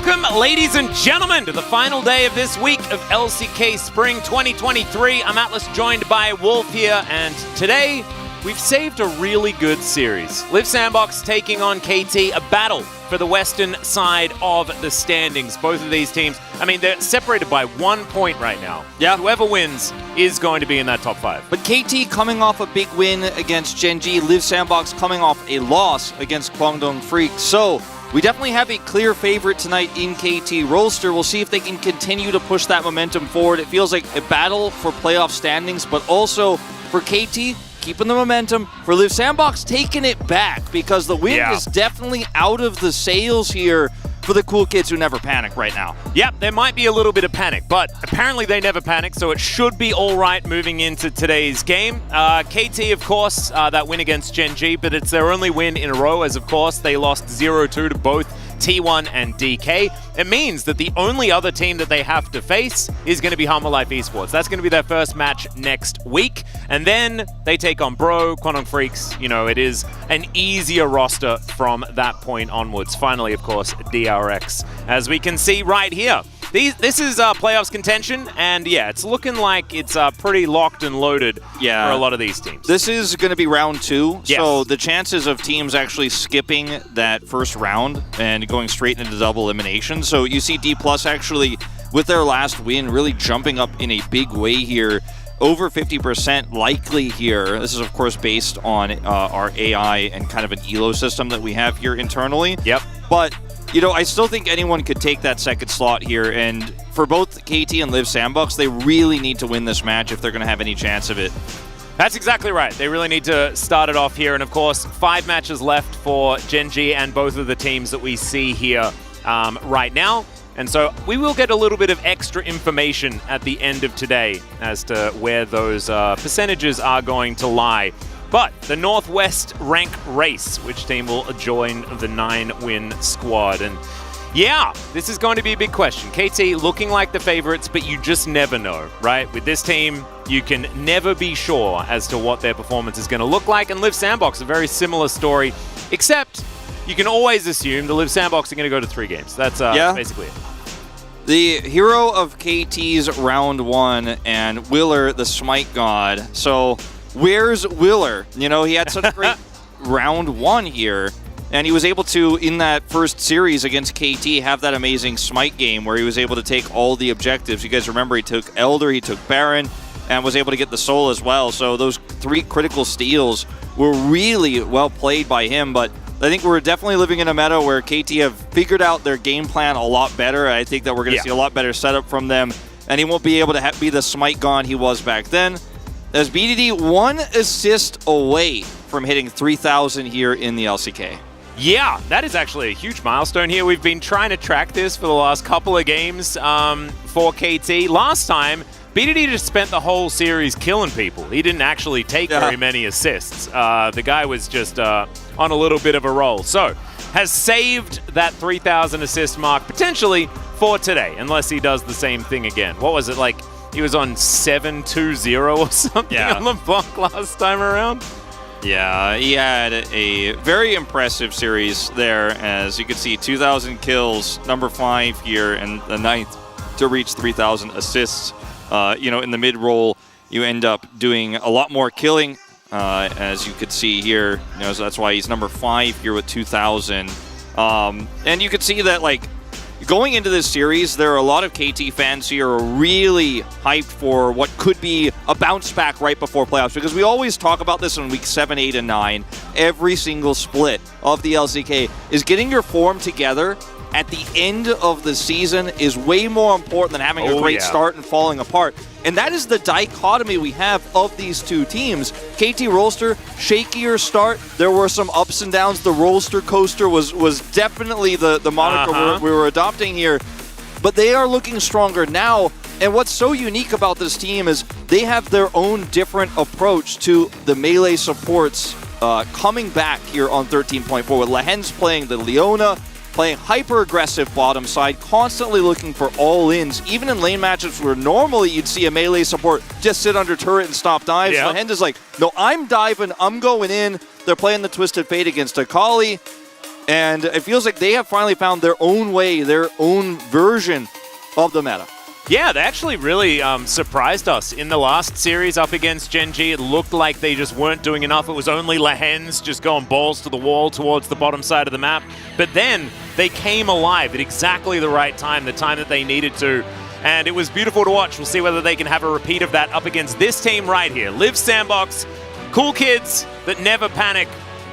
Welcome, ladies and gentlemen, to the final day of this week of LCK Spring 2023. I'm Atlas, joined by Wolf here, and today we've saved a really good series. Live Sandbox taking on KT, a battle for the western side of the standings. Both of these teams, I mean, they're separated by 1 point right now. Yeah. Whoever wins is going to be in that top 5. But KT coming off a big win against Gen.G, Live Sandbox coming off a loss against Guangdong Freak. So we definitely have a clear favorite tonight in KT Rolster. We'll see if they can continue to push that momentum forward. It feels like a battle for playoff standings, but also for KT, keeping the momentum. For Live Sandbox, taking it back because the wind is definitely out of the sails here for the cool kids who never panic right now. Yep, there might be a little bit of panic, but apparently they never panic, so it should be all right moving into today's game. KT, of course, that win against Gen.G, but it's their only win in a row, as of course they lost 0-2 to both T1 and DK. It means that the only other team that they have to face is going to be Humble Life Esports. That's going to be their first match next week. And then they take on Bro, Guangdong Freaks. You know, it is an easier roster from that point onwards. Finally, of course, DRX, as we can see right here. This is playoffs contention, and yeah, it's looking like it's pretty locked and loaded for a lot of these teams. This is going to be round 2, yes. So the chances of teams actually skipping that first round and going straight into double elimination. So you see D+ actually, with their last win, really jumping up in a big way here. Over 50% likely here. This is, of course, based on our AI and kind of an ELO system that we have here internally. Yep. But you know, I still think anyone could take that second slot here, and for both KT and Live Sandbox, they really need to win this match if they're going to have any chance of it. That's exactly right. They really need to start it off here, and of course, 5 matches left for Gen.G and both of the teams that we see here right now. And so we will get a little bit of extra information at the end of today as to where those percentages are going to lie. But the Northwest rank race, which team will join the 9-win squad? And yeah, this is going to be a big question. KT looking like the favorites, but you just never know, right? With this team, you can never be sure as to what their performance is going to look like. And Live Sandbox, a very similar story, except you can always assume the Live Sandbox are going to go to 3 games. That's basically it. The hero of KT's round 1 and Willer, the Smite God. So where's Willer? You know, he had such a great round 1 here, and he was able to, in that first series against KT, have that amazing Smite game where he was able to take all the objectives. You guys remember he took Elder, he took Baron, and was able to get the Soul as well. So those 3 critical steals were really well played by him, but I think we're definitely living in a meta where KT have figured out their game plan a lot better. I think that we're going to see a lot better setup from them, and he won't be able to be the Smite God he was back then. As BDD 1 assist away from hitting 3,000 here in the LCK. Yeah, that is actually a huge milestone here. We've been trying to track this for the last couple of games for KT. Last time, BDD just spent the whole series killing people. He didn't actually take very many assists. The guy was just on a little bit of a roll. So, has saved that 3,000 assist mark potentially for today, unless he does the same thing again. What was it, like he was on 7-2-0 or something on the block last time around? Yeah, he had a very impressive series there. As you can see, 2,000 kills, number 5 here, and the 9th to reach 3,000 assists. You know, in the mid-roll, you end up doing a lot more killing, as you could see here. You know, so that's why he's number 5 here with 2,000. And you could see that, like, going into this series, there are a lot of KT fans here who are really hyped for what could be a bounce back right before playoffs, because we always talk about this in week 7, 8, and 9. Every single split of the LCK is getting your form together at the end of the season is way more important than having a great start and falling apart. And that is the dichotomy we have of these two teams. KT Rolster, shakier start. There were some ups and downs. The Rolster coaster was definitely the moniker we were adopting here. But they are looking stronger now. And what's so unique about this team is they have their own different approach to the melee supports coming back here on 13.4. With Lehen's playing the Leona, playing hyper-aggressive bottom side, constantly looking for all-ins, even in lane matchups where normally you'd see a melee support just sit under turret and stop dives. Yeah. Lehend is like, no, I'm diving, I'm going in. They're playing the Twisted Fate against Akali. And it feels like they have finally found their own way, their own version of the meta. Yeah, they actually really surprised us. In the last series up against Gen.G, it looked like they just weren't doing enough. It was only Lehens just going balls to the wall towards the bottom side of the map. But then they came alive at exactly the right time, the time that they needed to. And it was beautiful to watch. We'll see whether they can have a repeat of that up against this team right here. Live Sandbox, cool kids that never panic.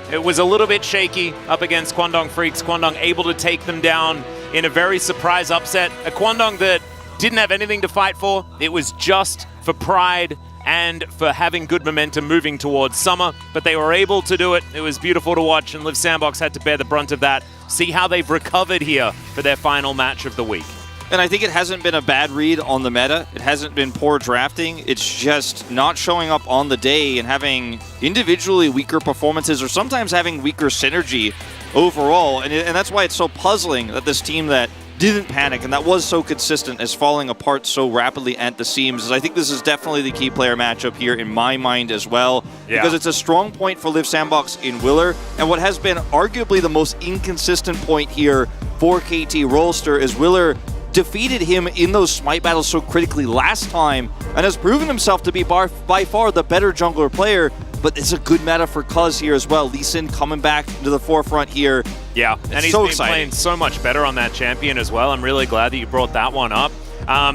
It was a little bit shaky up against Kwangdong Freaks. Kwangdong able to take them down in a very surprise upset. A Kwangdong that didn't have anything to fight for. It was just for pride and for having good momentum moving towards summer, but they were able to do it. It was beautiful to watch, and Live Sandbox had to bear the brunt of that. See how they've recovered here for their final match of the week. And I think it hasn't been a bad read on the meta. It hasn't been poor drafting. It's just not showing up on the day and having individually weaker performances or sometimes having weaker synergy overall. And that's why it's so puzzling that this team that didn't panic and that was so consistent is falling apart so rapidly at the seams. I think this is definitely the key player matchup here in my mind as well, because it's a strong point for Live Sandbox in Willer, and what has been arguably the most inconsistent point here for KT Rolster is Willer defeated him in those smite battles so critically last time and has proven himself to be by far the better jungler player. But it's a good meta for Cuz here as well. Lee Sin coming back to the forefront here. Yeah, and he's been playing so much better on that champion as well. I'm really glad that you brought that one up.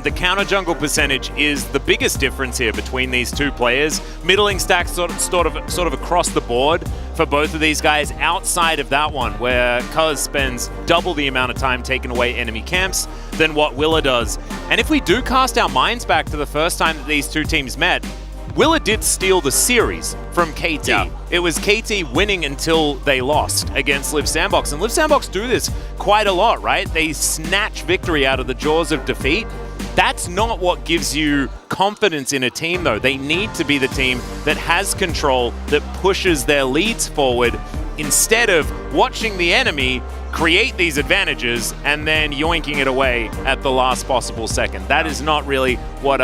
The counter jungle percentage is the biggest difference here between these two players. Middling stacks sort of across the board for both of these guys. Outside of that one, where Cuz spends double the amount of time taking away enemy camps than what Willer does. And if we do cast our minds back to the first time that these two teams met, Willer did steal the series from KT. Yeah. It was KT winning until they lost against Live Sandbox. And Live Sandbox do this quite a lot, right? They snatch victory out of the jaws of defeat. That's not what gives you confidence in a team, though. They need to be the team that has control, that pushes their leads forward, instead of watching the enemy create these advantages and then yoinking it away at the last possible second. That is not really what...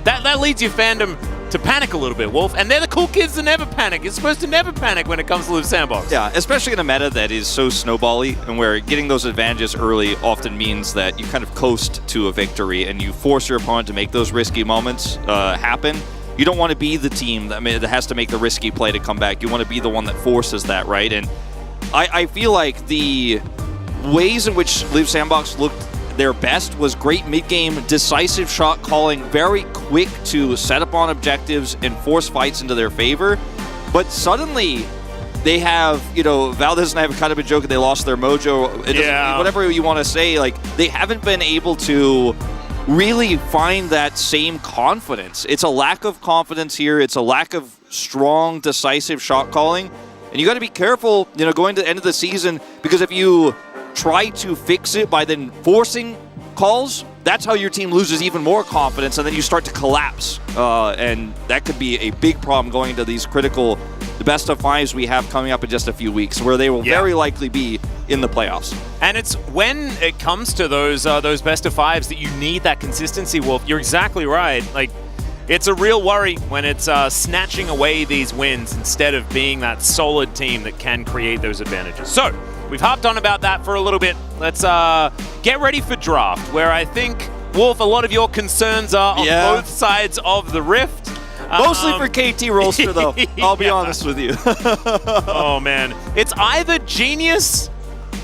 That leads your fandom to panic a little bit, Wolf. And they're the cool kids that never panic. You're supposed to never panic when it comes to Live Sandbox. Yeah, especially in a meta that is so snowbally and where getting those advantages early often means that you kind of coast to a victory and you force your opponent to make those risky moments happen. You don't want to be the team that has to make the risky play to come back. You want to be the one that forces that, right? And I feel like the ways in which Live Sandbox looked their best was great mid-game, decisive shot calling, very quick to set up on objectives and force fights into their favor. But suddenly, they have, Valdez and I have kind of been joking, they lost their mojo. Whatever you want to say, like, they haven't been able to really find that same confidence. It's a lack of confidence here. It's a lack of strong, decisive shot calling. And you got to be careful, going to the end of the season, because if you try to fix it by then forcing calls, that's how your team loses even more confidence, and then you start to collapse. And that could be a big problem going into these critical best of fives we have coming up in just a few weeks, where they will very likely be in the playoffs. And it's when it comes to those best of fives that you need that consistency, Wolf. You're exactly right. Like, it's a real worry when it's snatching away these wins instead of being that solid team that can create those advantages. So, we've harped on about that for a little bit. Let's get ready for draft, where I think, Wolf, a lot of your concerns are on both sides of the rift. Mostly for KT Rolster, though. I'll be honest with you. Oh, man. It's either genius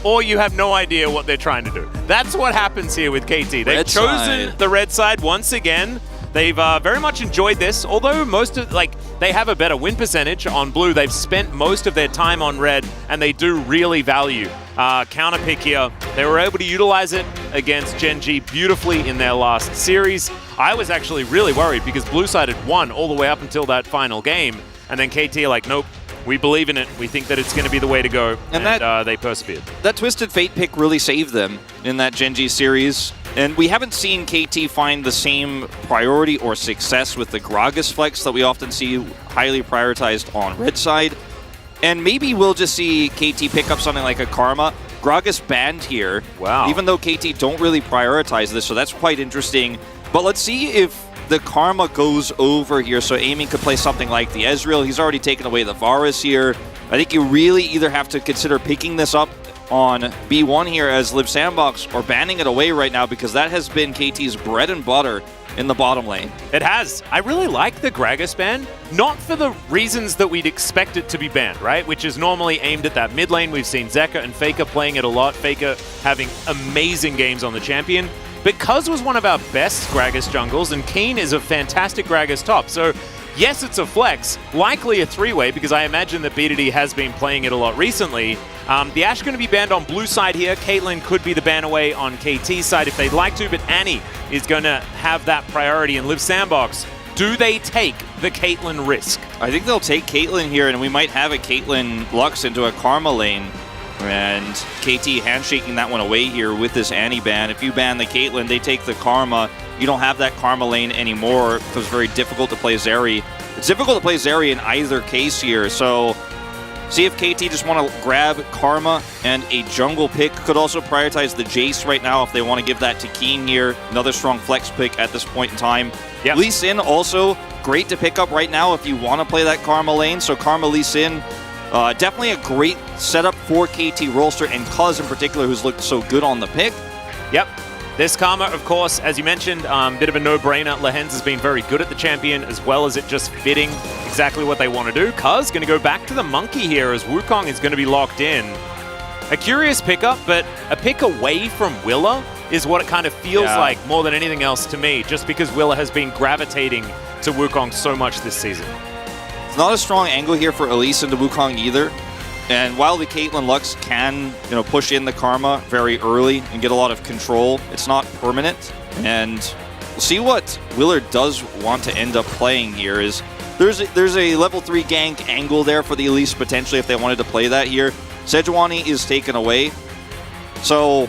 or you have no idea what they're trying to do. That's what happens here with KT. They've chosen the red side once again. They've very much enjoyed this, although they have a better win percentage on blue. They've spent most of their time on red, and they do really value counter pick here. They were able to utilize it against Gen.G beautifully in their last series. I was actually really worried because blue side had won all the way up until that final game, and then KT are like, nope, we believe in it. We think that it's going to be the way to go, and they persevered. That Twisted Fate pick really saved them in that Gen.G series. And we haven't seen KT find the same priority or success with the Gragas flex that we often see highly prioritized on red side. And maybe we'll just see KT pick up something like a Karma. Gragas banned here. Wow. Even though KT don't really prioritize this, so that's quite interesting. But let's see if the Karma goes over here, so Aiming could play something like the Ezreal. He's already taken away the Varus here. I think you really either have to consider picking this up on B1 here as Live Sandbox are banning it away right now because that has been KT's bread and butter in the bottom lane. It has. I really like the Gragas ban, not for the reasons that we'd expect it to be banned, right? Which is normally aimed at that mid lane. We've seen Zeka and Faker playing it a lot. Faker having amazing games on the champion. But Cuz was one of our best Gragas jungles, and Keen is a fantastic Gragas top. So yes, it's a flex, likely a three-way, because I imagine that BDD has been playing it a lot recently. The Ashe going to be banned on blue side here. Caitlyn could be the ban away on KT side if they'd like to, but Annie is going to have that priority in Live Sandbox. Do they take the Caitlyn risk? I think they'll take Caitlyn here, and we might have a Caitlyn Lux into a Karma lane. And KT handshaking that one away here with this Annie ban. If you ban the Caitlyn, they take the Karma. You don't have that Karma lane anymore, so it's very difficult to play Zeri. It's difficult to play Zeri in either case here, so see if KT just want to grab Karma and a jungle pick. Could also prioritize the Jace right now if they want to give that to Keen here. Another strong flex pick at this point in time. Yep. Lee Sin also great to pick up right now if you want to play that Karma lane. So Karma Lee Sin, definitely a great setup for KT Rolster and Cuz in particular, who's looked so good on the pick. Yep. This Karma, of course, as you mentioned, bit of a no-brainer. Lehens has been very good at the champion, as well as it just fitting exactly what they want to do. Cuz going to go back to the Monkey here as Wukong is going to be locked in. A curious pickup, but a pick away from Willa is what it kind of feels like more than anything else to me, just because Willa has been gravitating to Wukong so much this season. It's not a strong angle here for Elise into Wukong either. And while the Caitlyn Lux can, push in the Karma very early and get a lot of control, it's not permanent. And we'll see what Willard does want to end up playing here. Is there's a level 3 gank angle there for the Elise potentially if they wanted to play that here. Sejuani is taken away. So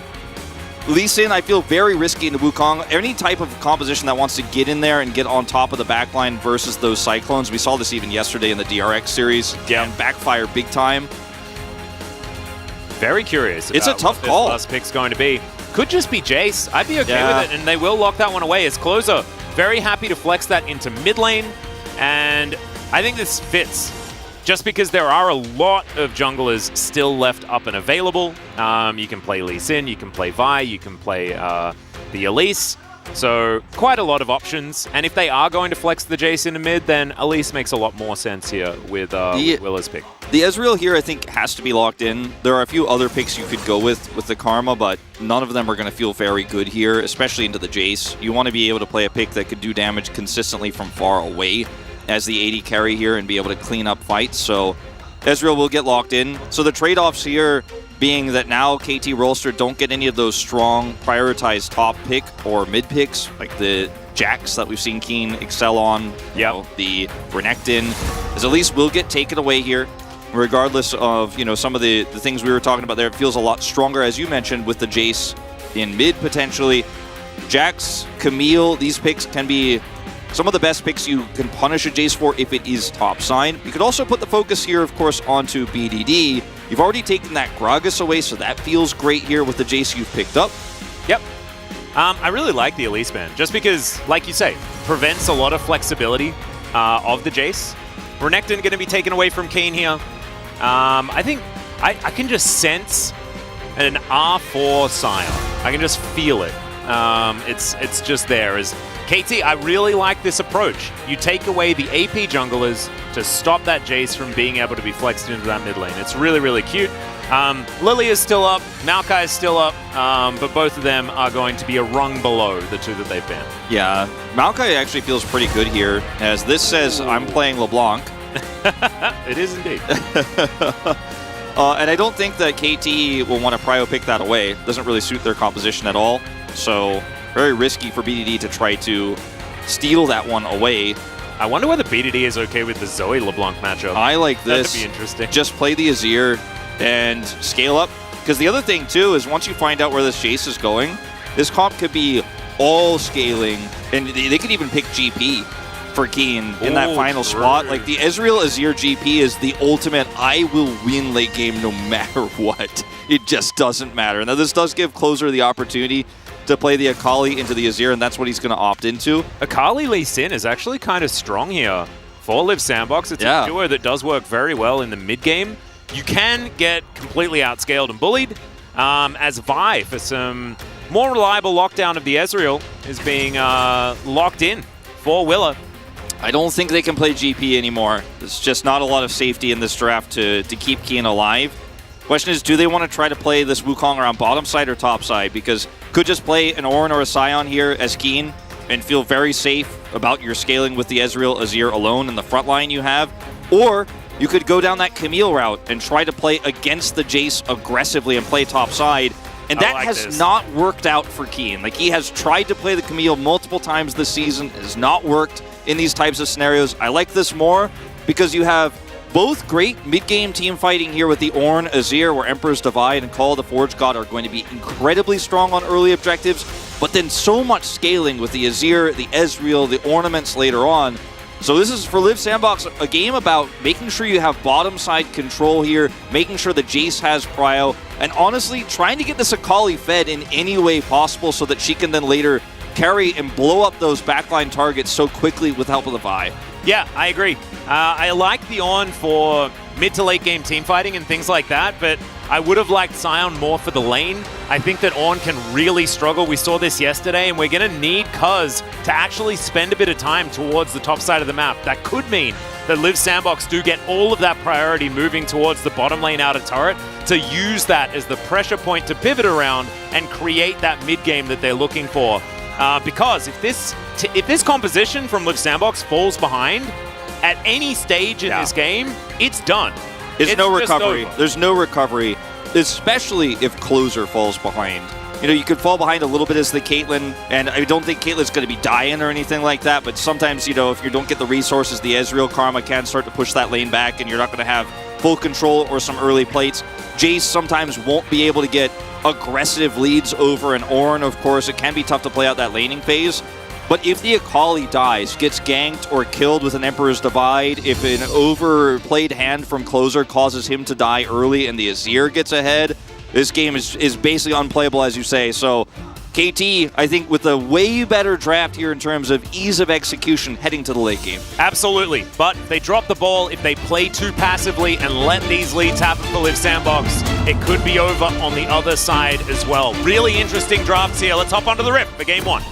Lee Sin, I feel very risky into Wukong. Any type of composition that wants to get in there and get on top of the backline versus those Cyclones. We saw this even yesterday in the DRX series. Yeah. And backfire big time. Very curious. It's a tough call. Last pick's going to be. Could just be Jace. I'd be okay with it, and they will lock that one away as Closer. Very happy to flex that into mid lane, and I think this fits. Just because there are a lot of junglers still left up and available. You can play Lee Sin, you can play Vi, you can play the Elise. So quite a lot of options. And if they are going to flex the Jace into mid, then Elise makes a lot more sense here with Willa's pick. The Ezreal here, I think, has to be locked in. There are a few other picks you could go with the Karma, but none of them are going to feel very good here, especially into the Jace. You want to be able to play a pick that could do damage consistently from far away as the AD carry here and be able to clean up fights. So Ezreal will get locked in. So the trade-offs here being that now KT Rolster don't get any of those strong prioritized top pick or mid picks, like the Jax that we've seen Keen excel on, the Renekton, as at least will get taken away here. Regardless of, some of the things we were talking about there, it feels a lot stronger, as you mentioned, with the Jace in mid, potentially. Jax, Camille, these picks can be some of the best picks you can punish a Jace for if it is top side. You could also put the focus here, of course, onto BDD. You've already taken that Gragas away, so that feels great here with the Jace you've picked up. Yep. I really like the Elise ban, just because, like you say, prevents a lot of flexibility of the Jace. Renekton going to be taken away from Kane here. I think I can just sense an R4 Scion. I can just feel it. It's just there. As KT, I really like this approach. You take away the AP junglers to stop that Jace from being able to be flexed into that mid lane. It's really, really cute. Lily is still up, Maokai is still up, but both of them are going to be a rung below the two that they've been. Yeah, Maokai actually feels pretty good here, as this says I'm playing LeBlanc. It is indeed. And I don't think that KT will want to prio pick that away. Doesn't really suit their composition at all. So very risky for BDD to try to steal that one away. I wonder whether BDD is okay with the Zoe LeBlanc matchup. I like this. That'd be interesting. Just play the Azir and scale up. Because the other thing, too, is once you find out where this Jace is going, this comp could be all scaling. And they could even pick GP for Keen in that final spot. Like, the Ezreal Azir GP is the ultimate, I will win late game no matter what. It just doesn't matter. Now, this does give Closer the opportunity to play the Akali into the Azir, and that's what he's going to opt into. Akali Lee Sin is actually kind of strong here for Live Sandbox. It's a duo that does work very well in the mid game. You can get completely outscaled and bullied, as Vi, for some more reliable lockdown of the Ezreal, is being locked in for Willa. I don't think they can play GP anymore. There's just not a lot of safety in this draft to keep Keen alive. Question is, do they want to try to play this Wukong around bottom side or top side? Because could just play an Ornn or a Sion here as Keen and feel very safe about your scaling with the Ezreal Azir alone in the front line you have. Or you could go down that Camille route and try to play against the Jace aggressively and play top side. And that has not worked out for Keen. Like, he has tried to play the Camille multiple times this season. It has not worked in these types of scenarios. I like this more because you have both great mid-game team fighting here with the Ornn, Azir, where Emperor's Divide and Call of the Forge God are going to be incredibly strong on early objectives, but then so much scaling with the Azir, the Ezreal, the ornaments later on. So this is, for Live Sandbox, a game about making sure you have bottom side control here, making sure the Jace has prio, and honestly trying to get this Akali fed in any way possible so that she can then later carry and blow up those backline targets so quickly with help of the Vi. Yeah, I agree. I like the Ornn for mid to late game team fighting and things like that, but I would have liked Sion more for the lane. I think that Ornn can really struggle. We saw this yesterday, and we're going to need Cuz to actually spend a bit of time towards the top side of the map. That could mean that Live Sandbox do get all of that priority moving towards the bottom lane outer turret to use that as the pressure point to pivot around and create that mid game that they're looking for. Because if this composition from Live Sandbox falls behind at any stage in this game, it's done. There's no recovery. There's no recovery, especially if Closer falls behind. You know, you could fall behind a little bit as the Caitlyn, and I don't think Caitlyn's going to be dying or anything like that, but sometimes, you know, if you don't get the resources, the Ezreal Karma can start to push that lane back, and you're not going to have full control or some early plates. Jace sometimes won't be able to get aggressive leads over an Ornn, of course. It can be tough to play out that laning phase. But if the Akali dies, gets ganked or killed with an Emperor's Divide, if an overplayed hand from Closer causes him to die early and the Azir gets ahead, this game is basically unplayable, as you say. So KT, I think, with a way better draft here in terms of ease of execution heading to the late game. Absolutely. But if they drop the ball, if they play too passively and let these leads happen for Live Sandbox, it could be over on the other side as well. Really interesting drafts here. Let's hop onto the Rift for game one.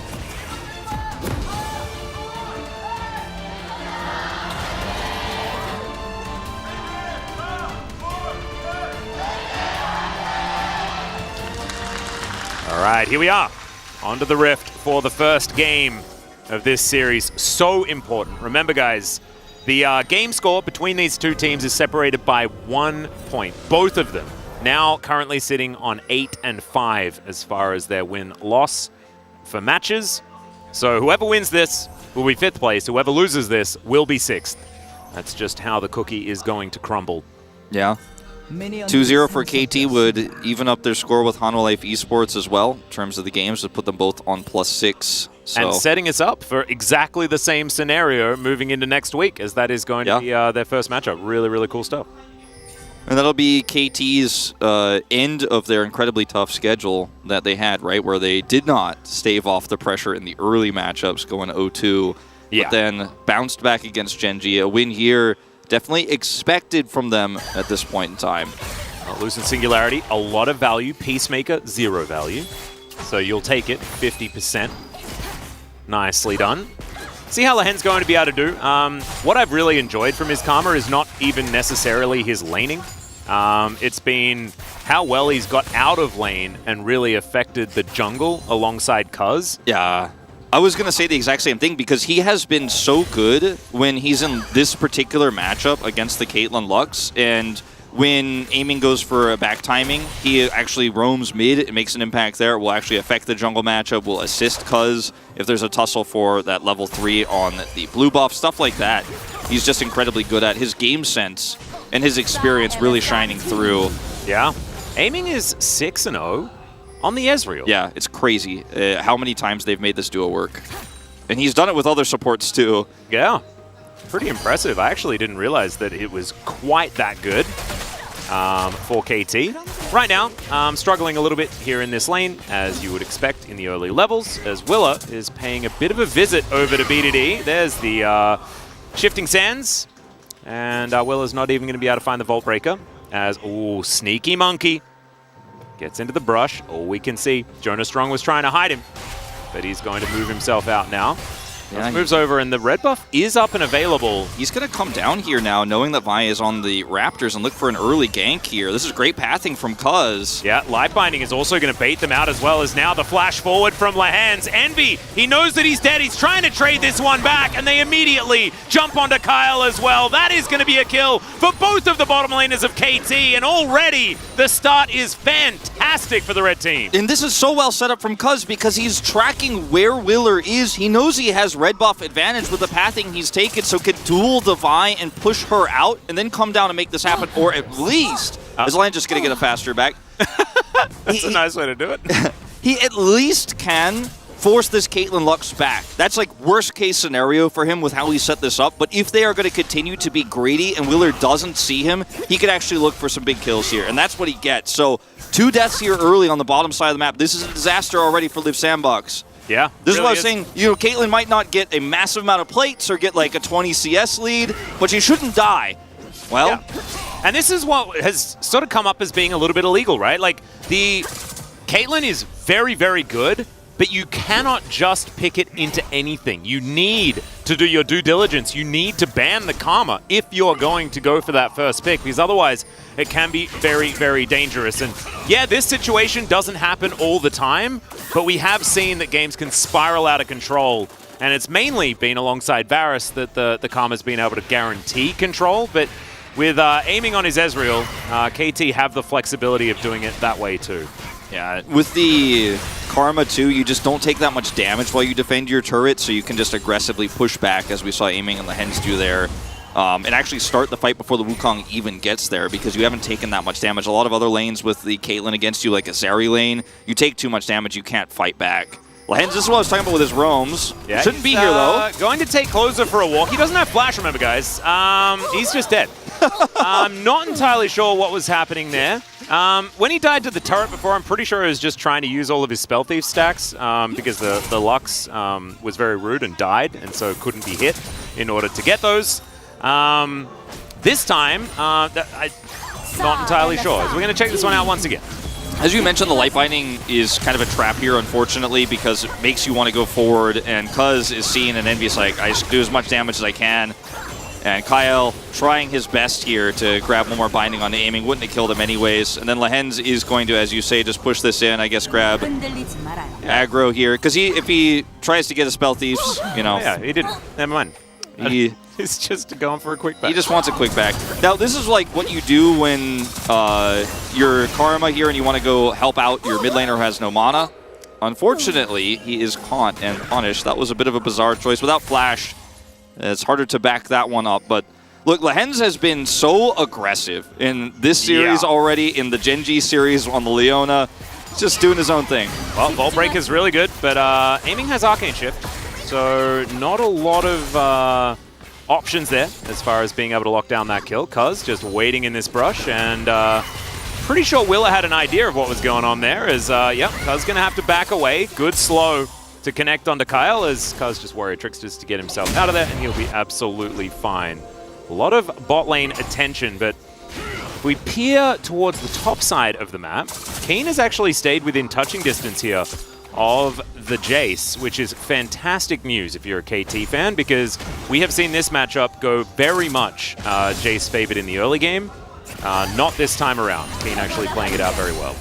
All right, here we are, onto the Rift for the first game of this series. So important. Remember, guys, the game score between these two teams is separated by 1 point. Both of them now currently sitting on 8 and 5 as far as their win-loss for matches. So whoever wins this will be 5th place. Whoever loses this will be 6th. That's just how the cookie is going to crumble. Yeah. 2-0 for KT would even up their score with Hanwha Life Esports as well, in terms of the games, to put them both on +6. So. And setting us up for exactly the same scenario moving into next week, as that is going to be their first matchup. Really, really cool stuff. And that'll be KT's end of their incredibly tough schedule that they had, right, where they did not stave off the pressure in the early matchups going 0-2, but then bounced back against Gen.G. A win here definitely expected from them at this point in time. Lucent Singularity, a lot of value. Peacemaker, 0 value. So you'll take it, 50%. Nicely done. See how Lehen's going to be able to do. What I've really enjoyed from his Karma is not even necessarily his laning. It's been how well he's got out of lane and really affected the jungle alongside Cuz. Yeah. I was going to say the exact same thing, because he has been so good when he's in this particular matchup against the Caitlyn Lux, and when aiming goes for a back timing, he actually roams mid. It makes an impact there. It will actually affect the jungle matchup, will assist Cuz if there's a tussle for that level 3 on the blue buff, stuff like that. He's just incredibly good at his game sense and his experience really shining through. Yeah. Aiming is 6-0. On the Ezreal. Yeah, it's crazy how many times they've made this duo work. And he's done it with other supports too. Yeah, pretty impressive. I actually didn't realize that it was quite that good for KT. Right now, struggling a little bit here in this lane, as you would expect in the early levels, as Willa is paying a bit of a visit over to BDD. There's the Shifting Sands, and Willa's not even going to be able to find the Vault Breaker, as, ooh, Sneaky Monkey Gets into the brush. All we can see, Jonas Strong was trying to hide him, but he's going to move himself out now. Yeah, moves over, and the red buff is up and available. He's going to come down here now, knowing that Vi is on the Raptors, and look for an early gank here. This is great pathing from Cuz. Yeah, Life Binding is also going to bait them out, as well as now the flash forward from Lehans. Envy, he knows that he's dead. He's trying to trade this one back, and they immediately jump onto Kyle as well. That is going to be a kill for both of the bottom laners of KT, and already the start is fantastic for the red team. And this is so well set up from Cuz because he's tracking where Willer is. He knows he has red buff advantage with the pathing he's taken, so can duel the Vi and push her out and then come down and make this happen, or at least is Lion just going to get a faster back? That's a nice way to do it. He at least can force this Caitlyn Lux back. That's like worst case scenario for him with how he set this up, but if they are going to continue to be greedy and Willer doesn't see him, he could actually look for some big kills here, and that's what he gets. So 2 deaths here early on the bottom side of the map. This is a disaster already for Liv Sandbox. Yeah. This is what I was saying. You know, Caitlyn might not get a massive amount of plates or get like a 20 CS lead, but she shouldn't die. Well, yeah. And this is what has sort of come up as being a little bit illegal, right? Like, the Caitlyn is very, very good, but you cannot just pick it into anything. You need to do your due diligence. You need to ban the Karma if you're going to go for that first pick, because otherwise it can be very, very dangerous. And yeah, this situation doesn't happen all the time, but we have seen that games can spiral out of control. And it's mainly been alongside Varus that the Karma's been able to guarantee control. But with aiming on his Ezreal, KT have the flexibility of doing it that way too. Yeah, with the Karma too, you just don't take that much damage while you defend your turret, so you can just aggressively push back, as we saw aiming and the Hens do there, and actually start the fight before the Wukong even gets there, because you haven't taken that much damage. A lot of other lanes with the Caitlyn against you, like a Zeri lane, you take too much damage, you can't fight back. Hens, this is what I was talking about with his roams. Yeah, shouldn't be here, though. Going to take Closer for a walk. He doesn't have flash, remember, guys. He's just dead. I'm not entirely sure what was happening there. When he died to the turret before, I'm pretty sure he was just trying to use all of his Spell Thief stacks because the Lux was very rude and died, and so couldn't be hit in order to get those. This time, I'm not entirely sure. So we're going to check this one out once again. As you mentioned, the light binding is kind of a trap here, unfortunately, because it makes you want to go forward, and Cuz is seeing an Envious like, I just do as much damage as I can. And Kyle trying his best here to grab one more binding on the aiming. Wouldn't have killed him anyways. And then Lehens is going to, as you say, just push this in, I guess, grab aggro here. Because if he tries to get a Spell Thieves, you know. Oh, yeah, he didn't. Never mind. He's just going for a quick back. He just wants a quick back. Now, this is like what you do when you're Karma here and you want to go help out your mid laner who has no mana. Unfortunately, he is caught and punished. That was a bit of a bizarre choice. Without flash, it's harder to back that one up. But look, Lehens has been so aggressive in this series already, in the Gen.G series on the Leona. He's just doing his own thing. Well, Vault Break is really good, but aiming has Arcane Shift. So not a lot of options there as far as being able to lock down that kill. Cuz just waiting in this brush, and pretty sure Willer had an idea of what was going on there. As Cuz gonna have to back away. Good slow to connect onto Kyle, as Cuz just Warrior Tricksters to get himself out of there, and he'll be absolutely fine. A lot of bot lane attention, but if we peer towards the top side of the map, Keen has actually stayed within touching distance here of the Jace, which is fantastic news if you're a KT fan, because we have seen this matchup go very much Jace favored in the early game. Not this time around. Keen actually playing it out very well.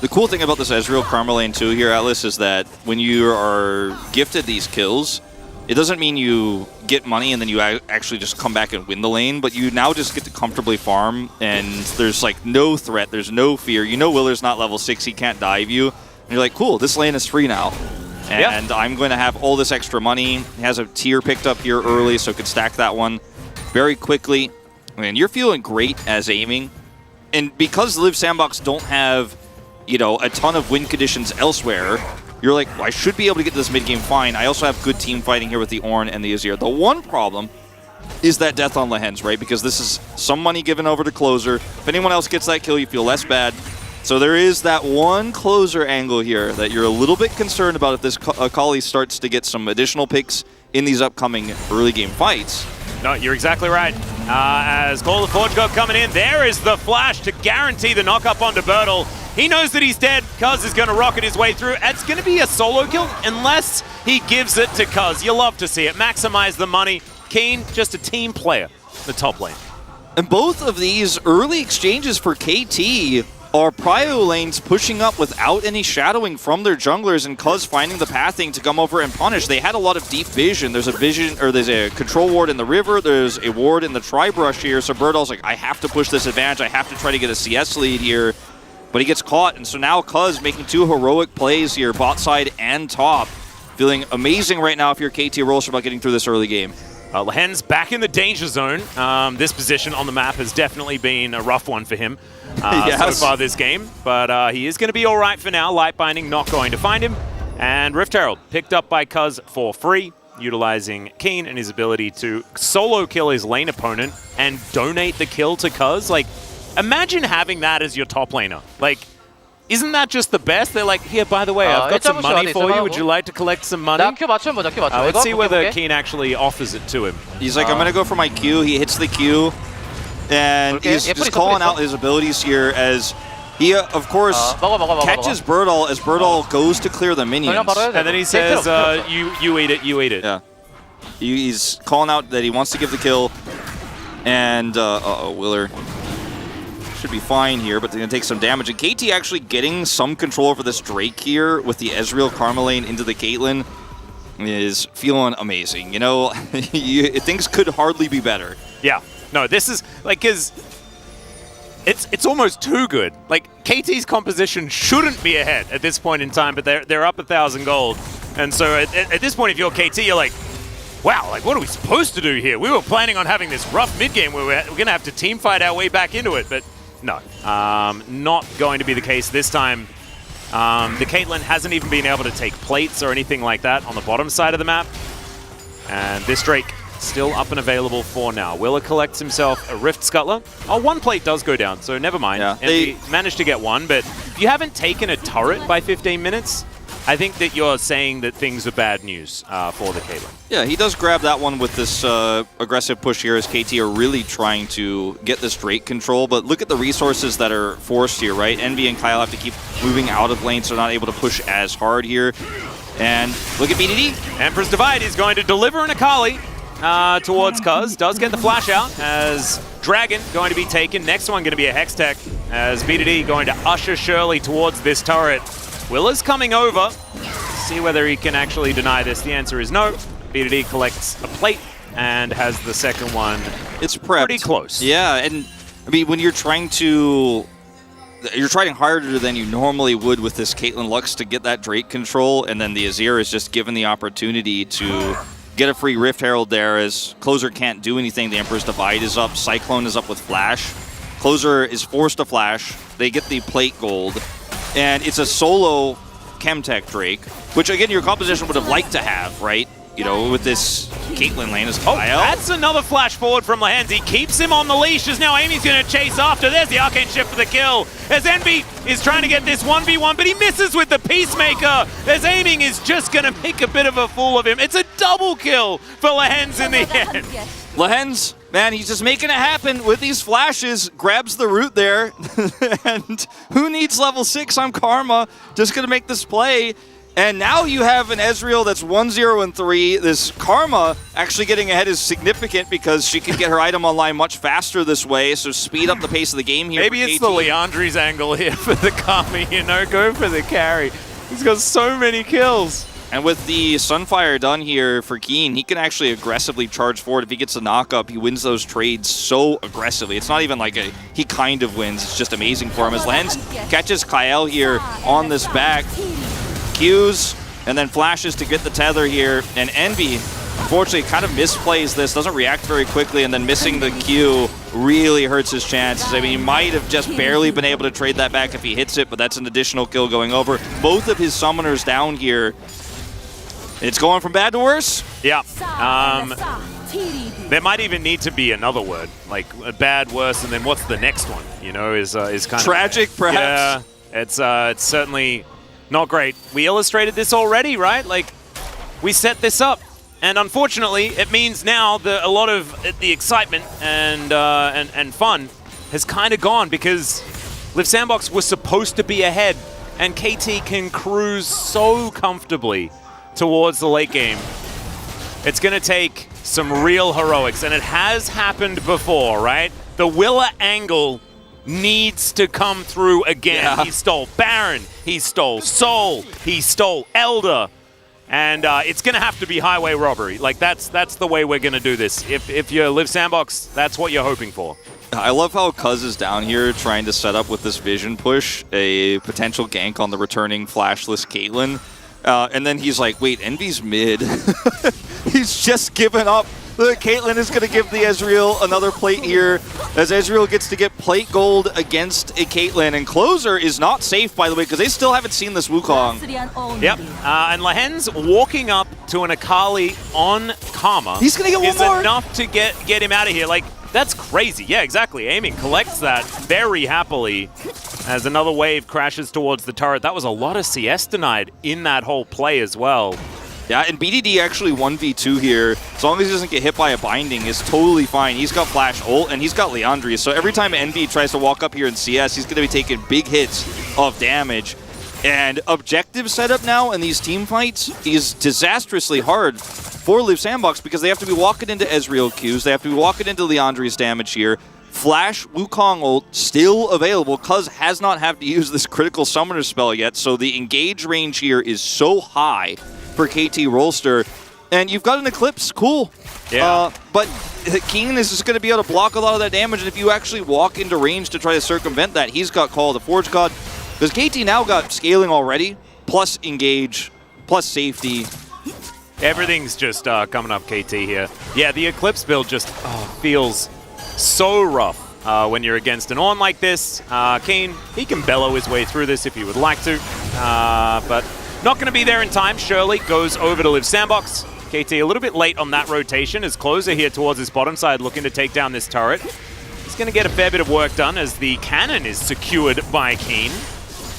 The cool thing about this Ezreal Karma lane too here, Atlas, is that when you are gifted these kills, it doesn't mean you get money and then you actually just come back and win the lane, but you now just get to comfortably farm, and there's like no threat, there's no fear. You know Willer's not level 6, he can't dive you. And you're like, cool, this lane is free now. And I'm going to have all this extra money. He has a tier picked up here early, so could stack that one very quickly. I mean, you're feeling great as aiming. And because Liv Sandbox don't have, you know, a ton of win conditions elsewhere, you're like, well, I should be able to get this mid-game fine. I also have good team fighting here with the Ornn and the Azir. The one problem is that death on Lehens, right? Because this is some money given over to Closer. If anyone else gets that kill, you feel less bad. So there is that one Closer angle here that you're a little bit concerned about if this Akali starts to get some additional picks in these upcoming early game fights. No, you're exactly right. As Call of the Forge God coming in, there is the flash to guarantee the knock-up onto Bertle. He knows that he's dead. Cuz is going to rocket his way through. It's going to be a solo kill unless he gives it to Cuz. You love to see it. Maximize the money. Keen, just a team player, the top lane. And both of these early exchanges for KT are prio lanes pushing up without any shadowing from their junglers, and Cuz finding the pathing to come over and punish. They had a lot of deep vision. There's a control ward in the river. There's a ward in the tri-brush here. So Birdall's like, I have to push this advantage. I have to try to get a CS lead here. But he gets caught, and so now Cuz making 2 heroic plays here, bot side and top. Feeling amazing right now if you're KT Rolls about getting through this early game. Lehen's back in the danger zone. This position on the map has definitely been a rough one for him so far this game. But he is going to be all right for now. Light Binding not going to find him. And Rift Herald picked up by Cuz for free, utilizing Keen and his ability to solo kill his lane opponent and donate the kill to Cuz. Like, imagine having that as your top laner. Like, isn't that just the best? They're like, here, by the way, I've got some money for you. Would you like to collect some money? Let's see whether Keen actually offers it to him. He's like, I'm going to go for my Q. He hits the Q. And he's just calling out his abilities here as he, of course, catches Birdall as Birdall goes to clear the minions. And then he says, you eat it, you eat it. Yeah. He's calling out that he wants to give the kill. And, Willer should be fine here, but they're going to take some damage. And KT actually getting some control over this Drake here with the Ezreal Karma lane into the Caitlyn is feeling amazing. You know, things could hardly be better. Yeah. No, this is, like, because it's almost too good. Like, KT's composition shouldn't be ahead at this point in time, but they're up 1,000 gold. And so at this point, if you're KT, you're like, wow, like, what are we supposed to do here? We were planning on having this rough mid-game where we're going to have to team fight our way back into it, but no, not going to be the case this time. The Caitlyn hasn't even been able to take plates or anything like that on the bottom side of the map. And this Drake still up and available for now. Willer collects himself a Rift Scuttler. Oh, 1 plate does go down, so never mind. Yeah, they managed to get 1, but if you haven't taken a turret by 15 minutes, I think that you're saying that things are bad news for the Caitlyn. Yeah, he does grab that one with this aggressive push here as KT are really trying to get this Drake control. But look at the resources that are forced here, right? Envy and Kyle have to keep moving out of lane, so they're not able to push as hard here. And look at BDD. Emperor's Divide is going to deliver an Akali towards Cuz. Does get the flash out as Dragon going to be taken. Next one going to be a Hextech as BDD going to usher Shirley towards this turret. Willer's coming over. See whether he can actually deny this. The answer is no. BDD collects a plate and has the second one. It's prepped. Pretty close. Yeah, and I mean, when you're trying harder than you normally would with this Caitlyn Lux to get that Drake control, and then the Azir is just given the opportunity to get a free Rift Herald there as Closer can't do anything. The Emperor's Divide is up. Cyclone is up with Flash. Closer is forced to Flash. They get the plate gold. And it's a solo Chemtech Drake, which, again, your composition would have liked to have, right? You know, with this Caitlyn lane as Kyle. Oh, that's another flash forward from Lehens. He keeps him on the leash as now Amy's going to chase after. There's the Arcane Shift for the kill. As Envy is trying to get this 1v1, but he misses with the Peacemaker. As aiming is just going to make a bit of a fool of him. It's a double kill for Lehens in the end. Lehens, man, he's just making it happen with these flashes. Grabs the root there. And who needs level 6 on Karma? Just going to make this play. And now you have an Ezreal that's 1-0-3. This Karma actually getting ahead is significant because she can get her item online much faster this way, so speed up the pace of the game here. Maybe it's the Leandri's angle here for the Karma, you know, go for the carry. He's got so many kills. And with the Sunfire done here for Keen, he can actually aggressively charge forward. If he gets a knock-up, he wins those trades so aggressively. It's not even like he kind of wins. It's just amazing for him. As Lens catches Kyle here on this back. Qs, and then flashes to get the tether here. And Envy, unfortunately, kind of misplays this, doesn't react very quickly, and then missing the Q really hurts his chances. I mean, he might have just barely been able to trade that back if he hits it, but that's an additional kill going over. Both of his summoners down here. It's going from bad to worse. Yeah. There might even need to be another word, like a bad, worse, and then what's the next one? You know, is kind tragic, of perhaps. Yeah, it's certainly not great. We illustrated this already, right? Like, we set this up, and unfortunately, it means now that a lot of the excitement and fun has kind of gone because Liv Sandbox was supposed to be ahead, and KT can cruise so comfortably towards the late game. It's going to take some real heroics, and it has happened before, right? The Willa angle needs to come through again. Yeah. He stole Baron, he stole Soul, he stole Elder, and it's going to have to be highway robbery. Like, that's the way we're going to do this. If you're Liv Sandbox, that's what you're hoping for. I love how Cuz is down here trying to set up with this vision push a potential gank on the returning flashless Caitlyn. And then he's like, wait, Envy's mid. He's just given up. Caitlyn is going to give the Ezreal another plate here, as Ezreal gets to get plate gold against a Caitlyn. And Closer is not safe, by the way, because they still haven't seen this Wukong. Yep, and Lahen's walking up to an Akali on Karma. He's going to get one is more. Enough to get him out of here. Like, that's crazy. Yeah, exactly. Aiming collects that very happily as another wave crashes towards the turret. That was a lot of CS denied in that whole play as well. Yeah, and BDD actually 1v2 here. As long as he doesn't get hit by a binding, is totally fine. He's got Flash ult, and he's got Leandri. So every time Envy tries to walk up here in CS, he's going to be taking big hits of damage. And objective setup now in these team fights is disastrously hard for Liv Sandbox because they have to be walking into Ezreal Qs. They have to be walking into Leandri's damage here. Flash Wukong ult still available. Cuz has not had to use this critical summoner spell yet, so the engage range here is so high for KT Rolster. And you've got an Eclipse, cool. Yeah. But Keen is just going to be able to block a lot of that damage, and if you actually walk into range to try to circumvent that, he's got Call of the Forge God. Because KT now got scaling already, plus engage, plus safety. Everything's just coming up KT here. Yeah, the Eclipse build just feels so rough when you're against an Ornn like this. Keen, he can bellow his way through this if he would like to, but not going to be there in time. Shirley goes over to Liv Sandbox. KT a little bit late on that rotation as Closer here towards his bottom side looking to take down this turret. He's going to get a fair bit of work done as the cannon is secured by Keen.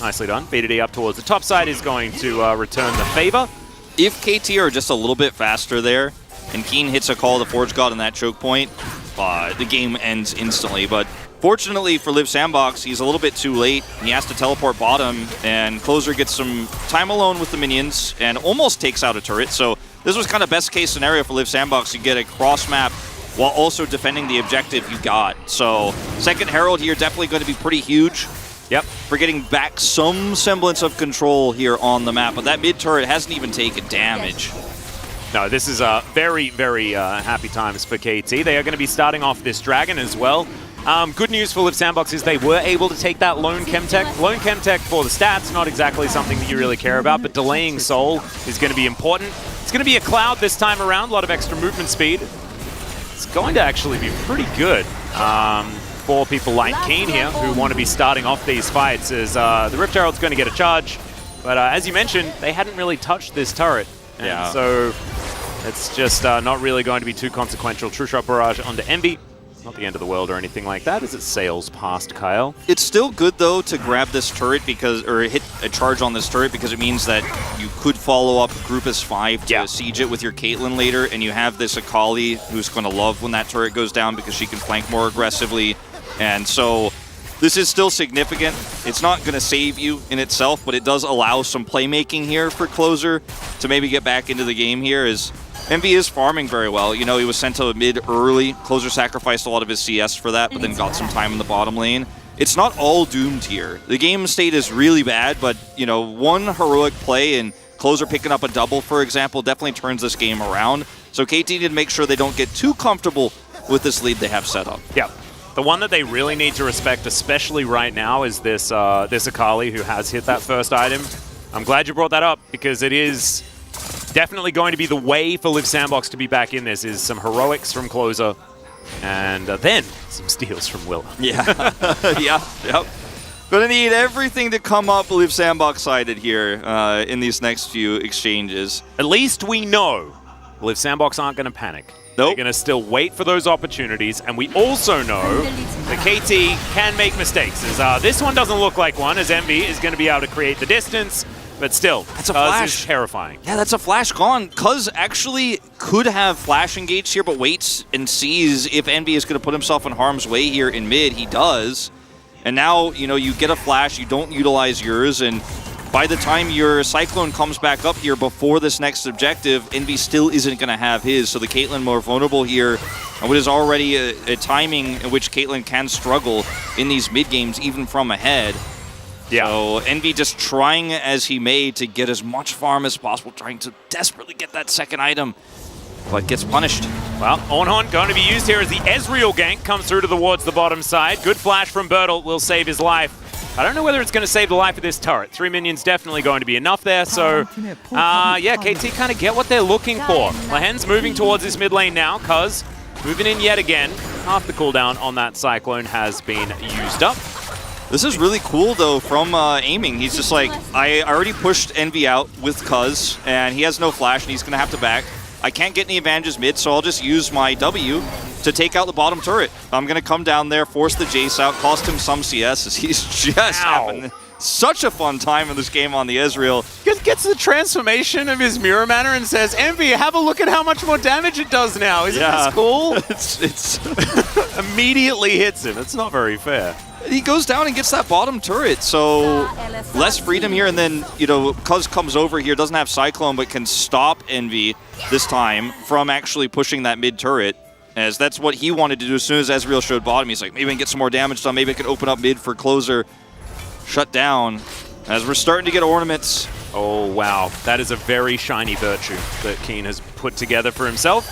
Nicely done. BDD up towards the top side is going to return the favor. If KT are just a little bit faster there, and Keen hits a Call of the Forge God on that choke point, the game ends instantly. But fortunately for Liv Sandbox, he's a little bit too late. He has to teleport bottom, and Closer gets some time alone with the minions and almost takes out a turret. So this was kind of best case scenario for Liv Sandbox. You get a cross map while also defending the objective you got. So second Herald here definitely going to be pretty huge. Yep. For getting back some semblance of control here on the map, but that mid turret hasn't even taken damage. No, this is very, very happy times for KT. They are going to be starting off this Dragon as well. Good news for Liv Sandbox is they were able to take that Lone Chemtech. Lone Chemtech for the stats, not exactly something that you really care about, but delaying Soul is going to be important. It's going to be a Cloud this time around, a lot of extra movement speed. It's going to actually be pretty good. For people like Keen here who want to be starting off these fights as the Rift Herald's going to get a charge. But as you mentioned, they hadn't really touched this turret. And so it's just not really going to be too consequential. True Shot Barrage onto Envy. Not the end of the world or anything like that as it sails past Kyle. It's still good though to grab this turret because, or hit a charge on this turret because it means that you could follow up Groupus 5 to siege it with your Caitlyn later, and you have this Akali who's going to love when that turret goes down because she can flank more aggressively. And so this is still significant. It's not going to save you in itself, but it does allow some playmaking here for Closer to maybe get back into the game here. As Envy is farming very well. You know, he was sent to mid early. Closer sacrificed a lot of his CS for that, but then got some time in the bottom lane. It's not all doomed here. The game state is really bad, but, you know, one heroic play and Closer picking up a double, for example, definitely turns this game around. So KT need to make sure they don't get too comfortable with this lead they have set up. Yeah. The one that they really need to respect, especially right now, is this this Akali who has hit that first item. I'm glad you brought that up because it is definitely going to be the way for Liv Sandbox to be back in this, is some heroics from Closer and then some steals from Willa. Yeah, yep. Gonna need everything to come up Liv Sandbox-sided here in these next few exchanges. At least we know Liv Sandbox aren't going to panic. Nope. They're going to still wait for those opportunities, and we also know that KT can make mistakes. As this one doesn't look like one, as Envy is going to be able to create the distance, but still, that's a flash. Is terrifying. Yeah, that's a flash gone. Cuz actually could have flash engaged here, but waits and sees if Envy is going to put himself in harm's way here in mid. He does. And now, you know, you get a flash, you don't utilize yours, and by the time your Cyclone comes back up here before this next objective, Envy still isn't going to have his. So the Caitlyn more vulnerable here, and what is already a timing in which Caitlyn can struggle in these mid games, even from ahead. Yeah. So Envy just trying as he may to get as much farm as possible, trying to desperately get that second item, but gets punished. Well, Ornhorn going to be used here as the Ezreal gank comes through towards the bottom side. Good flash from Bertle will save his life. I don't know whether it's going to save the life of this turret. 3 minions definitely going to be enough there. So, yeah, KT kind of get what they're looking for. Lahen's moving towards this mid lane now. Cuz moving in yet again. Half the cooldown on that Cyclone has been used up. This is really cool, though, from aiming. He's just like, I already pushed Envy out with Cuz, and he has no flash, and he's going to have to back. I can't get any advantages mid, so I'll just use my W to take out the bottom turret. I'm going to come down there, force the Jace out, cost him some CS as he's just having such a fun time in this game on the Ezreal. Gets the transformation of his Mirror Mana and says, Envy, have a look at how much more damage it does now. Isn't this cool? it's immediately hits him. It's not very fair. He goes down and gets that bottom turret, so less freedom here, and then, you know, Cuz comes over here, doesn't have Cyclone, but can stop Envy this time from actually pushing that mid turret, as that's what he wanted to do as soon as Ezreal showed bottom. He's like, maybe I can get some more damage done, maybe I can open up mid for closer. Shut down, as we're starting to get ornaments. Oh, wow. That is a very shiny Virtue that Keen has put together for himself.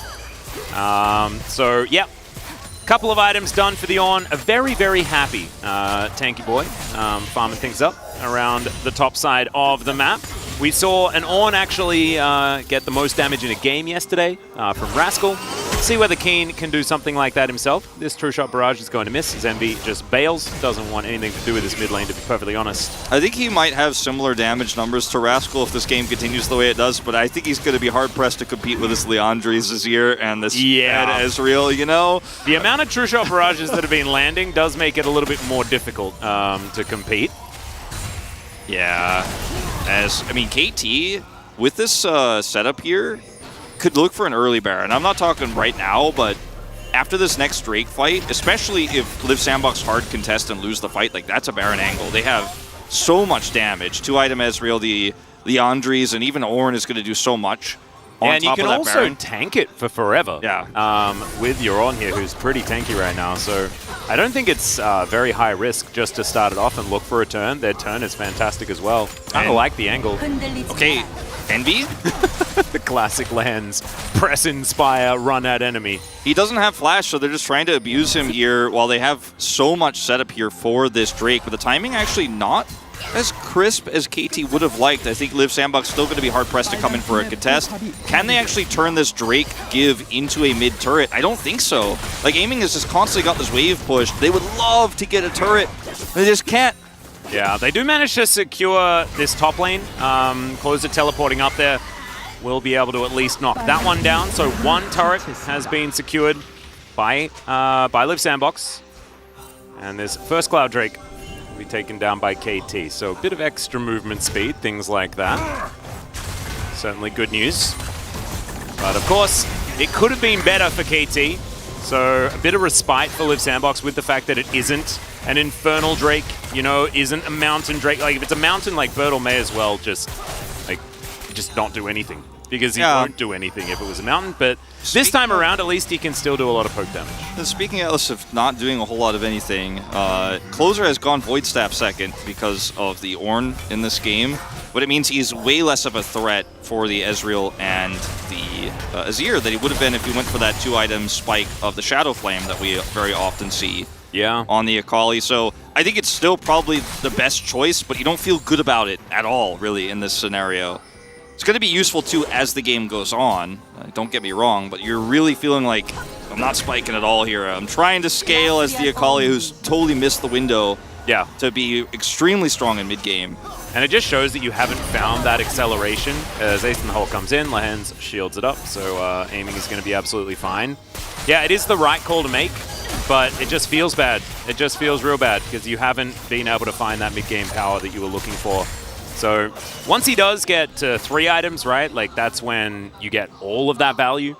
So, yeah. Couple of items done for the Ornn. A very, very happy tanky boy farming things up around the top side of the map. We saw an Ornn actually get the most damage in a game yesterday from Rascal. See whether Keen can do something like that himself. This True Shot Barrage is going to miss as Envy just bails. Doesn't want anything to do with this mid lane, to be perfectly honest. I think he might have similar damage numbers to Rascal if this game continues the way it does, but I think he's going to be hard-pressed to compete with this Leandres this year and this Ezreal, you know? The amount of True Shot Barrages that have been landing does make it a little bit more difficult to compete. Yeah. I mean, KT, with this setup here, could look for an early Baron. I'm not talking right now, but after this next Drake fight, especially if Live Sandbox hard contest and lose the fight, like that's a Baron angle. They have so much damage. 2-item Ezreal, the Leandres, and even Ornn is going to do so much on and top you of can that also Baron. tank it for forever. Yeah. With your Ornn here, who's pretty tanky right now. So I don't think it's very high risk just to start it off and look for a turn. Their turn is fantastic as well. Kind of like the angle. Okay, Envy? The classic lens. Press, inspire, run at enemy. He doesn't have flash, so they're just trying to abuse him here while they have so much setup here for this Drake. But the timing actually not as crisp as KT would have liked. I think Live Sandbox still going to be hard-pressed to come in for a contest. Can they actually turn this Drake give into a mid-turret? I don't think so. Like, aiming has just constantly got this wave push. They would love to get a turret. They just can't. Yeah, they do manage to secure this top lane. Closer teleporting up there will be able to at least knock that one down. So one turret has been secured by Live Sandbox. And this first Cloud Drake will be taken down by KT. So a bit of extra movement speed, things like that. Certainly good news. But of course, it could have been better for KT. So a bit of respite for Live Sandbox with the fact that it isn't an Infernal Drake, you know, isn't a Mountain Drake. Like, if it's a Mountain, like, Bertle may as well just not do anything. Because he won't do anything if it was a Mountain. But this time around, at least he can still do a lot of poke damage. And speaking of not doing a whole lot of anything, Closer has gone Void Staff second because of the Ornn in this game. But it means he's way less of a threat for the Ezreal and the Azir than he would have been if he went for that 2-item spike of the Shadow Flame that we very often see on the Akali. So I think it's still probably the best choice, but you don't feel good about it at all, really, in this scenario. It's going to be useful, too, as the game goes on. Don't get me wrong, but you're really feeling like, I'm not spiking at all here. I'm trying to scale as the Akali, who's totally missed the window to be extremely strong in mid-game. And it just shows that you haven't found that acceleration. As Ace in the Hole comes in, Lahen's shields it up, so aiming is going to be absolutely fine. Yeah, it is the right call to make, but it just feels bad. It just feels real bad because you haven't been able to find that mid-game power that you were looking for. So once he does get to 3 items, right, like that's when you get all of that value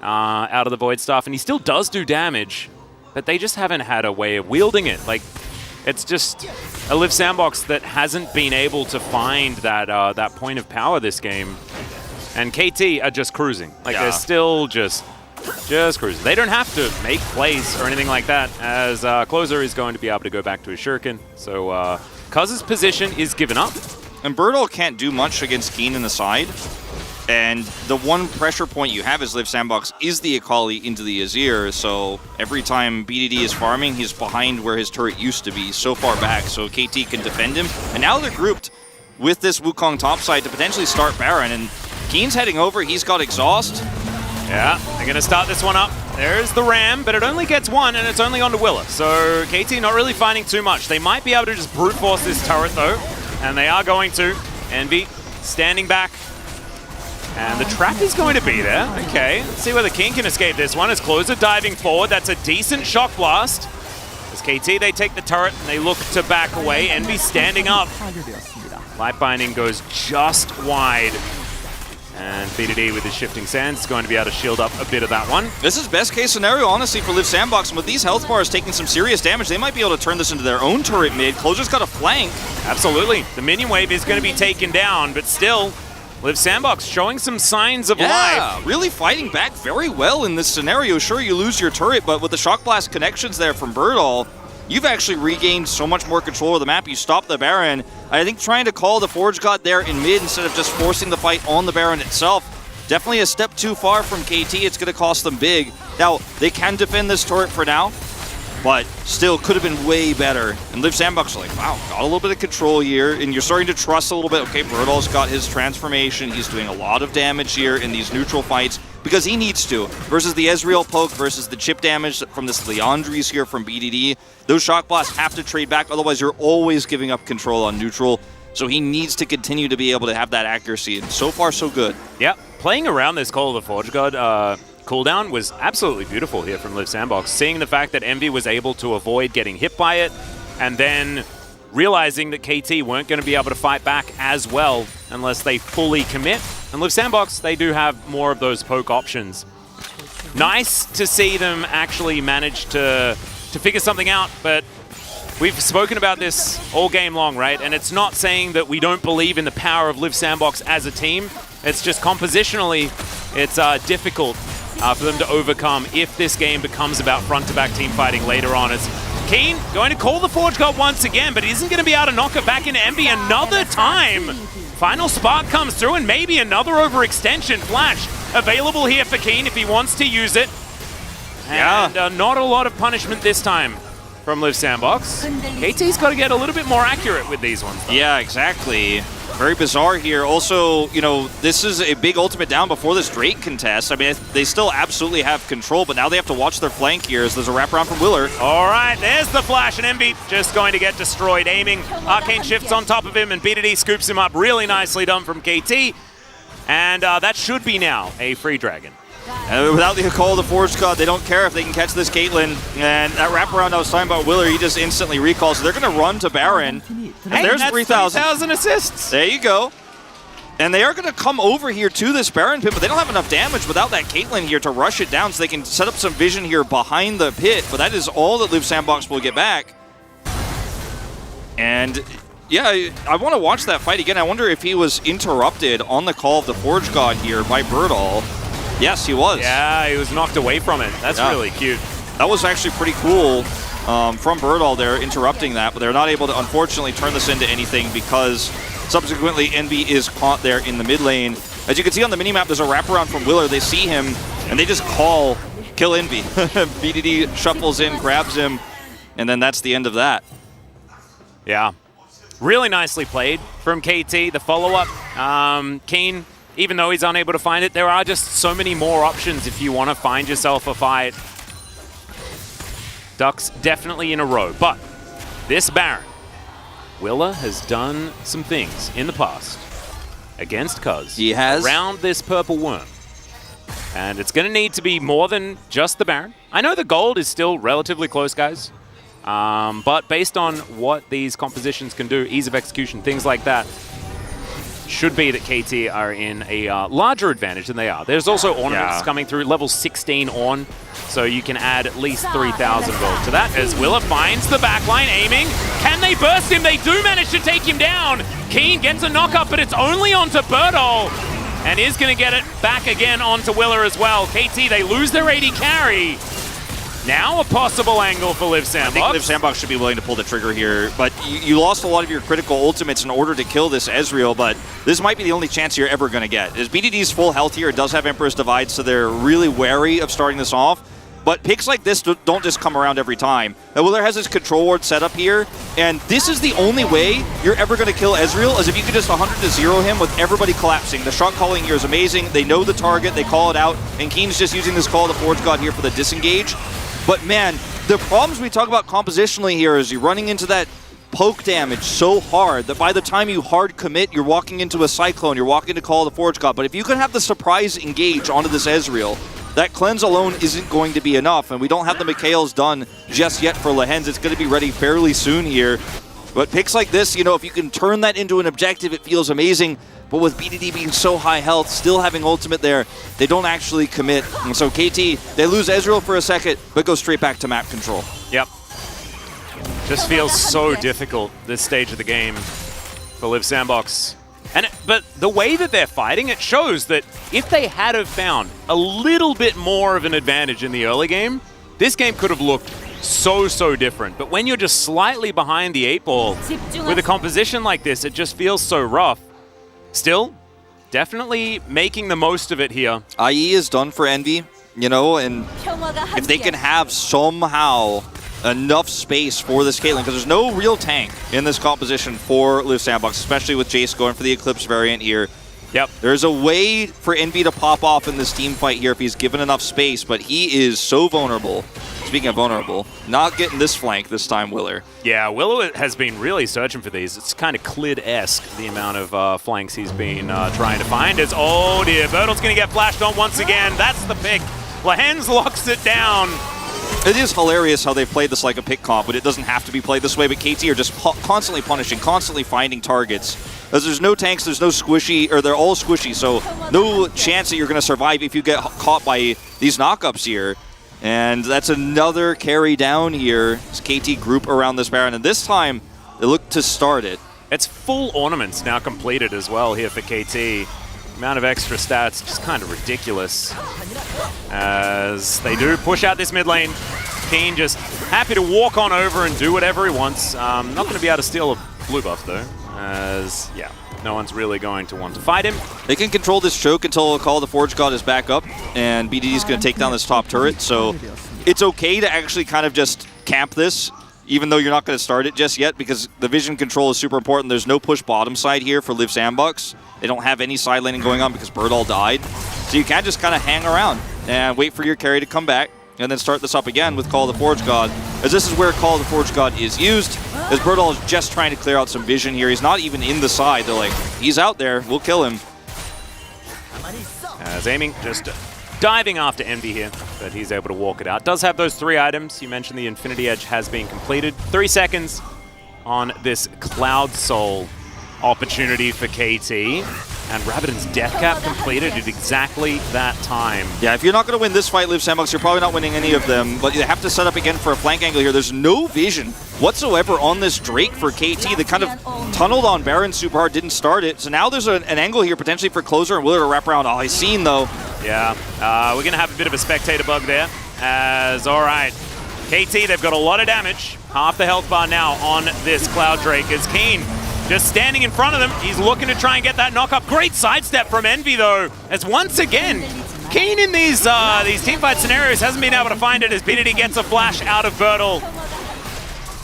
out of the Void Staff. And he still does do damage, but they just haven't had a way of wielding it. Like, It's just a Liv Sandbox that hasn't been able to find that that point of power this game. And KT are just cruising. Like, they're still just cruising. They don't have to make plays or anything like that, as Closer is going to be able to go back to his Shuriken. So Cuz's position is given up. And Birdall can't do much against Keen in the side. And the one pressure point you have as Liv Sandbox is the Akali into the Azir, so every time BDD is farming, he's behind where his turret used to be, so far back, so KT can defend him. And now they're grouped with this Wukong topside to potentially start Baron, and Keen's heading over, he's got Exhaust. Yeah, they're going to start this one up. There's the Ram, but it only gets one, and it's only onto Willa. So KT not really finding too much. They might be able to just brute force this turret, though, and they are going to. Envy standing back. And the trap is going to be there. Okay, let's see whether King can escape this one. As Closer diving forward, that's a decent shock blast. As KT, they take the turret and they look to back away. Envy standing up. Light Binding goes just wide. And BDD with his Shifting Sands is going to be able to shield up a bit of that one. This is best case scenario, honestly, for Liv Sandbox. And with these health bars taking some serious damage, they might be able to turn this into their own turret mid. Closer's got a flank. Absolutely. The minion wave is going to be taken down, but still, Liv Sandbox showing some signs of life. Really fighting back very well in this scenario. Sure, you lose your turret, but with the Shock Blast connections there from Birdall, you've actually regained so much more control of the map. You stop the Baron. I think trying to call the Forge God there in mid instead of just forcing the fight on the Baron itself, definitely a step too far from KT. It's going to cost them big. Now, they can defend this turret for now, but still could have been way better. And Liv Sandbox are like, wow, got a little bit of control here, and you're starting to trust a little bit. Okay, Birdall's got his transformation. He's doing a lot of damage here in these neutral fights because he needs to. Versus the Ezreal poke, versus the chip damage from this Leandries here from BDD. Those shock blasts have to trade back, otherwise you're always giving up control on neutral. So he needs to continue to be able to have that accuracy, and so far so good. Yep, playing around this Call of the Forge God cooldown was absolutely beautiful here from Liv Sandbox. Seeing the fact that Envy was able to avoid getting hit by it, and then realizing that KT weren't going to be able to fight back as well unless they fully commit. And Liv Sandbox, they do have more of those poke options. Nice to see them actually manage to figure something out, but we've spoken about this all game long, right? And it's not saying that we don't believe in the power of Liv Sandbox as a team. It's just compositionally, it's difficult for them to overcome if this game becomes about front-to-back team fighting later on. It's Keen going to call the Forge God once again, but he isn't going to be able to knock it back into Envy another time. Final Spark comes through, and maybe another overextension flash available here for Keen if he wants to use it. And not a lot of punishment this time from Liv Sandbox. KT's got to get a little bit more accurate with these ones, though. Yeah, exactly. Very bizarre here. Also, you know, this is a big ultimate down before this Drake contest. I mean, they still absolutely have control, but now they have to watch their flank here as there's a wraparound from Willer. All right, there's the flash, and Envy just going to get destroyed. Aiming, Arcane shifts on top of him, and BDD scoops him up. Really nicely done from KT. And that should be now a free dragon. And without the call of the Forge God, they don't care if they can catch this Caitlyn. And that wraparound I was talking about, Willer, he just instantly recalls. So they're going to run to Baron. And there's 3,000 assists. There you go. And they are going to come over here to this Baron pit, but they don't have enough damage without that Caitlyn here to rush it down, so they can set up some vision here behind the pit. But that is all that Liv Sandbox will get back. And yeah, I want to watch that fight again. I wonder if he was interrupted on the call of the Forge God here by Birdall. Yes, he was. Yeah, he was knocked away from it. That's really cute. That was actually pretty cool from Birdall there, interrupting that, but they're not able to, unfortunately, turn this into anything because subsequently Envy is caught there in the mid lane. As you can see on the minimap, there's a wraparound from Willer. They see him, and they just call, kill Envy. BDD shuffles in, grabs him, and then that's the end of that. Yeah. Really nicely played from KT. The follow-up, Keen, even though he's unable to find it, there are just so many more options if you want to find yourself a fight. Ducks definitely in a row, but this Baron, Willa has done some things in the past against Cuz. He has. Around this purple worm. And it's going to need to be more than just the Baron. I know the gold is still relatively close, guys. But based on what these compositions can do, ease of execution, things like that, should be that KT are in a larger advantage than they are. There's also ornaments coming through, level 16 Ornn, so you can add at least 3,000 gold to that as Willa finds the backline, aiming. Can they burst him? They do manage to take him down. Keen gets a knock-up, but it's only onto Birdol, and is going to get it back again onto Willa as well. KT, they lose their AD carry. Now a possible angle for Liv Sandbox. I think Liv Sandbox should be willing to pull the trigger here, but you lost a lot of your critical ultimates in order to kill this Ezreal, but this might be the only chance you're ever going to get. As BDD's full health here, it does have Emperor's Divide, so they're really wary of starting this off. But picks like this don't just come around every time. Willer has his control ward set up here, and this is the only way you're ever going to kill Ezreal, is if you can just 100-0 him with everybody collapsing. The shot calling here is amazing. They know the target, they call it out, and Keen's just using this call to Forge God here for the disengage. But man, the problems we talk about compositionally here is you're running into that poke damage so hard that by the time you hard commit, you're walking into a Cyclone, you're walking to call the Forge God. But if you can have the surprise engage onto this Ezreal, that cleanse alone isn't going to be enough, and we don't have the Mikhails done just yet for Lehends. It's going to be ready fairly soon here. But picks like this, you know, if you can turn that into an objective, it feels amazing. But with BDD being so high health, still having ultimate there, they don't actually commit. And so KT, they lose Ezreal for a second, but go straight back to map control. Yep. Just feels so difficult this stage of the game for Liv Sandbox. But the way that they're fighting, it shows that if they had have found a little bit more of an advantage in the early game, this game could have looked so different. But when you're just slightly behind the 8-ball, with a composition like this, it just feels so rough. Still, definitely making the most of it here. IE is done for Envy, you know, and if they can have somehow enough space for this Caitlyn, because there's no real tank in this composition for Liv Sandbox, especially with Jace going for the Eclipse variant here. Yep. There's a way for Envy to pop off in this team fight here if he's given enough space, but he is so vulnerable. Speaking of vulnerable, not getting this flank this time, Willer. Yeah, Willow has been really searching for these. It's kind of Clid-esque, the amount of flanks he's been trying to find. As, oh dear, Birdle's going to get flashed on once again. That's the pick. Lehends locks it down. It is hilarious how they played this like a pick comp, but it doesn't have to be played this way. But KT are just constantly punishing, constantly finding targets. As there's no tanks, there's no squishy, or they're all squishy, so no chance that you're going to survive if you get caught by these knockups here. And that's another carry down here as KT group around this Baron. And this time, they look to start it. It's full ornaments now completed as well here for KT. The amount of extra stats, just kind of ridiculous. As they do push out this mid lane. Keen just happy to walk on over and do whatever he wants. Not going to be able to steal a blue buff though. As, yeah, no one's really going to want to fight him. They can control this choke until Call of the Forge God is back up, and BDD is going to take down this top turret, so it's okay to actually kind of just camp this, even though you're not going to start it just yet, because the vision control is super important. There's no push bottom side here for Liv Sandbox. They don't have any side laning going on because Birdall died, so you can just kind of hang around and wait for your carry to come back, and then start this up again with Call of the Forge God, as this is where Call of the Forge God is used, as Birdall is just trying to clear out some vision here. He's not even in the side. They're like, he's out there, we'll kill him. As aiming, just diving after Envy here, but he's able to walk it out. Does have those 3 items. You mentioned the Infinity Edge has been completed. 3 seconds on this Cloud Soul opportunity for KT. And Rabbidan's Death Cap completed at exactly that time. Yeah, if you're not going to win this fight, Liv Sandbox, you're probably not winning any of them, but you have to set up again for a flank angle here. There's no vision whatsoever on this Drake for KT. They kind of tunneled on Baron super hard, didn't start it. So now there's an angle here potentially for Closer and Willer to wrap around. Oh, he's seen though. Yeah, we're going to have a bit of a spectator bug there. As, all right, KT, they've got a lot of damage. Half the health bar now on this Cloud Drake as Keen just standing in front of them. He's looking to try and get that knock-up. Great sidestep from Envy, though, as once again, Keen in these teamfight scenarios hasn't been able to find it as BDD gets a flash out of Birdle.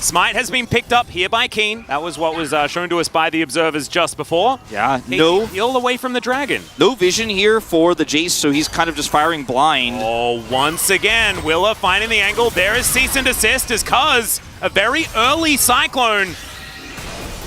Smite has been picked up here by Keen. That was what was shown to us by the observers just before. Yeah, no heal away from the dragon. No vision here for the Jace, so he's kind of just firing blind. Oh, once again, Willa finding the angle. There is cease and desist as Cuz, a very early Cyclone.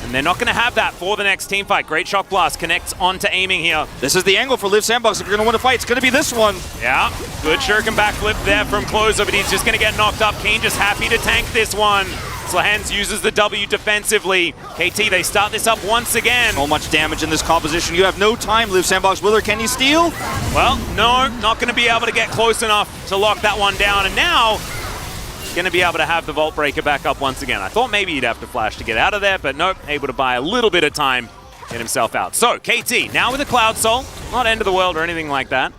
And they're not going to have that for the next team fight. Great Shock Blast connects onto aiming here. This is the angle for Liv Sandbox. If you're going to win a fight, it's going to be this one. Yeah, good shuriken backflip there from Closer, but he's just going to get knocked up. Keen just happy to tank this one. Slahens uses the W defensively. KT, they start this up once again. So much damage in this composition. You have no time, Live Sandbox. Willer, can you steal? Well, no, not going to be able to get close enough to lock that one down. And now, going to be able to have the Vault Breaker back up once again. I thought maybe he'd have to flash to get out of there, but nope, able to buy a little bit of time, get himself out. So, KT, now with a Cloud Soul, not end of the world or anything like that,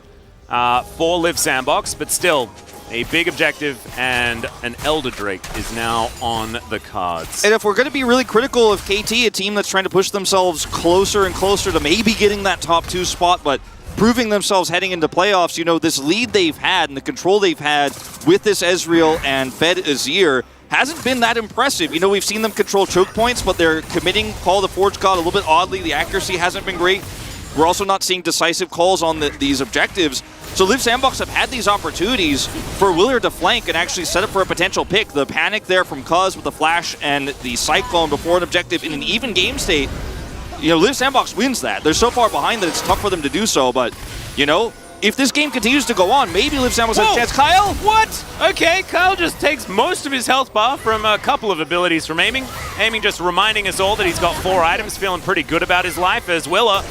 for Live Sandbox, but still a big objective, and an Elder Drake is now on the cards. And if we're going to be really critical of KT, a team that's trying to push themselves closer and closer to maybe getting that top 2 spot, but proving themselves heading into playoffs, you know, this lead they've had and the control they've had with this Ezreal and Fed Azir hasn't been that impressive. You know, we've seen them control choke points, but they're committing Call the Forge God a little bit oddly. The accuracy hasn't been great. We're also not seeing decisive calls on these objectives. So Live Sandbox have had these opportunities for Willer to flank and actually set up for a potential pick. The panic there from Cuz with the flash and the Cyclone before an objective in an even game state. You know, Live Sandbox wins that. They're so far behind that it's tough for them to do so, but, you know, if this game continues to go on, maybe Live Sandbox has a chance. Kyle? What? Okay, Kyle just takes most of his health bar from a couple of abilities from Aiming. Aiming just reminding us all that he's got 4 items, feeling pretty good about his life as Willer.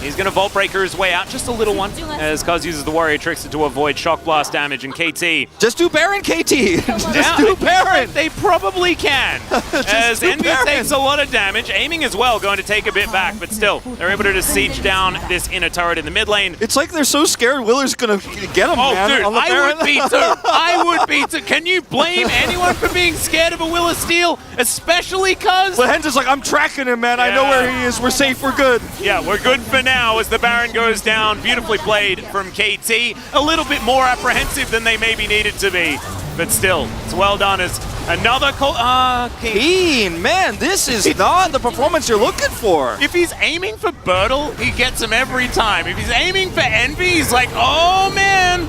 He's going to Vault Breaker his way out, just a little one, as Cuz uses the Warrior Trickster to avoid Shock Blast damage, and KT. Just do Baron, KT! Just do Baron! They probably can, as Envy takes a lot of damage. Aiming as well, going to take a bit back, but still, they're able to just siege down this inner turret in the mid lane. It's like they're so scared Willer's going to get him, man. Dude, on the Baron. would be too. I would be too. Can you blame anyone for being scared of a Willer steal, especially Cuz? Lahen's is like, I'm tracking him, man. I know where he is. We're safe. We're good. Yeah, we're good for now as the Baron goes down. Beautifully played from KT. A little bit more apprehensive than they maybe needed to be, but still, it's well done as another call. Keen, man, this is not the performance you're looking for. If he's aiming for Bertle, he gets him every time. If he's aiming for Envy, he's like, oh man,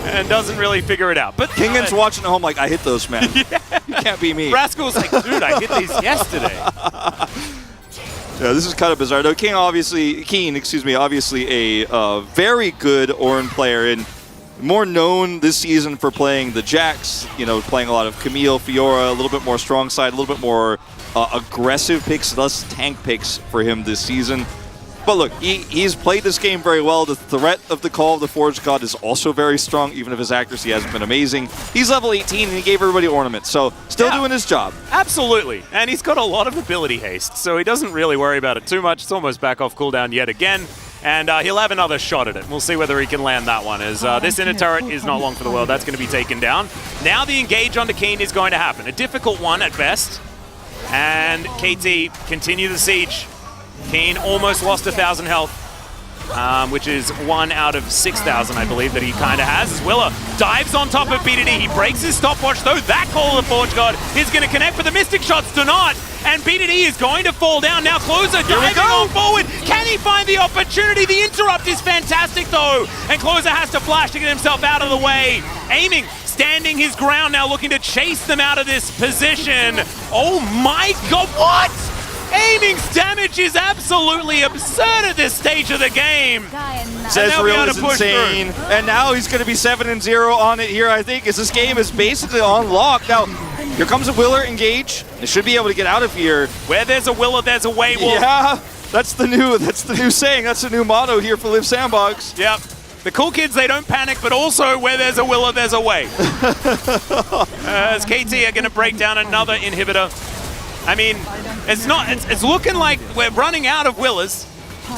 and doesn't really figure it out. But Kingan's watching at home like, I hit those, man. Yeah. You can't be me. Rascal's like, dude, I hit these yesterday. Yeah, this is kind of bizarre. Though Keen, obviously a very good Ornn player and more known this season for playing the Jax, you know, playing a lot of Camille, Fiora, a little bit more strong side, a little bit more aggressive picks, less tank picks for him this season. But look, he's played this game very well. The threat of the Call of the Forge God is also very strong, even if his accuracy hasn't been amazing. He's level 18 and he gave everybody ornaments, so still doing his job. Absolutely, and he's got a lot of ability haste, so he doesn't really worry about it too much. It's almost back off cooldown yet again, and he'll have another shot at it. We'll see whether he can land that one, as this inner turret is not long for the world. That's going to be taken down. Now the engage onto Keen is going to happen. A difficult one at best, and KT continue the siege. Keen almost lost 1,000 health, which is 1 out of 6,000, I believe, that he kind of has. As Willer dives on top of BDD. He breaks his stopwatch, though. That Call of the Forge God is going to connect, but the Mystic Shots do not. And BDD is going to fall down. Now Closer diving on forward. Can he find the opportunity? The interrupt is fantastic, though. And Closer has to flash to get himself out of the way. Aiming, standing his ground now, looking to chase them out of this position. Oh my God, what? Aiming's damage is absolutely absurd at this stage of the game. Ezreal is insane, and now he's going to be 7-0 on it here, I think, as this game is basically on lock. Now, here comes a Willer engage. They should be able to get out of here. Where there's a Willer, there's a way. Yeah, that's the new saying. That's the new motto here for Live Sandbox. Yep. The cool kids, they don't panic, but also where there's a Willer, there's a way. As KT are going to break down another inhibitor. I mean, it's looking like we're running out of Willers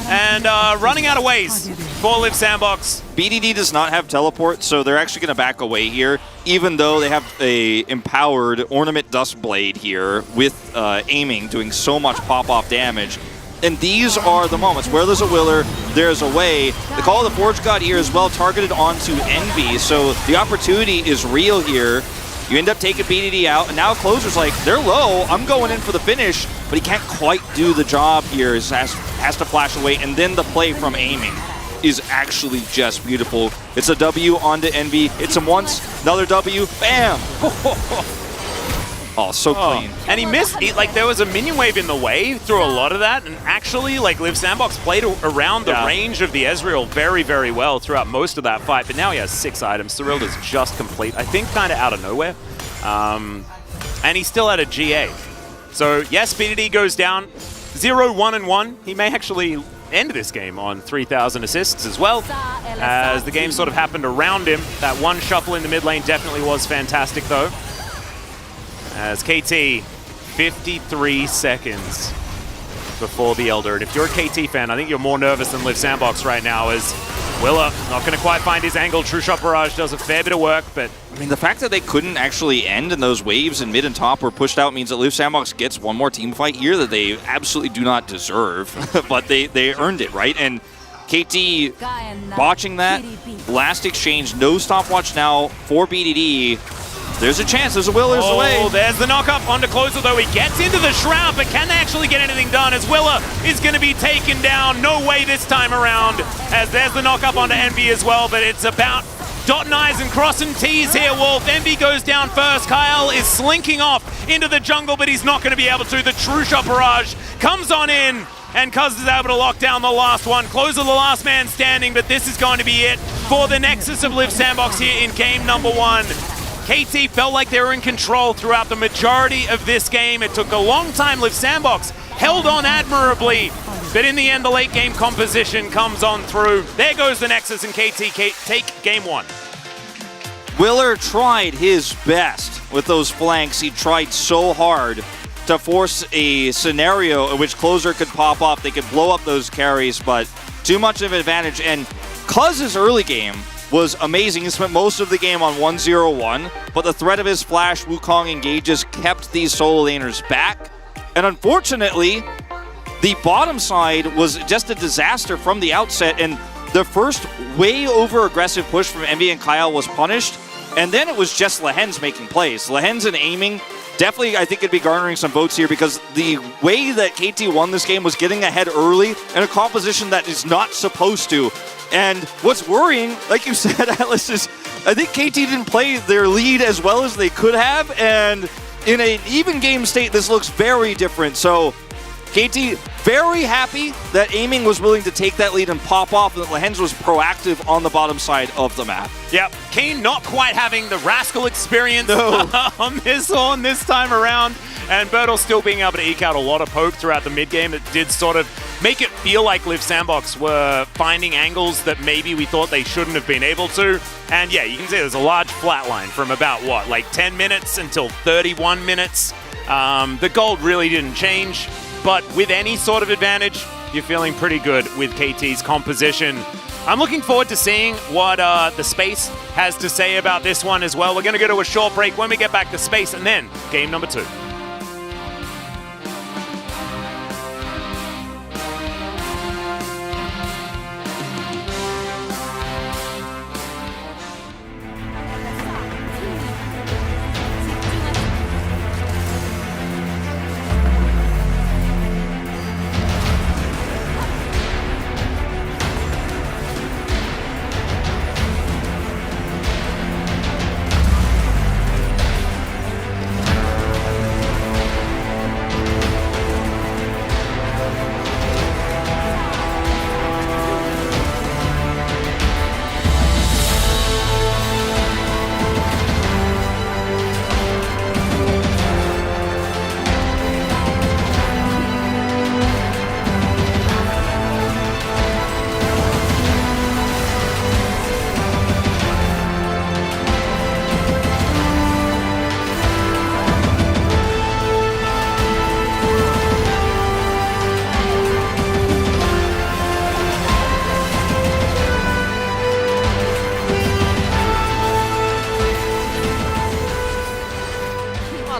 and running out of ways for Live Sandbox. BDD does not have teleport, so they're actually going to back away here, even though they have a empowered Ornament Dustblade here with Aiming, doing so much pop-off damage. And these are the moments where there's a Willer, there's a way. The Call of the Forge God here is well targeted onto Envy, so the opportunity is real here. You end up taking BDD out, and now Closer's like, they're low, I'm going in for the finish, but he can't quite do the job here. He has to flash away, and then the play from Aiming is actually just beautiful. It's a W onto Envy, hits him once, another W, bam! Oh, so clean. And he missed, like there was a minion wave in the way through a lot of that, and actually like Live Sandbox played around the range of the Ezreal very, very well throughout most of that fight, but now he has 6 items. Cyril is just complete, I think kind of out of nowhere. and he's still at a GA. So yes, BDD goes down 0-1-1. He may actually end this game on 3,000 assists as well, as the game sort of happened around him. That one shuffle in the mid lane definitely was fantastic though. As KT, 53 seconds before the Elder. And if you're a KT fan, I think you're more nervous than Liv Sandbox right now, as Willa not going to quite find his angle. True Shot Barrage does a fair bit of work, but I mean, the fact that they couldn't actually end and those waves in mid and top were pushed out means that Liv Sandbox gets one more team fight here that they absolutely do not deserve, but they earned it, right? And KT watching that last exchange, no stopwatch now for BDD. There's a chance, there's a will, there's a way. Oh, there's the knock-up onto Closer, though. He gets into the Shroud, but can they actually get anything done as Willa is going to be taken down? No way this time around, as there's the knock-up onto Envy as well, but it's about dotting I's and crossing T's here, Wolf. Envy goes down first. Kyle is slinking off into the jungle, but he's not going to be able to. The True Shot Barrage comes on in, and Cuz is able to lock down the last one. Closer, the last man standing, but this is going to be it for the Nexus of Liv Sandbox here in game number 1. KT felt like they were in control throughout the majority of this game. It took a long time. Liv Sandbox held on admirably, but in the end, the late game composition comes on through. There goes the Nexus, and KT take game 1. Willer tried his best with those flanks. He tried so hard to force a scenario in which Closer could pop off. They could blow up those carries, but too much of an advantage. And Cuz's early game was amazing. He spent most of the game on 1-0-1, but the threat of his flash Wukong engages kept these solo laners back. And unfortunately, the bottom side was just a disaster from the outset, and the first way over aggressive push from Envy and Kyle was punished, and then it was just Lehens making plays. Lehens and aiming, definitely I think it'd be garnering some votes here, because the way that KT won this game was getting ahead early in a composition that is not supposed to. And what's worrying, like you said, Atlas, is I think KT didn't play their lead as well as they could have, and in an even game state, this looks very different. So KT very happy that aiming was willing to take that lead and pop off, and that Lehens was proactive on the bottom side of the map. Yep, Kane not quite having the Rascal experience on this time around, and Bertle still being able to eke out a lot of poke throughout the mid game. It did sort of make it feel like Liv Sandbox were finding angles that maybe we thought they shouldn't have been able to. And yeah, you can see there's a large flat line from about, what, like 10 minutes until 31 minutes. The gold really didn't change, but with any sort of advantage, you're feeling pretty good with KT's composition. I'm looking forward to seeing what the Space has to say about this one as well. We're going to go to a short break. When we get back to Space, and then game number 2.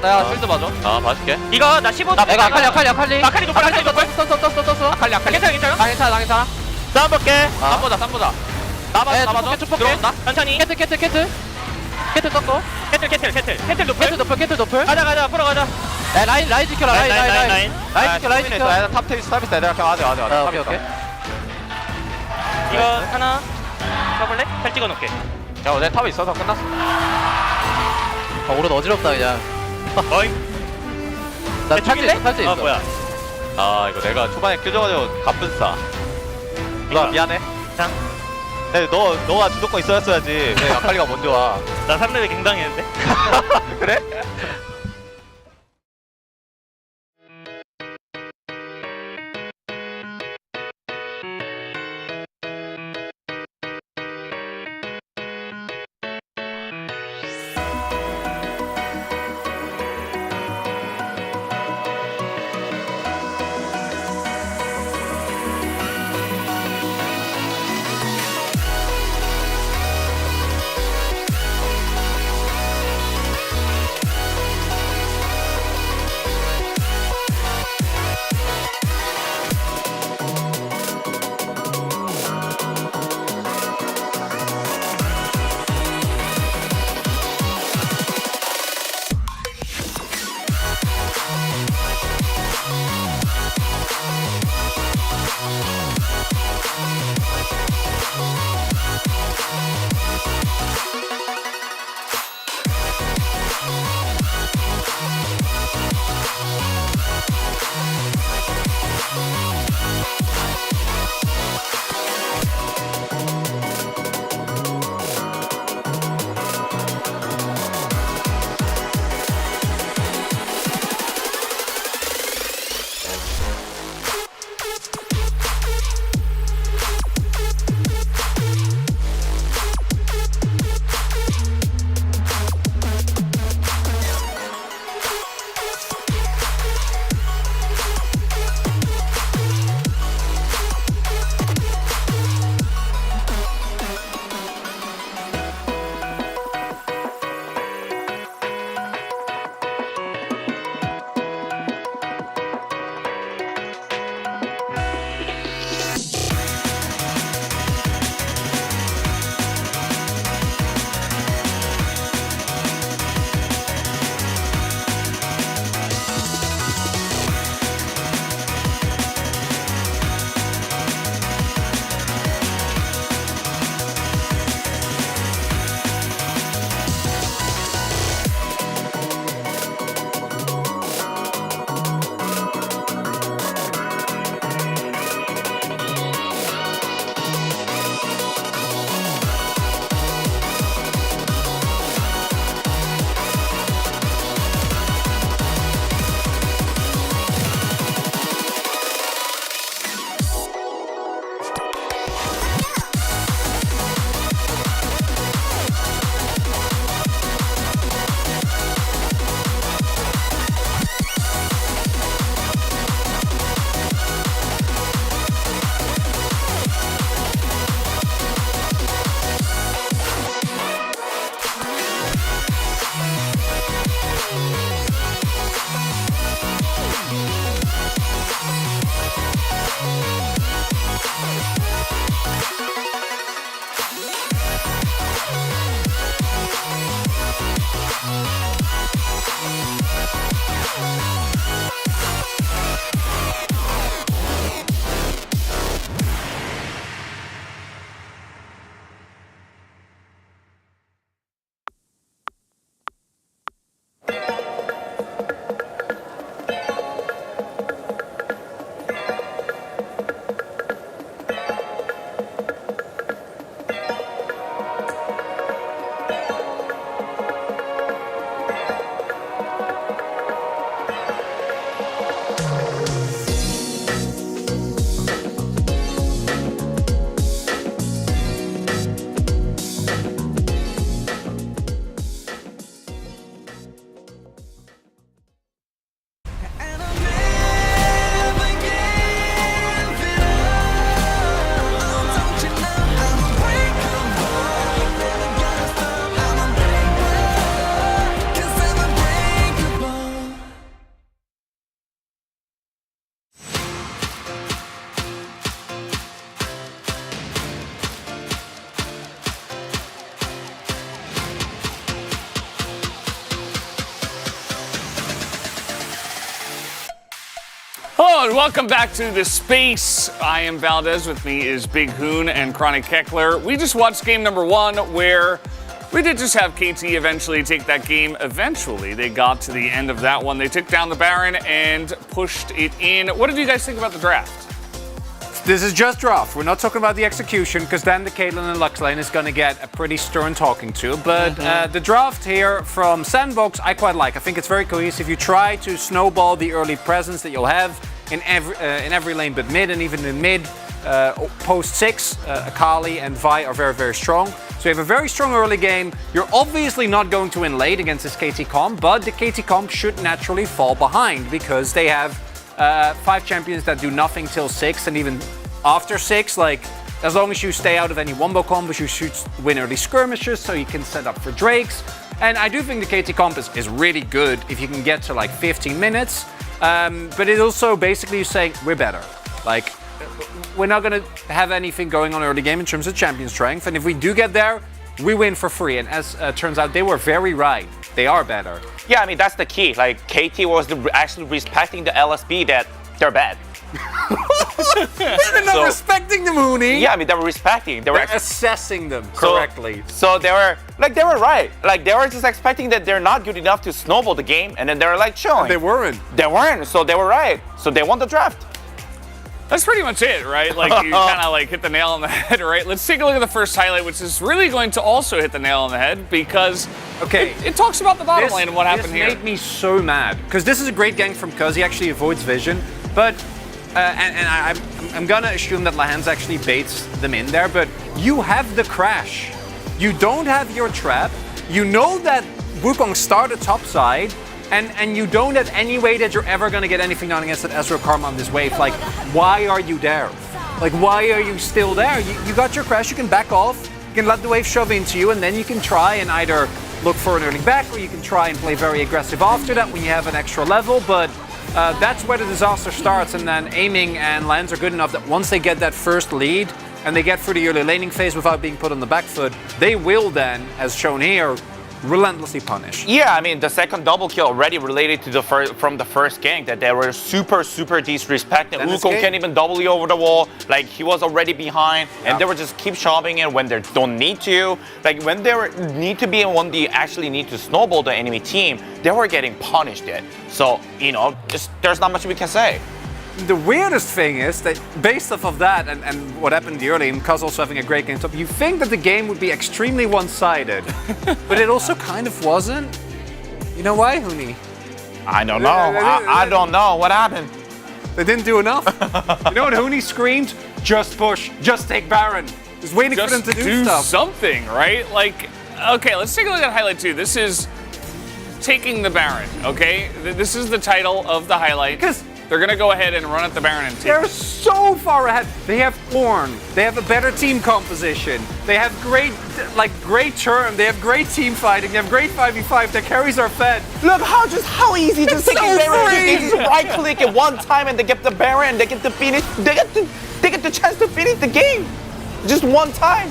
내가 쉴드 봐줘. 봐줄게. 이거 나 15. 나 내가 아칼리. 아칼리 높아. 아칼리 높아. 떴어. 아칼리. 괜찮아 괜찮아. 괜찮아. 싸움 볼게. 쌈 보자. 나봐줘. 들어온다. 천천히. 캐틀 떴고. 캐틀 높을. 캐틀 높을. 가자 앞으로 가자. 라인 지켜라. 라인 지켜. 탑 있어. 내가 그냥 와줘. 오케이. 이거 하나 써볼래? 잘 찍어놓게. 야, 내 탑에 있어서 끝났어. 오른 어지럽다 그냥. 어이. 나 탈지 있어. 뭐야? 이거 내가 초반에 껴줘가지고 가뿐싸. 누나 미안해. 자. 네, 너가 주도권 있어야지. 내 아칼리가 먼저 와. 나 3레벨 굉장했는데? 그래? everyone, welcome back to The Space. I am Valdez, with me is Big Hoon and Chronic Keckler. We just watched game number 1 where we did just have KT eventually take that game. Eventually, they got to the end of that one. They took down the Baron and pushed it in. What did you guys think about the draft? This is just draft. We're not talking about the execution, because then the Caitlyn and Lux lane is going to get a pretty stern talking to. But the draft here from Sandbox, I quite like. I think it's very cohesive. You try to snowball the early presence that you'll have in every lane but mid, and even in mid, post 6, Akali and Vi are very, very strong. So you have a very strong early game. You're obviously not going to win late against this KT comp, but the KT comp should naturally fall behind because they have 5 champions that do nothing till 6, and even after 6, like, as long as you stay out of any wombo combos, you should win early skirmishes so you can set up for Drakes. And I do think the KT comp is really good if you can get to like 15 minutes. But it also basically is saying we're better. Like, we're not going to have anything going on early game in terms of champion strength. And if we do get there, we win for free. And as turns out, they were very right. They are better. Yeah, I mean, that's the key. Like, KT was actually respecting the LSB that they're bad. They're not respecting the Mooney. Yeah, I mean, they were respecting. They were assessing them correctly. So they were right. Like, they were just expecting that they're not good enough to snowball the game, and then they were like showing. They weren't. So they were right. So they won the draft. That's pretty much it, right? Like, you kind of like hit the nail on the head, right? Let's take a look at the first highlight, which is really going to also hit the nail on the head because it talks about the bottom lane and what happened here. This made me so mad because this is a great gank from Cuz. He actually avoids vision, but I'm gonna assume that Lahan's actually baits them in there, but you have the crash. You don't have your trap. You know that Wukong started top side, and you don't have any way that you're ever gonna get anything done against that Ezreal Karma on this wave. Like, why are you there? Like, why are you still there? You got your crash, you can back off, you can let the wave shove into you, and then you can try and either look for an early back, or you can try and play very aggressive after that when you have an extra level, but that's where the disaster starts, and then aiming and lands are good enough that once they get that first lead and they get through the early laning phase without being put on the back foot, they will then, as shown here, relentlessly punish. Yeah, I mean, the second double kill already related to from the first gank, that they were super disrespected. Wukong can't even double you over the wall. Like, he was already behind, and they were just keep shoving it when they don't need to. Like, when they need to be, and when they actually need to snowball the enemy team, they were getting punished. So, you know, there's not much we can say. The weirdest thing is that based off of that and what happened in the early, and Cuz also having a great game top, you think that the game would be extremely one-sided, but it also kind of wasn't. You know why, Huni? I don't know. I don't know. What happened? They didn't do enough. You know what Huni screamed? Just push. Just take Baron. Just waiting for them to do stuff. Something, right? Like, okay, let's take a look at highlight 2. This is taking the Baron, okay? This is the title of the highlight. Because they're going to go ahead and run at the Baron and take. They're so far ahead. They have Ornn. They have a better team composition. They have great turn. They have great team fighting. They have great 5v5. Their carries are fed. Look how easy just taking so Baron. free. They just right click it one time and they get the Baron. They get the finish. They get the chance to finish the game. Just one time.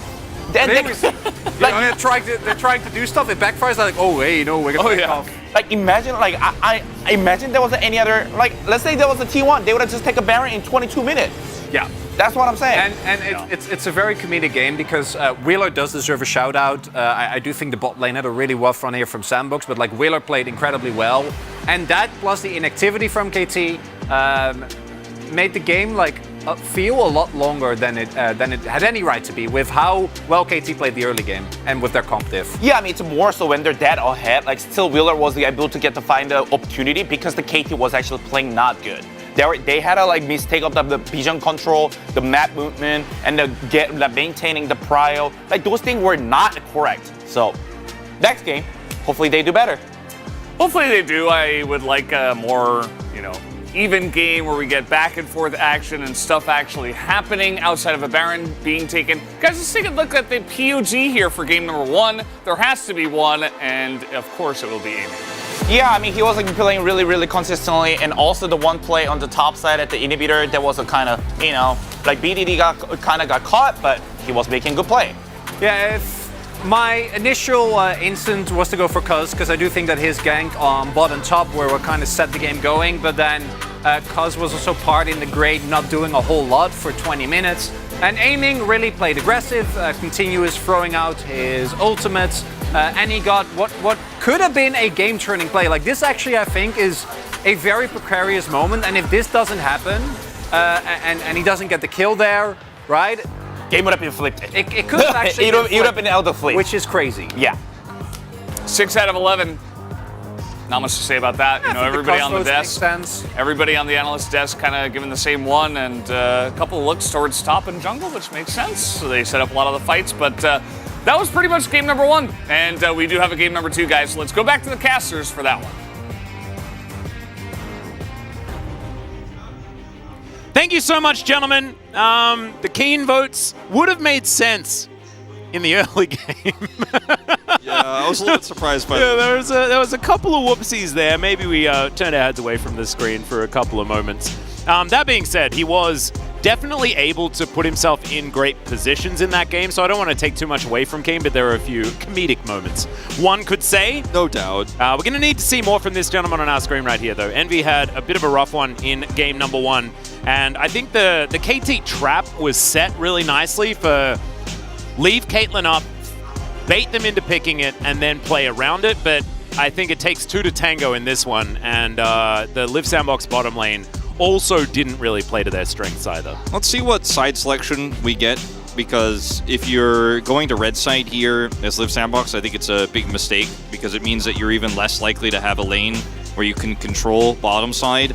They're trying to do stuff. It backfires. Like, oh hey, no, we're gonna back off. Like, imagine, like, I imagine there was any other, like, let's say there was a T1, they would have just taken a Baron in 22 minutes. Yeah. That's what I'm saying. And it's a very comedic game because Wheeler does deserve a shout out. I do think the bot lane had a really rough run here from Sandbox, but like Wheeler played incredibly well. And that plus the inactivity from KT made the game like feel a lot longer than it had any right to be with how well KT played the early game and with their comp diff. Yeah, I mean, it's more so when they're dead ahead, like still Wheeler was able to find the opportunity because the KT was actually playing not good. They had a like mistake of the vision control, the map movement, and the maintaining the prio. Like those things were not correct. So next game, hopefully they do better. Hopefully they do. I would like a more, even game where we get back and forth action and stuff actually happening outside of a Baron being taken. Guys, let's take a look at the POG here for game number 1. There has to be one, and of course it will be Amy. Yeah, I mean, he was like playing really, really consistently, and also the one play on the top side at the inhibitor, that was a kind of, like BDD kind of got caught, but he was making good play. Yeah, if my initial instinct was to go for Cuz, because I do think that his gank on bot and top where we kind of set the game going, but then Cuz was also part in the grade, not doing a whole lot for 20 minutes. And Aiming really played aggressive, continuous throwing out his ultimates, and he got what could have been a game-turning play. Like this actually, I think, is a very precarious moment, and if this doesn't happen, and he doesn't get the kill there, right? Game would have been flipped. It could have actually it would have been out of flip. which is crazy. Yeah. 6 out of 11. Not much to say about that. You know, everybody on the desk, everybody on the analyst desk kind of giving the same one, and a couple of looks towards top and jungle, which makes sense. So they set up a lot of the fights, but that was pretty much game number 1. And we do have a game number 2, guys. So let's go back to the casters for that one. Thank you so much, gentlemen. The keen votes would have made sense in the early game. Yeah, I was a little bit surprised by Yeah, that. there was a couple of whoopsies there. Maybe we turned our heads away from the screen for a couple of moments. That being said, he was definitely able to put himself in great positions in that game, so I don't want to take too much away from Keen, but there are a few comedic moments. One could say. No doubt. We're going to need to see more from this gentleman on our screen right here, though. Envy had a bit of a rough one in game number 1, and I think the KT trap was set really nicely for leave Caitlyn up, bait them into picking it, and then play around it, but I think it takes 2 to tango in this one, and the Live Sandbox bottom lane also didn't really play to their strengths either. Let's see what side selection we get, because if you're going to red side here as Live Sandbox, I think it's a big mistake, because it means that you're even less likely to have a lane where you can control bottom side.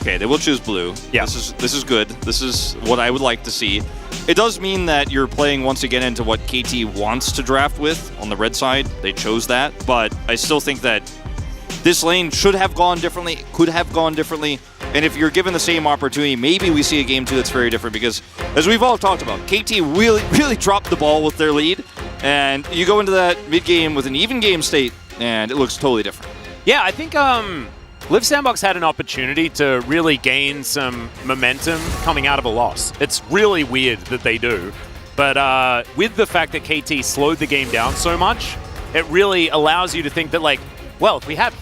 Okay, they will choose blue. Yeah. This is good. This is what I would like to see. It does mean that you're playing once again into what KT wants to draft with on the red side. They chose that, but I still think that this lane should have gone differently, could have gone differently, and if you're given the same opportunity, maybe we see a game 2 that's very different, because as we've all talked about, KT really dropped the ball with their lead, and you go into that mid-game with an even game state, and it looks totally different. Yeah, I think Live Sandbox had an opportunity to really gain some momentum coming out of a loss. It's really weird that they do, but with the fact that KT slowed the game down so much, it really allows you to think that, like, well, if we have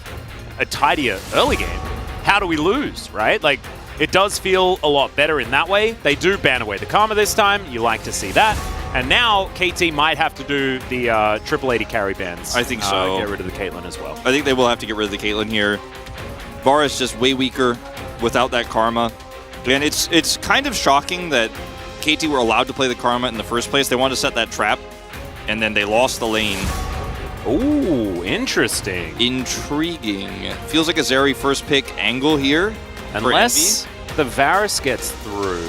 a tidier early game, how do we lose, right? Like, it does feel a lot better in that way. They do ban away the Karma this time. You like to see that. And now KT might have to do the triple 80 carry bans. I think so. Get rid of the Caitlyn as well. I think they will have to get rid of the Caitlyn here. Varus just way weaker without that Karma. And it's kind of shocking that KT were allowed to play the Karma in the first place. They wanted to set that trap, and then they lost the lane. Ooh, interesting. Intriguing. Feels like a Zeri first pick angle here. Unless the Varus gets through.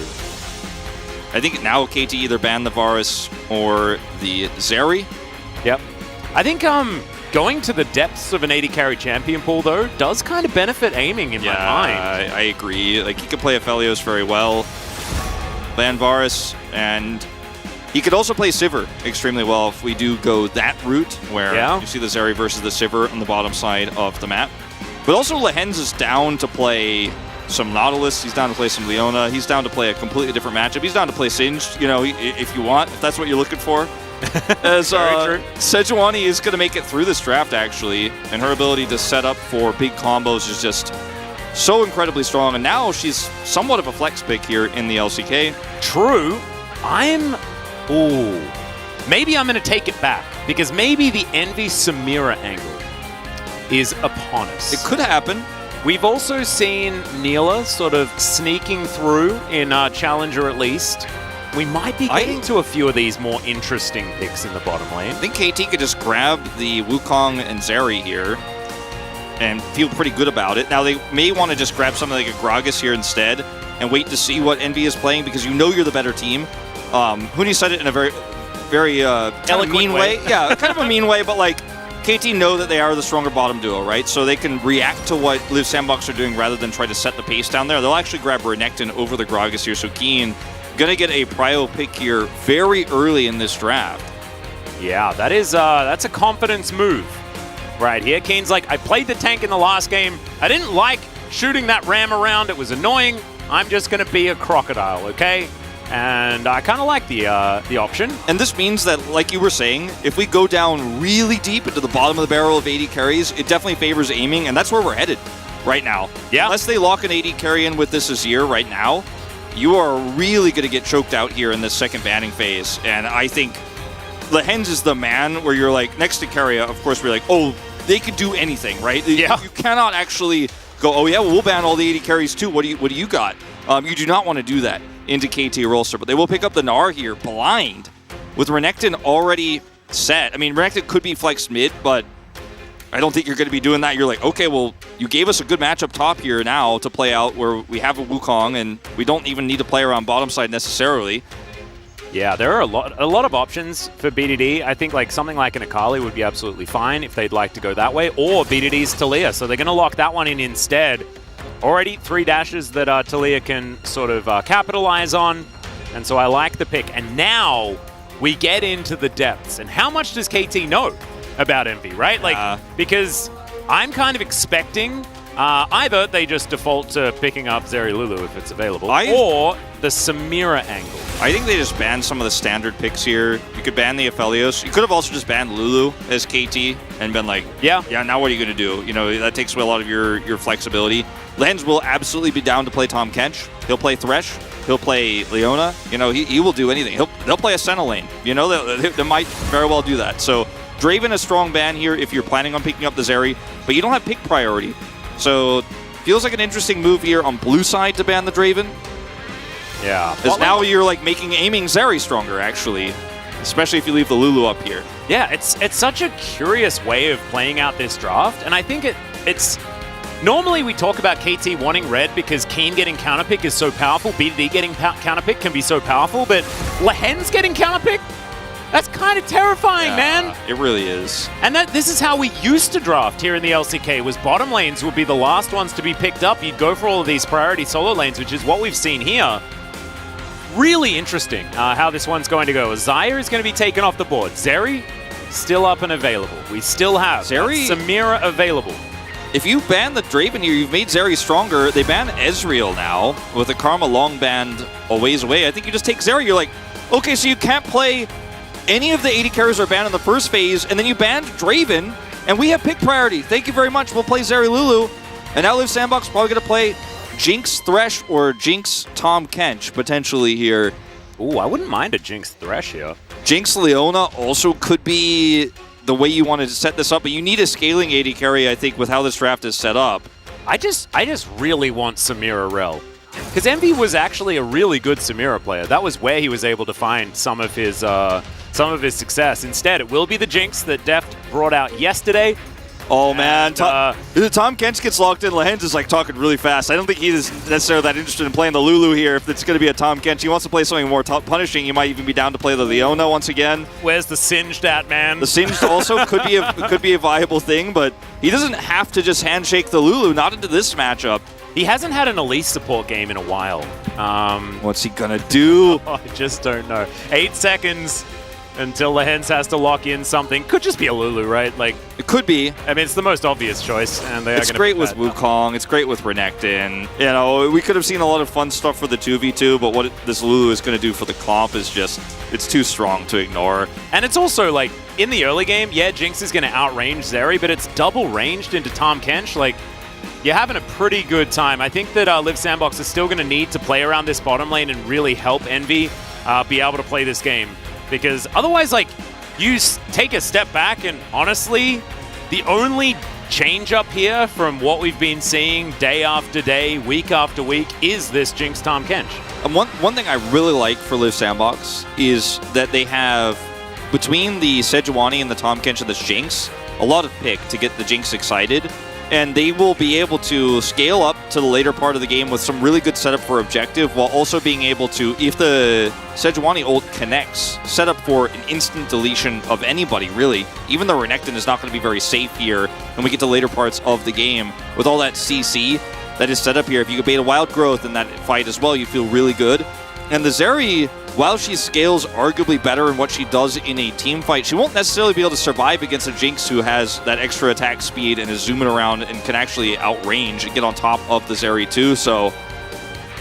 I think now KT either ban the Varus or the Zeri. Yep. I think going to the depths of an 80 carry champion pool, though, does kind of benefit Aiming in my mind. I agree. Like, he could play Aphelios very well. Ban Varus, and he could also play Sivir extremely well if we do go that route, where you see the Zeri versus the Sivir on the bottom side of the map. But also Lehens is down to play some Nautilus, he's down to play some Leona, he's down to play a completely different matchup, he's down to play Singed, you know, if you want, if that's what you're looking for. As Sejuani is going to make it through this draft, actually, and her ability to set up for big combos is just so incredibly strong, and now she's somewhat of a flex pick here in the LCK. True. Maybe I'm going to take it back, because maybe the Envy Samira angle is upon us. It could happen. We've also seen Neela sort of sneaking through in Challenger at least. We might be getting to a few of these more interesting picks in the bottom lane. I think KT could just grab the Wukong and Zeri here and feel pretty good about it. Now, they may want to just grab something like a Gragas here instead and wait to see what Envy is playing, because you know you're the better team. Huni said it in a very kind of mean way. Yeah, kind of a mean way, but like, KT know that they are the stronger bottom duo, right? So they can react to what Live Sandbox are doing rather than try to set the pace down there. They'll actually grab Renekton over the Gragas here, so Keen gonna get a prio pick here very early in this draft. Yeah, that's a confidence move right here. Keen's like, I played the tank in the last game. I didn't like shooting that ram around. It was annoying. I'm just gonna be a crocodile, okay? And I kind of like the option. And this means that, like you were saying, if we go down really deep into the bottom of the barrel of 80 carries, it definitely favors Aiming, and that's where we're headed. right now. Yeah. Unless they lock an AD carry in with this Azir right now, you are really going to get choked out here in this second banning phase. And I think Lehens is the man where you're like, next to Keria, of course, we're like, oh, they can do anything, right? Yeah. You cannot actually go, oh yeah, well, we'll ban all the AD carries too. What do you got? You do not want to do that into KT or Rolster, but they will pick up the Gnar here blind with Renekton already set. I mean, Renekton could be flexed mid, but I don't think you're going to be doing that. You're like, okay, well, you gave us a good matchup top here now to play out where we have a Wukong and we don't even need to play around bottom side necessarily. Yeah, there are a lot of options for BDD. I think like something like an Akali would be absolutely fine if they'd like to go that way, or BDD's Talia. So they're going to lock that one in instead. Already 3 dashes that Talia can sort of capitalize on, and so I like the pick. And now we get into the depths. And how much does KT know about Envy, right? Like, because I'm kind of expecting either they just default to picking up Zeri Lulu if it's available, or the Samira angle. I think they just banned some of the standard picks here. You could ban the Aphelios. You could have also just banned Lulu as KT and been like, yeah, now what are you going to do? You know, that takes away a lot of your flexibility. Lens will absolutely be down to play Tahm Kench. He'll play Thresh. He'll play Leona. You know, he will do anything. They'll play a Senna lane. You know, they might very well do that. So Draven a strong ban here if you're planning on picking up the Zeri, but you don't have pick priority. So feels like an interesting move here on blue side to ban the Draven. Yeah. Because now you're like aiming Zeri stronger, actually. Especially if you leave the Lulu up here. Yeah, it's such a curious way of playing out this draft, and I think it's... Normally we talk about KT wanting red because Keen getting counterpick is so powerful, BDD getting counterpick can be so powerful, but Lehens getting counterpick? That's kind of terrifying, man. It really is. And this is how we used to draft here in the LCK, was bottom lanes would be the last ones to be picked up. You'd go for all of these priority solo lanes, which is what we've seen here. Really interesting how this one's going to go. Xayah is going to be taken off the board. Zeri, still up and available. We still have Samira available. If you ban the Draven here, you've made Zeri stronger. They ban Ezreal now with the Karma long banned a ways away. I think you just take Zeri. You're like, okay, so you can't play any of the 80 carries are banned in the first phase, and then you banned Draven, and we have pick priority. Thank you very much. We'll play Zeri Lulu. And now Liv Sandbox probably going to play Jinx Thresh or Jinx Tahm Kench potentially here. Ooh, I wouldn't mind a Jinx Thresh here. Jinx Leona also could be the way you wanted to set this up, but you need a scaling AD carry, I think, with how this draft is set up. I just really want Samira Rel. Because Envy was actually a really good Samira player. That was where he was able to find some of his success. Instead, it will be the Jinx that Deft brought out yesterday. Oh, man. Tahm Kench gets locked in. Lehens is like talking really fast. I don't think he is necessarily that interested in playing the Lulu here if it's going to be a Tahm Kench. He wants to play something more punishing. He might even be down to play the Leona once again. Where's the Singed at, man? The Singed also could be a viable thing, but he doesn't have to just handshake the Lulu, not into this matchup. He hasn't had an Elise support game in a while. What's he going to do? I just don't know. 8 seconds until Lehens has to lock in something. Could just be a Lulu, right? Like, it could be. I mean, it's the most obvious choice, and they It's great with Wukong. It's great with Renekton. You know, we could have seen a lot of fun stuff for the 2v2, but what this Lulu is going to do for the comp is just, it's too strong to ignore. And it's also, like, in the early game, yeah, Jinx is going to outrange Zeri, but it's double ranged into Tahm Kench. Like, you're having a pretty good time. I think that Liv Sandbox is still going to need to play around this bottom lane and really help Envy be able to play this game. Because otherwise, like, you take a step back and honestly, the only change up here from what we've been seeing day after day, week after week, is this Jinx Tahm Kench. And one thing I really like for Liv Sandbox is that they have, between the Sejuani and the Tahm Kench and the Jinx, a lot of pick to get the Jinx excited. And they will be able to scale up to the later part of the game with some really good setup for objective, while also being able to, if the Sejuani ult connects, set up for an instant deletion of anybody, really. Even though Renekton is not going to be very safe here when we get to later parts of the game. With all that CC that is set up here, if you could bait a Wild Growth in that fight as well, you feel really good. And the Zeri, while she scales arguably better in what she does in a team fight, she won't necessarily be able to survive against a Jinx who has that extra attack speed and is zooming around and can actually outrange and get on top of the Zeri too. So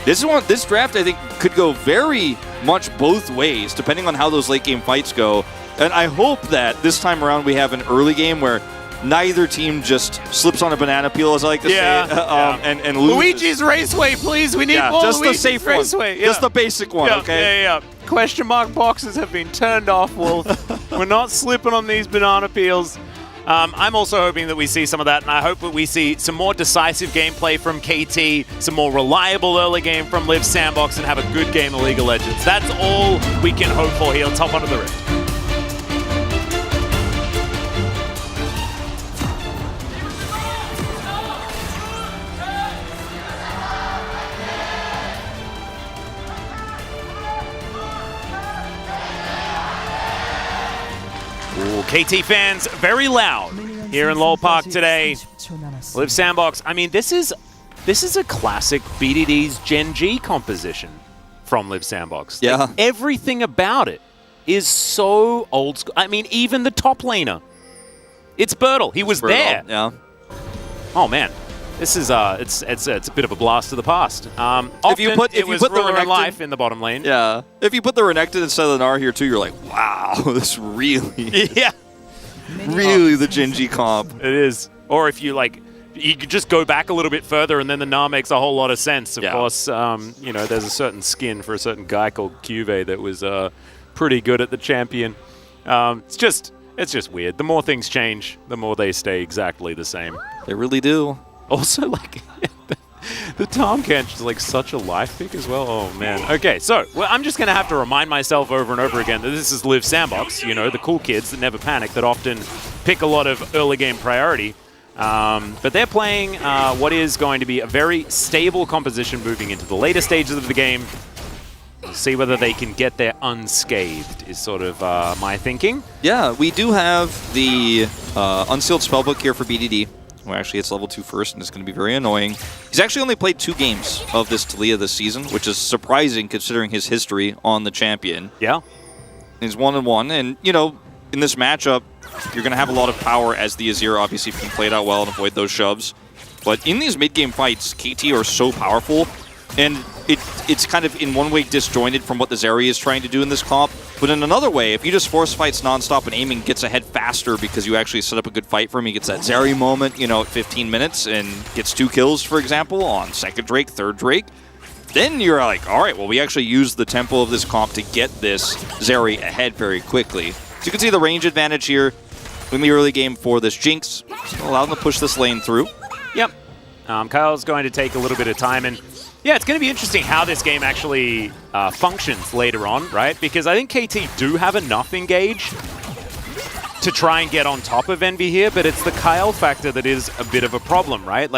this draft, I think, could go very much both ways, depending on how those late game fights go. And I hope that this time around we have an early game where neither team just slips on a banana peel, as I like to say, and loses. Luigi's Raceway, please. We need more just Luigi's the safe Raceway. one. Just the basic one, okay? Yeah. Question mark boxes have been turned off, Wolf. We're not slipping on these banana peels. I'm also hoping that we see some of that, and I hope that we see some more decisive gameplay from KT, some more reliable early game from Liv Sandbox, and have a good game of League of Legends. That's all we can hope for here. Top one of the Rift. Ooh, KT fans very loud here in Lowell Park today. Liv Sandbox. I mean, this is a classic BDD's Gen.G composition from Liv Sandbox. Yeah. Like, everything about it is so old school. I mean, even the top laner. It's Bertle. He was there. Yeah. Oh man, this is it's a bit of a blast to the past. If you put the Ruler Renekton Life in the bottom lane. Yeah. If you put the Renekton instead of the Gnar here too, you're like, wow, this really, Yeah. really the Gen.G comp. It is. Or if you you could just go back a little bit further, and then the Gnar makes a whole lot of sense. Of course, there's a certain skin for a certain guy called Cuvee that was pretty good at the champion. It's just weird. The more things change, the more they stay exactly the same. They really do. Also, the Tom Kench is such a life pick as well. Oh man. Okay, so I'm just gonna have to remind myself over and over again that this is Liv Sandbox. The cool kids that never panic, that often pick a lot of early game priority. But they're playing what is going to be a very stable composition moving into the later stages of the game. We'll see whether they can get there unscathed is sort of my thinking. Yeah, we do have the Unsealed Spellbook here for BDD, who actually hits level 2 first, and it's going to be very annoying. He's actually only played 2 games of this Taliyah this season, which is surprising considering his history on the champion. Yeah. He's 1-1, and, in this matchup, you're going to have a lot of power as the Azir, obviously, if you can play it out well and avoid those shoves. But in these mid-game fights, KT are so powerful, and it's kind of in one way disjointed from what the Zeri is trying to do in this comp. But in another way, if you just force fights nonstop and aiming gets ahead faster because you actually set up a good fight for him, he gets that Zeri moment, at 15 minutes and gets 2 kills, for example, on second Drake, third Drake. Then you're like, all right, well, we actually use the tempo of this comp to get this Zeri ahead very quickly. So you can see the range advantage here in the early game for this Jinx. Allow them to push this lane through. Yep. Kyle's going to take a little bit of time, and yeah, it's going to be interesting how this game actually functions later on, right? Because I think KT do have enough engage to try and get on top of Envy here, but it's the Kyle factor that is a bit of a problem, right?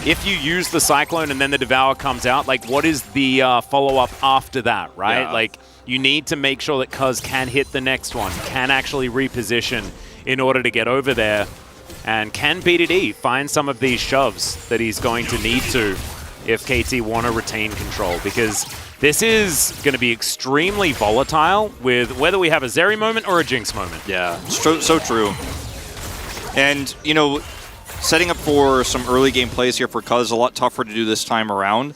If you use the Cyclone and then the Devour comes out, what is the follow-up after that, right? Yeah. You need to make sure that Cuz can hit the next one, can actually reposition in order to get over there, and can BDD find some of these shoves that he's going to need to if KT want to retain control, because this is going to be extremely volatile with whether we have a Zeri moment or a Jinx moment. Yeah, so true. And, setting up for some early game plays here for Cuz, a lot tougher to do this time around.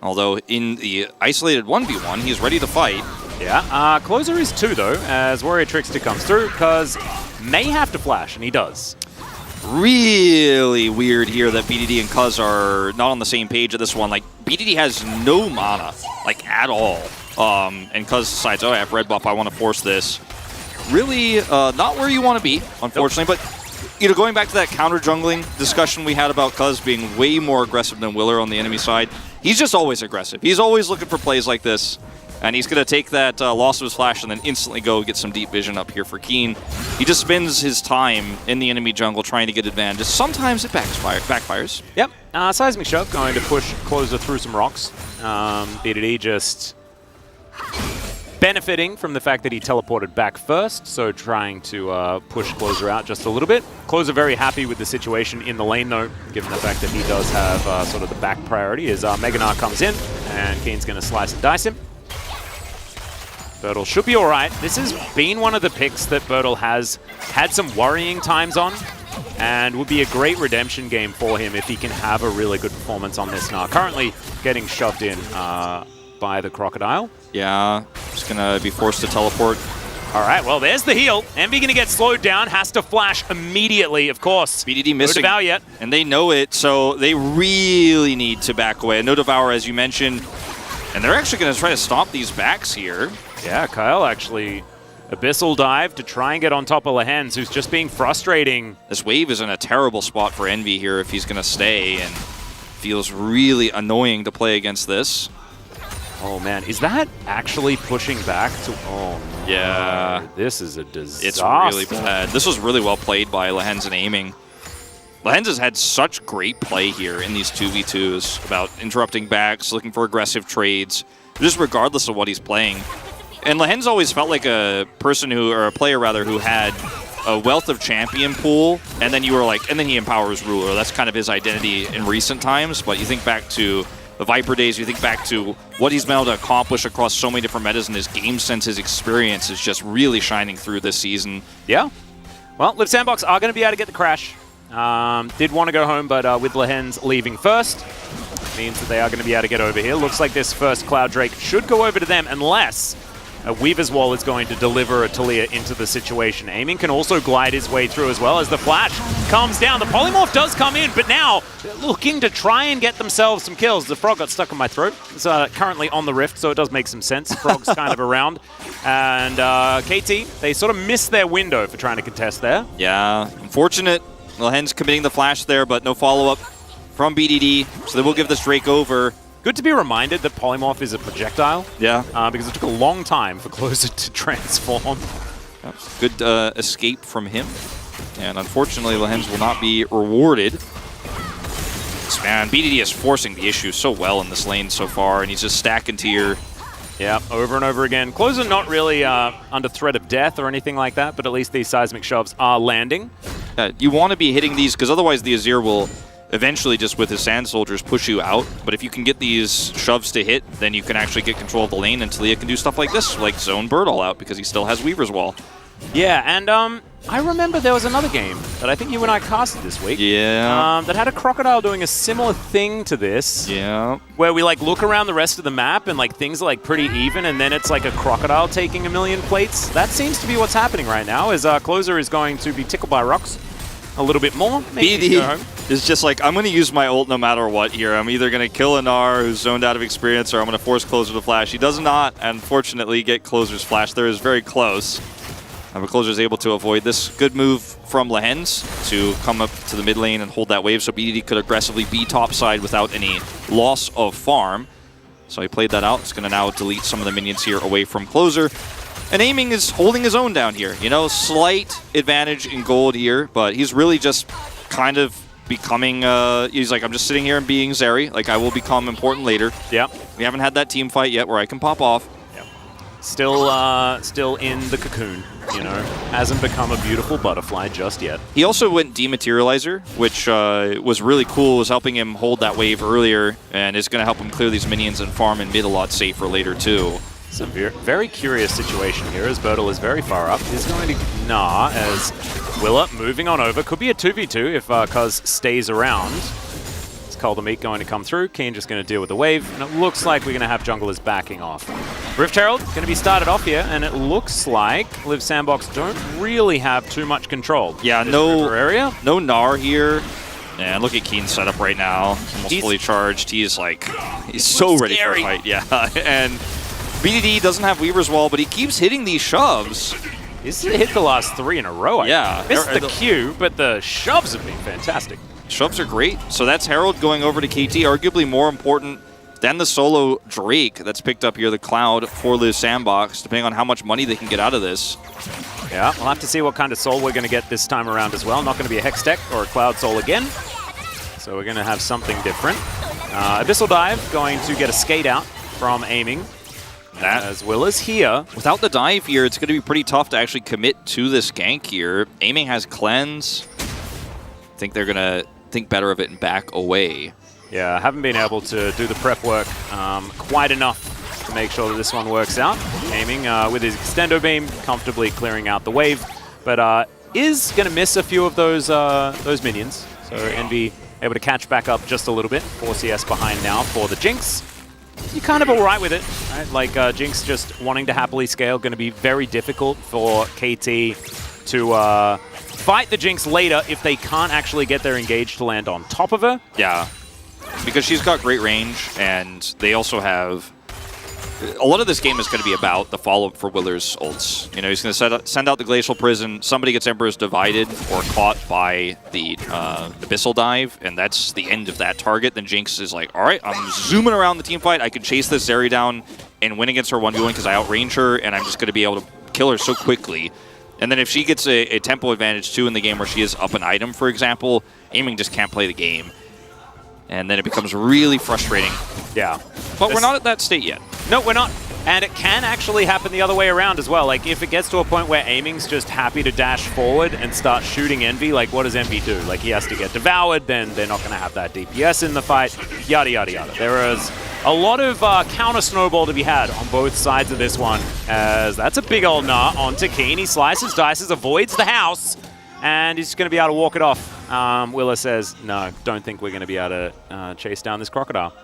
Although in the isolated 1v1, he's ready to fight. Yeah, Closer is 2 though, as Warrior Trickster comes through. Cuz may have to flash, and he does. Really weird here that BDD and Cuz are not on the same page at this one. BDD has no mana, at all. And Cuz decides, oh, I have red buff, I want to force this. Really not where you want to be, unfortunately. Nope. But, going back to that counter jungling discussion we had about Cuz being way more aggressive than Willer on the enemy side, he's just always aggressive. He's always looking for plays like this. And he's going to take that loss of his flash and then instantly go get some deep vision up here for Keen. He just spends his time in the enemy jungle trying to get advantage. Sometimes it backfires. Yep. Seismic Shove going to push Closer through some rocks. BDD just benefiting from the fact that he teleported back first, so trying to push Closer out just a little bit. Closer very happy with the situation in the lane, though, given the fact that he does have sort of the back priority as Mega Gnar comes in, and Keen's going to slice and dice him. Bertle should be all right. This has been one of the picks that Bertle has had some worrying times on, and would be a great redemption game for him if he can have a really good performance on this Gnar. Currently getting shoved in by the Crocodile. Yeah, just going to be forced to teleport All right, well, there's the heal. Envy going to get slowed down, has to flash immediately, of course. BDD missing. No Devour yet. And they know it, so they really need to back away. No Devour, as you mentioned. And they're actually going to try to stop these backs here. Yeah, Kyle actually Abyssal dive to try and get on top of Lehens, who's just being frustrating. This wave is in a terrible spot for Envy here if he's going to stay, and feels really annoying to play against this. Oh man, is that actually pushing back to... Oh yeah. No. This is a disaster. It's really bad. This was really well played by Lehens and aiming. Lehens has had such great play here in these 2v2s about interrupting backs, looking for aggressive trades, just regardless of what he's playing. And Lehens always felt like a person who, or a player rather, who had a wealth of champion pool, and then you were like, and then he empowers ruler. That's kind of his identity in recent times. But you think back to the Viper days, you think back to what he's been able to accomplish across so many different metas, and his game sense, his experience is just really shining through this season. Yeah. Well, Live Sandbox are going to be able to get the crash. Did want to go home, but with Lehens leaving first, means that they are going to be able to get over here. Looks like this first Cloud Drake should go over to them unless a Weaver's Wall is going to deliver a Talia into the situation. Aiming can also glide his way through as well as the flash comes down. The Polymorph does come in, but now they're looking to try and get themselves some kills. The Frog got stuck in my throat. It's currently on the Rift, so it does make some sense. Frog's kind of around. And KT, they sort of missed their window for trying to contest there. Yeah, unfortunate. Lehens committing the flash there, but no follow-up from BDD, so they will give this Drake over. Good to be reminded that Polymorph is a projectile. Yeah. Because it took a long time for Closer to transform. Good escape from him. And unfortunately, Lehens will not be rewarded. Man, BDD is forcing the issue so well in this lane so far, and he's just stacking tier. Yeah, over and over again. Closer not really under threat of death or anything like that, but at least these seismic shoves are landing. You want to be hitting these, because otherwise the Azir will eventually just with his Sand Soldiers push you out. But if you can get these shoves to hit, then you can actually get control of the lane, and Talia can do stuff like this, like zone Bird all out, because he still has Weaver's Wall. Yeah, and I remember there was another game that I think you and I casted this week. Yeah. That had a Crocodile doing a similar thing to this. Yeah. Where we like look around the rest of the map and like things are like pretty even, and then it's like a Crocodile taking a million plates. That seems to be what's happening right now, as Closer is going to be tickled by rocks a little bit more. Maybe go home. Is just like, I'm going to use my ult no matter what here. I'm either going to kill Anar, who's zoned out of experience, or I'm going to force Closer to flash. He does not, unfortunately, get Closer's flash. There is very close. But Closer is able to avoid this. Good move from Lehens to come up to the mid lane and hold that wave, so BDD could aggressively be topside without any loss of farm. So he played that out. It's going to now delete some of the minions here away from Closer. And aiming is holding his own down here. You know, slight advantage in gold here, but he's really just kind of becoming, he's like, I'm just sitting here and being Zeri. Like, I will become important later. Yeah. We haven't had that team fight yet where I can pop off. Yep. Still in the cocoon, you know. Hasn't become a beautiful butterfly just yet. He also went Dematerializer, which was really cool. Was helping him hold that wave earlier, and is going to help him clear these minions and farm in mid a lot safer later, too. It's a very curious situation here, as Bertel is very far up. He's going to Gnar as Willa moving on over. Could be a 2v2 if Cuz stays around. It's Cold the Meat going to come through. Keen just going to deal with the wave, and it looks like we're going to have junglers backing off. Rift Herald going to be started off here, and it looks like Live Sandbox don't really have too much control. Yeah, no Gnar here. And look at Keen's setup right now. Almost fully charged. He's so ready for a fight. Yeah, and BDD doesn't have Weaver's Wall, but he keeps hitting these shoves. He's hit the last 3 in a row. Yeah. Missed the Q, but the shoves have been fantastic. Shoves are great. So that's Herald going over to KT, arguably more important than the solo Drake that's picked up here, the Cloud for Live Sandbox, depending on how much money they can get out of this. Yeah, we'll have to see what kind of soul we're going to get this time around as well. Not going to be a Hex Tech or a Cloud Soul again. So we're going to have something different. Abyssal Dive going to get a skate out from aiming. As well as here. Without the dive here, it's going to be pretty tough to actually commit to this gank here. Aiming has cleanse. I think they're going to think better of it and back away. Yeah, haven't been able to do the prep work quite enough to make sure that this one works out. Aiming with his Extendo Beam, comfortably clearing out the wave, but is going to miss a few of those minions. So Envy able to catch back up just a little bit. 4 CS behind now for the Jinx. you're kind of all right with it, right? Like Jinx just wanting to happily scale, going to be very difficult for KT to fight the Jinx later if they can't actually get their engage to land on top of her. Yeah, because she's got great range, and they also have... A lot of this game is going to be about the follow-up for Willer's ults. You know, he's going to send out the Glacial Prison, somebody gets Emperor's Divided or caught by the Abyssal Dive, and that's the end of that target. Then Jinx is like, all right, I'm zooming around the team fight. I can chase this Zeri down and win against her 1v1 because I outrange her, and I'm just going to be able to kill her so quickly. And then if she gets a tempo advantage too in the game where she is up an item, for example, Aiming just can't play the game. And then it becomes really frustrating. Yeah. But we're not at that state yet. No, we're not. And it can actually happen the other way around as well. Like, if it gets to a point where Aiming's just happy to dash forward and start shooting Envy, like, what does Envy do? Like, he has to get devoured, then they're not going to have that DPS in the fight, yada, yada, yada. There is a lot of counter snowball to be had on both sides of this one, as that's a big old nah onto Keen. He slices, dices, avoids the house, and he's going to be able to walk it off. Willa says, no, don't think we're going to be able to chase down this crocodile.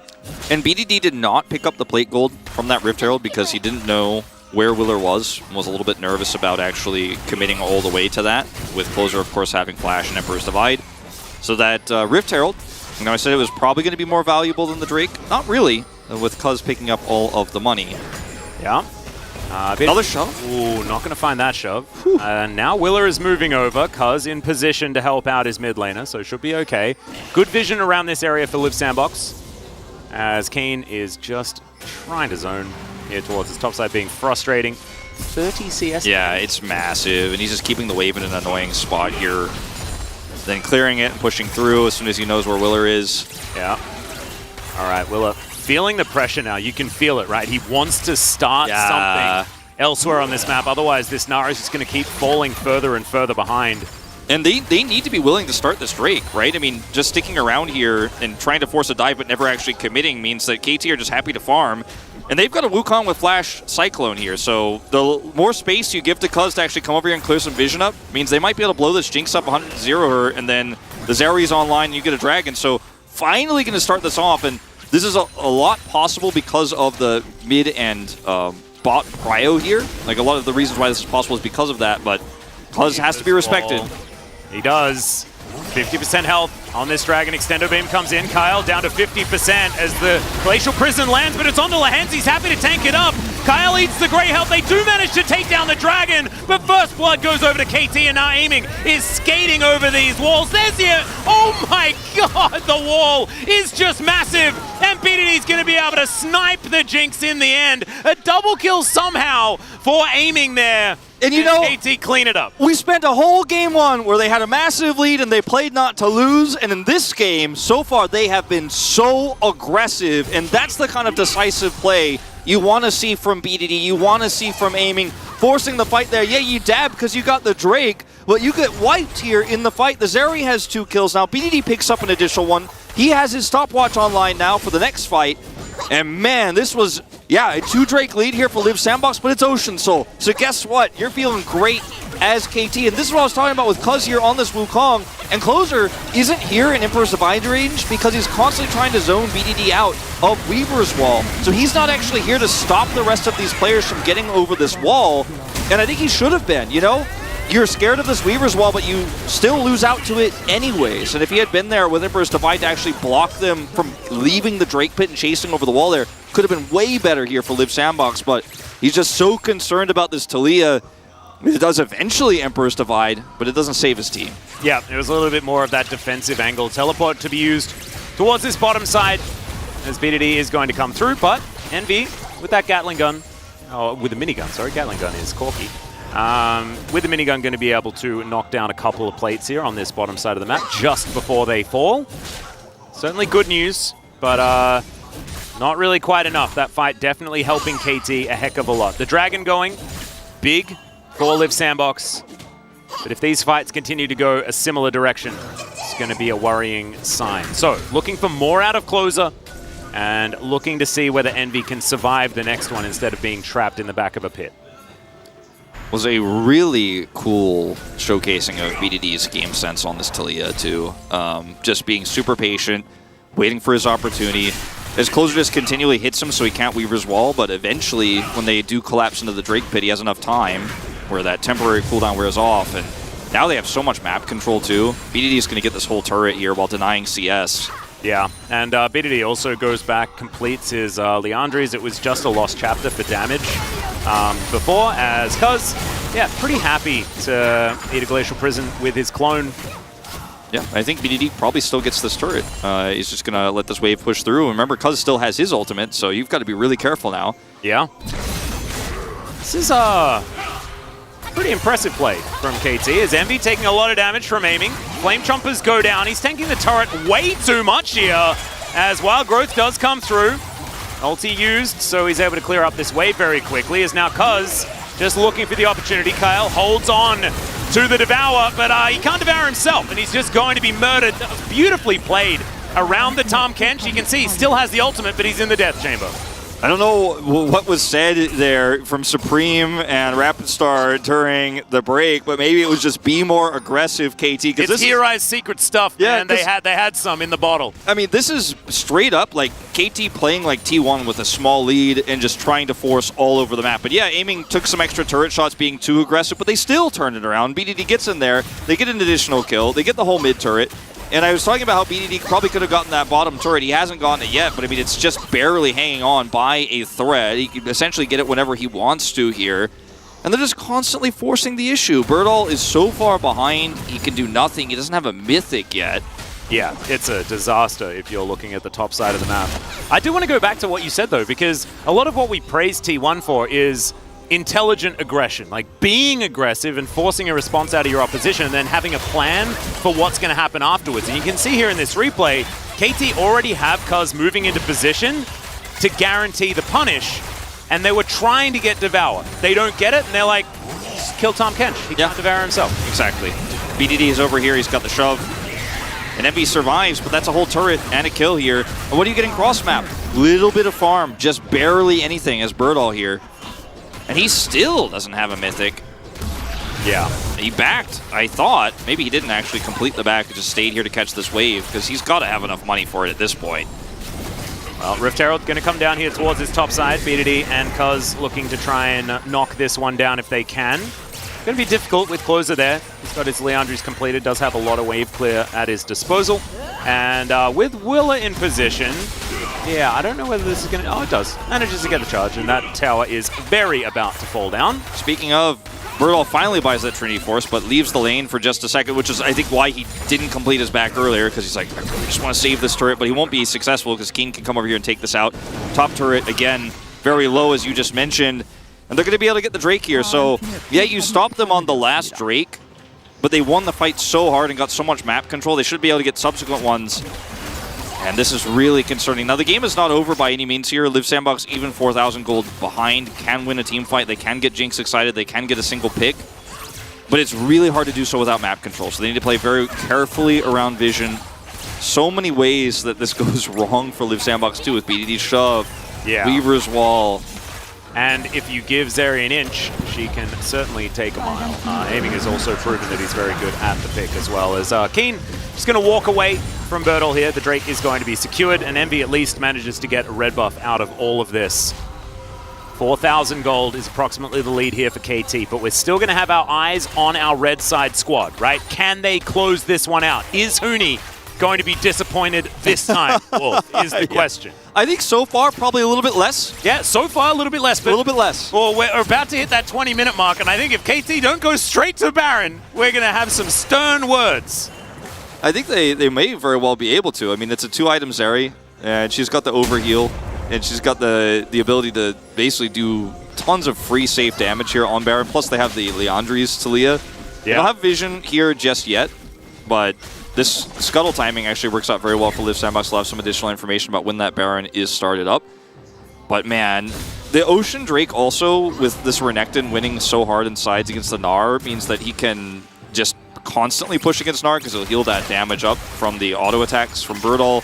And BDD did not pick up the plate gold from that Rift Herald because he didn't know where Willer was and was a little bit nervous about actually committing all the way to that, with Closer, of course, having Flash and Emperor's Divide. So that Rift Herald, you know, I said it was probably going to be more valuable than the Drake. Not really, with Cuz picking up all of the money. Yeah. Another shove? Ooh, not going to find that shove. Now Willer is moving over. Cuz in position to help out his mid laner, so should be okay. Good vision around this area for Liv Sandbox, as Kane is just trying to zone here towards his top side, being frustrating. 30 CS. Yeah, it's massive, and he's just keeping the wave in an annoying spot here. Then clearing it and pushing through as soon as he knows where Willer is. Yeah. All right, Willer feeling the pressure now. You can feel it, right? He wants to start something elsewhere on this map. Otherwise, this Nara is just going to keep falling further and further behind. And they need to be willing to start this Drake, right? I mean, just sticking around here and trying to force a dive but never actually committing means that KT are just happy to farm. And they've got a Wukong with Flash Cyclone here, so the more space you give to Cuz to actually come over here and clear some vision up means they might be able to blow this Jinx up 100-0 her, and then the Zeri's online and you get a Dragon. So finally going to start this off, and this is a lot possible because of the mid and bot prio here. Like, a lot of the reasons why this is possible is because of that, but Cuz has to be respected. He does. 50% health on this Dragon. Extendo Beam comes in. Kyle down to 50% as the Glacial Prison lands, but it's on to Lahens. He's happy to tank it up. Kyle eats the Grey Health. They do manage to take down the Dragon, but First Blood goes over to KT, and now Aiming is skating over these walls. There's the... Oh my god, the wall is just massive, and BDD's going to be able to snipe the Jinx in the end. A double kill somehow for Aiming there. And you know, KT clean it up. We spent a whole game one where they had a massive lead and they played not to lose. And in this game, so far, they have been so aggressive. And that's the kind of decisive play you want to see from BDD. You want to see from Aiming, forcing the fight there. Yeah, you dab because you got the Drake, but you get wiped here in the fight. The Zeri has 2 kills now. BDD picks up an additional one. He has his stopwatch online now for the next fight. And man, this was, yeah, a 2 Drake lead here for Liv Sandbox, but it's Ocean Soul. So guess what? You're feeling great as KT. And this is what I was talking about with Cuz here on this Wukong. And Closer isn't here in Emperor's Divide range because he's constantly trying to zone BDD out of Weaver's wall. So he's not actually here to stop the rest of these players from getting over this wall. And I think he should have been, you know? You're scared of this Weaver's wall, but you still lose out to it anyways. And if he had been there with Emperor's Divide to actually block them from leaving the Drake pit and chasing over the wall there, could have been way better here for Liv Sandbox, but he's just so concerned about this Talia. It does eventually Emperor's Divide, but it doesn't save his team. Yeah, there was a little bit more of that defensive angle. Teleport to be used towards this bottom side as BDD is going to come through, but Envy with that Gatling gun, oh, with the minigun, sorry, Gatling gun is Corky. With the minigun going to be able to knock down a couple of plates here on this bottom side of the map just before they fall. Certainly good news, but not really quite enough. That fight definitely helping KT a heck of a lot. The Dragon going big for Liv Sandbox, but if these fights continue to go a similar direction, it's going to be a worrying sign. So looking for more out of Closer and looking to see whether Envy can survive the next one instead of being trapped in the back of a pit. Was a really cool showcasing of BDD's game sense on this Talia too. Just being super patient, waiting for his opportunity. As Closer just continually hits him so he can't Weaver's Wall, but eventually when they do collapse into the Drake Pit, he has enough time where that temporary cooldown wears off, and now they have so much map control too. BDD is going to get this whole turret here while denying CS. Yeah, and BDD also goes back, completes his Leandries. It was just a lost chapter for damage before, as Cuz, yeah, pretty happy to eat a Glacial Prison with his clone. Yeah, I think BDD probably still gets this turret. He's just going to let this wave push through. Remember, Cuz still has his ultimate, so you've got to be really careful now. Yeah. This is pretty impressive play from KT, as Envy taking a lot of damage from aiming. Flame Chompers go down. He's tanking the turret way too much here, as Wild Growth does come through. Ulti used, so he's able to clear up this wave very quickly, as now Cuz just looking for the opportunity. Kyle holds on to the Devour, but he can't devour himself, and he's just going to be murdered. That was beautifully played around the Tahm Kench. You can see he still has the ultimate, but he's in the death chamber. I don't know what was said there from Supreme and Rapid Star during the break, but maybe it was just be more aggressive, KT. It's Hirai's secret stuff, yeah, man. They had some in the bottle. I mean, this is straight up like KT playing like T1 with a small lead and just trying to force all over the map. But yeah, aiming took some extra turret shots being too aggressive, but they still turned it around. BDD gets in there, they get an additional kill, they get the whole mid turret. And I was talking about how BDD probably could have gotten that bottom turret. He hasn't gotten it yet, but I mean, it's just barely hanging on by a thread. He can essentially get it whenever he wants to here. And they're just constantly forcing the issue. Birdall is so far behind, he can do nothing. He doesn't have a mythic yet. Yeah, it's a disaster if you're looking at the top side of the map. I do want to go back to what you said, though, because a lot of what we praise T1 for is intelligent aggression, like being aggressive and forcing a response out of your opposition and then having a plan for what's going to happen afterwards. And you can see here in this replay, KT already have Cuz moving into position to guarantee the punish, and they were trying to get Devour. They don't get it, and they're like, just kill Tahm Kench. He can't devour himself. Exactly. BDD is over here. He's got the shove. And Envy survives, but that's a whole turret and a kill here. And what are you getting cross-map? Little bit of farm, just barely anything as Birdall here. And he still doesn't have a mythic. Yeah. He backed, I thought. Maybe he didn't actually complete the back, just stayed here to catch this wave, because he's got to have enough money for it at this point. Well, Rift Herald going to come down here towards his top side. BDD and Cuz looking to try and knock this one down if they can. Going to be difficult with Closer there. He's got his Leandries completed, does have a lot of wave clear at his disposal. And with Willa in position, yeah, I don't know whether this is going to... Oh, it does. Manages to get the charge, and that tower is very about to fall down. Speaking of, Birdall finally buys that Trinity Force, but leaves the lane for just a second, which is, I think, why he didn't complete his back earlier, because he's like, I really just want to save this turret, but he won't be successful because Keen can come over here and take this out. Top turret, again, very low, as you just mentioned, and they're going to be able to get the Drake here. So, yeah, you stopped them on the last Drake, but they won the fight so hard and got so much map control, they should be able to get subsequent ones. And this is really concerning. Now, the game is not over by any means here. Live Sandbox, even 4,000 gold behind, can win a team fight. They can get Jinx excited. They can get a single pick. But it's really hard to do so without map control. So they need to play very carefully around vision. So many ways that this goes wrong for Live Sandbox, too, with BDD shove, Weaver's Wall. And if you give Zeri an inch, she can certainly take a mile. Aiming has also proven that he's very good at the pick, as well as Keen just going to walk away from Birdall here. The Drake is going to be secured, and Envy at least manages to get a red buff out of all of this. 4,000 gold is approximately the lead here for KT, but we're still going to have our eyes on our red side squad, right? Can they close this one out? Is Huni going to be disappointed this time, Wolf, is the question. I think so far, probably a little bit less. Yeah, so far a little bit less. But a little bit less. Well, we're about to hit that 20-minute mark, and I think if KT don't go straight to Baron, we're going to have some stern words. I think they may very well be able to. I mean, it's a 2-item Zeri, and she's got the overheal, and she's got the ability to basically do tons of free safe damage here on Baron. Plus, they have the Leandries Talia. They don't have vision here just yet, but this scuttle timing actually works out very well for Liv Sandbox. We'll have some additional information about when that Baron is started up. But man, the Ocean Drake also, with this Renekton winning so hard in sides against the Gnar, means that he can just constantly push against Gnar because he'll heal that damage up from the auto attacks from Birdall.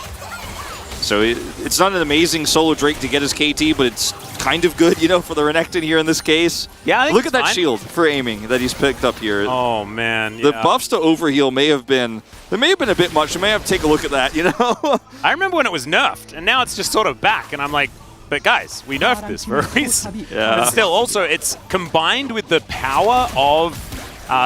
So it's not an amazing solo Drake to get his KT, but it's kind kind of good, you know, for the Renekton here in this case. Yeah, I think look at it's that fine. shield for aiming that he's picked up here. Oh, man. The yeah. buffs to overheal may have been a bit much. You may have to take a look at that, you know? I remember when it was nerfed, and now it's just sort of back, and I'm like, but guys, we nerfed this for a reason. Yeah. But still, also, it's combined with the power of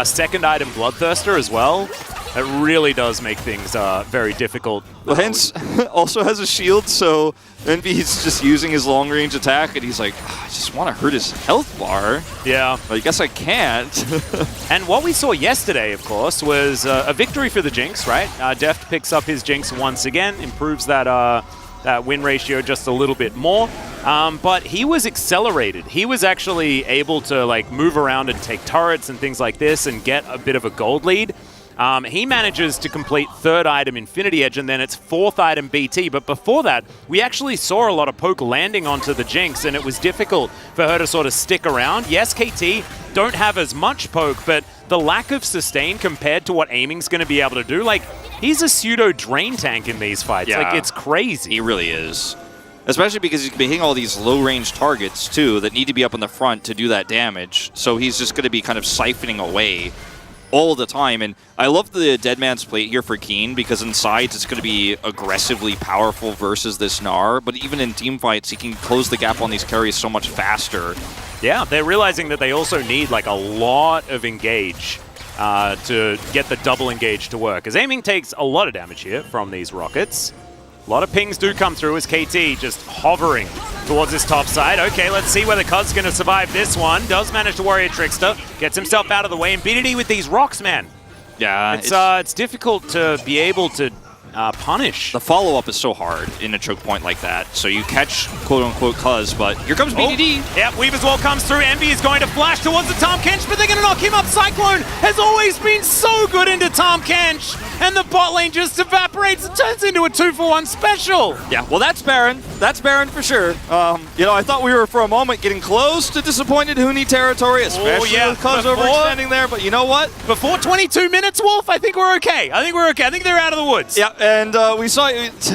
second item Bloodthirster as well. It really does make things very difficult. Well, Hence also has a shield, so Envy's just using his long-range attack, and he's like, I just want to hurt his health bar. Yeah. But I guess I can't. And what we saw yesterday, of course, was a victory for the Jinx, right? Deft picks up his Jinx once again, improves that win ratio just a little bit more. But he was accelerated. He was actually able to like move around and take turrets and things like this and get a bit of a gold lead. He manages to complete third item Infinity Edge and then it's fourth item BT. But before that, we actually saw a lot of poke landing onto the Jinx and it was difficult for her to sort of stick around. Yes, KT don't have as much poke, but the lack of sustain compared to what aiming's going to be able to do, like, he's a pseudo drain tank in these fights. Yeah. Like, it's crazy. He really is. Especially because he's been hitting all these low-range targets, too, that need to be up in the front to do that damage. So he's just going to be kind of siphoning away all the time. And I love the Dead Man's Plate here for Keen, because in sides it's going to be aggressively powerful versus this Gnar. But even in team fights, he can close the gap on these carries so much faster. Yeah, they're realizing that they also need, like, a lot of engage to get the double engage to work. As aiming takes a lot of damage here from these rockets. A lot of pings do come through as KT just hovering towards this top side. Okay, let's see whether Cud's going to survive this one. Does manage to Warrior Trickster. Gets himself out of the way. And BDD with these rocks, man. Yeah, It's difficult to be able to punish. the follow-up is so hard in a choke point like that. So you catch quote-unquote Cuz, but here comes BDD. Yep, Weaver's Wall comes through. Envy is going to flash towards the Tahm Kench, but they're going to knock him up. Cyclone has always been so good into Tahm Kench, and the bot lane just evaporates and turns into a 2-for-1 special. Yeah, well, that's Baron. That's Baron for sure. You know, I thought we were for a moment getting close to disappointed Huni territory, especially with Cuz overextending there, but you know what? Before 22 minutes, Wolf, I think we're okay. I think they're out of the woods. Yeah, and we saw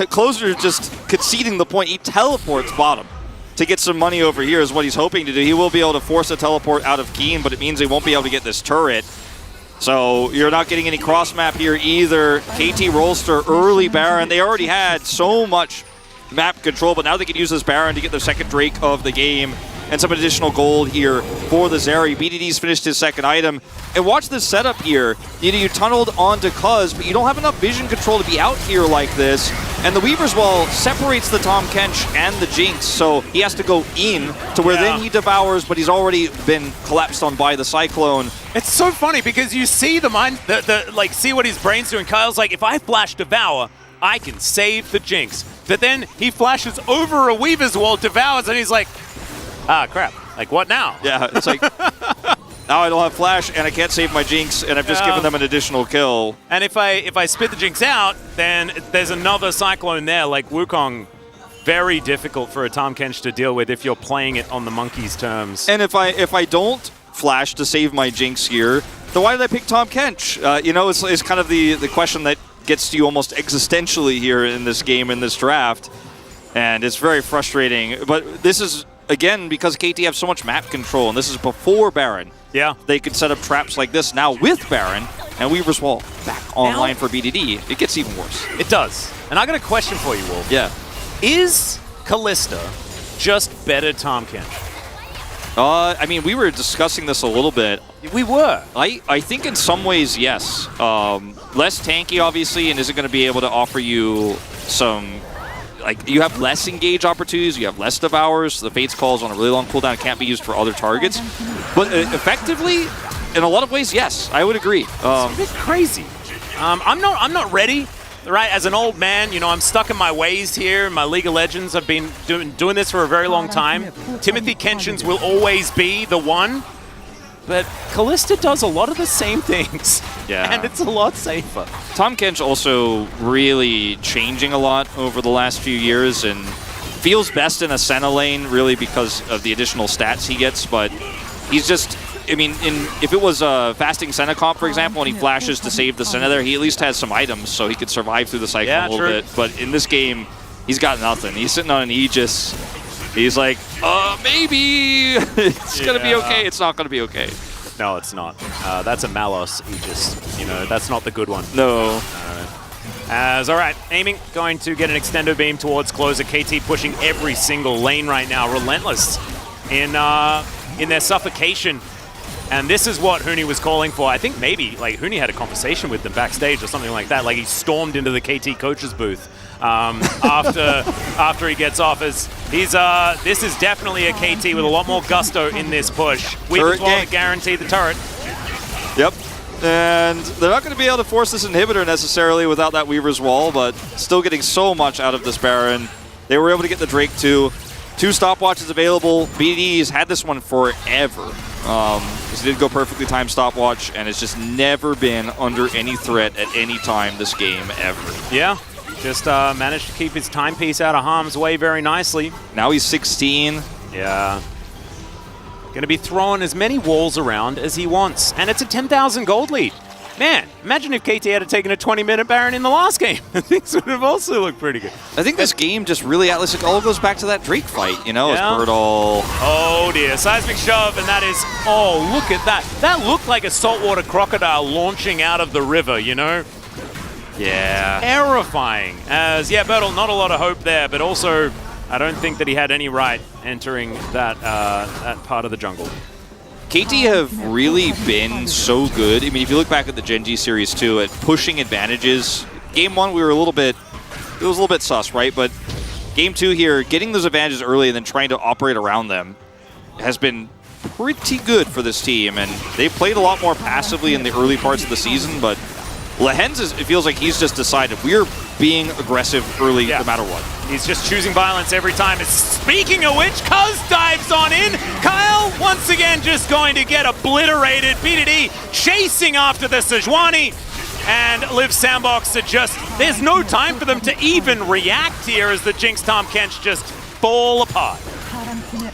Closer just conceding the point. He teleports bottom to get some money over here is what he's hoping to do. He will be able to force a teleport out of Keen, but it means he won't be able to get this turret. So you're not getting any cross map here either. KT Rolster, early Baron. They already had so much map control, but now they can use this Baron to get their second Drake of the game and some additional gold here for the Zeri. BDD's finished his second item. And watch this setup here. You tunneled onto Cuz, but you don't have enough vision control to be out here like this. And the Weaver's Wall separates the Tahm Kench and the Jinx, so he has to go in to where then he devours, but he's already been collapsed on by the Cyclone. It's so funny because you see the mind, like, see what his brain's doing. Kyle's like, if I flash Devour, I can save the Jinx. But then he flashes over a Weaver's Wall, devours, and he's like, ah, crap. Like, what now? Yeah, it's like, now I don't have Flash, and I can't save my Jinx, and I've just given them an additional kill. And if I spit the Jinx out, then there's another Cyclone there. Like, Wukong, very difficult for a Tahm Kench to deal with if you're playing it on the monkey's terms. And if I don't Flash to save my Jinx here, then why did I pick Tahm Kench? You know, it's kind of the question that gets to you almost existentially here in this game, in this draft. And it's very frustrating. But this is, again, because KT have so much map control, and this is before Baron. Yeah. They could set up traps like this now with Baron, and Weaver's Wall back online for BDD. It gets even worse. It does. And I got a question for you, Wolf. Yeah. Is Callista just better Tahm Kench? I mean, we were discussing this a little bit. We were. I think in some ways, yes. Less tanky, obviously, and isn't going to be able to offer you some... Like, you have less engage opportunities, you have less devours, the Fate's Call is on a really long cooldown, it can't be used for other targets. But effectively, in a lot of ways, yes, I would agree. It's a bit crazy. I'm not ready, right? As an old man, you know, I'm stuck in my ways here in my League of Legends. I've been doing this for a very long time. Timothy Kenshin's will always be the one. But Callista does a lot of the same things. Yeah. And it's a lot safer. Tahm Kench also really changing a lot over the last few years and feels best in a Senna lane really because of the additional stats he gets, but he's just, I mean, if it was a fasting Senna comp, for example, and he flashes to save the Senna there, he at least has some items so he could survive through the cycle a little bit. But in this game, he's got nothing. He's sitting on an Aegis. He's like, maybe it's going to be okay. It's not going to be okay. No, it's not. That's a Malos. He just, that's not the good one. No. All right, aiming, going to get an extendo beam towards closer. KT pushing every single lane right now. Relentless in their suffocation. And this is what Huni was calling for. I think maybe like Huni had a conversation with them backstage or something like that. Like he stormed into the KT coach's booth after he gets off. As he's this is definitely a KT with a lot more gusto in this push. We as well to guarantee the turret. Yep. And they're not going to be able to force this inhibitor necessarily without that Weaver's Wall, but still getting so much out of this Baron. They were able to get the Drake too. 2 stopwatches available. BD's had this one forever. Because he did go perfectly timed stopwatch, and it's just never been under any threat at any time this game ever. Yeah, just managed to keep his timepiece out of harm's way very nicely. Now he's 16. Yeah. Going to be throwing as many walls around as he wants. And it's a 10,000 gold lead. Man, imagine if KT had taken a 20-minute Baron in the last game. Things would have also looked pretty good. I think this game just really, it all goes back to that Drake fight, as Birdall. Oh dear, seismic shove, and that is, oh, look at that. That looked like a saltwater crocodile launching out of the river, Yeah. Terrifying. As, Birdall, not a lot of hope there, but also, I don't think that he had any right entering that, that part of the jungle. KT have really been so good. I mean, if you look back at the Gen.G series too, at pushing advantages. Game 1, we were it was a little bit sus, right? But Game 2 here, getting those advantages early and then trying to operate around them has been pretty good for this team. And they've played a lot more passively in the early parts of the season, but Lehens, it feels like he's just decided we're being aggressive early no matter what. He's just choosing violence every time. Speaking of which, Cuz dives on in. Kyle, once again, just going to get obliterated. BDD chasing after the Sejuani. And Liv Sandbox to just, there's no time for them to even react here as the Jinx Tahm Kench just fall apart.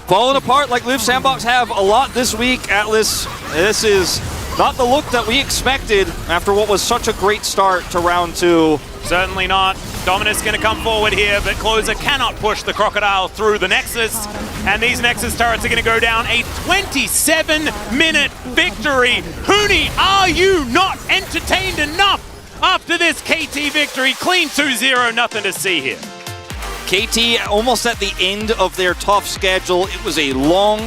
Falling apart like Liv Sandbox have a lot this week, Atlas. This is not the look that we expected after what was such a great start to round 2. Certainly not. Dominus going to come forward here, but Closer cannot push the Crocodile through the Nexus. And these Nexus turrets are going to go down. A 27-minute victory. Huni, are you not entertained enough after this KT victory? Clean 2-0, nothing to see here. KT almost at the end of their tough schedule. It was a long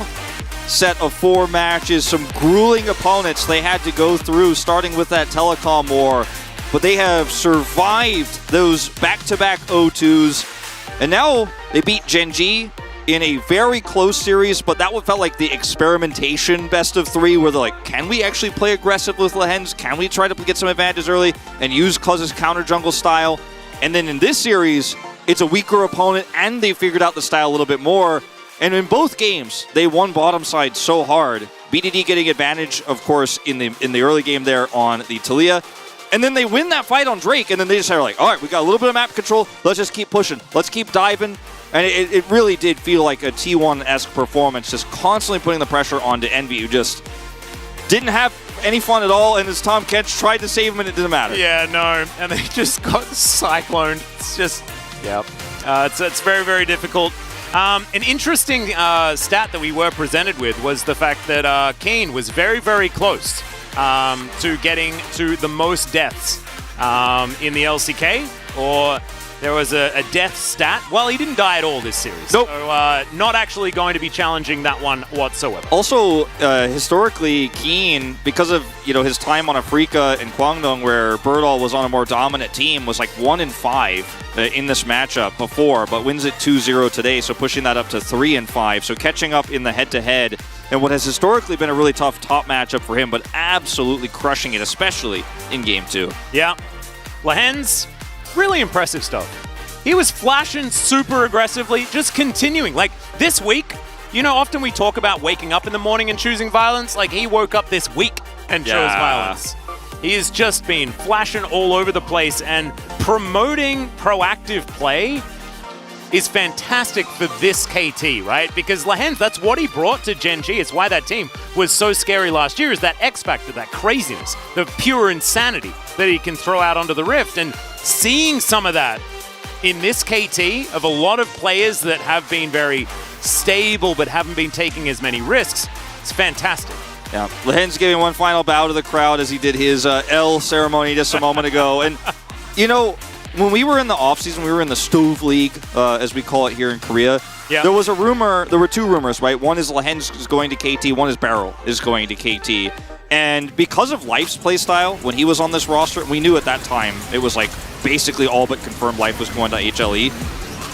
set of 4 matches, some grueling opponents they had to go through, starting with that telecom war. But they have survived those back-to-back O2s. And now they beat Gen.G in a very close series, but that felt like the experimentation best of 3, where they're like, can we actually play aggressive with Lehens? Can we try to get some advantages early and use Cuz's counter jungle style? And then in this series, it's a weaker opponent, and they figured out the style a little bit more. And in both games, they won bottom side so hard. BDD getting advantage, of course, in the early game there on the Taliyah. And then they win that fight on Drake, and then they just are like, all right, we got a little bit of map control. Let's just keep pushing. Let's keep diving. And it really did feel like a T1-esque performance, just constantly putting the pressure onto Envy, who just didn't have any fun at all. And as Tahm Kench tried to save him, and it didn't matter. Yeah, no. And they just got cycloned. It's just, it's very, very difficult. An interesting stat that we were presented with was the fact that Kane was very, very close to getting to the most deaths in the LCK, or there was a death stat. Well, he didn't die at all this series. Nope. So not actually going to be challenging that one whatsoever. Also, historically, Keen, because of his time on Afrika and Kwangdong, where Birdall was on a more dominant team, was like 1-5 in this matchup before, but wins it 2-0 today, so pushing that up to 3-5. So catching up in the head-to-head, and what has historically been a really tough top matchup for him, but absolutely crushing it, especially in Game 2. Yeah. Lehens, really impressive stuff. He was flashing super aggressively, just continuing. Like, this week, often we talk about waking up in the morning and choosing violence. Like, he woke up this week and chose violence. He has just been flashing all over the place, and promoting proactive play is fantastic for this KT, right? Because Lehens, that's what he brought to Gen.G. It's why that team was so scary last year, is that X Factor, that craziness, the pure insanity that he can throw out onto the Rift. And seeing some of that in this KT of a lot of players that have been very stable but haven't been taking as many risks. It's fantastic. Yeah, Lehen's giving one final bow to the crowd as he did his L ceremony just a moment ago. And, you know, when we were in the offseason, we were in the Stove League, as we call it here in Korea. Yeah. There was a rumor, there were two rumors, right? One is Lehen's is going to KT, one is Beryl is going to KT. And because of Life's playstyle, when he was on this roster, we knew at that time it was like basically all but confirmed Life was going to HLE.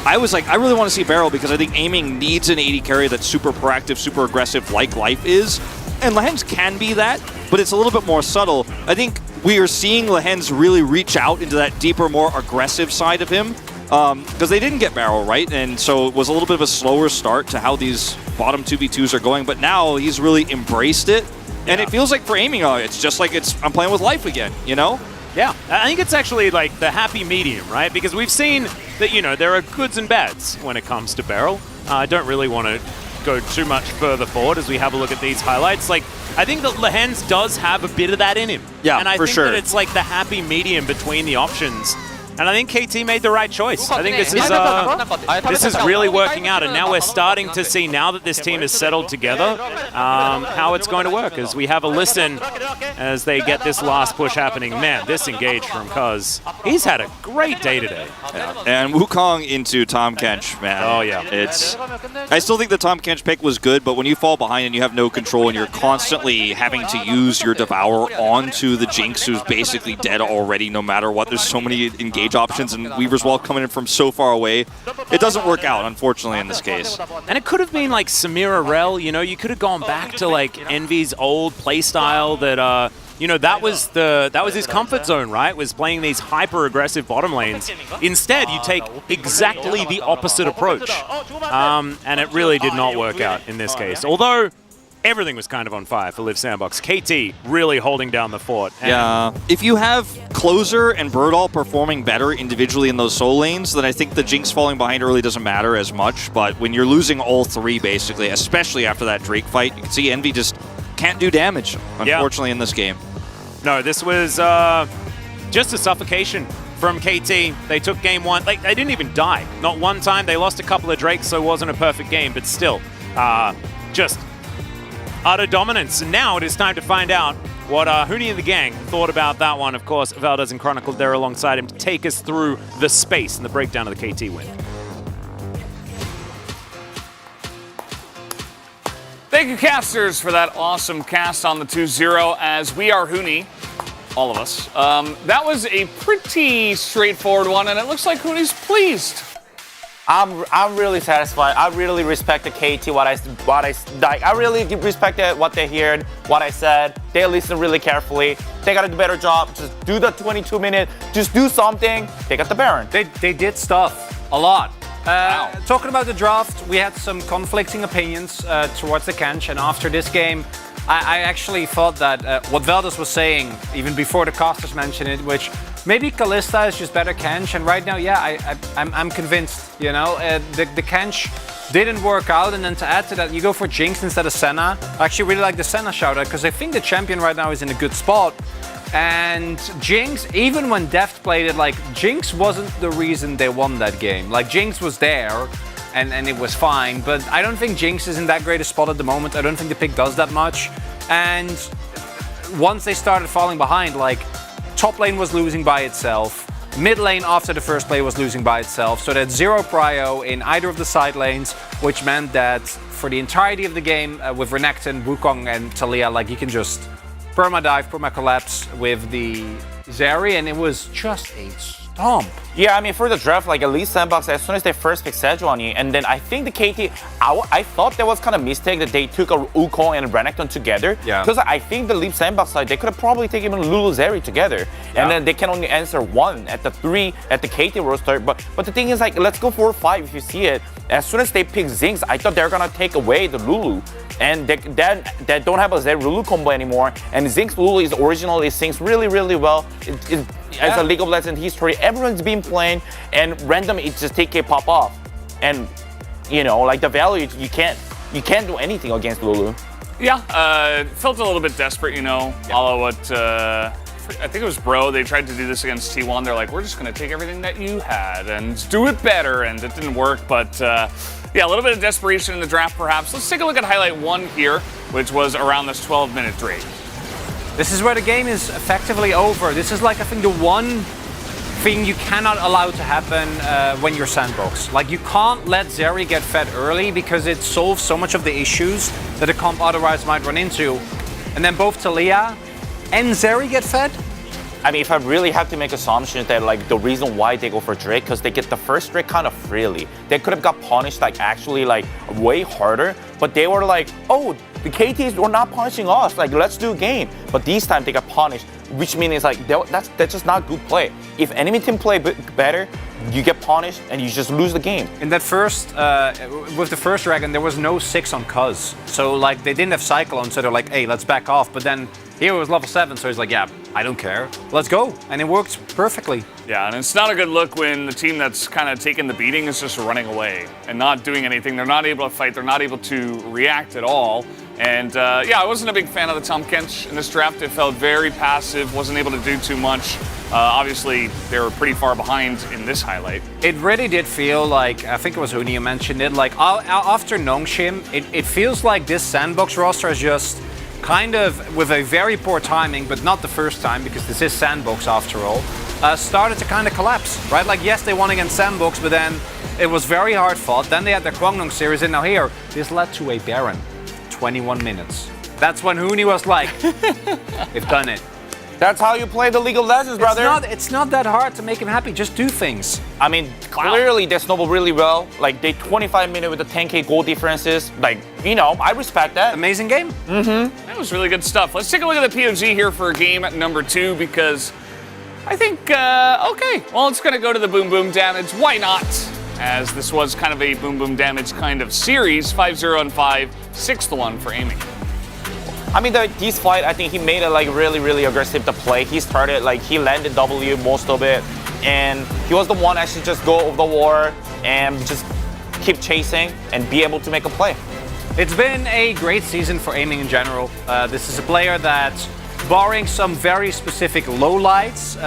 I was like, I really want to see Beryl because I think aiming needs an AD carry that's super proactive, super aggressive like Life is. And Lehen's can be that, but it's a little bit more subtle. I think we are seeing Lehen's really reach out into that deeper, more aggressive side of him because they didn't get Beryl, right? And so it was a little bit of a slower start to how these bottom 2v2s are going, but now he's really embraced it. And it feels like for aiming, it's just like I'm playing with Life again, you know? Yeah, I think it's actually like the happy medium, right? Because we've seen that, you know, there are goods and bads when it comes to Beryl. I don't really want to go too much further forward as we have a look at these highlights. Like, I think that Lehen's does have a bit of that in him. Yeah, and I for think sure. that it's like the happy medium between the options. And I think KT made the right choice. I think this is really working out, and now we're starting to see, now that this team is settled together, how it's going to work. As we have a listen as they get this last push happening. Man, this engage from Cuz. He's had a great day today. Yeah. And Wukong into Tom Kench, man. Oh, yeah. I still think the Tom Kench pick was good, but when you fall behind and you have no control and you're constantly having to use your Devour onto the Jinx, who's basically dead already no matter what, there's so many engage options, and Weaver's Wall coming in from so far away, it doesn't work out, unfortunately, in this case. And it could have been like Samira Rel, you know, you could have gone back to like Envy's old playstyle that, you know, that was his comfort zone, right? Was playing these hyper-aggressive bottom lanes. Instead, you take exactly the opposite approach. And it really did not work out in this case. Although, everything was kind of on fire for Live Sandbox. KT really holding down the fort. And yeah, if you have Closer and Birdall performing better individually in those soul lanes, then I think the Jinx falling behind early doesn't matter as much. But when you're losing all three, basically, especially after that Drake fight, you can see Envy just can't do damage, unfortunately, in this game. No, this was just a suffocation from KT. They took game one. Like, they didn't even die. Not one time. They lost a couple of Drakes, so it wasn't a perfect game. But still, just utter dominance. And now it is time to find out what Huni and the gang thought about that one. Of course, Valdez and Chronicle there alongside him to take us through the space and the breakdown of the KT win. Thank you, casters, for that awesome cast on the 2-0 as we are Huni, all of us. That was a pretty straightforward one, and it looks like Huni's pleased. I'm really satisfied. I really respect the KT. I really respected what they heard, what I said. They listened really carefully. They got to do a better job. Just do the 22-minute. Just do something. They got the Baron. They did stuff a lot. Talking about the draft, we had some conflicting opinions towards the Kench, and after this game, I actually thought that what Valdez was saying, even before the casters mentioned it, which maybe Kalista is just better Kench, and right now, yeah, I'm convinced, you know, the Kench didn't work out, and then to add to that, you go for Jinx instead of Senna. I actually really like the Senna shoutout, because I think the champion right now is in a good spot. And Jinx, even when Deft played it, like, Jinx wasn't the reason they won that game. Like, Jinx was there, and it was fine, but I don't think Jinx is in that great a spot at the moment. I don't think the pick does that much. And once they started falling behind, like, top lane was losing by itself. Mid lane after the first play was losing by itself. So that's 0 prio in either of the side lanes, which meant that for the entirety of the game, with Renekton, Wukong, and Talia, like, you can just perma-dive, perma-collapse with the Zeri, and it was just a stomp. Yeah, I mean, for the draft, like, at least Sandbox, as soon as they first picked Sejuani, and then I think the KT, I thought that was kind of mistake that they took a Wukong and Renekton together. Yeah. Because I think the Leap Sandbox side, they could have probably taken even Lulu Zeri together. Yeah. And then they can only answer 1 at the 3 at the KT roster. But the thing is, like, let's go 4-5 if you see it. As soon as they pick Zinx, I thought they were going to take away the Lulu. And they don't have a Zeri Lulu combo anymore. And Zinx Lulu is originally syncs really, really well. As a League of Legends history, everyone's been playing, and random it just TK pop off. And, you know, like, the value, you can't do anything against Lulu. Yeah, felt a little bit desperate, you know, a la what I think it was Bro, they tried to do this against T1. They're like, we're just going to take everything that you had and do it better, and it didn't work. But yeah, a little bit of desperation in the draft, perhaps. Let's take a look at highlight 1 here, which was around this 12-minute Drake. This is where the game is effectively over. This is like, I think, the one thing you cannot allow to happen when you're Sandbox. Like, you can't let Zeri get fed early because it solves so much of the issues that a comp otherwise might run into. And then both Talia and Zeri get fed. I mean, if I really have to make assumptions that like the reason why they go for Drake, because they get the first Drake kind of freely. They could have got punished like actually like way harder, but they were like, oh, the KTs were not punishing us, like let's do a game. But this time they got punished, which means it's like that's just not good play. If enemy team play better, you get punished and you just lose the game. In that first, with the first Dragon, there was no 6 on Cuz. So like they didn't have Cyclone, so they're like, hey, let's back off. But then here it was level 7, so he's like, yeah, I don't care. Let's go. And it worked perfectly. Yeah, and it's not a good look when the team that's kind of taking the beating is just running away and not doing anything. They're not able to fight. They're not able to react at all. And yeah, I wasn't a big fan of the Tom Kench in this draft. It felt very passive, wasn't able to do too much. Obviously, they were pretty far behind in this highlight. It really did feel like, I think it was Uni who mentioned it, like after Nongshim, it feels like this Sandbox roster is just kind of, with a very poor timing, but not the first time, because this is Sandbox after all, started to kind of collapse, right? Like, yes, they won against Sandbox, but then it was very hard fought. Then they had their Kwangnong series, and now here, this led to a Baron. 21 minutes. That's when Hooney was like, we've done it. That's how you play the League of Legends, brother. It's not that hard to make him happy. Just do things. I mean, clearly they snowball really well. Like, they 25 minutes with the 10k goal differences. Like, you know, I respect that. Amazing game. Mm-hmm. That was really good stuff. Let's take a look at the POG here for game number 2, because I think, okay, well, it's going to go to the Boom Boom damage. Why not? As this was kind of a Boom Boom damage kind of series. 5-0 and 5, 6-1 for aiming. I mean, this fight, I think he made it like really aggressive to play. He started, like, he landed W most of it. And he was the one actually just go over the war and just keep chasing and be able to make a play. It's been a great season for aiming in general. This is a player that, barring some very specific lowlights,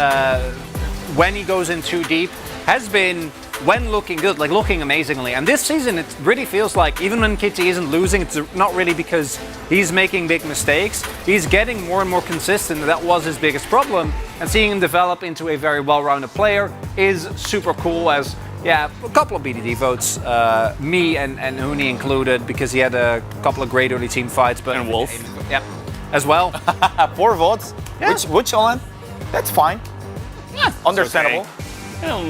when he goes in too deep, has been, when looking good, like looking amazingly. And this season, it really feels like even when KT isn't losing, it's not really because he's making big mistakes. He's getting more and more consistent. That was his biggest problem. And seeing him develop into a very well-rounded player is super cool. As, yeah, a couple of BDD votes, me and Hooney included, because he had a couple of great early team fights. But and Wolf. Yeah, as well. 4 votes? Yeah. Which one? That's fine. Yeah, understandable. Okay.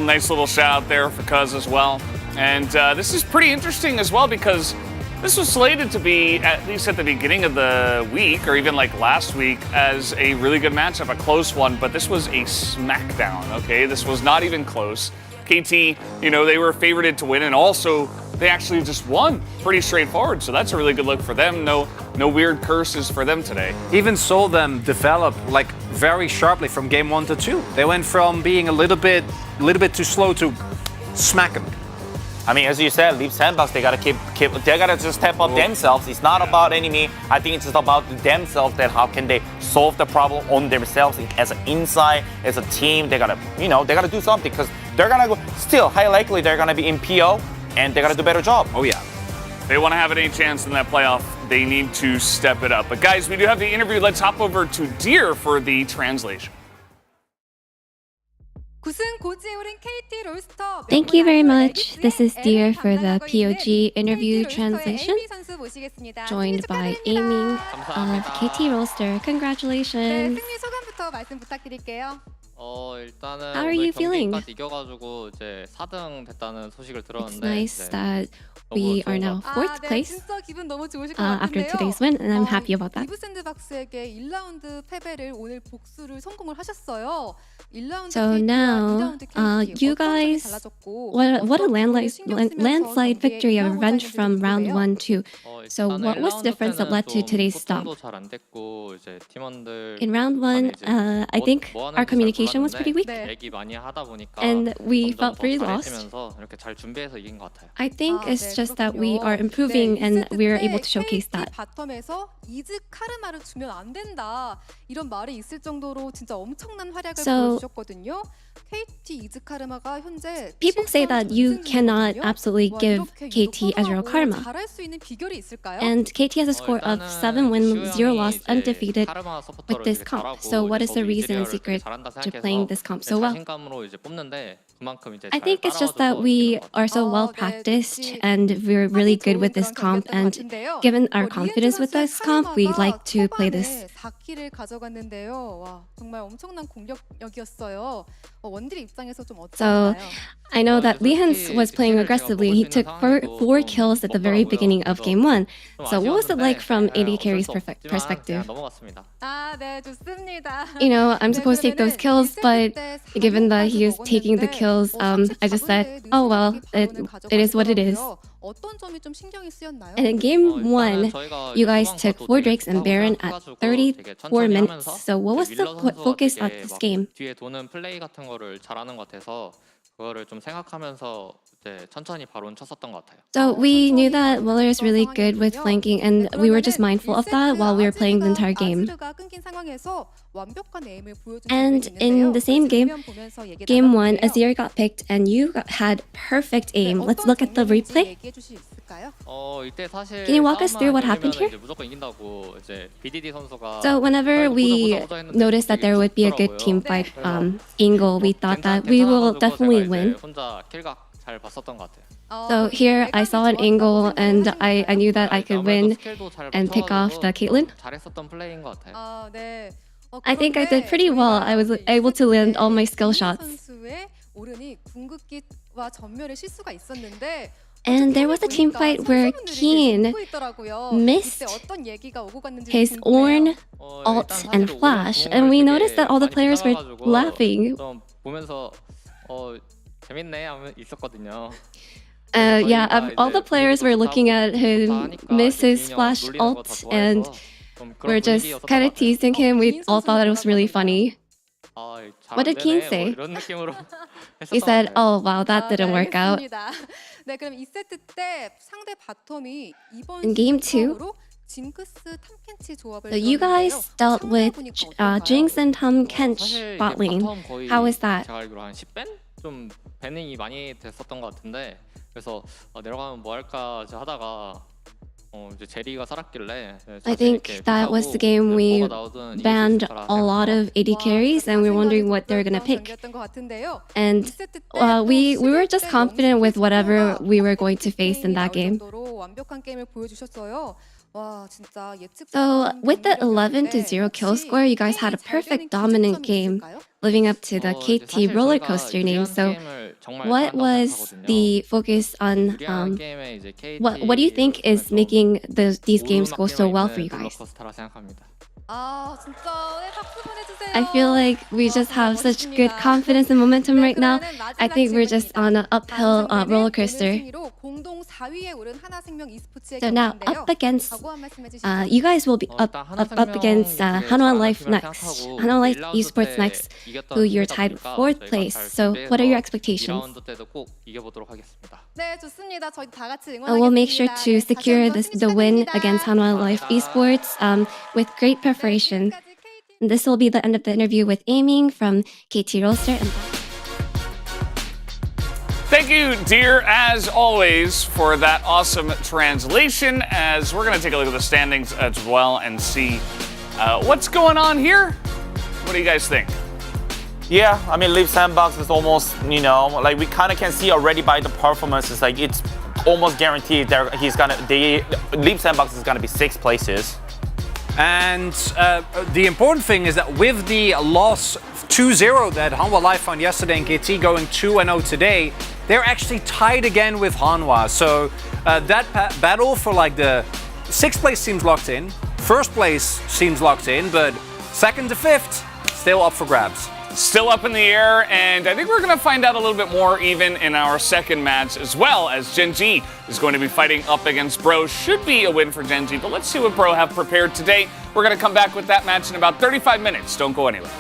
Nice little shout out there for Cuz as well. And this is pretty interesting as well, because this was slated to be, at least at the beginning of the week, or even like last week, as a really good matchup, a close one, but this was a smackdown, okay? This was not even close. KT, you know, they were favorited to win, and also they actually just won pretty straightforward, so that's a really good look for them. No weird curses for them today. Even saw them develop like very sharply from game 1 to 2. They went from being a little bit too slow to smacking. I mean, as you said, Leap Sandbox, they gotta they gotta just step up themselves. It's not about enemy. I think it's just about themselves, that how can they solve the problem on themselves as an inside, as a team. They gotta, you know, they gotta do something, because they're gonna go, still, high likely they're gonna be in PO, and they gotta do a better job. Oh yeah. They want to have any chance in that playoff, they need to step it up. But guys, we do have the interview. Let's hop over to Deer for the translation. Thank you very much. This is Deer for the POG interview translation, joined by Aiming of KT roster. Congratulations. How are you feeling? It's nice that we are now 4th place after today's win, and I'm happy about that. So now, you guys, what a landslide victory, a revenge from round 1 too. So what was the difference that led to today's stop? In round 1, I think our communication communication was pretty weak. 네. 얘기 많이 하다 보니까 And we 점점 felt 더 pretty lost. 잘해지면서 이렇게 잘 준비해서 이긴 것 같아요. I think 아, it's 네, just that we 그렇군요. are improving 네, and 2세트 we're 때 able to showcase KT that. 바텀에서 이즈 카르마를 주면 안 된다 이런 말이 있을 정도로 진짜 엄청난 활약을 So, 보여주셨거든요. KT 이즈 카르마가 현재 People say that you cannot 7승 absolutely 와, give 이렇게 KT as your 유독 karma. 잘할 수 있는 비결이 있을까요? And KT has a score of 7 wins, 0 loss, undefeated with this comp. So what is the reason and secret to playing this comp so well? 자신감으로 이제 뽑는데 그만큼 이제 I think it's just that we are so well practiced and we're really good with this comp, and given our confidence with this comp, we like to play this. 4킬을 가져갔는데요. 와, 정말 엄청난 공격력이었어요. 원딜 입장에서 좀 So 어떤가요? I know that Lee-Hans was playing aggressively. He took four kills at the very beginning of game 1. So what was it like from AD carry's perspective? 넘어갔습니다. 아, 네, 좋습니다. You know, I'm 네, supposed to take those 그러면은 kills, but 2세트 때 given that he is 4킬까지 taking the 먹었는데, kills, I just said, oh well, it is what it is. 어떤 점이 좀 신경이 쓰였나요? And in game 1, you guys took 4 Drakes and Baron at 34 minutes. So what was the focus of this game? 뒤에 도는 플레이 같은 거를 잘하는 것 같아서 그거를 좀 생각하면서 이제 천천히 바론 쳤었던 것 같아요. So we knew that Weller is really good with flanking, and we were just mindful of that while we were playing the entire game. And in the same game, game 1, Azir got picked and you had perfect aim. Let's look at the replay. 이때 사실 Can you walk us through what happened here? 이제 무조건 이긴다고 이제 BDD 선수가 So whenever we noticed that there would be a good team fight angle, we thought that we will definitely win. 혼자 킬각 잘 봤었던 것 같아요. So here I saw an angle and I knew that I could win and pick off the Caitlyn. 잘했었던 플레이인 것 같아요. 아, 네. I think I did pretty well. I was able to land all my skill shots. 선수의 오른이 궁극기와 전멸의 실수가 있었는데 And there was a team fight where Keen missed his Ornn, ult, and flash, and we noticed that all the players were laughing. 보면서 재밌네 하면 있었거든요. Yeah, all the players were looking at him miss his flash ult, and we're just kind of teasing him. We all thought it was really funny. What did Keen say? He said, "Oh wow, that didn't work out." 네, 그럼 2세트 때 상대 바텀이 이번 In game 2, 징크스 탐켄치 조합을 so you guys dealt with Jinx and Tom Kench bot lane. How is that? 제가 알기로 한 10밴? 좀 밴닝이 많이 됐었던 것 같은데 그래서 내려가면 뭐 할까 이제 하다가 이제 제리가 살았길래 I think that was the game we banned a lot of AD carries, and we were wondering what they were gonna pick. And we were just confident with whatever we were going to face in that game. So with the 11-0 kill score, you guys had a perfect dominant game, living up to the KT roller coaster name. So what was the focus on? What do you think is making these games go so well for you guys? I feel like we just have such good confidence and momentum right now. I think we're just on an uphill roller coaster. So now up against, you guys will be up against Hanwha Life next, Hanwha Life Esports next, who you're tied with 4th place. So what are your expectations? We'll make sure to secure the win against Hanwha Life Esports with great preparation. And this will be the end of the interview with Aiming from KT Roster. Thank you, dear, as always, for that awesome translation. As we're going to take a look at the standings as well and see what's going on here. What do you guys think? Yeah, I mean, Leaf Sandbox is almost, like we kind of can see already by the performances, like it's almost guaranteed Leaf Sandbox is gonna be 6 places. And the important thing is that with the loss 2-0 that Hanwha Life found yesterday and KT going 2-0 today, they're actually tied again with Hanwha. So that battle for like the 6th place seems locked in, 1st place seems locked in, but 2nd to 5th still up for grabs. Still up in the air, and I think we're going to find out a little bit more even in our second match as well, as Gen.G is going to be fighting up against Bro. Should be a win for Gen.G, but let's see what Bro have prepared today. We're going to come back with that match in about 35 minutes. Don't go anywhere.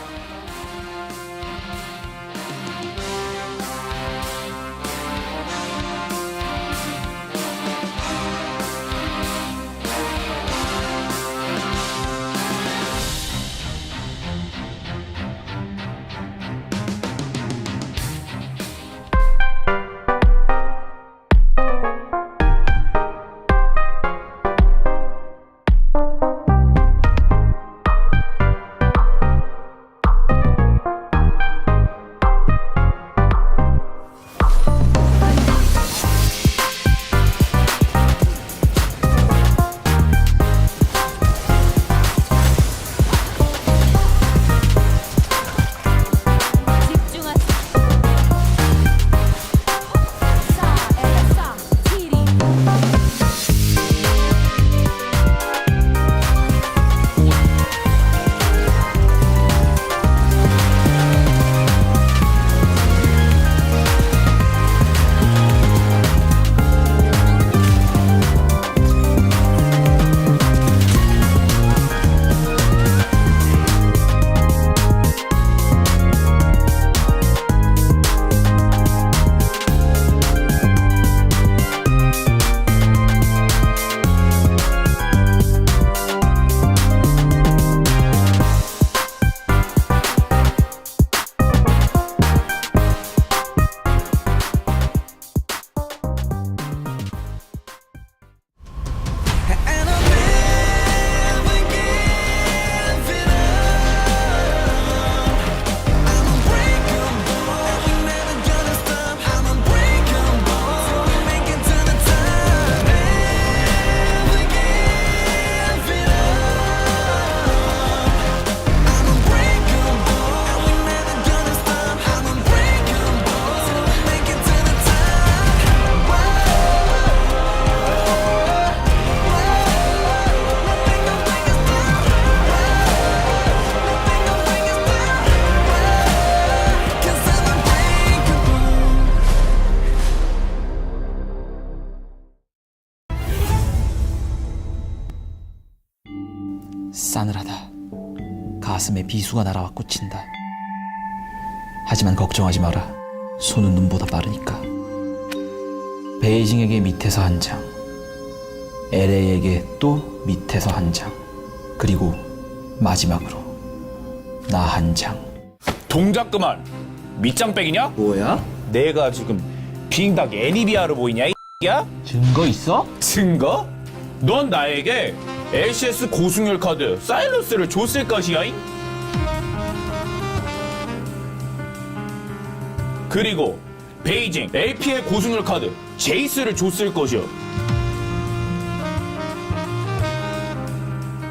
가슴에 비수가 날아와 꽂힌다. 하지만 걱정하지 마라. 손은 눈보다 빠르니까. 베이징에게 밑에서 한 장, LA에게 또 밑에서 한 장, 그리고 마지막으로 나 한 장. 동작 그만. 밑장빼기냐? 뭐야? 내가 지금 빙닭 애니비아로 보이냐 이야? 증거 있어? 증거? 넌 나에게 LCS 고승률 카드 사일러스를 줬을 것이야. 그리고 베이징 LPL 고승률 카드 제이스를 줬을 것이야.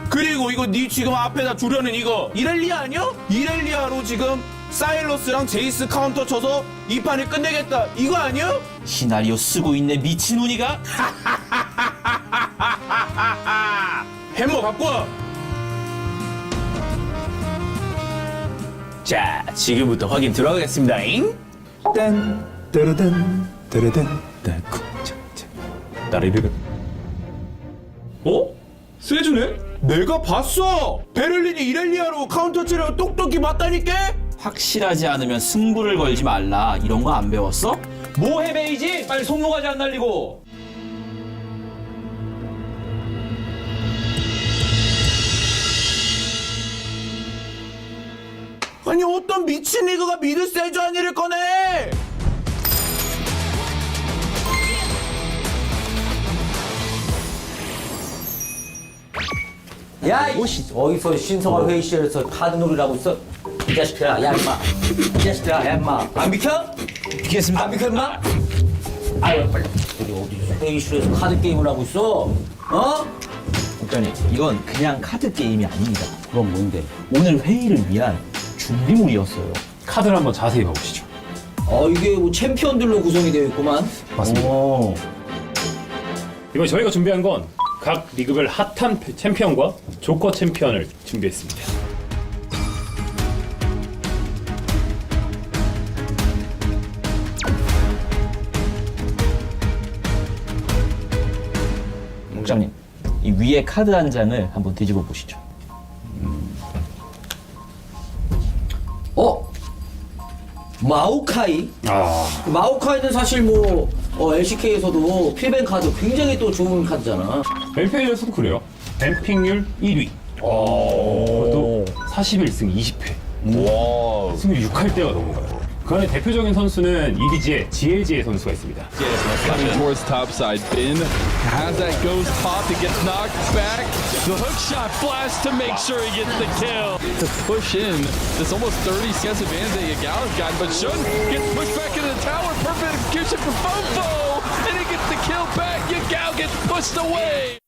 그리고 이거 네 지금 앞에다 두려는 이거 이렐리아 아니야? 이렐리아로 지금 사일러스랑 제이스 카운터 쳐서 이 판을 끝내겠다 이거 아니야? 시나리오 쓰고 있네 미친놈이가. 해머 갖고 와. 자, 지금부터 확인 들어가겠습니다잉. 딴 따르단 따르단 따쿵차차 따르르르. 어? 세주네? 내가 봤어. 베를린이 이렐리아로 카운터 치려고 똑똑히 맞다니까. 확실하지 않으면 승부를 걸지 말라. 이런 거 안 배웠어? 뭐해 베이징? 빨리 손모가지 안 날리고. 아니 어떤 미친 리그가 미드 세주아니를 꺼내? 야, 어디서 신성한 회의실에서 카드 놀이라고 있어? 이 자식들아, 야, 임마. 이 자식들아, 야, 임마. 안 비켜? 비켰습니다. 안 비켜, 임마? 아유, 빨리. 우리 어디서 회의실에서 카드 게임을 하고 있어? 어? 국장님, 이건 그냥 카드 게임이 아닙니다. 그럼 뭔데? 오늘 회의를 위한 준비물이었어요. 카드를 한번 자세히 봐보시죠. 이게 뭐 챔피언들로 구성이 되어 있구만. 맞습니다. 오. 이번 저희가 준비한 건 각 리그별 핫한 챔피언과 조커 챔피언을 준비했습니다. 국장님, 이 위에 카드 한 장을 한번 뒤집어 보시죠. 마오카이? 마오카이는 사실 뭐 LCK에서도 필뱅 카드 굉장히 또 좋은 카드잖아. LPL에서도 그래요. 뱀핑률 1위. 그것도 41승 20패. 승률 6할대가 넘어가요. 그 안에 대표적인 선수는 EDG의 GLG의 선수가 있습니다. Coming towards top side. Bin has that goes top. It gets knocked back. The hook shot blast to make sure he gets the kill. To push in this almost 30 CS advantage that Yagao's gotten, but Shun gets pushed back into the tower. Perfect execution for Fofo, and he gets the kill back. Yagao gets pushed away.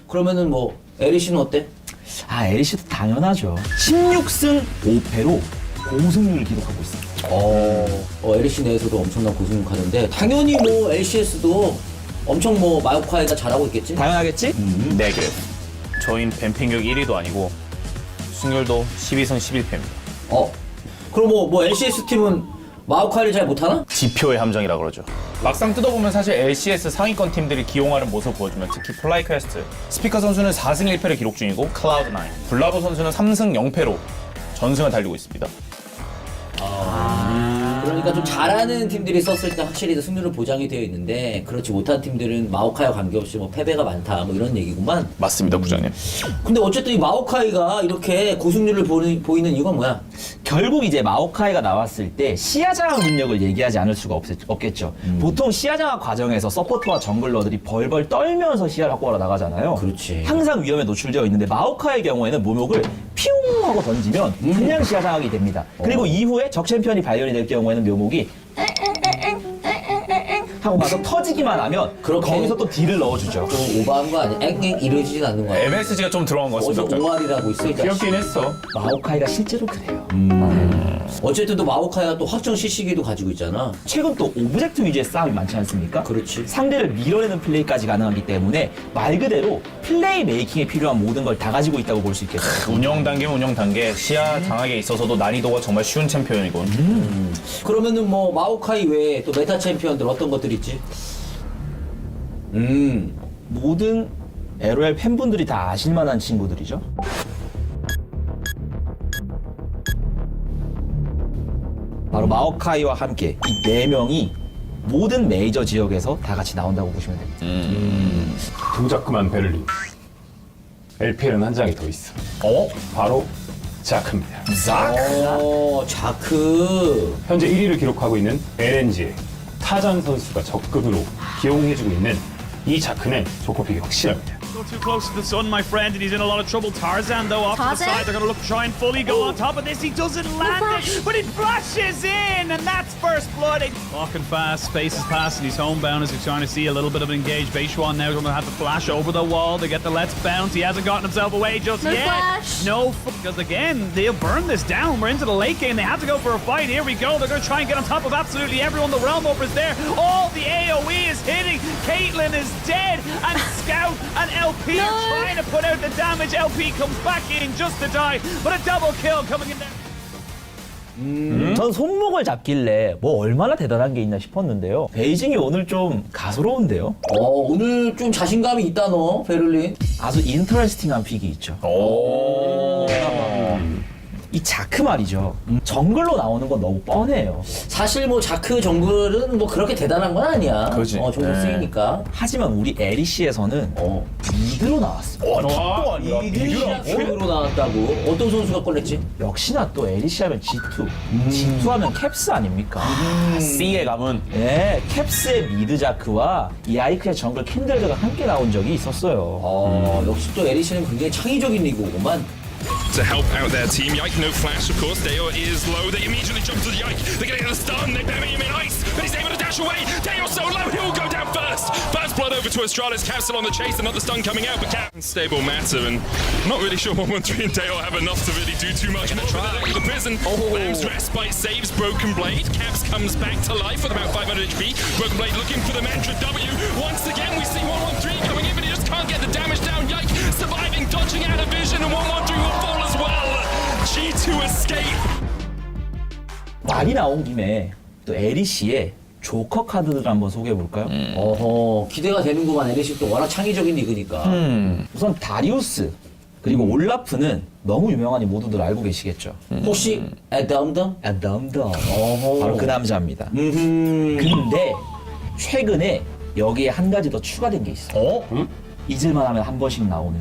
그러면은 뭐 LEC는 어때? LC도 당연하죠. 16승 5패로 고승률을 기록하고 있습니다. LEC 내에서도 엄청난 고승 카드인데 당연히 뭐 LCS도 엄청 뭐 마오카이가 잘하고 있겠지? 당연하겠지? 네, 그래요. 저희는 뱀핑력 1위도 아니고 승률도 12승 11패입니다. 그럼 뭐 LCS 팀은 마오카이를 잘 못하나? 지표의 함정이라 그러죠. 막상 뜯어보면 사실 LCS 상위권 팀들이 기용하는 모습을 보여주면 특히 플라이 퀘스트, 스피커 선수는 4승 1패를 기록 중이고 클라우드9, 블라보 선수는 3승 0패로 전승을 달리고 있습니다. 그러니까 좀 잘하는 팀들이 썼을 때 확실히 승률은 보장이 되어 있는데 그렇지 못한 팀들은 마오카이와 관계없이 뭐 패배가 많다 뭐 이런 얘기구만. 맞습니다, 부장님. 근데 어쨌든 이 마오카이가 이렇게 고승률을 보이는 이유가 뭐야? 결국 이제 마오카이가 나왔을 때 시야장악 능력을 얘기하지 않을 수가 없겠죠. 보통 시야장악 과정에서 서포터와 정글러들이 벌벌 떨면서 시야를 확보하러 나가잖아요. 그렇지. 항상 위험에 노출되어 있는데 마오카이의 경우에는 묘목을 피웅 하고 던지면 그냥 시야장악이 됩니다. 그리고 이후에 적 챔피언이 발견이 될 경우에는 묘목이 하고 막서 터지기만 하면 거기서 또 딜을 넣어주죠. 좀 오버한 거 아니야? 앵앵 이러지진 않는 거야. MSG가 좀 들어간 것 같습니다. 어디서 옹알이라고 있어. 귀엽긴 했어. 마오카이가 실제로 그래요. 어쨌든 또 마오카이가 또 확정 CC기도 가지고 있잖아. 최근 또 오브젝트 위주의 싸움이 많지 않습니까? 그렇지. 상대를 밀어내는 플레이까지 가능하기 때문에 말 그대로 플레이 메이킹에 필요한 모든 걸 다 가지고 있다고 볼 수 있겠죠. 운영 단계 시야 장악에 있어서도 난이도가 정말 쉬운 챔피언이고. 그러면은 뭐 마오카이 외에 또 메타 챔피언들 어떤 것들 있지? 모든 LOL 팬분들이 다 아실 만한 친구들이죠. 바로 마오카이와 함께 이 4명이 모든 메이저 지역에서 다 같이 나온다고 보시면 됩니다. 동작그만 베를린. LPL은 한 장이 더 있어. 바로 자크입니다. 자크. 현재 1위를 기록하고 있는 LNG의 타잔 선수가 적극으로 기용해주고 있는 이 자크는 조코픽이 확실합니다. Go too close to the sun, my friend, and he's in a lot of trouble. Tarzan, though, off to the side. They're going to look try and fully go on top of this. He doesn't land it, but it flashes in, and that's first blood. Walking fast, space is passing. He's homebound as he's trying to see a little bit of an engaged. Beishuan now going to have to flash over the wall to get the let's bounce. He hasn't gotten himself away just yet. No, because again, they'll burn this down. We're into the late game. They have to go for a fight. Here we go. They're going to try and get on top of absolutely everyone. The Realm Oper is there. All the AoE is hitting. Caitlyn is dead, and Scout and LP are trying to put out the damage. LP comes back in just to die, but a double kill coming in there. 전 손목을 잡길래 뭐 얼마나 대단한 게 있나 싶었는데요. 베이징이 오늘 좀 가소로운데요. 오늘 좀 자신감이 있다 너 베를린. 아주 인터레스팅한 픽이 있죠. 이 자크 말이죠. 정글로 나오는 건 너무 뻔해요. 사실 뭐 자크 정글은 뭐 그렇게 대단한 건 아니야. 그렇지. 정글 쓰이니까. 하지만 우리 LEC에서는 미드로 나왔어. 미드로 나왔다고? 어떤 선수가 꺼냈지? 역시나 또 LEC 하면 G2. G2 하면 캡스 아닙니까? C의 가문. 네, 캡스의 미드 자크와 이 아이크의 정글 킨들드가 함께 나온 적이 있었어요. 역시 또 LEC는 굉장히 창의적인 리그구만. To help out their team. Yike, no flash, of course. Deo is low. They immediately jump to the Yike. They're getting the stun. They bury him in ice, but he's able to dash away. Deo's so low, he'll go down first. First blood over to Astralis. Cap still on the chase. Another stun coming out, but Cap stable matter, and I'm not really sure 113 and Deo have enough to really do too much more. The prison. Lamb's respite saves Broken Blade. Caps comes back to life with about 500 HP. Broken Blade looking for the mantra W. Once again, we see 113 coming in, but he just can't get the damage down. Yike surviving, dodging out of vision, and 113 will fall as well. G2 escape. 말이 나온 김에 또 LEC의 조커 카드들을 한번 소개해 볼까요? 기대가 되는구만. LEC 또 워낙 창의적인 리그니까. 우선 다리우스 그리고 올라프는 너무 유명하니 모두들 알고 계시겠죠. 혹시 애덤덤? 애덤덤. 바로 그 남자입니다. 근데 최근에 여기에 한 가지 더 추가된 게 있어요. 잊을만 하면 한 번씩 나오는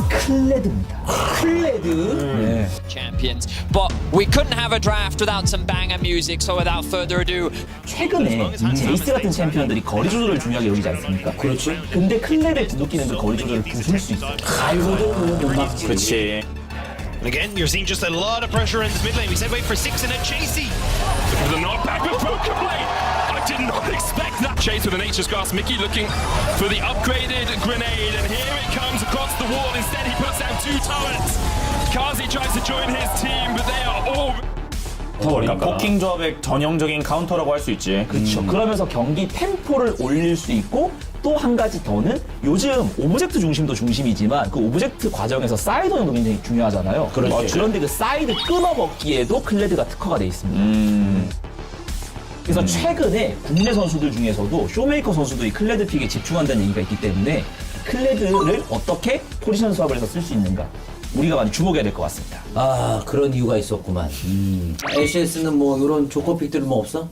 클레드입니다. 클레드? 네. Champions, but we couldn't have a draft without some banger music. So without further ado, 최근에 제이스 같은 챔피언들이 거리 조절을 중요하게 여기지 않습니까? 그렇지. 근데 클레드에 두둑기는 그 거리 조절을 부술 수 있어. 알고도 못 막지. 그렇지. And again, you're seeing just a lot of pressure in this mid lane. We said wait for 6 and a Chasey. Looking for the knockback with Broken Blade. I did not expect that. Chase with a Nature's Grasp. Mickey looking for the upgraded grenade, and here it comes across the wall. Instead, he puts down 2 turrets. Kazi tries to join his team, but they are all... 그러니까 포킹 조합의 전형적인 카운터라고 할 수 있지. 그렇죠. 그러면서 경기 템포를 올릴 수 있고 또 한 가지 더는 요즘 오브젝트 중심도 중심이지만 그 오브젝트 과정에서 사이드 운영도 굉장히 중요하잖아요. 그런데 그 사이드 끊어먹기에도 클레드가 특화가 돼 있습니다. 그래서 최근에 국내 선수들 중에서도 쇼메이커 선수들이 클레드 픽에 집중한다는 얘기가 있기 때문에 클레드를 어떻게 포지션 수합을 해서 쓸 수 있는가 우리가 많이 주목해야 될 것 같습니다. 그런 이유가 있었구만. LCS는 뭐 이런 조커 픽들 뭐 없어?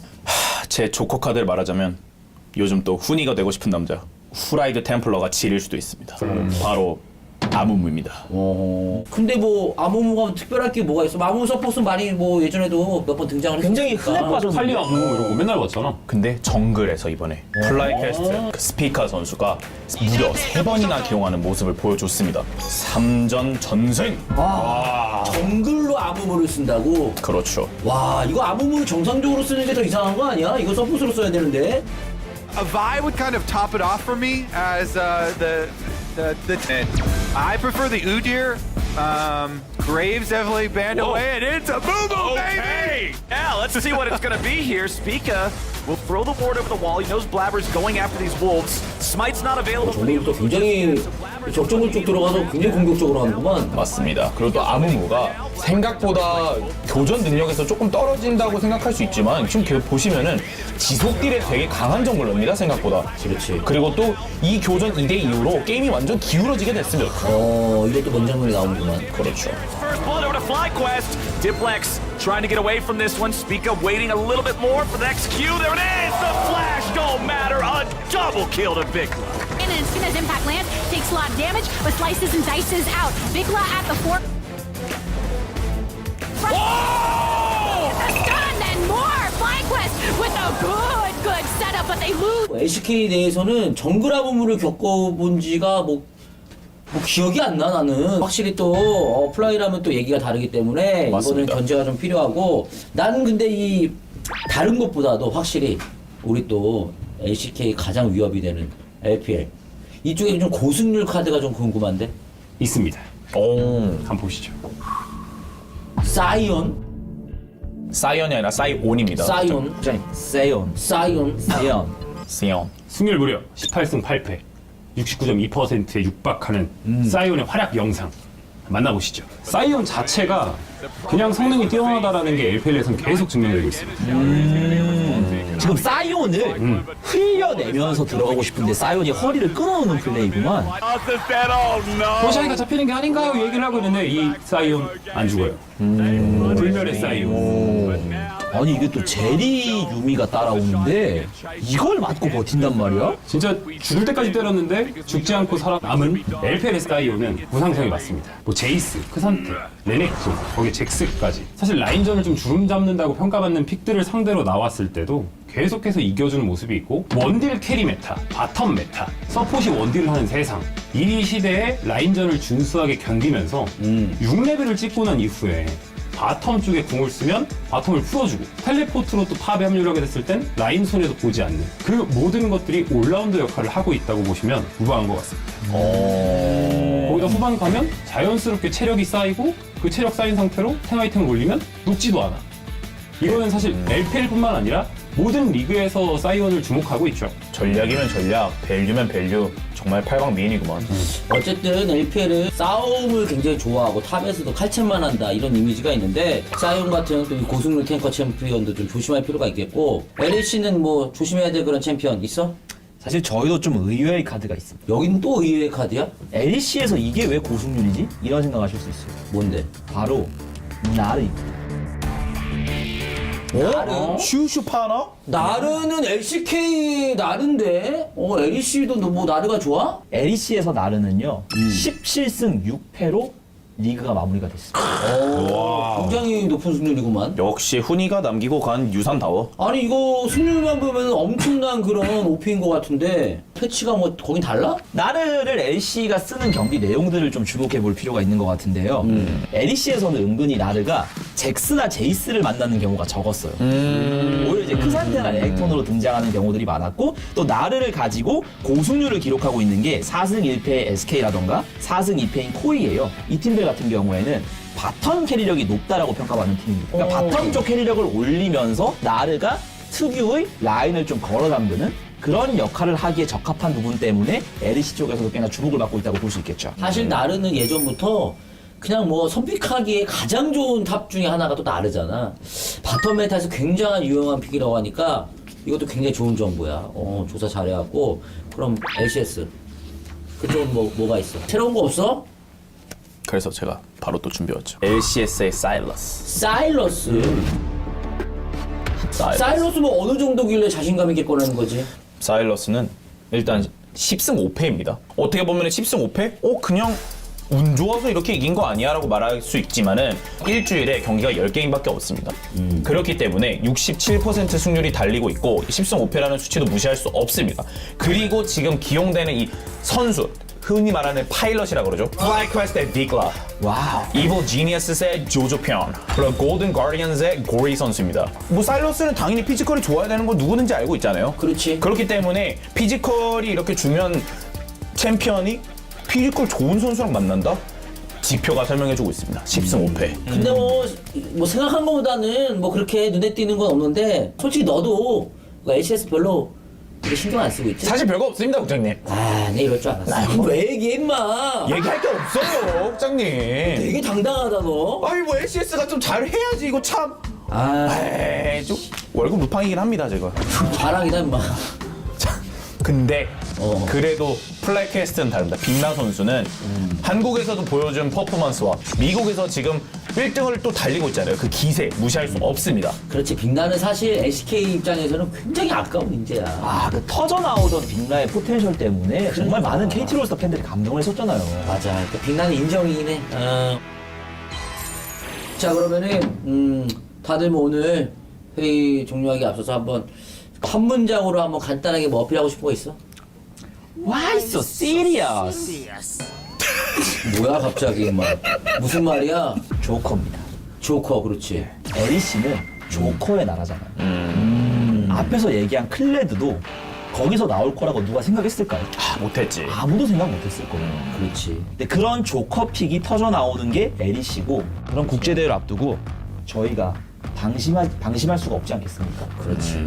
제 조커 카드를 말하자면 요즘 또 훈이가 되고 싶은 남자 후라이드 템플러가 지릴 수도 있습니다. 바로 아무무입니다. 근데 뭐 아무무가 특별할 게 뭐가 있어? 아무무 서포트 많이 뭐 예전에도 몇 번 등장을 굉장히 했으니까. 흔해 빠졌는데. 칼리 아무 이런 거 맨날 봤잖아. 근데 정글에서 이번에 플라이 퀘스트 그 스피커 선수가 무려 3번이나 기용하는 모습을 보여줬습니다. 3전 전승. 정글로 아무무를 쓴다고? 그렇죠. 와, 이거 아무무 정상적으로 쓰는 게 더 이상한 거 아니야? 이거 서포트로 써야 되는데. A Vi would kind of top it off for me as the I prefer the Udyr. Graves definitely banned away, and it's a boo-boo, baby! Yeah, let's see what it's gonna be here. Spica will throw the ward over the wall. He knows Blabber's going after these wolves. Smite's not available for the 정글부터 굉장히 적정글 쪽 들어가서 굉장히 공격적으로 하는구만. 맞습니다. 그리고 또 아무무가 생각보다 교전 능력에서 조금 떨어진다고 생각할 수 있지만 지금 보시면은 지속딜에 되게 강한 정글러입니다. 생각보다. 그렇지. 그리고 또 이 교전 2대 이후로 게임이 완전 기울어지게 됐습니다. 이것도 명장면이 나오는구만. 그렇죠. first blood over to FlyQuest. Diplex trying to get away from this one. Spica waiting a little bit more for the XQ. There it is! The flash don't matter. A double kill to Vikla. And as soon as impact lands, takes a lot of damage, but slices and dices out. Vikla at the fort. Whoa! A stun and more! FlyQuest with a good setup, but they lose. LCK 내에서는 정글 아부물을 겪어본 지가 뭐 기억이 안 나, 나는. 확실히 또 플라이라면 또 얘기가 다르기 때문에 맞습니다. 이거는 견제가 좀 필요하고, 나는 근데 이 다른 것보다도 확실히 우리 또 LCK 가장 위협이 되는 LPL 이쪽에 좀 고승률 카드가 좀 궁금한데? 있습니다. 한번 보시죠. 사이온? 사이언이 아니라 사이온입니다. 사이온. 세이온. 승률 무려 18승 8패. 69.2%에 육박하는 사이온의 활약 영상 만나보시죠. 사이온 자체가 그냥 성능이 뛰어나다라는 게 LPL에서는 계속 증명되고 있습니다. 지금 사이온을 흘려내면서 들어가고 싶은데 사이온이 허리를 끊어오는 플레이구만. 포샤이가 잡히는 게 아닌가 얘기를 하고 있는데 이 사이온 안 죽어요. 불멸의 사이온. 아니 이게 또 제리 유미가 따라오는데 이걸 맞고 버틴단 말이야? 진짜 죽을 때까지 때렸는데 죽지 않고 살아남은 LPL의 사이온은 무상성이 맞습니다. 뭐 제이스, 크산테, 레넥톤, 거기에 잭스까지. 사실 라인전을 좀 주름 잡는다고 평가받는 픽들을 상대로 나왔을 때도 계속해서 이겨주는 모습이 있고, 원딜 캐리 메타, 바텀 메타, 서폿이 원딜을 하는 세상, 이 시대에 라인전을 준수하게 견디면서 6레벨을 찍고 난 이후에 바텀 쪽에 궁을 쓰면 바텀을 풀어주고, 텔레포트로 또 탑에 합류를 하게 됐을 땐 라인 손에도 보지 않는 그 모든 것들이 올라운드 역할을 하고 있다고 보시면 무방한 것 같습니다. 거기다 후반 가면 자연스럽게 체력이 쌓이고, 그 체력 쌓인 상태로 탱 아이템을 올리면 녹지도 않아. 이거는 사실 LPL뿐만 아니라 모든 리그에서 사이온을 주목하고 있죠. 전략이면 전략, 밸류면 밸류. 정말 팔방미인이구만. 어쨌든 LPL은 싸움을 굉장히 좋아하고 탑에서도 칼챔만 한다 이런 이미지가 있는데, 사이온 같은 또 고승률 탱커 챔피언도 좀 조심할 필요가 있겠고, LC는 뭐 조심해야 될 그런 챔피언 있어? 사실 저희도 좀 의외의 카드가 있습니다. 여기는 또 의외의 카드야? LC에서 이게 왜 고승률이지? 이런 생각하실 수 있어요. 뭔데? 바로 나르. 나르? 슈슈 파나? 나르는 LCK 나르인데? LC도 뭐 나르가 좋아? LC에서 나르는요 17승 6패로 리그가 마무리가 됐습니다. 굉장히 높은 승률이구만. 역시 훈이가 남기고 간 유산다워. 아니 이거 승률만 보면 엄청난 그런 오피인 것 같은데 패치가 뭐 거긴 달라? 나르를 LC가 쓰는 경기 내용들을 좀 주목해 볼 필요가 있는 것 같은데요. LC에서는 은근히 나르가 잭스나 제이스를 만나는 경우가 적었어요. 오히려 이제 크산테나 레넥톤으로 등장하는 경우들이 많았고, 또 나르를 가지고 고승률을 기록하고 있는 게 4승 1패의 SK라던가 4승 2패인 코이예요. 이 팀들 같은 경우에는 바텀 캐리력이 높다라고 평가받는 팀입니다. 그러니까 바텀 쪽 캐리력을 올리면서 나르가 특유의 라인을 좀 걸어 담그는 그런 역할을 하기에 적합한 부분 때문에 LEC 쪽에서도 꽤나 주목을 받고 있다고 볼 수 있겠죠. 사실 나르는 예전부터 그냥 뭐 선픽하기에 가장 좋은 탑 중에 하나가 또 나르잖아. 바텀 메타에서 굉장한 유용한 픽이라고 하니까 이것도 굉장히 좋은 정보야. 조사 잘해갖고. 그럼 LCS 그쪽은 뭐가 있어? 새로운 거 없어? 그래서 제가 바로 또 준비해왔죠. LCS의 사일러스. 사일러스? 사일러스 뭐 어느 정도길래 자신감 있게 꺼내는 거지? 사일러스는 일단 10승 5패입니다. 어떻게 보면 10승 5패? 그냥 운 좋아서 이렇게 이긴 거 아니야? 라고 말할 수 있지만은 일주일에 경기가 10게임밖에 없습니다. 그렇기 때문에 67% 승률이 달리고 있고 10승 5패라는 수치도 무시할 수 없습니다. 그리고 지금 기용되는 이 선수, 흔히 말하는 파일럿이라 그러죠. FlyQuest의 비글라, 와우, Evil Genius의 조조편, 그리고 골든 가디언스의 고리 선수입니다. 뭐 사일러스는 당연히 피지컬이 좋아야 되는 건 누구든지 알고 있잖아요. 그렇지. 그렇기 때문에 피지컬이 이렇게 중요한 챔피언이 피지컬 좋은 선수랑 만난다? 지표가 설명해주고 있습니다. 10승 5패. 근데 뭐 생각한 것보다는 뭐 그렇게 눈에 띄는 건 없는데, 솔직히 너도 LCS 별로 신경 안 쓰고 있지? 사실 별거 없습니다, 국장님. 내 이럴 줄 알았어. 왜 얘기해, 임마? 얘기할 게 없어요, 국장님. 되게 당당하다, 너. 아니, 뭐 LCS가 좀 잘해야지, 이거 참. 좀 월급 루팡이긴 합니다, 제가. 자랑이다, 임마. 근데 그래도 플라이캐스트는 다릅니다. 빅나 선수는 한국에서도 보여준 퍼포먼스와 미국에서 지금 1등을 또 달리고 있잖아요. 그 기세 무시할 수 없습니다. 그렇지. 빅라는 사실 LCK 입장에서는 굉장히 아까운 인재야. 아, 그 터져 나오던 빅라의 포텐셜 때문에 정말 많은 KT 롤스터 팬들이 감동을 했었잖아요. 맞아. 그 빅라는 인정이긴 해. 자, 그러면은 다들 뭐 오늘 회의 종료하기 앞서서 한번 한 문장으로 한번 간단하게 뭐 어필하고 싶은 거 있어? Why so serious? 뭐야 갑자기 막 무슨 말이야? 조커입니다. 조커, 그렇지. LC는 조커의 나라잖아요. 앞에서 얘기한 클레드도 거기서 나올 거라고 누가 생각했을까요? 못했지. 아무도 생각 못했을 거예요. 그렇지. 근데 그런 조커 픽이 터져 나오는 게 LC고, 그런 국제대회를 앞두고 저희가 방심할 수가 없지 않겠습니까? 그렇지.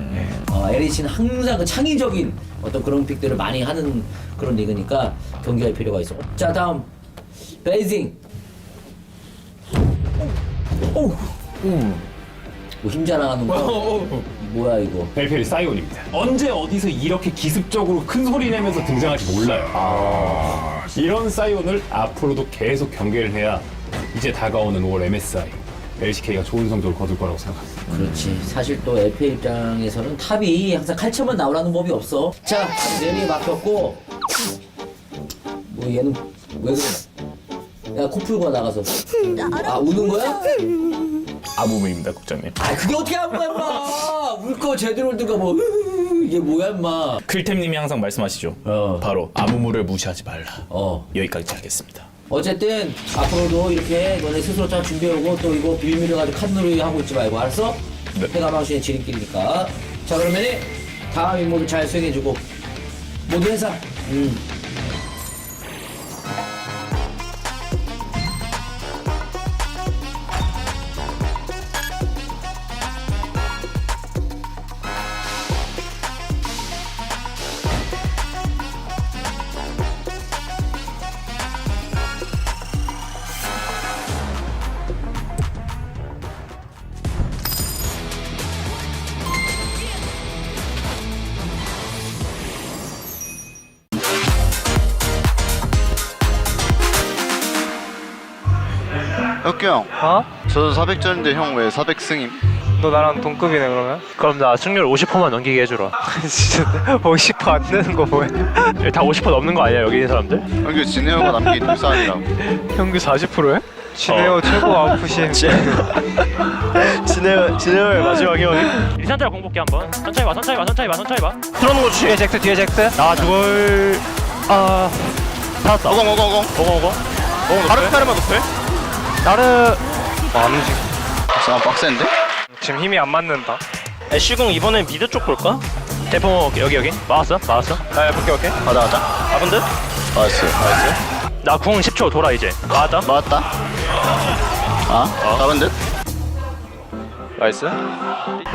LC는 항상 그 창의적인 어떤 그런 픽들을 많이 하는 그런 리그니까 경기할 필요가 있어. 자, 다음 베이징. 뭐 힘자랑하는 거? 뭐야 이거? 벨페리 사이온입니다. 언제 어디서 이렇게 기습적으로 큰 소리 내면서 등장할지 몰라요. 이런 사이온을 앞으로도 계속 경계를 해야 이제 다가오는 5월 MSI LCK가 좋은 성적을 거둘 거라고 생각합니다. 그렇지. 사실 또 LPL 입장에서는 탑이 항상 칼처만 나오라는 법이 없어. 자, 내리 막혔고 뭐 얘는 왜 그래? 야, 코 풀고 나가서. 아, 우는 거야? 아무무입니다, 국장님. 아, 그게 어떻게 한 거야, 임마! 울 거 제대로 울든가 뭐. 이게 뭐야, 임마. 클템님이 항상 말씀하시죠. 바로 아무무를 무시하지 말라. 여기까지 하겠습니다. 어쨌든 앞으로도 이렇게 너네 스스로 잘 준비해오고 또 이거 빌미를 가지고 칸놀이 하고 있지 말고, 알았어? 네. 해가방신의 지름길이니까. 자, 그러면은 다음 임무도 잘 수행해주고 모두 해서 혁규 형. 어? 저도 400전인데 형 왜 400승임? 너 나랑 동급이네 그러면? 그럼 나 승률 50%만 넘기게 해주라. 진짜 50% 안 되는 거 뭐야? 다 50% 넘는 거 아니야 여기 있는 사람들? 형규 진혜호가 남긴 울산이라고. 형규 40%야? 진혜호 최고 아프신. 진혜호의 마지막 희망이? 리산드라 공복기 한번. 천천히 봐, 천천히 봐. 틀어놓은 거 주시. 뒤에 잭트. 나 둘. 찾았다. 오공. 하르카르마 높여? 나르. 안 움직여. 싸움 빡센데? 지금 힘이 안 맞는다. 애쉬궁 이번엔 미드 쪽 볼까? 대포 여기 막았어? 나 볼게 가자 아분들? 나이스 나 궁 10초 돌아 이제 맞았다? 다른 듯? 나이스.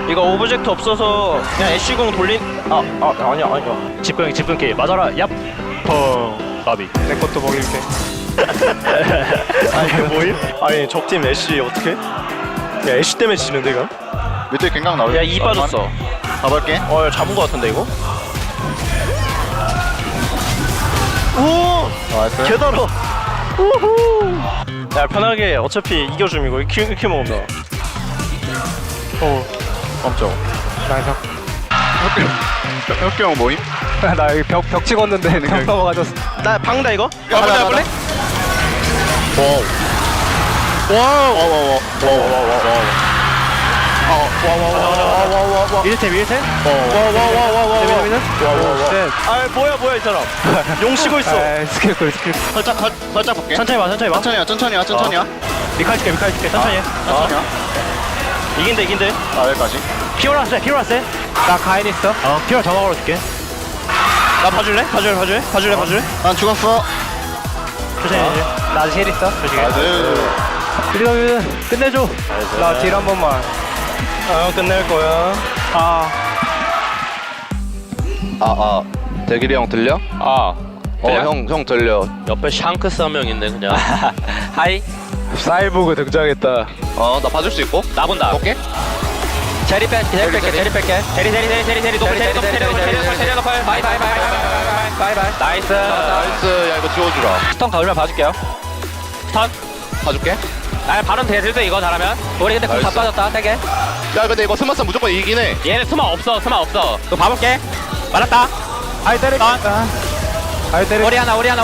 이거 오브젝트 없어서 그냥 애쉬궁 돌린 아니야 집근기 맞아라 얍 펑 까비 내 것도 먹일게. 아니 뭐임? 아니 적팀 애쉬 어떡해? 야 애쉬 때문에 지는데 이거? 밑에 갱강 나올. 야 2 빠졌어. 가볼게. 잡은 거 같은데 이거? 오! 나이스. 개달아. 우후. 야 편하게 어차피 이겨줌 이거 이렇게 먹으면. 깜짝. 나이스. 혁규 형 뭐임? 나 여기 벽 찍었는데 벽 넘어가졌어. 나 방다 이거? 가볼래? 와우. 이리템. 아 뭐야 이 사람. 용 쉬고 있어. 스킬. 살짝 볼게. 천천히 봐. 천천히야. 미칼 줄게. 천천히 해. 이긴대. 여기까지. 피오라 세. 나 가인 있어. 피오라 더 먹어줄게. 나 봐줄래? 난 죽었어. 천천히 해. 나 아직 힐 있어. 그리고 끝내줘. 나 딜 한 번만. 끝낼 거야. 대길이 형 들려? 형 들려. 옆에 샹크스 한 명 있네 그냥. 하이. 사이보그 등장했다. 나 봐줄 수 있고? 나 본다. 볼게. 제리 뺄게. 제리 노플. 바이. 나이스. 야 이거 지워주라. 스턴 가을면 봐줄게요. 스턴. 봐줄게. 나 바론 대줄때 이거 잘하면. 우리 근데 공 다 빠졌다. 3개. 야 근데 이거 스마스 무조건 이기긴 해. 얘네 스마 없어. 너 봐볼게. 말았다. 아이 때려.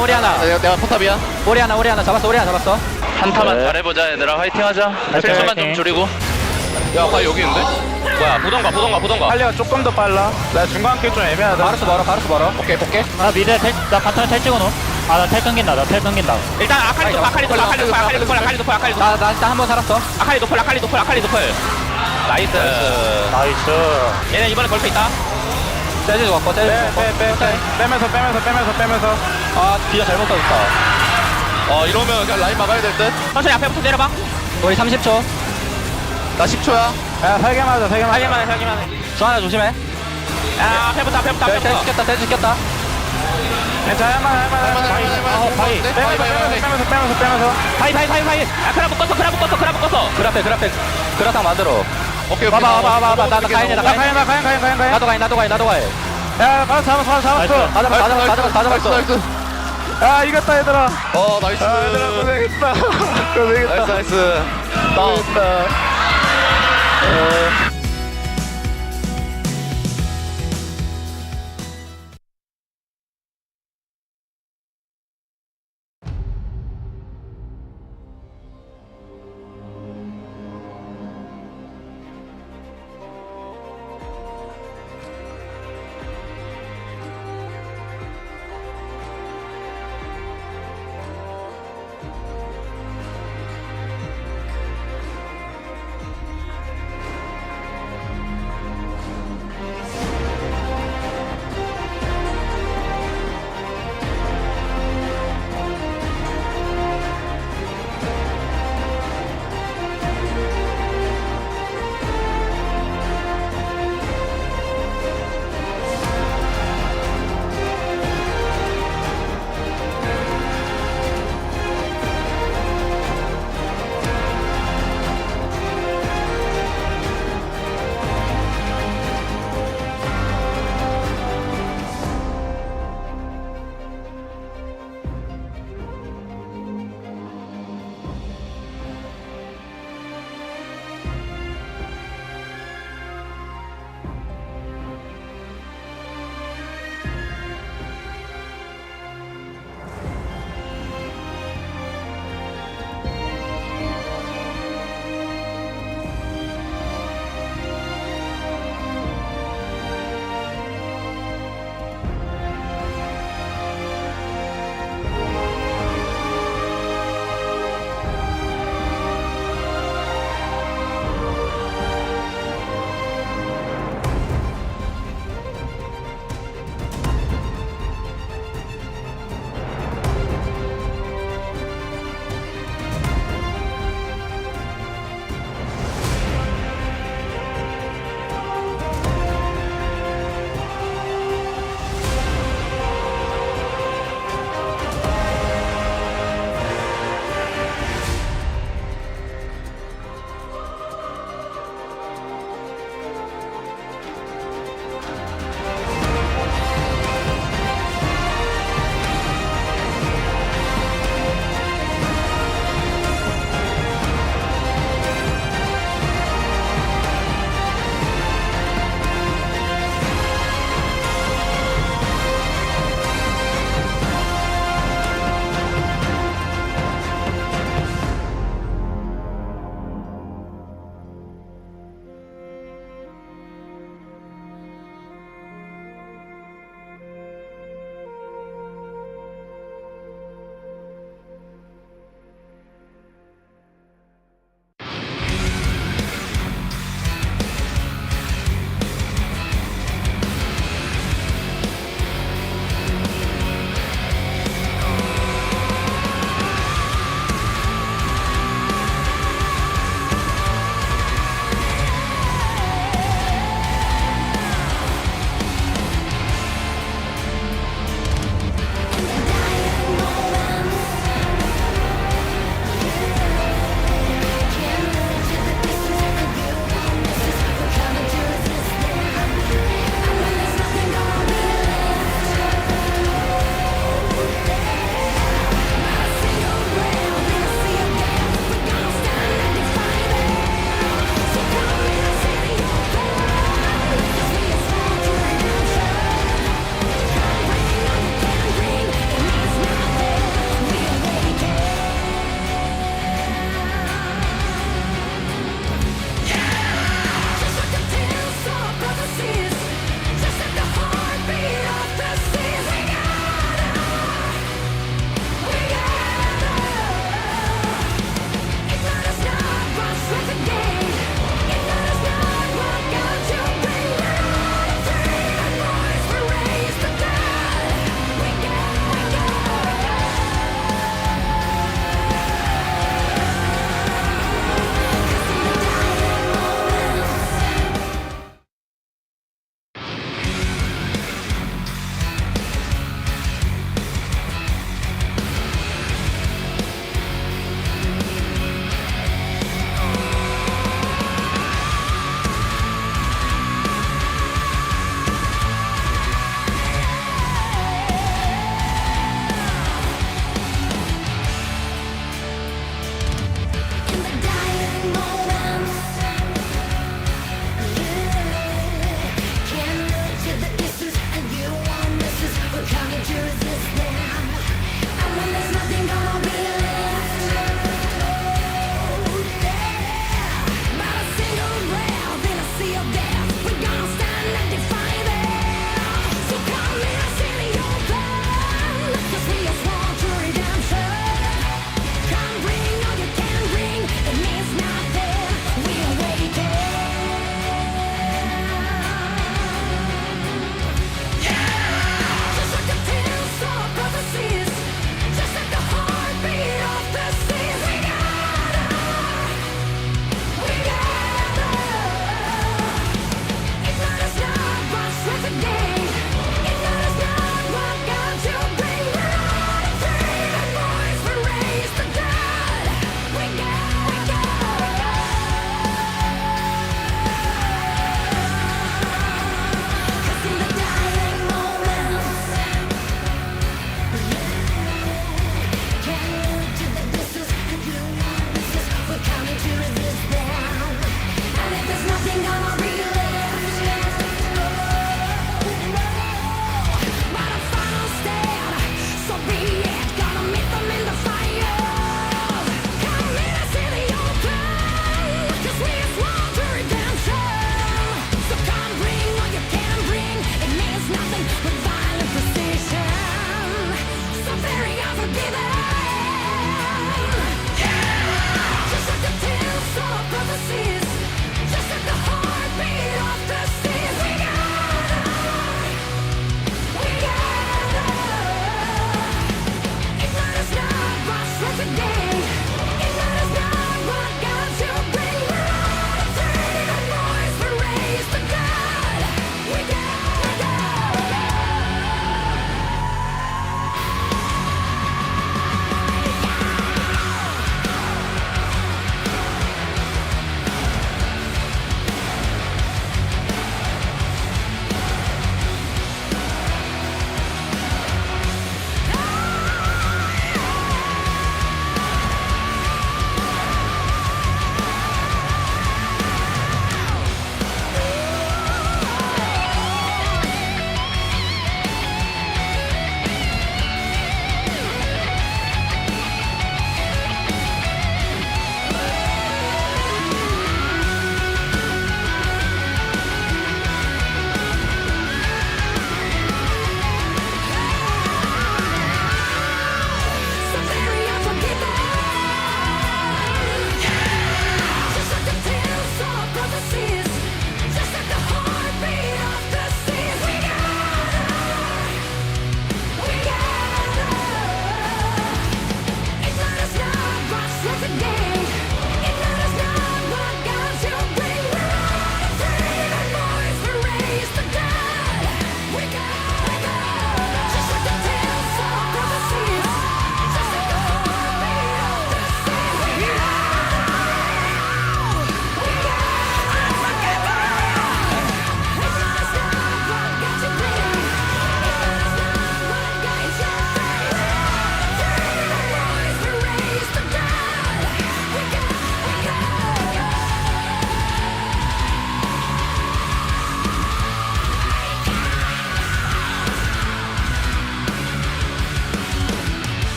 우리 하나. 내가 포탑이야. 우리 하나 잡았어. 한타만 잘해보자 얘들아. 화이팅하자. 실수만 좀 줄이고. 야 과연 여기 있는데? 뭐야 보던가. 빨리가 조금 더 빨라. 나 중간 길 좀 애매하다. 바로스 멀어. 오케이 볼게. 나 미드 나 바텀에 텔 찍어놓어. 나 텔 끊긴다. 일단 아칼리 노플. 나 일단 한 번 살았어. 아칼리 노플. 나이스. 얘네 이번에 걸프 있다. 재즈 죽었고. 빼면서. 아, 비가 잘못 떠졌다. 이러면 그냥 라인 막아야 될 듯. 천천히 앞에부터 내려봐. 우리 30초. 나 10초야. 야 3개 맞아. 중하나 조심해. 야, 앞에부터. 텔 시켰다. 괜찮아. 할만. 바이. 빼면서. 바이. 야, 크라 묶었어. 그라탕 만들어. 오케이. 봐봐. 나 가인해. 나도 가인. 야 잡았어. 다 잡았어. 나이스. 야 이겼다 얘들아. 나이스. 얘들아 고생했다. 나이스.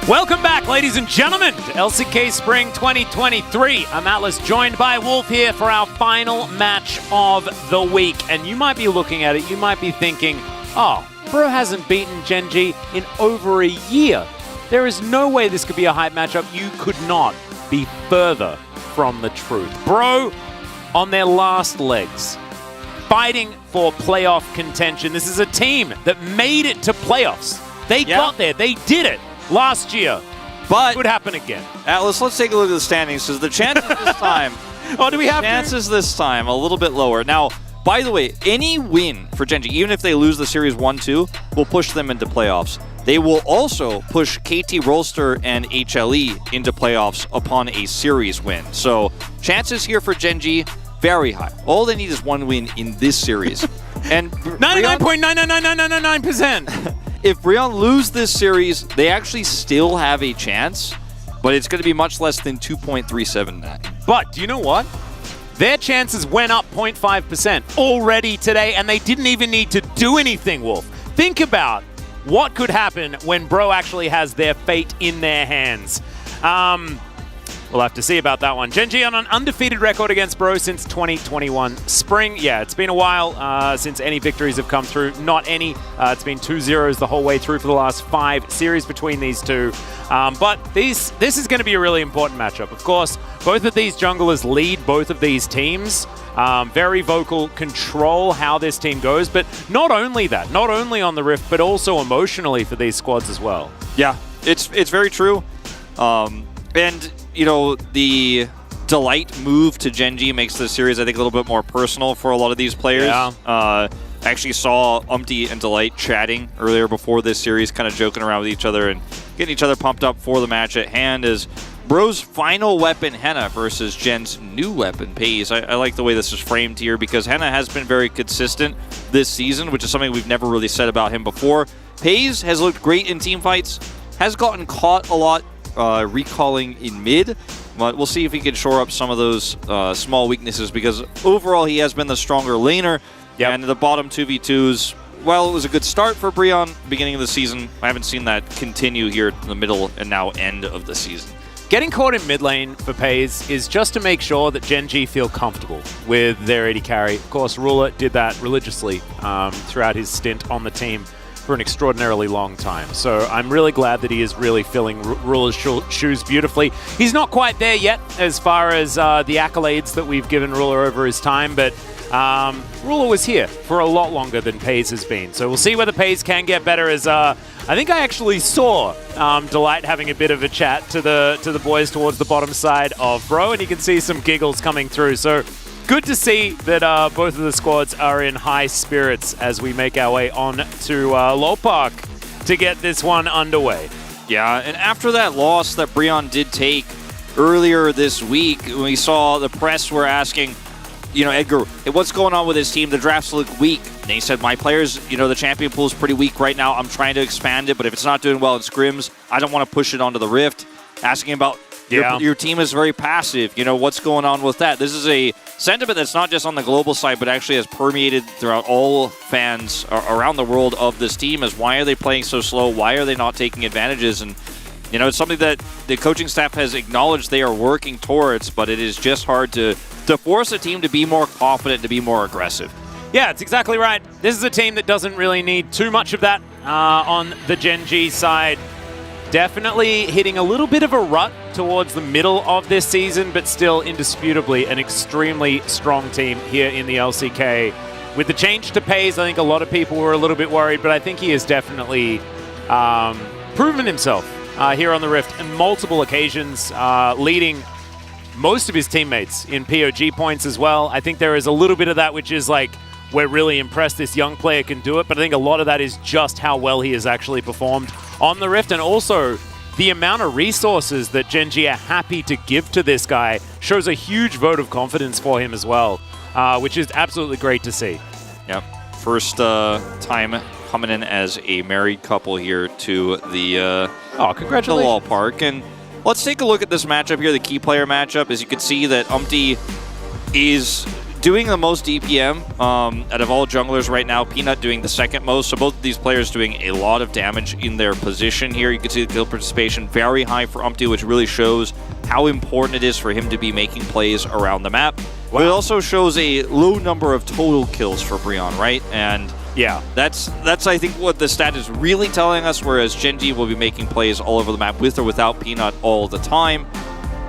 Welcome back, ladies and gentlemen, to LCK Spring 2023. I'm Atlas, joined by Wolf here for our final match of the week. And you might be looking at it, you might be thinking, oh, Bro hasn't beaten Gen.G in over a year. There is no way this could be a hype matchup. You could not be further from the truth. Bro, on their last legs, fighting for playoff contention. This is a team that made it to playoffs. They got there, they did it last year, but could happen again. Atlas, let's take a look at the standings, because the chances this time, do we have chances this time a little bit lower. Now, by the way, any win for Gen.G, even if they lose the series 1-2, will push them into playoffs. They will also push KT Rolster and HLE into playoffs upon a series win. So chances here for Gen.G, very high. All they need is one win in this series. And 99.99999%. If Brion lose this series, they actually still have a chance, but it's going to be much less than 2.379. But do you know what? Their chances went up 0.5% already today, and they didn't even need to do anything, Wolf. Think about what could happen when Bro actually has their fate in their hands. We'll have to see about that one. Gen.G on an undefeated record against Bro since 2021 spring. Yeah, it's been a while since any victories have come through. Not any. It's been 2-0s the whole way through for the last 5 series between these two. But this is going to be a really important matchup. Of course, both of these junglers lead both of these teams. Very vocal, control how this team goes. But not only that, not only on the Rift, but also emotionally for these squads as well. Yeah, it's very true. And, you know, the Delight move to Gen.G makes this series, I think, a little bit more personal for a lot of these players. Yeah. I actually saw Umpty and Delight chatting earlier before this series, kind of joking around with each other and getting each other pumped up for the match at hand as Bro's final weapon, Henna, versus Gen's new weapon, Paze. I like the way this is framed here because Henna has been very consistent this season, which is something we've never really said about him before. Paze has looked great in team fights, has gotten caught a lot recalling in mid, but we'll see if he can shore up some of those small weaknesses because overall he has been the stronger laner. And the bottom 2v2s, while it was a good start for Brion beginning of the season, I haven't seen that continue here in the middle and now end of the season. Getting caught in mid lane for Paze is just to make sure that Gen.G feel comfortable with their AD carry. Of course, Ruler did that religiously throughout his stint on the team for an extraordinarily long time. So I'm really glad that he is really filling Ruler's shoes beautifully. He's not quite there yet as far as the accolades that we've given Ruler over his time, but Ruler was here for a lot longer than Paze has been. So we'll see whether Paze can get better as I think I actually saw Delight having a bit of a chat to the boys towards the bottom side of Bro, and you can see some giggles coming through. So good to see that both of the squads are in high spirits as we make our way on to Low Park to get this one underway. Yeah, and after that loss that Brion did take earlier this week, we saw the press were asking, you know, Edgar, what's going on with his team? The drafts look weak. And he said, my players, you know, the champion pool is pretty weak right now. I'm trying to expand it, but if it's not doing well in scrims, I don't want to push it onto the Rift. Asking about your team is very passive. You know, what's going on with that? This is a sentiment that's not just on the global side, but actually has permeated throughout all fans around the world of this team as why are they playing so slow? Why are they not taking advantages? And, you know, it's something that the coaching staff has acknowledged they are working towards, but it is just hard to force a team to be more confident, to be more aggressive. Yeah, it's exactly right. This is a team that doesn't really need too much of that on the Gen.G side. Definitely hitting a little bit of a rut towards the middle of this season, but still indisputably an extremely strong team here in the LCK. With the change to Paze, I think a lot of people were a little bit worried, but I think he has definitely proven himself here on the Rift on multiple occasions, leading most of his teammates in POG points as well. I think there is a little bit of that, which is like, we're really impressed this young player can do it, but I think a lot of that is just how well he has actually performed on the Rift, and also the amount of resources that Gen.G are happy to give to this guy shows a huge vote of confidence for him as well, which is absolutely great to see. Yep. First time coming in as a married couple here to the congratulations. The Law Park. And let's take a look at this matchup here, the key player matchup. As you can see that Umpty is doing the most DPM out of all junglers right now. Peanut doing the second most. So both of these players doing a lot of damage in their position here. You can see the kill participation very high for Umpty, which really shows how important it is for him to be making plays around the map. Wow. But it also shows a low number of total kills for Brion, right? And yeah, that's I think what the stat is really telling us, whereas Gen.G will be making plays all over the map with or without Peanut all the time.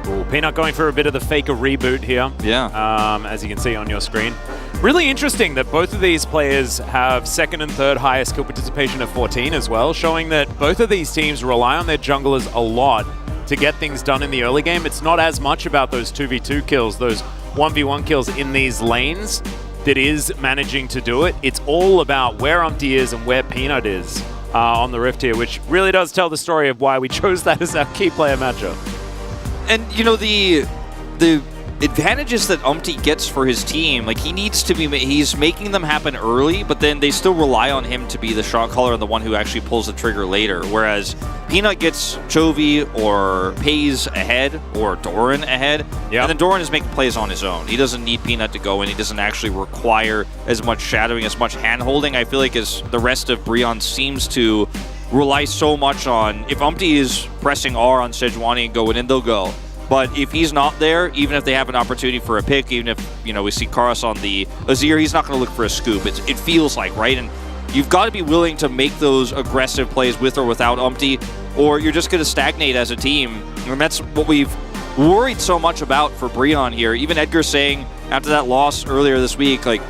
Ooh, Peanut going for a bit of the faker reboot here. Yeah. As you can see on your screen. Really interesting that both of these players have second and third highest kill participation of 14 as well, showing that both of these teams rely on their junglers a lot to get things done in the early game. It's not as much about those 2v2 kills, those 1v1 kills in these lanes that is managing to do it. It's all about where Umpty is and where Peanut is on the Rift here, which really does tell the story of why we chose that as our key player matchup. And, you know, the advantages that Umpty gets for his team, like, he needs to be, he's making them happen early, but then they still rely on him to be the shot caller and the one who actually pulls the trigger later. Whereas Peanut gets Chovy or Pays ahead or Doran ahead, and then Doran is making plays on his own. He doesn't need Peanut to go in. He doesn't actually require as much shadowing, as much hand-holding. I feel like as the rest of Brion seems to rely so much on, if Umpty is pressing R on Sejuani and going in, they'll go. But if he's not there, even if they have an opportunity for a pick, even if, you know, we see Karas on the Azir, he's not going to look for a scoop. It feels like, right? And you've got to be willing to make those aggressive plays with or without Umpty, or you're just going to stagnate as a team. And that's what we've worried so much about for Brion here. Even Edgar saying after that loss earlier this week, like,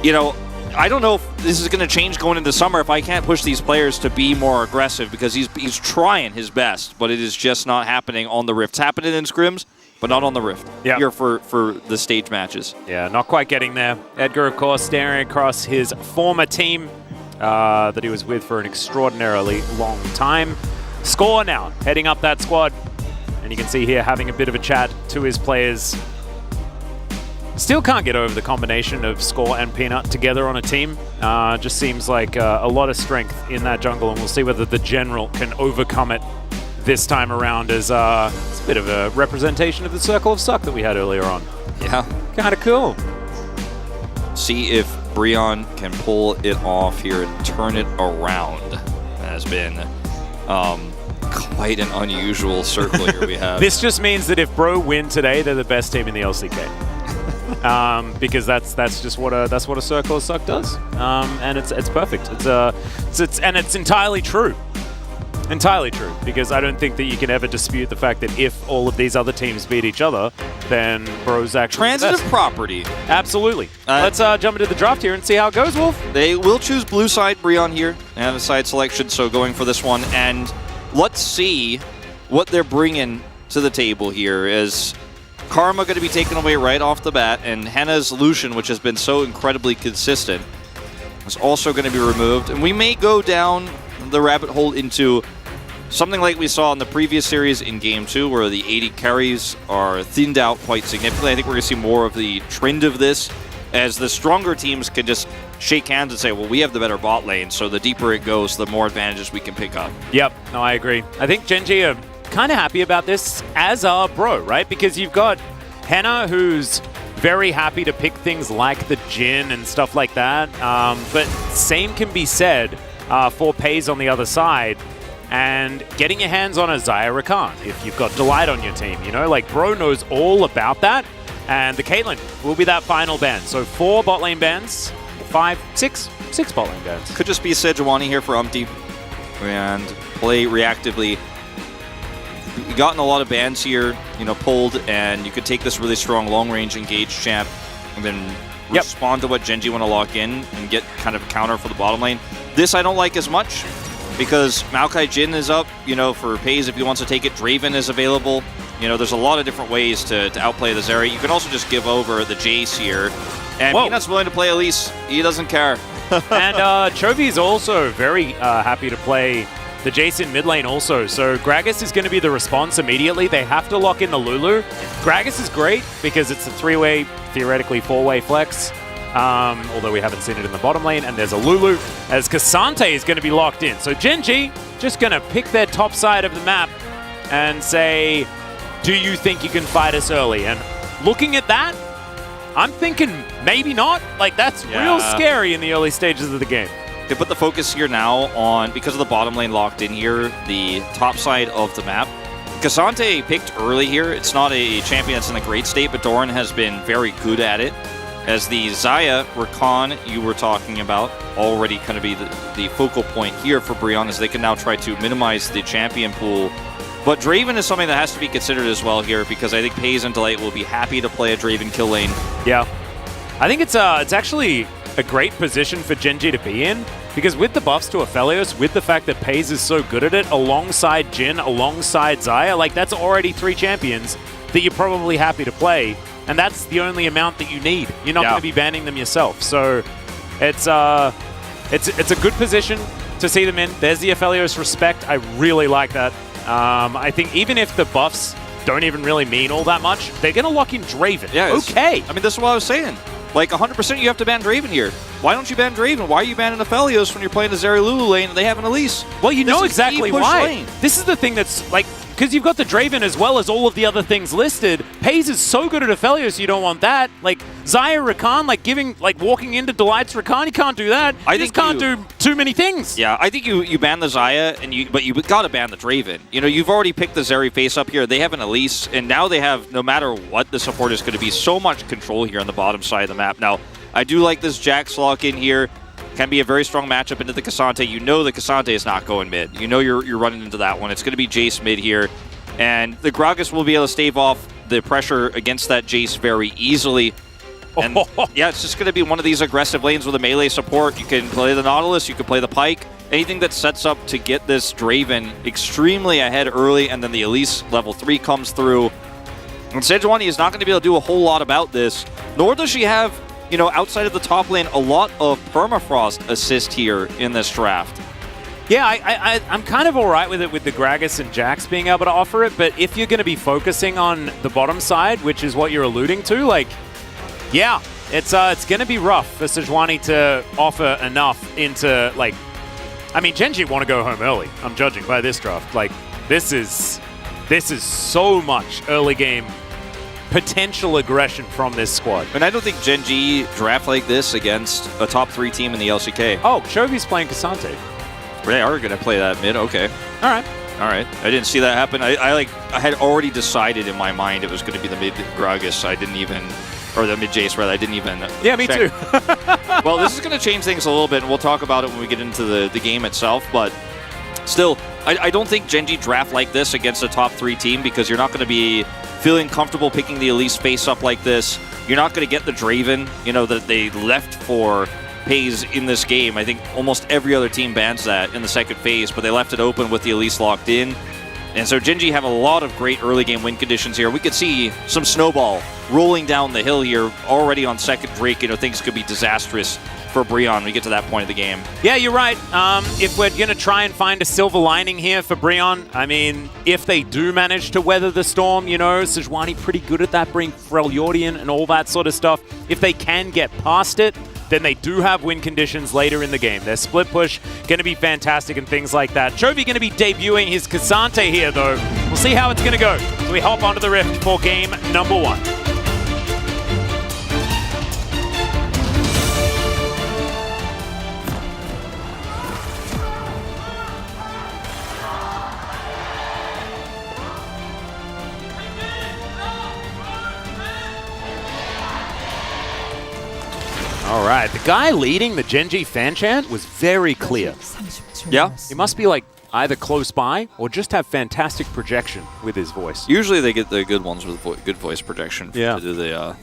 you know, I don't know if this is going to change going into summer if I can't push these players to be more aggressive, because he's trying his best, but it is just not happening on the Rift. It's happening in scrims, but not on the Rift. Yeah. Here for the stage matches. Yeah, not quite getting there. Edgar, of course, staring across his former team that he was with for an extraordinarily long time. Score now, heading up that squad. And you can see here having a bit of a chat to his players. Still can't get over the combination of Score and Peanut together on a team. Just seems like a lot of strength in that jungle, and we'll see whether the General can overcome it this time around, as it's a bit of a representation of the Circle of Suck that we had earlier on. Yeah. Kind of cool. See if Brion can pull it off here and turn it around. That has been quite an unusual circle here we have. This just means that if Bro win today, they're the best team in the LCK. Because that's just what a Circle of Suck does, and it's perfect. It's entirely true, because I don't think that you can ever dispute the fact that if all of these other teams beat each other, then Bro's actually transitive property. Absolutely. Let's jump into the draft here and see how it goes, Wolf. They will choose blue side Brion here and a side selection, so going for this one, and let's see what they're bringing to the table here. As Karma going to be taken away right off the bat, and Henna's Lucian, which has been so incredibly consistent, is also going to be removed. And we may go down the rabbit hole into something like we saw in the previous series in Game 2, where the 80 carries are thinned out quite significantly. I think we're going to see more of the trend of this, as the stronger teams can just shake hands and say, well, we have the better bot lane, so the deeper it goes, the more advantages we can pick up. Yep, no, I agree. I think Gen.G are kind of happy about this, as are Bro, right? Because you've got Henna, who's very happy to pick things like the Jhin and stuff like that, but same can be said for Pays on the other side, and getting your hands on a Zyra Khan if you've got Delight on your team, you know? Like, Bro knows all about that, and the Caitlyn will be that final ban. So 4 bot lane bans, 6 bot lane bans. Could just be Sejuani here for Umpty, and play reactively. You've gotten a lot of bans here, you know, pulled, and you could take this really strong long-range engage champ and then respond to what Gen.G want to lock in and get kind of a counter for the bottom lane. This I don't like as much, because Maokai Jhin is up, you know, for Pays if he wants to take it. Draven is available. You know, there's a lot of different ways to outplay the Zeri. You can also just give over the Jace here. And Peanut's willing to play Elise. He doesn't care. And Chovy is also very happy to play the Jace in mid lane also. So Gragas is going to be the response immediately. They have to lock in the Lulu. Gragas is great because it's a 3-way, theoretically 4-way flex. Although we haven't seen it in the bottom lane. And there's a Lulu, as Cassante is going to be locked in. So Gen.G just going to pick their top side of the map and say, do you think you can fight us early? And looking at that, I'm thinking maybe not. Like, that's real scary in the early stages of the game. They put the focus here now on, because of the bottom lane locked in here, the top side of the map. Cassante picked early here. It's not a champion that's in a great state, but Doran has been very good at it. As the Xayah Rakan you were talking about already kind of be the focal point here for Brion, as they can now try to minimize the champion pool. But Draven is something that has to be considered as well here, because I think Paze and Delight will be happy to play a Draven kill lane. Yeah. I think it's actually a great position for Gen.G to be in, because with the buffs to Aphelios, with the fact that Paze is so good at it, alongside Jhin, alongside Xayah, like that's already 3 champions that you're probably happy to play, and that's the only amount that you need. You're not going to be banning them yourself. So it's a good position to see them in. There's the Aphelios respect. I really like that. I think even if the buffs don't even really mean all that much, they're going to lock in Draven. Yeah, okay. I mean, this is what I was saying. Like, 100% you have to ban Draven here. Why don't you ban Draven? Why are you banning Aphelios when you're playing the Zeri Lulu lane and they have an Elise? Well, you know exactly why. Lane. This is the thing that's, like, because you've got the Draven as well as all of the other things listed. Paze is so good at Aphelios, you don't want that. Like, Xayah Rakan, walking into Delight's Rakan, you can't do that. You just can't do too many things. Yeah, I think you ban the Xayah, but you got to ban the Draven. You know, you've already picked the Zeri face up here. They have an Elise, and now they have, no matter what the support is going to be, so much control here on the bottom side of the map. Now, I do like this Jax lock in here. Can be a very strong matchup into the Cassante. You know the Cassante is not going mid. You know you're running into that one. It's going to be Jace mid here. And the Gragas will be able to stave off the pressure against that Jace very easily. And yeah, it's just going to be one of these aggressive lanes with a melee support. You can play the Nautilus, you can play the Pike. Anything that sets up to get this Draven extremely ahead early, and then the Elise level 3 comes through. And Sejuani is not going to be able to do a whole lot about this, nor does she have, you know, outside of the top lane, a lot of permafrost assist here in this draft. Yeah, I'm kind of all right with it with the Gragas and Jax being able to offer it, but if you're going to be focusing on the bottom side, which is what you're alluding to, like, yeah, it's going to be rough for Sejuani to offer enough into, like, I mean, Gen.G want to go home early, I'm judging by this draft. Like, this is so much early game potential aggression from this squad. And I don't think Gen.G draft like this against a top 3 team in the LCK. Oh, Chovy's playing Cassante. They are going to play that mid, okay. All right. I didn't see that happen. I had already decided in my mind it was going to be the mid Gragas. I didn't even, or the mid Jace rather, I didn't even Yeah, me too. Well, this is going to change things a little bit, and we'll talk about it when we get into the game itself, but still, I don't think Gen.G draft like this against a top 3 team, because you're not going to be feeling comfortable picking the Elise face up like this. You're not going to get the Draven, you know, that they left for Paze in this game. I think almost every other team bans that in the second phase, but they left it open with the Elise locked in. And so Gen.G have a lot of great early game win conditions here. We could see some snowball rolling down the hill here already on second Drake. You know, things could be disastrous for Brion when we get to that point of the game. Yeah, you're right. If we're going to try and find a silver lining here for Brion, I mean, if they do manage to weather the storm, you know, Sejuani pretty good at that, bring Freljordian and all that sort of stuff. If they can get past it, then they do have win conditions later in the game. Their split push going to be fantastic and things like that. Chovy going to be debuting his Cassante here, though. We'll see how it's going to go. So we hop onto the Rift for game number 1. All right, the guy leading the Gen.G fan chant was very clear. Yeah? He must be like either close by or just have fantastic projection with his voice. Usually they get the good ones with good voice projection. Yeah.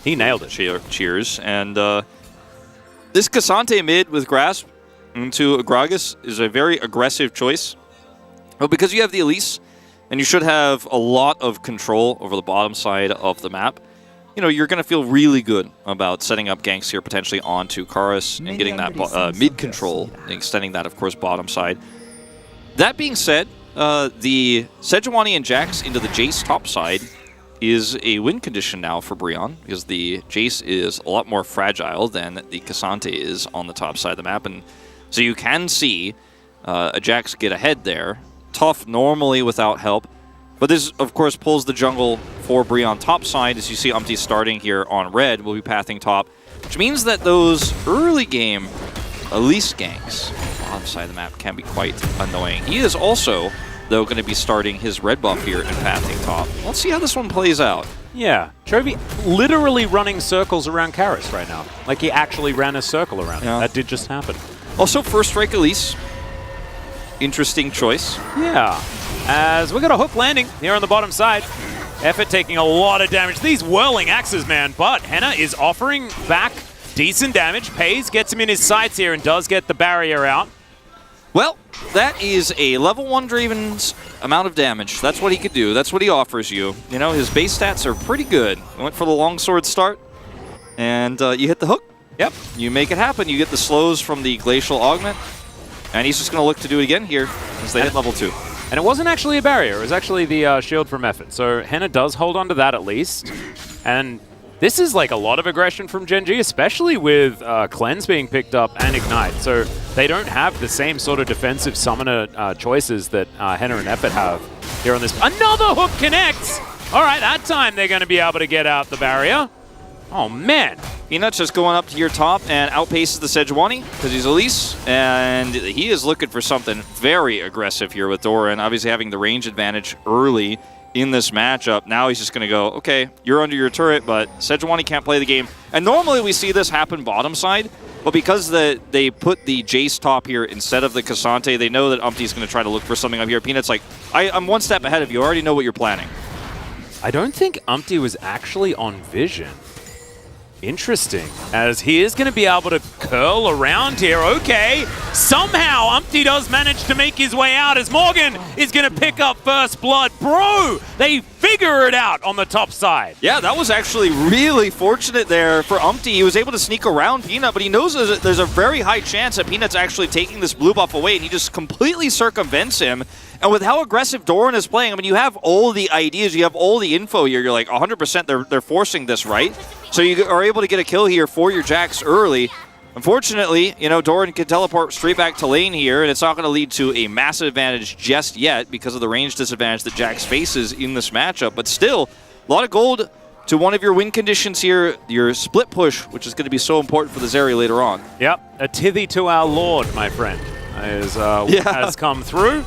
He nailed it. Cheers. And this Cassante mid with Grasp into Gragas is a very aggressive choice. But because you have the Elise, and you should have a lot of control over the bottom side of the map, you know, you're going to feel really good about setting up ganks here potentially onto Karis and getting that mid control, and extending that, of course, bottom side. That being said, the Sejuani and Jax into the Jace top side is a win condition now for Brion, because the Jace is a lot more fragile than the Cassante is on the top side of the map. And so you can see a Jax get ahead there. Tough normally without help. But this, of course, pulls the jungle for Brion top side. As you see, Umpty starting here on red, will be pathing top, which means that those early game Elise ganks bottom side of the map can be quite annoying. He is also, though, going to be starting his red buff here and pathing top. Let's see how this one plays out. Yeah, Chovy literally running circles around Karis right now. Like he actually ran a circle around him. That did just happen. Also, first strike Elise. Interesting choice. Yeah, as we got a hook landing here on the bottom side. Effort taking a lot of damage. These whirling axes, man, but Henna is offering back decent damage. Pays, gets him in his sights here and does get the barrier out. Well, that is a level 1 Draven's amount of damage. That's what he could do. That's what he offers you. You know, his base stats are pretty good. Went for the longsword start, and you hit the hook. Yep. You make it happen. You get the slows from the Glacial Augment, and he's just going to look to do it again here as they hit level 2. And it wasn't actually a barrier. It was actually the shield from Effort. So Henna does hold on to that at least. And this is like a lot of aggression from Gen.G, especially with Cleanse being picked up and Ignite. So they don't have the same sort of defensive summoner choices that Henna and Effort have here on this. Another hook connects! All right, that time they're going to be able to get out the barrier. Oh, man. Peanut's just going up to your top and outpaces the Sejuani because he's Elise, and he is looking for something very aggressive here with Doran, obviously having the range advantage early in this matchup. Now he's just going to go, okay, you're under your turret, but Sejuani can't play the game. And normally we see this happen bottom side, but because they put the Jace top here instead of the Cassante, they know that Umpty's going to try to look for something up here. Peanut's like, I'm one step ahead of you. I already know what you're planning. I don't think Umpty was actually on vision. Interesting, as he is going to be able to curl around here. Okay, somehow Umpty does manage to make his way out as Morgan is going to pick up first blood. Bro, they figure it out on the top side. Yeah, that was actually really fortunate there for Umpty. He was able to sneak around Peanut, but he knows there's a very high chance that Peanut's actually taking this blue buff away, and he just completely circumvents him. And with how aggressive Doran is playing, I mean, you have all the ideas, you have all the info here. You're like, 100% they're forcing this, right? So you are able to get a kill here for your Jax early. Unfortunately, you know, Doran can teleport straight back to lane here, and it's not going to lead to a massive advantage just yet because of the range disadvantage that Jax faces in this matchup. But still, a lot of gold to one of your win conditions here, your split push, which is going to be so important for the Zeri later on. Yep, a tithy to our Lord, my friend, has come through.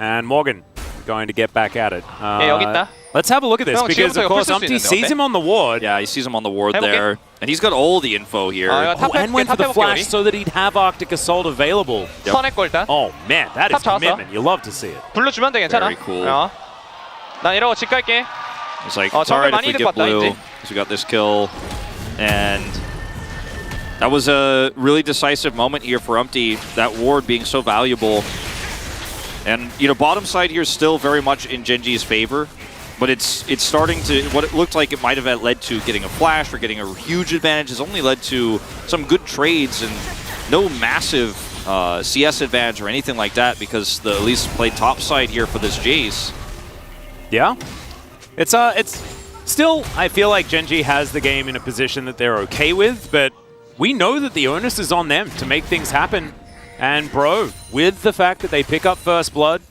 And Morgan going to get back at it. Let's have a look at this, because of course Umpty sees him on the ward. Yeah, he sees him on the ward there. And he's got all the info here. And went for the flash so that he'd have Arctic Assault available. Yep. Oh man, that is commitment. You love to see it. 불러주면 돼, 괜찮아. Very cool. 난 이러고 집 갈게. It's like, it's alright if we get blue, because we got this kill. And that was a really decisive moment here for Umpty, that ward being so valuable. And, you know, bottom side here is still very much in Gen.G's favor, but it's starting to, what it looked like it might have led to getting a flash or getting a huge advantage has only led to some good trades and no massive CS advantage or anything like that, because the Elise played top side here for this Jace. Yeah. It's still, I feel like Gen.G has the game in a position that they're okay with, but we know that the onus is on them to make things happen. And bro, with the fact that they pick up first blood,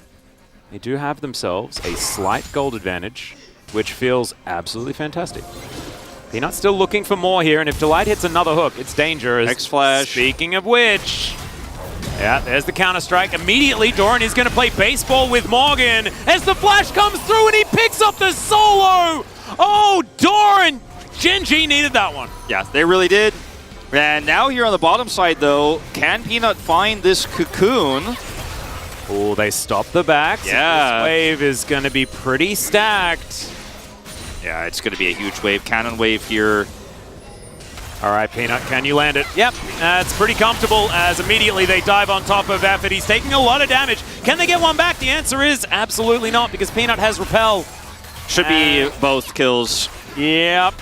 they do have themselves a slight gold advantage, which feels absolutely fantastic. Peanut's still looking for more here, and if Delight hits another hook, it's dangerous. X-Flash. Speaking of which, yeah, there's the counter-strike. Immediately, Doran is going to play baseball with Morgan as the flash comes through and he picks up the solo! Oh, Doran! Gen.G needed that one. Yeah, they really did. And now here on the bottom side, though, can Peanut find this cocoon? Oh, they stop the back. Yeah. This wave is going to be pretty stacked. Yeah, it's going to be a huge wave. Cannon wave here. All right, Peanut, can you land it? Yep, it's pretty comfortable as immediately they dive on top of Effort. He's taking a lot of damage. Can they get one back? The answer is absolutely not, because Peanut has Repel. Should be both kills. Yep.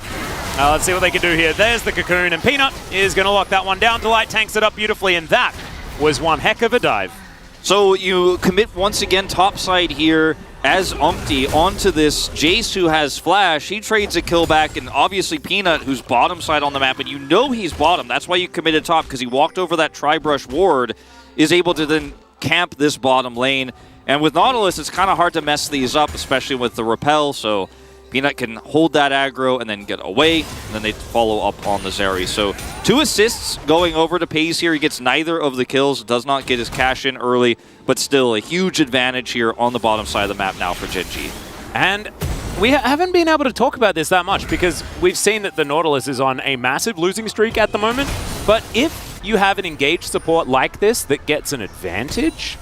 Let's see what they can do here. There's the cocoon, and Peanut is going to lock that one down. Delight tanks it up beautifully, and that was one heck of a dive. So you commit once again topside here as Umpty onto this Jace, who has flash. He trades a kill back, and obviously Peanut, who's bottom side on the map, and you know he's bottom. That's why you committed top, because he walked over that tri-brush ward, is able to then camp this bottom lane. And with Nautilus, it's kind of hard to mess these up, especially with the repel, so Peanut can hold that aggro and then get away, and then they follow up on the Zeri. So 2 assists going over to Pays here. He gets neither of the kills, does not get his cash in early, but still a huge advantage here on the bottom side of the map now for Gen.G. And we haven't been able to talk about this that much because we've seen that the Nautilus is on a massive losing streak at the moment. But if you have an engaged support like this that gets an advantage,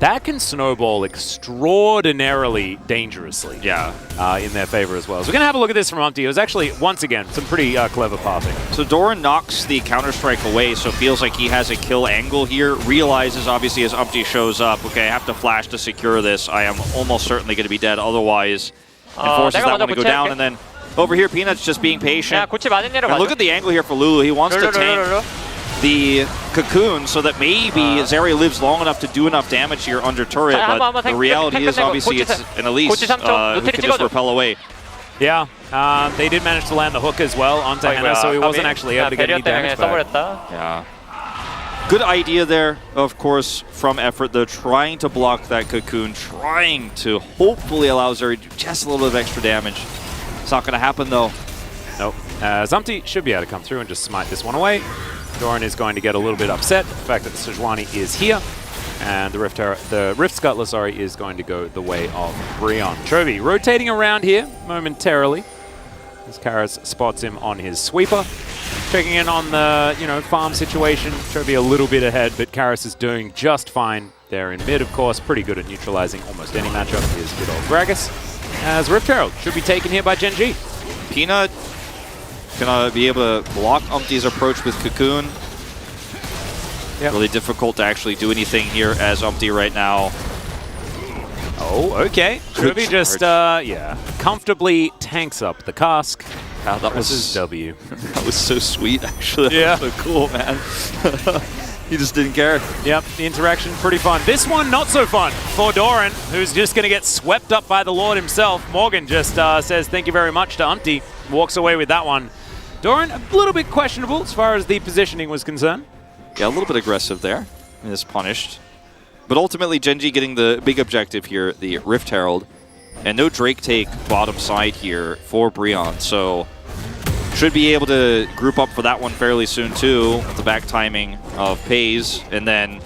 that can snowball extraordinarily dangerously in their favor as well. So we're going to have a look at this from Umpty. It was actually, once again, some pretty clever pathing. So Doran knocks the Counter-Strike away, so feels like he has a kill angle here. Realizes, obviously, as Umpty shows up, okay, I have to flash to secure this. I am almost certainly going to be dead otherwise. And forces that one to go down, and then over here, Peanut's just being patient. And look at the angle here for Lulu. He wants to tank the cocoon so that maybe Zeri lives long enough to do enough damage here under turret, but the reality is obviously it's an Elise who can just repel away. Yeah, they did manage to land the hook as well onto Hannah, so he wasn't actually able to get any damage back. Yeah. Good idea there, of course, from Effort, though, trying to block that cocoon, trying to hopefully allow Zeri to do just a little bit of extra damage. It's not going to happen, though. Nope. Zumpty should be able to come through and just smite this one away. Doran is going to get a little bit upset. The fact that the Sejuani is here. And the Rift Scuttler, is going to go the way of Brion. Chovy rotating around here momentarily as Karas spots him on his sweeper. Checking in on the, farm situation. Chovy a little bit ahead, but Karas is doing just fine there in mid, of course. Pretty good at neutralizing almost any matchup is good old Gragas. As Rift Herald should be taken here by Gen.G. Peanut gonna be able to block Umpty's approach with Cocoon. Yep. Really difficult to actually do anything here as Umpty right now. Oh, okay. Chovy just, comfortably tanks up the cask. Wow, that was W. That was so sweet, actually. Yeah. That was so cool, man. He just didn't care. Yep, the interaction pretty fun. This one not so fun for Doran, who's just going to get swept up by the Lord himself. Morgan just says thank you very much to Umpty. Walks away with that one. Doran, a little bit questionable as far as the positioning was concerned. Yeah, a little bit aggressive there. And is punished. But ultimately, Gen.G getting the big objective here, the Rift Herald. And no Drake take bottom side here for Brion. So should be able to group up for that one fairly soon too, with the back timing of Pays. And then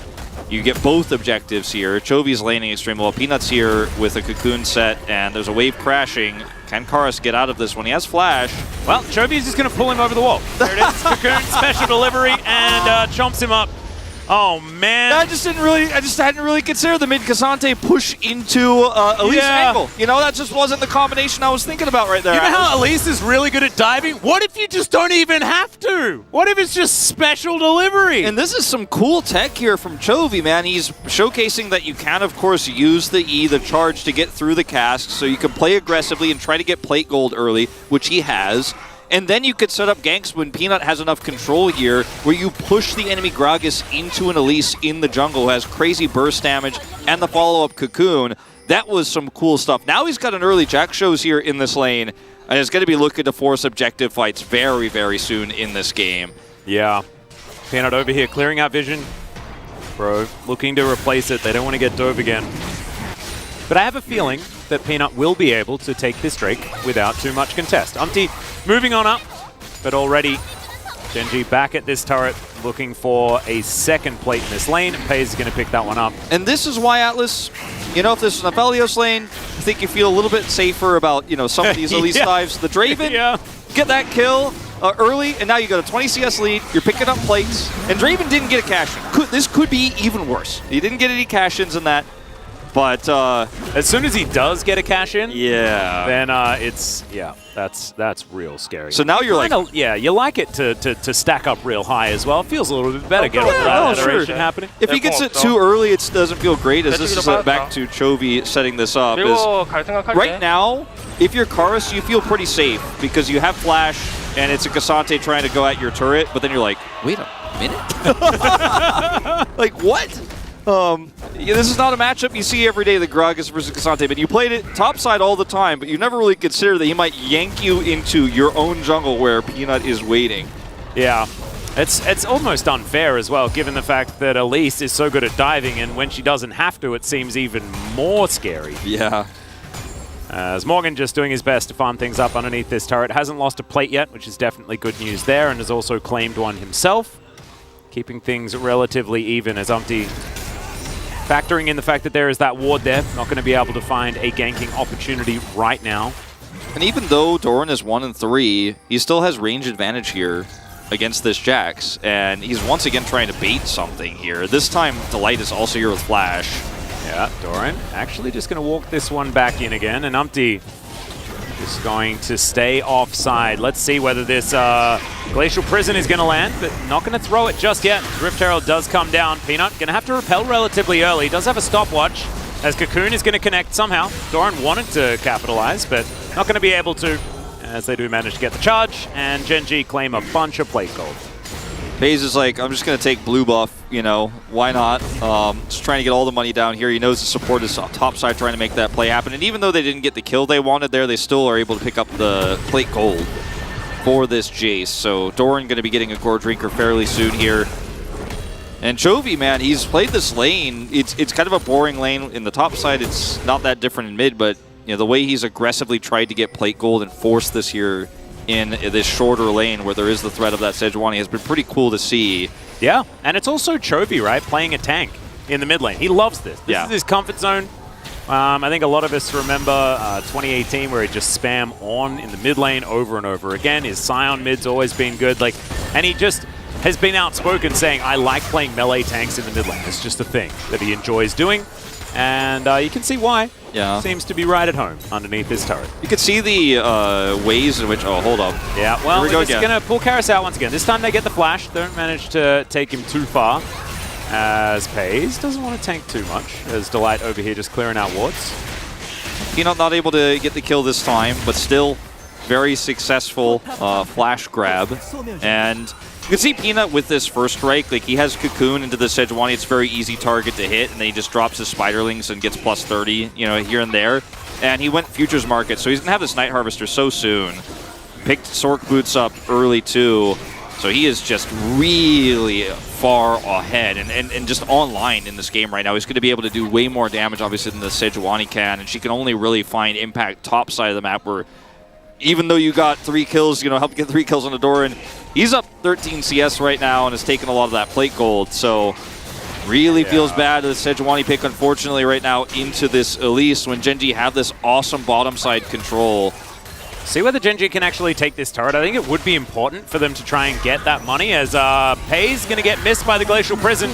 you get both objectives here. Chovy's laning extremely well. Peanut's here with a Cocoon set, and there's a wave crashing. Can Karas get out of this one? He has Flash. Well, Chovy's just going to pull him over the wall. There it is. Cocoon special delivery and chomps him up. Oh man! I just hadn't really considered the mid Cassante push into Elise angle. That just wasn't the combination I was thinking about right there. You know how Elise is really good at diving? What if you just don't even have to? What if it's just special delivery? And this is some cool tech here from Chovy, man. He's showcasing that you can, of course, use the charge to get through the cask, so you can play aggressively and try to get plate gold early, which he has. And then you could set up ganks when Peanut has enough control here, where you push the enemy Gragas into an Elise in the jungle who has crazy burst damage and the follow-up Cocoon. That was some cool stuff. Now he's got an early Jack shows here in this lane, and is going to be looking to force objective fights very, very soon in this game. Yeah. Peanut over here clearing out vision. Bro, looking to replace it. They don't want to get dove again. But I have a feeling that Peanut will be able to take this Drake without too much contest. Umpty moving on up, but already Gen.G back at this turret, looking for a second plate in this lane. Pays is going to pick that one up. And this is why, Atlas, if this is an Aphelios lane, I think you feel a little bit safer about, some of these Elise dives. The Draven, get that kill early, and now you got a 20 CS lead. You're picking up plates, and Draven didn't get a cash-in. This could be even worse. He didn't get any cash-ins in that. But as soon as he does get a cash in, then that's real scary. So now you're you like it to stack up real high as well. It feels a little bit better getting that iteration happening. If he gets it too early, it doesn't feel great. As this is back to Chovy setting this up. Right now, if you're Karas, you feel pretty safe because you have Flash and it's a Cassante trying to go at your turret. But then you're like, wait a minute, like what? This is not a matchup you see every day, the Gragas versus Cassante, but you played it topside all the time, but you never really considered that he might yank you into your own jungle where Peanut is waiting. Yeah. It's almost unfair as well, given the fact that Elise is so good at diving, and when she doesn't have to, it seems even more scary. Yeah. As Morgan just doing his best to farm things up underneath this turret. Hasn't lost a plate yet, which is definitely good news there, and has also claimed one himself. Keeping things relatively even as Umpty, factoring in the fact that there is that ward there, not going to be able to find a ganking opportunity right now. And even though Doran is 1-3, he still has range advantage here against this Jax, and he's once again trying to bait something here. This time, Delight is also here with Flash. Yeah, Doran actually just going to walk this one back in again, and Umpty just going to stay offside. Let's see whether this Glacial Prison is going to land, but not going to throw it just yet. Rift Herald does come down. Peanut going to have to repel relatively early. Does have a stopwatch, as Cocoon is going to connect somehow. Doran wanted to capitalize, but not going to be able to, as they do manage to get the charge, and Gen.G claim a bunch of plate gold. FaZe is like, I'm just going to take blue buff, you know, why not? Just trying to get all the money down here. He knows the support is top side trying to make that play happen. And even though they didn't get the kill they wanted there, they still are able to pick up the plate gold for this Jace. So Doran going to be getting a Gore Drinker fairly soon here. And Chovy, man, he's played this lane. It's kind of a boring lane. In the top side, it's not that different in mid, but you know the way he's aggressively tried to get plate gold and force this here in this shorter lane where there is the threat of that Sejuani has been pretty cool to see. Yeah, and it's also Chovy, right, playing a tank in the mid lane. He loves this. This is his comfort zone. I think a lot of us remember 2018 where he just spam on in the mid lane over and over again. His Scion mid's always been good, and he just has been outspoken saying, I like playing melee tanks in the mid lane. It's just a thing that he enjoys doing, and you can see why. Yeah. Seems to be right at home underneath this turret. You can see the ways in which... Oh, hold up. Yeah, well, he's going to pull Karis out once again. This time they get the flash. Don't manage to take him too far. As FaZe doesn't want to tank too much. As Delight over here just clearing out wards. Peanut not able to get the kill this time, but still very successful flash grab. And you can see Peanut with this first strike, like he has Cocoon into the Sejuani. It's a very easy target to hit, and then he just drops his Spiderlings and gets plus 30, you know, here and there. And he went Futures Market, so he's going to have this Night Harvester so soon. Picked Sork Boots up early too, so he is just really far ahead and just online in this game right now. He's going to be able to do way more damage, obviously, than the Sejuani can, and she can only really find impact top side of the map where even though you got 3 kills, you know, help get 3 kills on the door, and he's up 13 CS right now and has taken a lot of that plate gold, so really feels bad to the Sejuani pick, unfortunately, right now into this Elise when Gen.G have this awesome bottom side control. See whether Gen.G can actually take this turret. I think it would be important for them to try and get that money, as Pay's going to get missed by the Glacial Prison.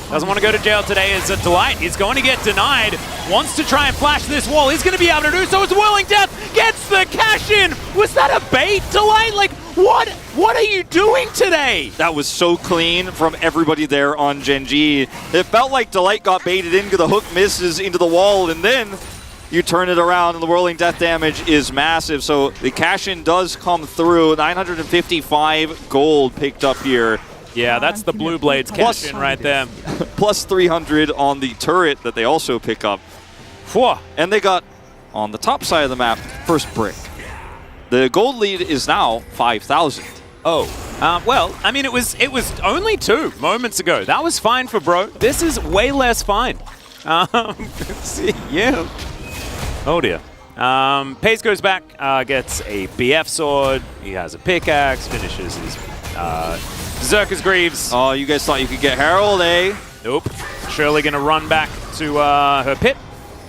Doesn't want to go to jail today as a Delight. He's going to get denied. Wants to try and flash this wall. He's going to be able to do so. It's Whirling Death. Gets the cash in. Was that a bait, Delight? Like, what are you doing today? That was so clean from everybody there on Gen.G. It felt like Delight got baited in because the hook misses into the wall, and then you turn it around and the Whirling Death damage is massive. So the cash-in does come through. 955 gold picked up here. Yeah, that's the Blue Blades cash-in right there. Plus 300 on the turret that they also pick up. And they got, on the top side of the map, first brick. The gold lead is now 5,000. Oh, well, I mean, it was only 2 moments ago. That was fine for bro. This is way less fine. Yeah. Oh dear. Pace goes back, gets a BF sword. He has a pickaxe, finishes his Berserker's Greaves. Oh, you guys thought you could get Herald, eh? Nope. Shirley going to run back to her pit.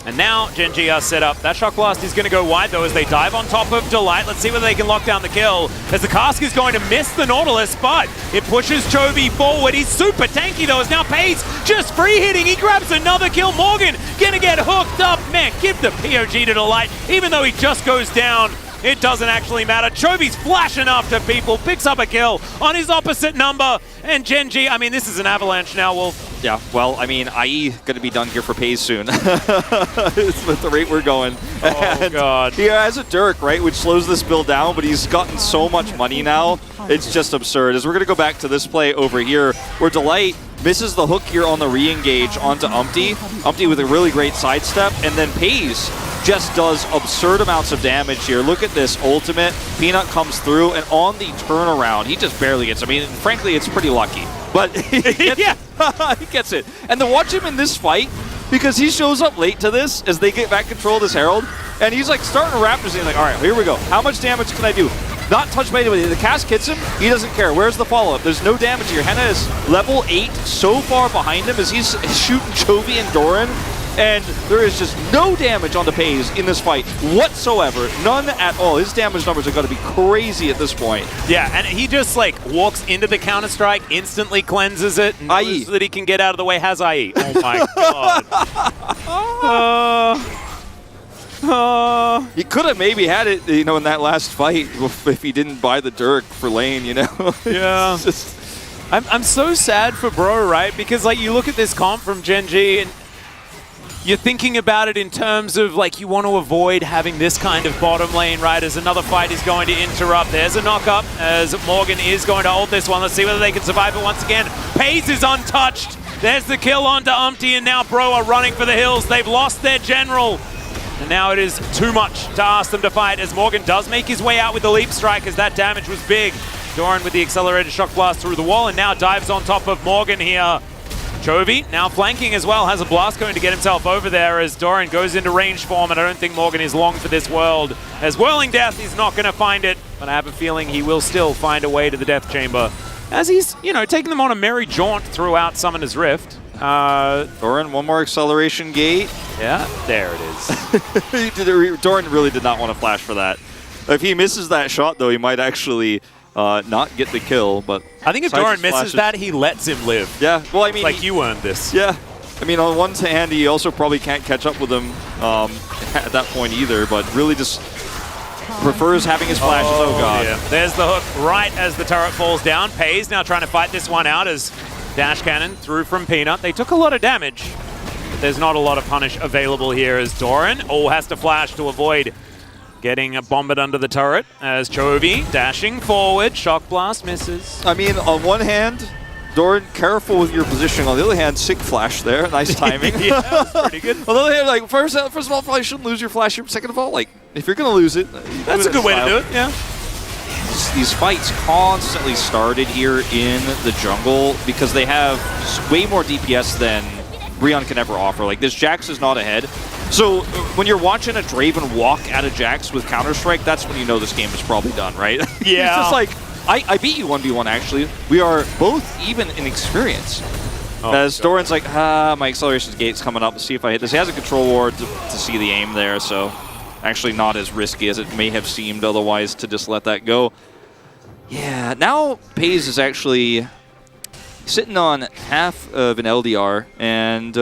And now Gen.G are set up. That Shock Blast is going to go wide, though, as they dive on top of Delight. Let's see whether they can lock down the kill, as the Cask is going to miss the Nautilus, but it pushes Chovy forward. He's super tanky, though, as now Pace just free hitting. He grabs another kill. Morgan going to get hooked up. Man, give the POG to Delight. Even though he just goes down, it doesn't actually matter. Chovy's flashing after people, picks up a kill on his opposite number. And Gen.G, I mean, this is an avalanche now, Wolf. Yeah, well, I mean, IE going to be done here for Pace soon. It's with the rate we're going. Oh, God. He has a Dirk, right, which slows this build down, but he's gotten so much money now. It's just absurd. As we're going to go back to this play over here, where Delight misses the hook here on the re-engage onto Umpty. Umpty with a really great sidestep, and then Pace just does absurd amounts of damage here. Look at this ultimate. Peanut comes through, and on the turnaround, he just barely gets. I mean, frankly, it's pretty lucky. But he gets, he gets it. And to watch him in this fight, because he shows up late to this as they get back control of this Herald, and he's like starting to Raptors and he's like, all right, here we go. How much damage can I do? Not touched by anybody. The cast hits him, he doesn't care. Where's the follow-up? There's no damage here. Henna is level 8 so far behind him as he's shooting Chovy and Doran, and there is just no damage on the Pays in this fight whatsoever. None at all. His damage numbers are going to be crazy at this point. Yeah, and he just like walks into the Counter-Strike, instantly cleanses it, knows that he can get out of the way, has IE. Oh my god. He could have maybe had it, you know, in that last fight if he didn't buy the Dirk for lane, you know? Yeah. I'm so sad for Bro, right? Because like you look at this comp from Gen.G and you're thinking about it in terms of like you want to avoid having this kind of bottom lane, right? As another fight is going to interrupt. There's a knock-up as Morgan is going to hold this one. Let's see whether they can survive it once again. Pays is untouched. There's the kill onto Umpty, and now Bro are running for the hills. They've lost their general. And now it is too much to ask them to fight as Morgan does make his way out with the leap strike as that damage was big. Doran with the accelerated shock blast through the wall and now dives on top of Morgan here. Chovy now flanking as well, has a blast going to get himself over there as Doran goes into range form, and I don't think Morgan is long for this world. As Whirling Death, he's not going to find it, but I have a feeling he will still find a way to the Death Chamber as he's, you know, taking them on a merry jaunt throughout Summoner's Rift. Doran, one more acceleration gate. Yeah, there it is. Doran really did not want to flash for that. If he misses that shot, though, he might actually not get the kill. But I think if Doran misses that, he lets him live. Yeah, well, I mean, like you earned this. Yeah, I mean, on one hand, he also probably can't catch up with him at that point either. But really, just prefers having his flashes. Oh god! Yeah. There's the hook right as the turret falls down. Pays now trying to fight this one out as Dash Cannon through from Peanut. They took a lot of damage, but there's not a lot of punish available here as Doran has to flash to avoid getting bombed under the turret as Chovy dashing forward. Shock blast misses. I mean, on one hand, Doran, careful with your positioning. On the other hand, sick flash there. Nice timing. Yeah, that's pretty good. On the other hand, like first of all, probably shouldn't lose your flash. Second of all, like if you're gonna lose it, that's a good way to do it. Yeah. These fights constantly started here in the jungle because they have way more DPS than Breon can ever offer. Like this Jax is not ahead. So when you're watching a Draven walk at a Jax with Counter-Strike, that's when you know this game is probably done, right? Yeah. It's just like, I beat you 1v1 actually. We are both even in experience. As Doran's like, my acceleration gate's coming up. Let's see if I hit this. He has a control ward to see the aim there, so actually not as risky as it may have seemed otherwise to just let that go. Yeah, now Pays is actually sitting on half of an LDR, and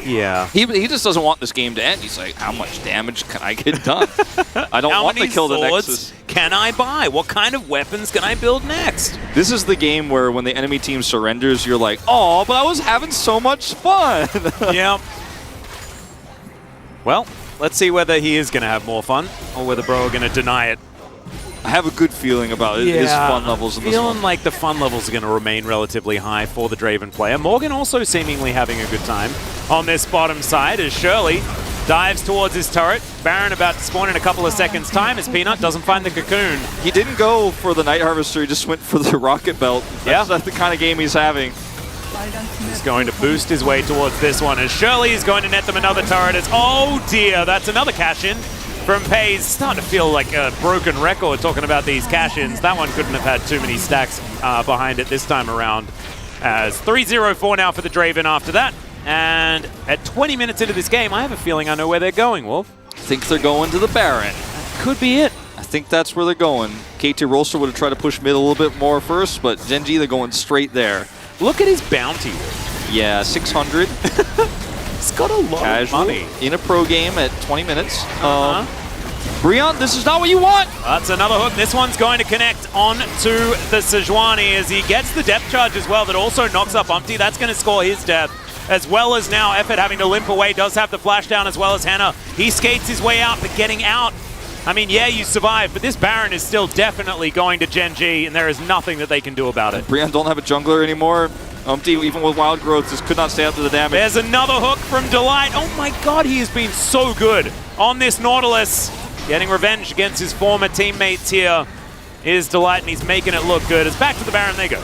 yeah, he just doesn't want this game to end. He's like, how much damage can I get done? I don't want to kill the Nexus. Can I buy? What kind of weapons can I build next? This is the game where when the enemy team surrenders, you're like, oh, but I was having so much fun. Yeah. Well, let's see whether he is going to have more fun or whether Bro are going to deny it. I have a good feeling about his fun levels in this one. Feeling like the fun levels are going to remain relatively high for the Draven player. Morgan also seemingly having a good time on this bottom side as Shirley dives towards his turret. Baron about to spawn in a couple of seconds' time as Peanut doesn't find the cocoon. He didn't go for the Night Harvester, he just went for the Rocket Belt. That's the kind of game he's having. He's going to boost his way towards this one as Shirley is going to net them another turret as, oh dear, that's another cash-in from Pays. Starting to feel like a broken record talking about these cash-ins. That one couldn't have had too many stacks behind it this time around. As 3-0-4 now for the Draven after that. And at 20 minutes into this game, I have a feeling I know where they're going, Wolf. I think they're going to the Baron. Could be it. I think that's where they're going. KT Rolster would have tried to push mid a little bit more first, but Gen.G, they're going straight there. Look at his bounty. Yeah, 600. He's got a lot of money. In a pro game at 20 minutes. Breon, this is not what you want. That's another hook. This one's going to connect on to the Sejuani as he gets the depth charge as well that also knocks up Umpty. That's going to score his death. As well as now Effort having to limp away, does have the flash down as well as Hannah. He skates his way out, but getting out, I mean, yeah, you survive, but this Baron is still definitely going to Gen.G, and there is nothing that they can do about it. Breon don't have a jungler anymore. Umpty, even with wild growth, just could not stay up to the damage. There's another hook from Delight. Oh my god, he has been so good on this Nautilus. Getting revenge against his former teammates here is Delight, and he's making it look good. As back to the Baron they go.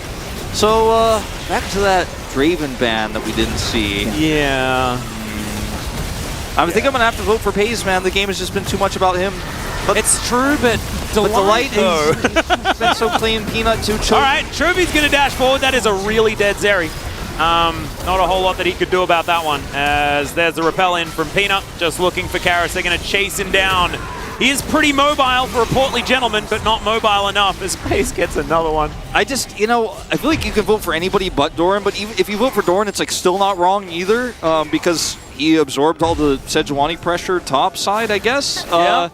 So, back to that Draven ban that we didn't see. Yeah. I think I'm going to have to vote for Pays, man. The game has just been too much about him. But it's true, but Delight has been so clean. Peanut too. All right, Chovy's going to dash forward. That is a really dead Zeri. Not a whole lot that he could do about that one, as there's the repel in from Peanut, just looking for Karis. They're going to chase him down. He is pretty mobile for a portly gentleman, but not mobile enough as Pace gets another one. I just, I feel like you can vote for anybody but Doran, but even if you vote for Doran, it's like still not wrong either, because he absorbed all the Sejuani pressure top side, I guess. Yeah.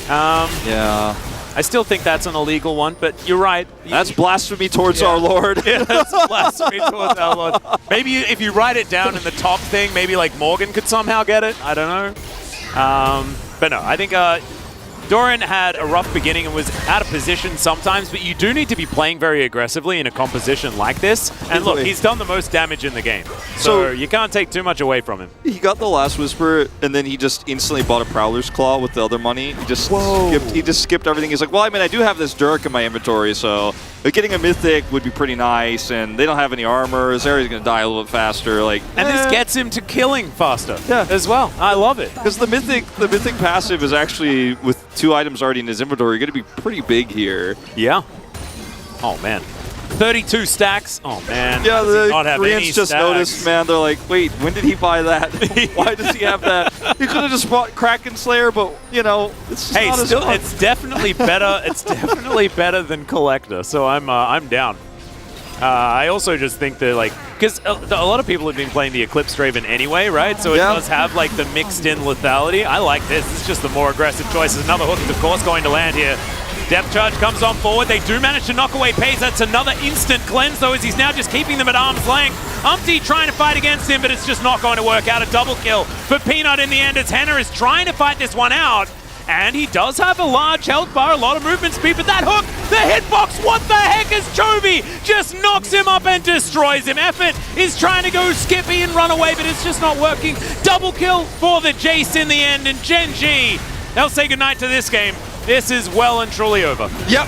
Yeah. I still think that's an illegal one, but you're right. That's blasphemy towards our Lord. Yeah, that's blasphemy towards our Lord. Maybe if you write it down in the top thing, maybe like Morgan could somehow get it. I don't know. But no, I think Doran had a rough beginning and was out of position sometimes, but you do need to be playing very aggressively in a composition like this. And look, he's done the most damage in the game, so you can't take too much away from him. He got the last Whisper, and then he just instantly bought a Prowler's Claw with the other money. He just skipped everything. He's like, well, I mean, I do have this Dirk in my inventory, so getting a Mythic would be pretty nice, and they don't have any armor. Zeri's going to die a little bit faster. And this gets him to killing faster as well. I love it. Because the Mythic passive is actually, with 2 items already in his inventory, going to be pretty big here. Yeah. Oh, man. 32 stacks. Oh, man. Yeah, the Koreans just noticed, man. They're like, wait, when did he buy that? Why does he have that? He could have just bought Kraken Slayer, but, it's just not as fun. It's definitely better. It's definitely better than Collector, so I'm down. I also just think that, because a lot of people have been playing the Eclipse Draven anyway, right? So it does have, the mixed-in lethality. I like this. It's just the more aggressive choices. Another hook is, of course, going to land here. Depth Charge comes on forward. They do manage to knock away Pace. That's another instant cleanse, though, as he's now just keeping them at arm's length. Umpty trying to fight against him, but it's just not going to work out. A double kill for Peanut in the end, as Henna is trying to fight this one out. And he does have a large health bar, a lot of movement speed, but that hook, the hitbox, what the heck is Chovy? Just knocks him up and destroys him. Effort is trying to go Skippy and run away, but it's just not working. Double kill for the Jace in the end, and Gen.G, they'll say goodnight to this game. This is well and truly over. Yep.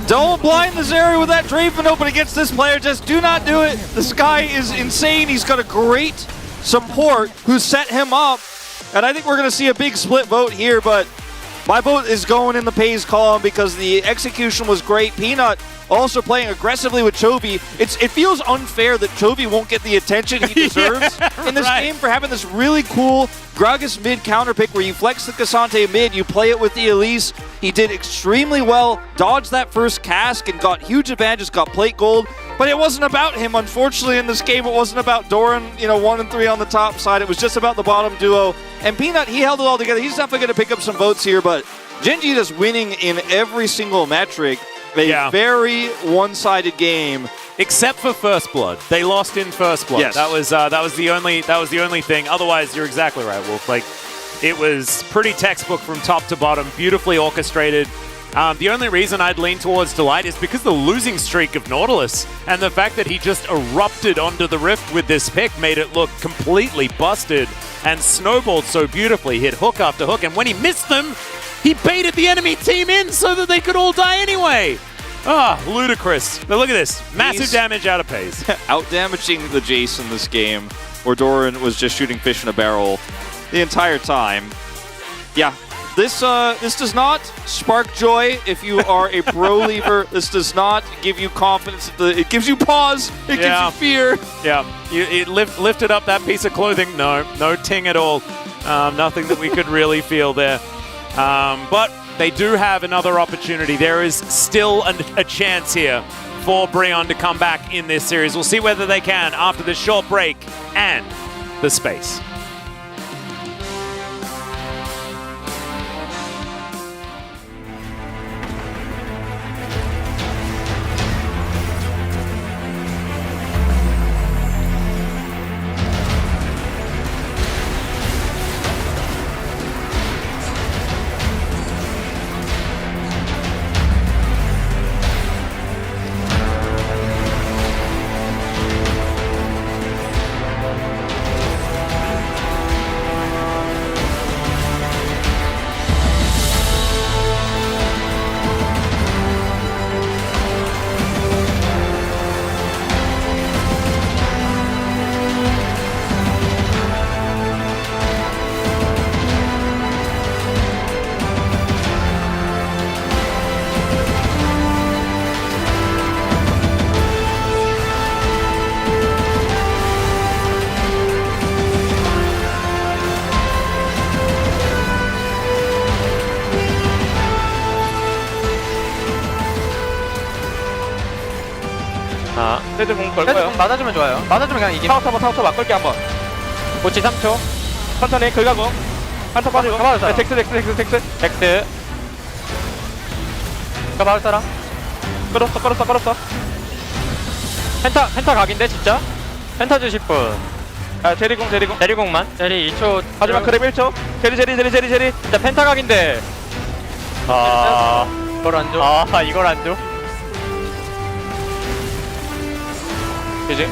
Don't blind the Zeri with that Draven open against this player. Just do not do it. This guy is insane. He's got a great support who set him up. And I think we're going to see a big split vote here, but my vote is going in the Pays column because the execution was great. Peanut also playing aggressively with Chovy. It feels unfair that Chovy won't get the attention he deserves in this game for having this really cool Gragas mid counter pick where you flex the Cassante mid, you play it with the Elise. He did extremely well, dodged that first cask and got huge advantages, got plate gold. But it wasn't about him, unfortunately, in this game. It wasn't about Doran, 1 and 3 on the top side. It was just about the bottom duo. And Peanut, he held it all together. He's definitely going to pick up some votes here, but Gen.G is winning in every single metric. A very one-sided game, except for First Blood. They lost in First Blood. Yes. That was the only thing. Otherwise, you're exactly right, Wolf. It was pretty textbook from top to bottom, beautifully orchestrated. The only reason I'd lean towards Delight is because the losing streak of Nautilus and the fact that he just erupted onto the Rift with this pick made it look completely busted and snowballed so beautifully, hit hook after hook, and when he missed them, he baited the enemy team in so that they could all die anyway. Ludicrous. But look at this. Massive damage out of Pace. Out-damaging the Jace in this game, where Doran was just shooting fish in a barrel the entire time. Yeah. This does not spark joy if you are a pro-lever. This does not give you confidence. It gives you pause. It gives you fear. Yeah. It lifted up that piece of clothing. No ting at all. Nothing that we could really feel there. But they do have another opportunity. There is still a chance here for Brion to come back in this series. We'll see whether they can after this short break and the space. 세드 공걸 거예요. 맞아주면 좋아요. 맞아주면 그냥 이기. 타워 바꿀게 한번. 고치 3초. 천천히 긁어고. 한타 빠지고. 가봐요. 덱스. 가봐요 사람. 끌었어. 펜타 각인데 진짜? 펜타 주실 분. 아 제리공만. 제리 2초. 마지막 그랩 1초. 제리. 진짜 펜타 각인데. 이걸 안 줘. 이걸 안 줘. 그지?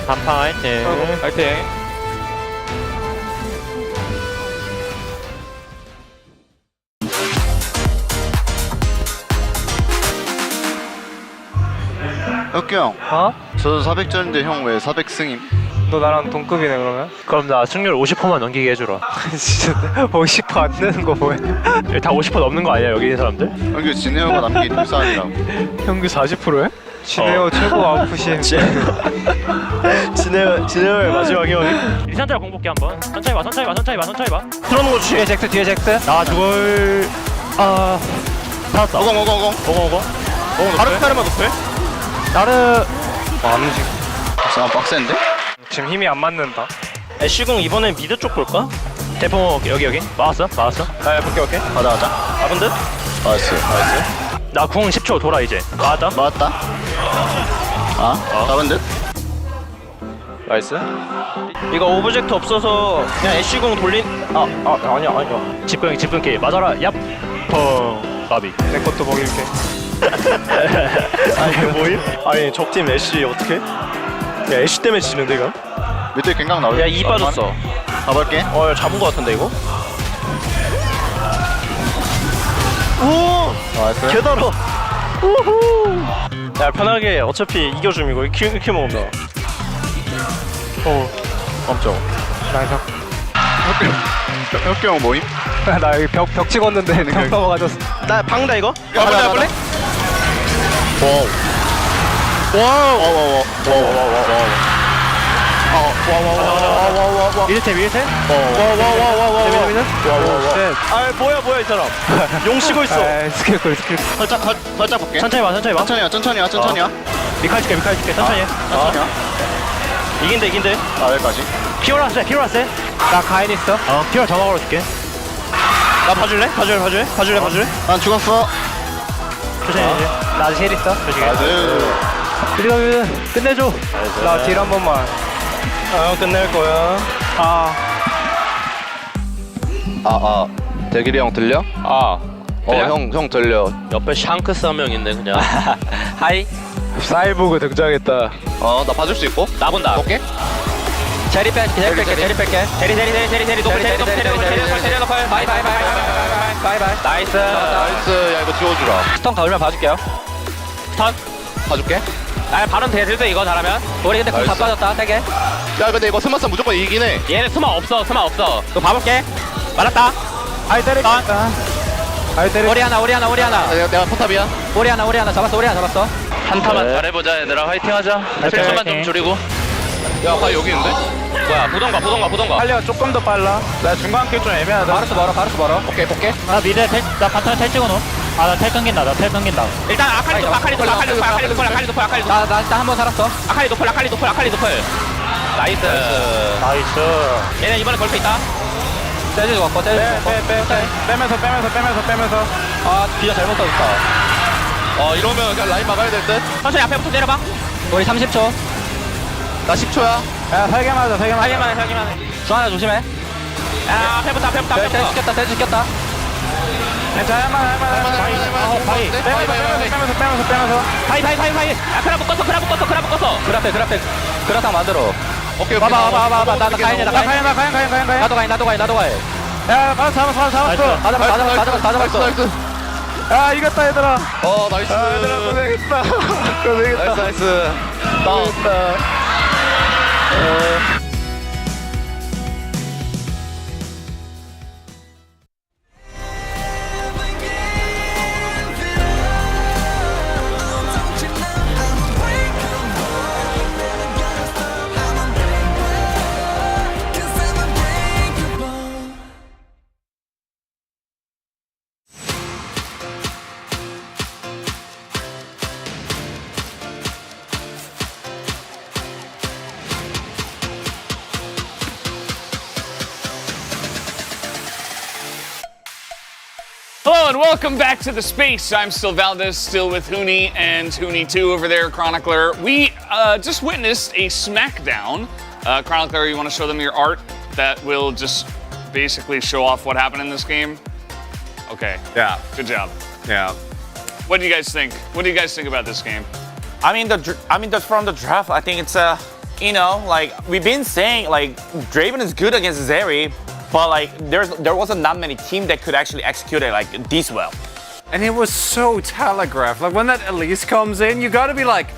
단판 화이팅. 혁규 형. 저 400전인데 형 왜 400승임? 너 나랑 동급이네 그러면? 그럼 나 승률 50%만 넘기게 해주라. 진짜 50% 안 되는 거 뭐야? 다 50% 넘는 거 아니야 여기 있는 사람들? 형규 진해호가 남긴 뒷산이라고. 형규 40%야? 진해호 최고 아웃풋이. 진해호의 마지막 형. 리산드라 공복기 한번. 천천히 봐. 들어오는 거 주시. 뒤에 잭스. 나 죽을. 찾았다. 오공. 바로 스타르만 높여. 나르. 안 움직여. 아 빡센데? 지금 힘이 안 맞는다. 애쉬궁 이번엔 미드 쪽 볼까? 대포 여기. 막았어. 볼게. 가자. 아분드. 나이스. 나 궁 10초 돌아 이제. 맞았다. 잡은 듯? 나이스. 이거 오브젝트 없어서 그냥 애쉬궁 돌린. 아니야. 집근기 맞아라. 얍. 가비. 내 것도 먹일게. 아니 뭐임? 아니 적팀 애쉬 어떻게? 야 애쉬 때문에 지는데 이거? 밑에 갱강 나올. 야 2 빠졌어. 가볼게. 잡은 거 같은데 이거? 오! 나이스. 개달아. 우후. 야 편하게 어차피 이겨줌 이거 이렇게 먹는다. 깜짝. 나이스. 혁규 형 뭐임? 나 여기 벽 찍었는데 벽 넘어가졌어. 나 방다 이거? 가볼래? 와우. 미드템. 재밌는? 아 뭐야 이 사람. 용 쉬고 있어. 스킬. 살짝 볼게. 천천히 와. 천천히야. 미칼 줄게. 천천히 해. 이긴대. 여기까지. 피오라 쎄. 나 가인 있어. 피오라 전화 걸어줄게. 나 봐줄래? 난 죽었어. 조심해. 나 아직 힐 있어. 나이스. 끝내줘. 나 딜 한 번만. 끝낼 거야. 대길이 형 들려? 형 들려. 옆에 샹크스 한 명 있네 그냥. 하이. 사이보그 등장했다. 나 봐줄 수 있고? 나 본다. 오케이? 제리 뺄게. 제리 노플. 바이. 나이스. 나이스. 야 이거 지워주라. 스턴 가을면 봐줄게요. 스턴. 봐줄게. 나 바로 대들도 이거 잘하면. 우리 근데 다 나이스. 빠졌다. 세게. 야 근데 이거 스마스 무조건 이기긴 해. 얘네 스마 없어. 너 봐볼게. 말았다. 아이 때리. 우리 하나. 내가 포탑이야. 우리 하나 잡았어. 한타만 잘해보자 얘들아. 화이팅하자. 실수만 좀 줄이고. 야 바위 여기 있는데? 뭐야 보던가. 빨려 조금 더 빨라. 나 중간 길 좀 애매하다. 바르스 말아. 오케이 볼게. 나 미드 나 바텀에 텔 찍어놓어. 나텔 끊긴다. 일단 아칼리 노플. 나 일단 한번 살았어. 아칼리 노플. 나이스. 얘네 이번에 걸프 있다. 떼지 갖고 빼면서. 비자 잘못 따졌다. 이러면 그냥 라인 막아야 될 듯. 천천히 앞에부터 내려봐. 우리 30초. 나 10초야. 야, 살기만 해. 주하나 조심해. 야, 앞에부터. 떼 죽겠다. 괜찮아, 할만해. 바이. 빼면서. 바이. 야, 그라 묶었어. 그라탕 만들어. 오케이. 와봐. 나 가인이야. 나도 가인. 야, 잡았어. 나이스. 야, 이겼다, 얘들아. 나이스. 얘들아, 고생했다. 나이스. and welcome back to the space. I'm still Valdez, still with Hooney and Hooney2 over there, Chronicler. We just witnessed a smackdown. Chronicler, you want to show them your art that will just basically show off what happened in this game? Okay. Yeah. Good job. Yeah. What do you guys think? What do you guys think about this game? I mean, from the draft, I think it's you know, like we've been saying, like Draven is good against Zeri, but like there wasn't that many team that could actually execute it like this well. And it was so telegraphed. Like when that Elise comes in, you gotta be like,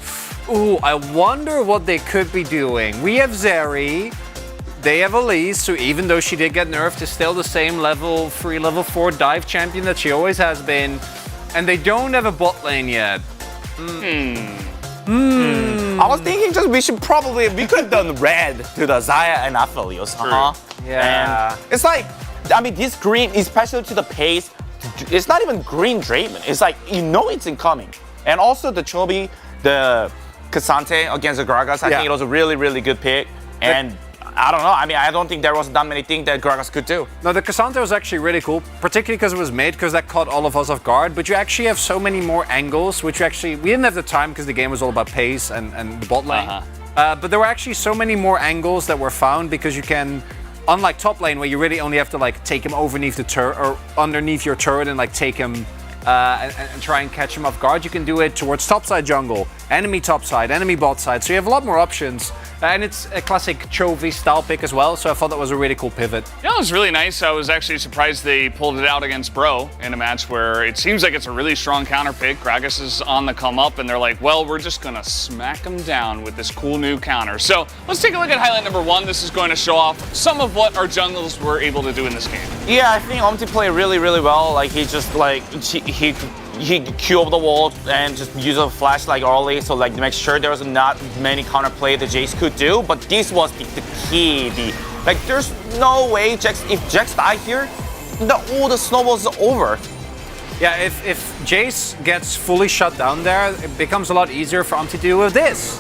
ooh, I wonder what they could be doing. We have Zeri, they have Elise, so even though she did get nerfed, is still the same level 3, level 4 dive champion that she always has been. And they don't have a bot lane yet. I was thinking we could have done red to the Xayah and Aphelios. Yeah. And it's like, I mean, this green, especially to the pace, it's not even green Draven. It's like, you know it's incoming. And also the Chobi, the Cassante against the Gragas, I think it was a really, really good pick. And I don't know. I mean, I don't think there was that many things that Gragas could do. No, the Cassante was actually really cool, particularly because it was mid, because that caught all of us off guard. But you actually have so many more angles, which we didn't have the time because the game was all about pace and the bot lane. But there were actually so many more angles that were found because you can, unlike top lane where you really only have to like take him underneath the turret or underneath your turret and like take him and try and catch him off guard. You can do it towards topside jungle, enemy topside, enemy bot side. So you have a lot more options. And it's a classic Chovy style pick as well, so I thought that was a really cool pivot. Yeah, it was really nice. I was actually surprised they pulled it out against Bro in a match where it seems like it's a really strong counter pick. Gragas is on the come up, and they're like, well, we're just going to smack him down with this cool new counter. So let's take a look at highlight number 1. This is going to show off some of what our jungles were able to do in this game. Yeah, I think Omti played really, really well. Like, he just, like, he Q over the wall and just use a flash like early, so like make sure there was not many counterplay that Jace could do. But this was the key. Like there's no way if Jax died here, all the snowballs is over. Yeah, if Jace gets fully shut down there, it becomes a lot easier for him to deal with this.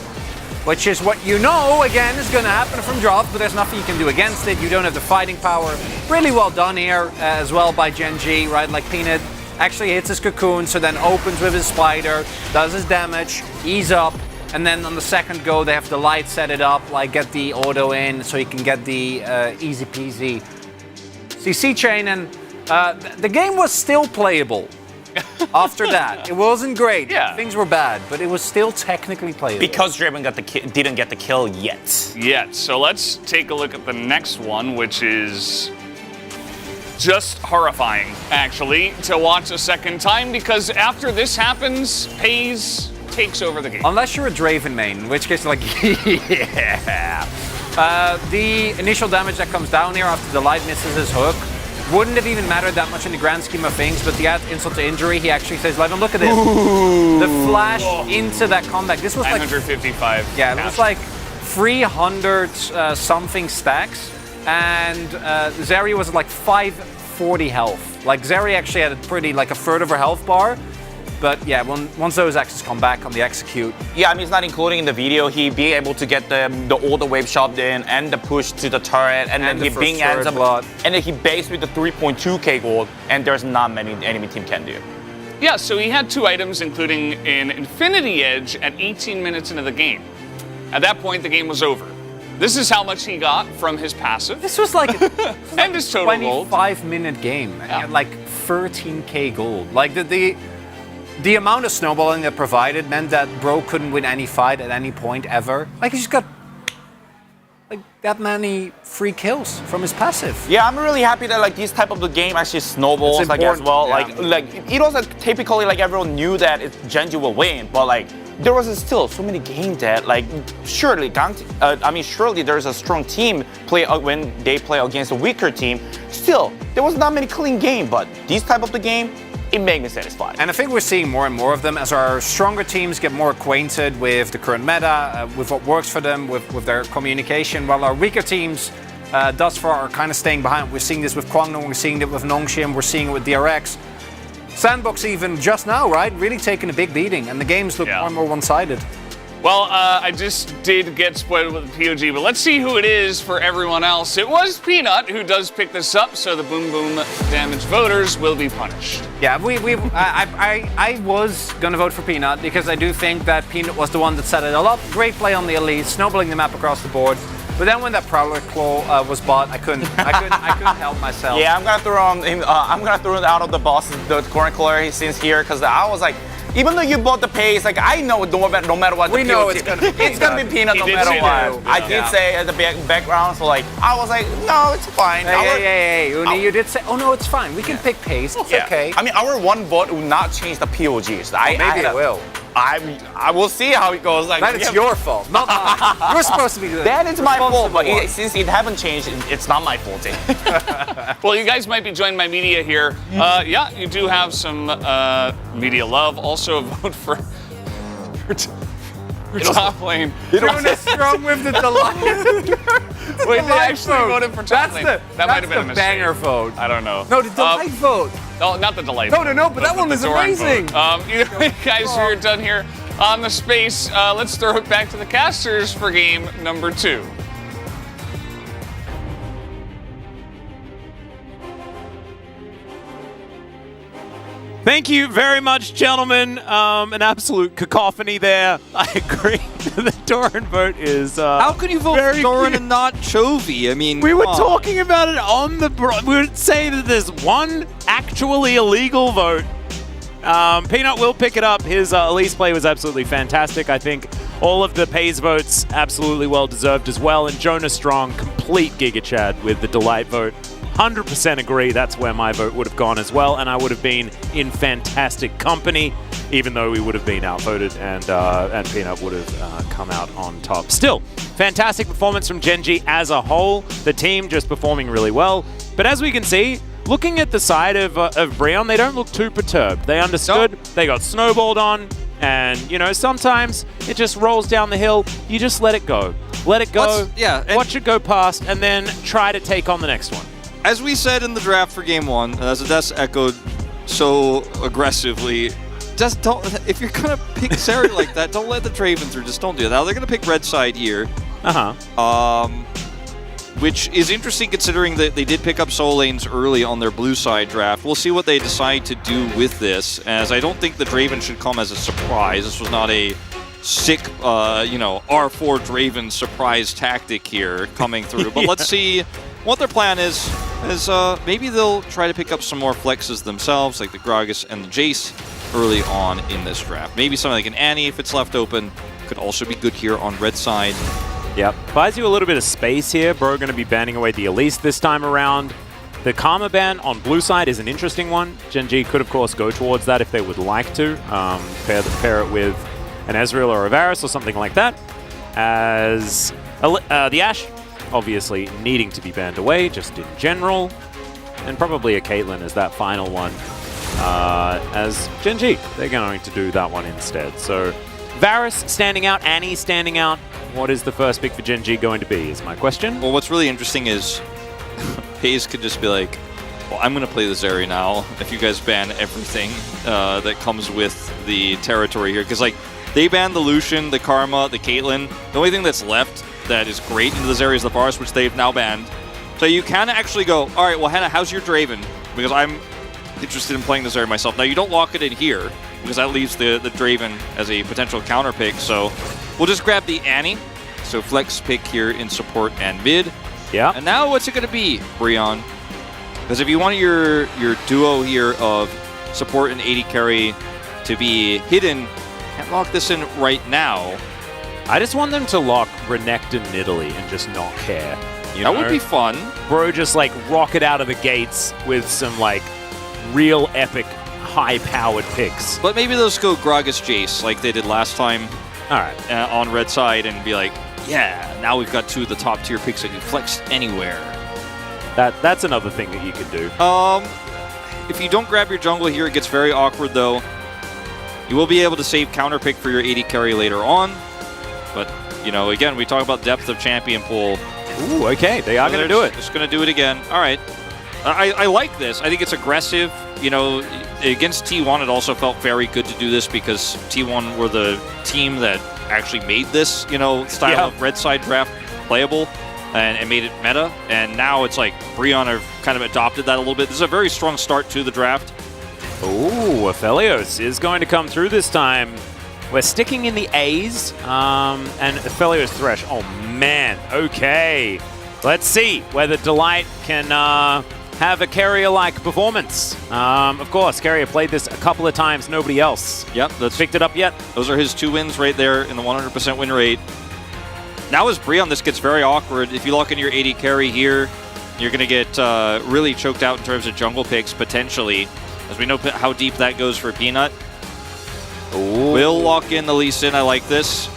Which is what you know, again, is going to happen from drop, but there's nothing you can do against it. You don't have the fighting power. Really well done here as well by Gen.G, right? Like Peanut actually hits his cocoon, so then opens with his spider, does his damage, ease up, and then on the second go they have the light set it up, like get the auto in so he can get the easy peasy CC chain, and the game was still playable after that. It wasn't great, things were bad, but it was still technically playable. Because Draven didn't get the kill yet. So let's take a look at the next one, which is just horrifying, actually, to watch a second time, because after this happens, FaZe takes over the game. Unless you're a Draven main, in which case, like, yeah. The initial damage that comes down here after the light misses his hook wouldn't have even mattered that much in the grand scheme of things, but the insult to injury, he actually says, like, look at this. The flash into that comeback. This was 955. Like, yeah, it was like 300 something stacks. And Zeri was like 540 health. Like Zeri actually had a third of her health bar. But yeah, once those axes come back on the execute. Yeah, I mean, it's not including in the video. He be able to get all the wave shot in and the push to the turret, and then he being ends up, and then he based with the 3.2k gold, and there's not many enemy team can do. Yeah, so he had 2 items, including an Infinity Edge at 18 minutes into the game. At that point, the game was over. This is how much he got from his passive. This was like and his total gold. 25-minute game, and he had like 13k gold. Like the amount of snowballing that provided meant that Bro couldn't win any fight at any point ever. Like he just got like that many free kills from his passive. Yeah, I'm really happy that like this type of the game actually snowballs like as well. Yeah. Like it was typically like everyone knew that Gen.G will win, but like there was still so many games that like surely there's a strong team play when they play against a weaker team. Still, there was not many clean games, but this type of the game, it made me satisfied. And I think we're seeing more and more of them as our stronger teams get more acquainted with the current meta, with what works for them, with their communication, while our weaker teams thus far are kind of staying behind. We're seeing this with Kwangnon, we're seeing it with Nongshim, we're seeing it with DRX. Sandbox even just now, right? Really taking a big beating, and the games look more and more one-sided. Well, I just did get spoiled with the POG, but let's see who it is for everyone else. It was Peanut who does pick this up, so the Boom Boom damage voters will be punished. Yeah, I was going to vote for Peanut because I do think that Peanut was the one that set it all up. Great play on the Elite, snowballing the map across the board. But then when that Prowler Claw was bought, I couldn't help myself. Yeah, I'm gonna throw him. I'm gonna throw him out of the boss, the current color he sees here, because I was like, even though you bought the pace, like I know no matter what. We know it's gonna be Peanut no matter what. I did say at the background, so like I was like, no, it's fine. Hey, Uni, you did say, oh no, it's fine. We can pick pace. It's okay. I mean, our one vote will not change the POGs. Maybe it will. I will see how it goes. Like, that is your fault, not mine. You're supposed to be doing that. It's my fault, but since it haven't changed, it's not my fault. Well, you guys might be joined by media here. Yeah, you do have some media love. Also, a vote for top lane. Doing strong with the delight. Wait, they actually voted for top lane. That might have been a mistake. Banger vote. I don't know. No, the delight vote. Oh, not the delight. No, but that one was amazing. Either way, guys, we're done here on the space. Let's throw it back to the casters for game number 2. Thank you very much, gentlemen. An absolute cacophony there. I agree. The Doran vote is how can you vote for Doran and not Chovy? I mean, we were talking about it on the. We would say that there's one actually illegal vote. Peanut will pick it up. His Elise play was absolutely fantastic. I think all of the Pays votes absolutely well deserved as well. And Jonah Strong, complete Giga Chad with the Delight vote. 100% agree. That's where my vote would have gone as well, and I would have been in fantastic company, even though we would have been outvoted and Peanut would have come out on top. Still, fantastic performance from Gen.G as a whole. The team just performing really well. But as we can see, looking at the side of Breon, they don't look too perturbed. They understood. Nope. They got snowballed on, and you know sometimes it just rolls down the hill. You just let it go. Let it go. Watch it go past, and then try to take on the next one. As we said in the draft for game 1, and as Des echoed so aggressively, just don't. If you're gonna pick Sari like that, don't let the Draven through. Just don't do that. Now they're gonna pick red side here. Which is interesting considering that they did pick up soul lanes early on their blue side draft. We'll see what they decide to do with this, as I don't think the Draven should come as a surprise. This was not a sick, R4 Draven surprise tactic here coming through. But let's see what their plan is maybe they'll try to pick up some more flexes themselves, like the Gragas and the Jace early on in this draft. Maybe something like an Annie, if it's left open, could also be good here on red side. Yep, buys you a little bit of space here. Bro going to be banning away the Elise this time around. The Karma ban on blue side is an interesting one. Gen.G could, of course, go towards that if they would like to. Pair it with an Ezreal or a Varus or something like that. As the Ashe, obviously needing to be banned away, just in general. And probably a Caitlyn as that final one. As Gen.G, they're going to do that one instead. So Varus standing out, Annie standing out. What is the first pick for Gen.G going to be, is my question. Well, what's really interesting is Hayes could just be like, well, I'm going to play the Zeri now if you guys ban everything that comes with the territory here. Because, like, they banned the Lucian, the Karma, the Caitlyn. The only thing that's left that is great into the Zeri is the Varus, which they've now banned. So you can actually go, all right, well, Hannah, how's your Draven? Because I'm interested in playing the Zeri myself. Now, you don't lock it in here, because that leaves the Draven as a potential counter pick. So we'll just grab the Annie. So flex pick here in support and mid. Yeah. And now what's it going to be, Breon? Because if you want your duo here of support and AD carry to be hidden, can't lock this in right now. I just want them to lock Renekton and Italy and just not care. That would be fun. Bro, just like rocket out of the gates with some like real epic high-powered picks. But maybe they'll just go Gragas Jace like they did last time. All right. On red side and be like, yeah, now we've got two of the top tier picks that can flex anywhere. That's another thing that you could do. If you don't grab your jungle here, it gets very awkward though. You will be able to save counter pick for your AD carry later on. But, you know, again, we talk about depth of champion pool. Ooh, okay, they are going to do it. Just going to do it again. All right. I like this. I think it's aggressive. You know, against T1, it also felt very good to do this because T1 were the team that actually made this, style of red side draft playable and made it meta. And now it's like Breon have kind of adopted that a little bit. This is a very strong start to the draft. Ooh, Aphelios is going to come through this time. We're sticking in the A's, and Aphelios Thresh. Oh, man. Okay. Let's see whether Delight can have a Carrier-like performance. Of course, Carrier played this a couple of times. Nobody else that's picked it up yet. Those are his 2 wins right there in the 100% win rate. Now as Breon, this gets very awkward. If you lock in your AD carry here, you're going to get really choked out in terms of jungle picks, potentially. As we know how deep that goes for Peanut. Ooh. Will lock in the Lee Sin. I like this.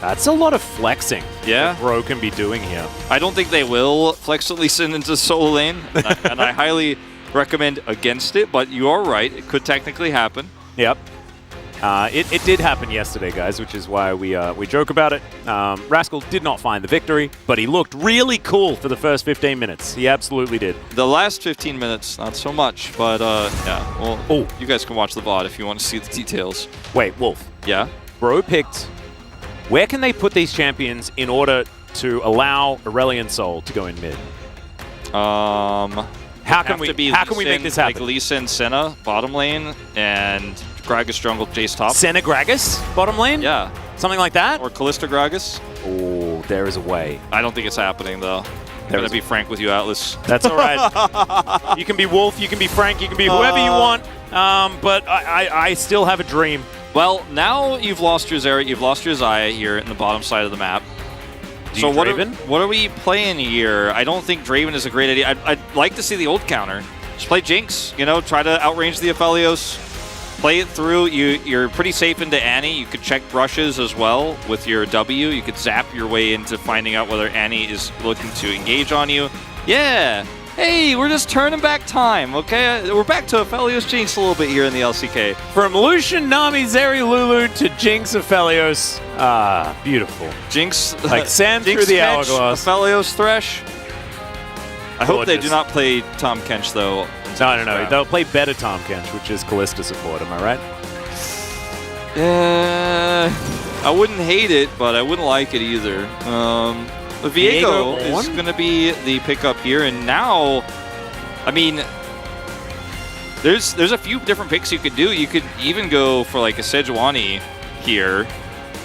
That's a lot of flexing. Yeah. Bro can be doing here. I don't think they will flex the Lee Sin into solo lane, and I highly recommend against it, but you are right. It could technically happen. Yep. It did happen yesterday, guys, which is why we joke about it. Rascal did not find the victory, but he looked really cool for the first 15 minutes. He absolutely did. The last 15 minutes, not so much, but yeah. Well, you guys can watch the VOD if you want to see the details. Wait, Wolf. Yeah? Bro picked... Where can they put these champions in order to allow Aurelion Soul to go in mid? How can we make this happen? Like Lee Sin, Senna, bottom lane, and Gragas jungle, Jace top. Senna Gragas, bottom lane? Yeah. Something like that? Or Callista Gragas. Oh, there is a way. I don't think it's happening, though. I'm going to be frank with you, Atlas. That's all right. You can be Wolf, you can be Frank, you can be whoever you want, but I still have a dream. Well, now you've lost your Zeri, you've lost your Xayah here in the bottom side of the map. So what are we playing here? I don't think Draven is a great idea. I'd like to see the ult counter. Just play Jinx, try to outrange the Aphelios. Play it through. You're pretty safe into Annie. You could check brushes as well with your W. You could zap your way into finding out whether Annie is looking to engage on you. Yeah. Hey, we're just turning back time, okay? We're back to Aphelios Jinx a little bit here in the LCK. From Lucian, Nami, Zeri, Lulu to Jinx, Aphelios. Ah, beautiful. Jinx, like sand Jinx through the Kench, hourglass. Aphelios Thresh. I hope they do not play Tom Kench, though. No. They'll play better Tom Kench, which is Callista support. Am I right? I wouldn't hate it, but I wouldn't like it either. Viego is going to be the pickup here, and now, I mean, there's a few different picks you could do. You could even go for like a Sejuani here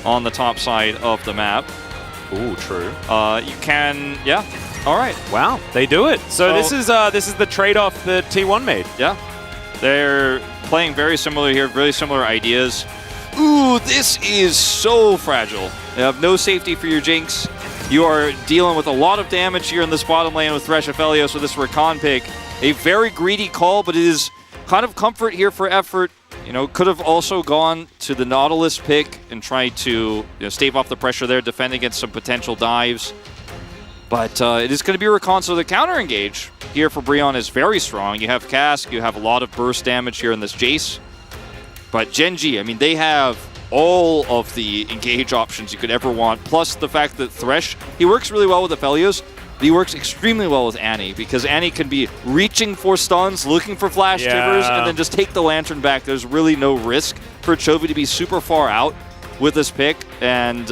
on the top side of the map. Ooh, true. You can, yeah. All right. Wow, they do it. So this is the trade-off that T1 made. Yeah. They're playing very similar here, very similar ideas. Ooh, this is so fragile. You have no safety for your Jinx. You are dealing with a lot of damage here in this bottom lane with Thresh Aphelios with this Rakan pick. A very greedy call, but it is kind of comfort here for effort. Could have also gone to the Nautilus pick and tried to stave off the pressure there, defend against some potential dives. But it is going to be Rakan, so the counter engage here for Breon is very strong. You have Cask, you have a lot of burst damage here in this Jace. But Gen.G, I mean, they have all of the engage options you could ever want, plus the fact that Thresh, he works really well with Aphelios, but he works extremely well with Annie, because Annie can be reaching for stuns, looking for flash timbers, and then just take the Lantern back. There's really no risk for Chovy to be super far out with this pick, and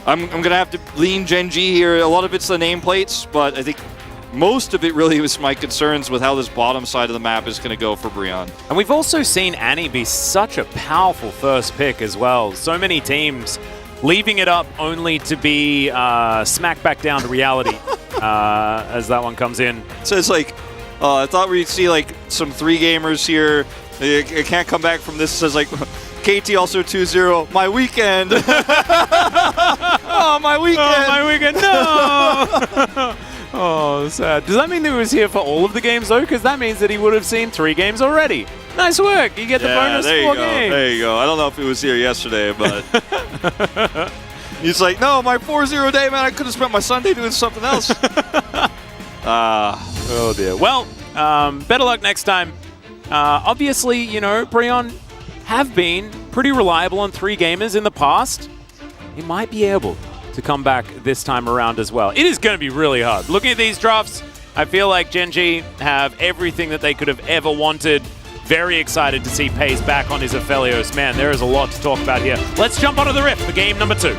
I'm going to have to lean Gen.G here. A lot of it's the nameplates, but I think most of it really was my concerns with how this bottom side of the map is going to go for Breon. And we've also seen Annie be such a powerful first pick as well. So many teams leaving it up only to be smacked back down to reality as that one comes in. So it's like, I thought we'd see like some 3-gamers here. I can't come back from this. It says like, KT also 2-0. My weekend. Oh, my weekend. Oh, my weekend. No. Oh, sad. Does that mean that he was here for all of the games, though? Because that means that he would have seen 3 games already. Nice work. You get the bonus 4 games. There you go. I don't know if he was here yesterday, but he's like, no, my 4-0 day, man. I could have spent my Sunday doing something else. Oh, dear. Well, better luck next time. Obviously, Breon have been pretty reliable on 3 gamers in the past. He might be able to come back this time around as well. It is going to be really hard. Looking at these drafts, I feel like Gen.G have everything that they could have ever wanted. Very excited to see Pace back on his Aphelios. Man, there is a lot to talk about here. Let's jump onto the Rift for game number 2.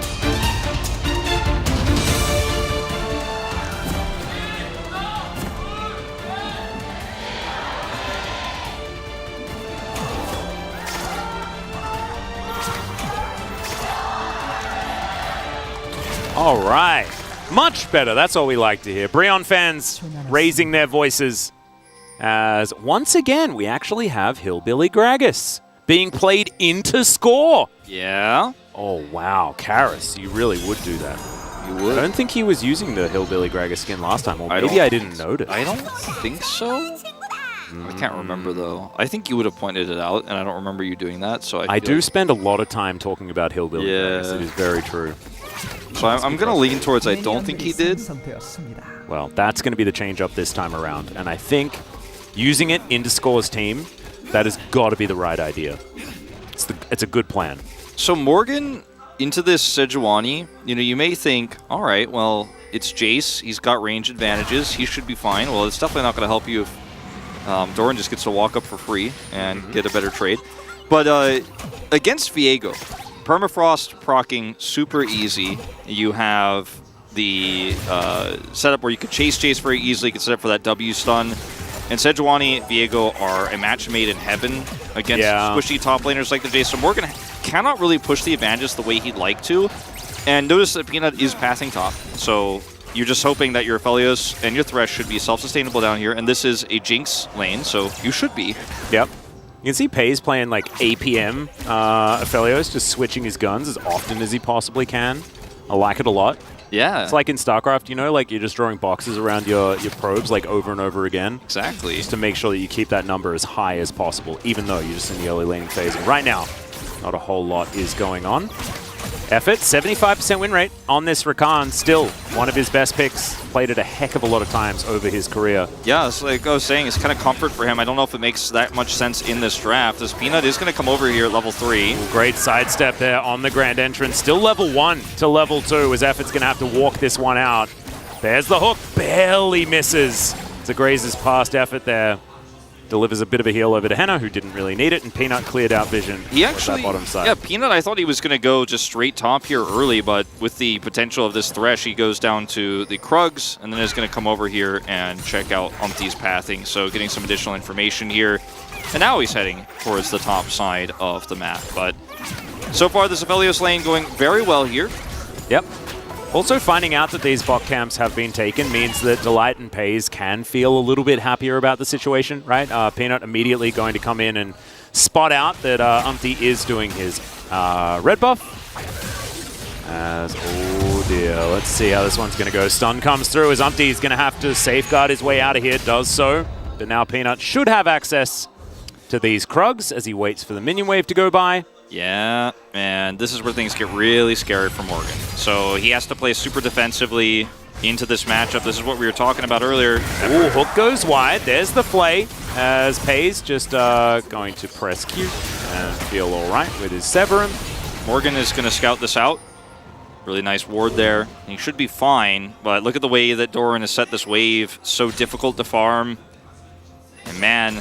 All right. Much better. That's all we like to hear. Breon fans raising their voices as once again we actually have Hillbilly Gragas being played into score. Yeah. Oh, wow. Karis, you really would do that. You would. I don't think he was using the Hillbilly Gragas skin last time, or maybe I didn't notice. I don't think so. I can't remember, though. I think you would have pointed it out, and I don't remember you doing that. So I do spend a lot of time talking about Hillbilly Gragas. It is very true. So I'm going to lean towards I don't think he did. Well, that's going to be the change-up this time around. And I think using it into Score's team, that has got to be the right idea. It's a good plan. So Morgan into this Sejuani, you may think, all right, well, it's Jace. He's got range advantages. He should be fine. Well, it's definitely not going to help you if Doran just gets to walk up for free and get a better trade. But against Viego, Permafrost proccing super easy. You have the setup where you could chase Jace very easily. You can set up for that W stun. And Sejuani and Viego are a match made in heaven against squishy top laners like the Jace. So Morgan cannot really push the advantages the way he'd like to. And notice that Peanut is pathing top. So you're just hoping that your Aphelios and your Thresh should be self-sustainable down here. And this is a Jinx lane, so you should be. Yep. You can see Paze playing like APM Aphelios, just switching his guns as often as he possibly can. I like it a lot. Yeah. It's like in StarCraft, like you're just drawing boxes around your probes like over and over again. Exactly. Just to make sure that you keep that number as high as possible, even though you're just in the early laning phase. And right now, not a whole lot is going on. Effort, 75% win rate on this Rakan. Still one of his best picks. Played it a heck of a lot of times over his career. Yeah, it's like I was saying, it's kind of comfort for him. I don't know if it makes that much sense in this draft. This Peanut is going to come over here at level 3. Ooh, great sidestep there on the Grand Entrance. Still level 1 to level 2 as Effort's going to have to walk this one out. There's the hook. Barely misses. It's a grazes past Effort there. Delivers a bit of a heal over to Henna, who didn't really need it, and Peanut cleared out vision. He actually, that bottom side. Yeah, Peanut, I thought he was going to go just straight top here early, but with the potential of this Thresh, he goes down to the Krugs, and then is going to come over here and check out Umpty's pathing. So getting some additional information here. And now he's heading towards the top side of the map. But so far, this Aphelios lane going very well here. Yep. Also, finding out that these bot camps have been taken means that Delight and Paze can feel a little bit happier about the situation, right? Peanut immediately going to come in and spot out that Umpty is doing his red buff. Oh dear, let's see how this one's going to go. Stun comes through as Umpty is going to have to safeguard his way out of here. Does so, but now Peanut should have access to these Krugs as he waits for the minion wave to go by. Yeah, and this is where things get really scary for Morgan. So he has to play super defensively into this matchup. This is what we were talking about earlier. Ooh, hook goes wide. There's the flay as Paze just going to press Q and feel all right with his Severin. Morgan is going to scout this out. Really nice ward there. He should be fine, but look at the way that Doran has set this wave. So difficult to farm. And man,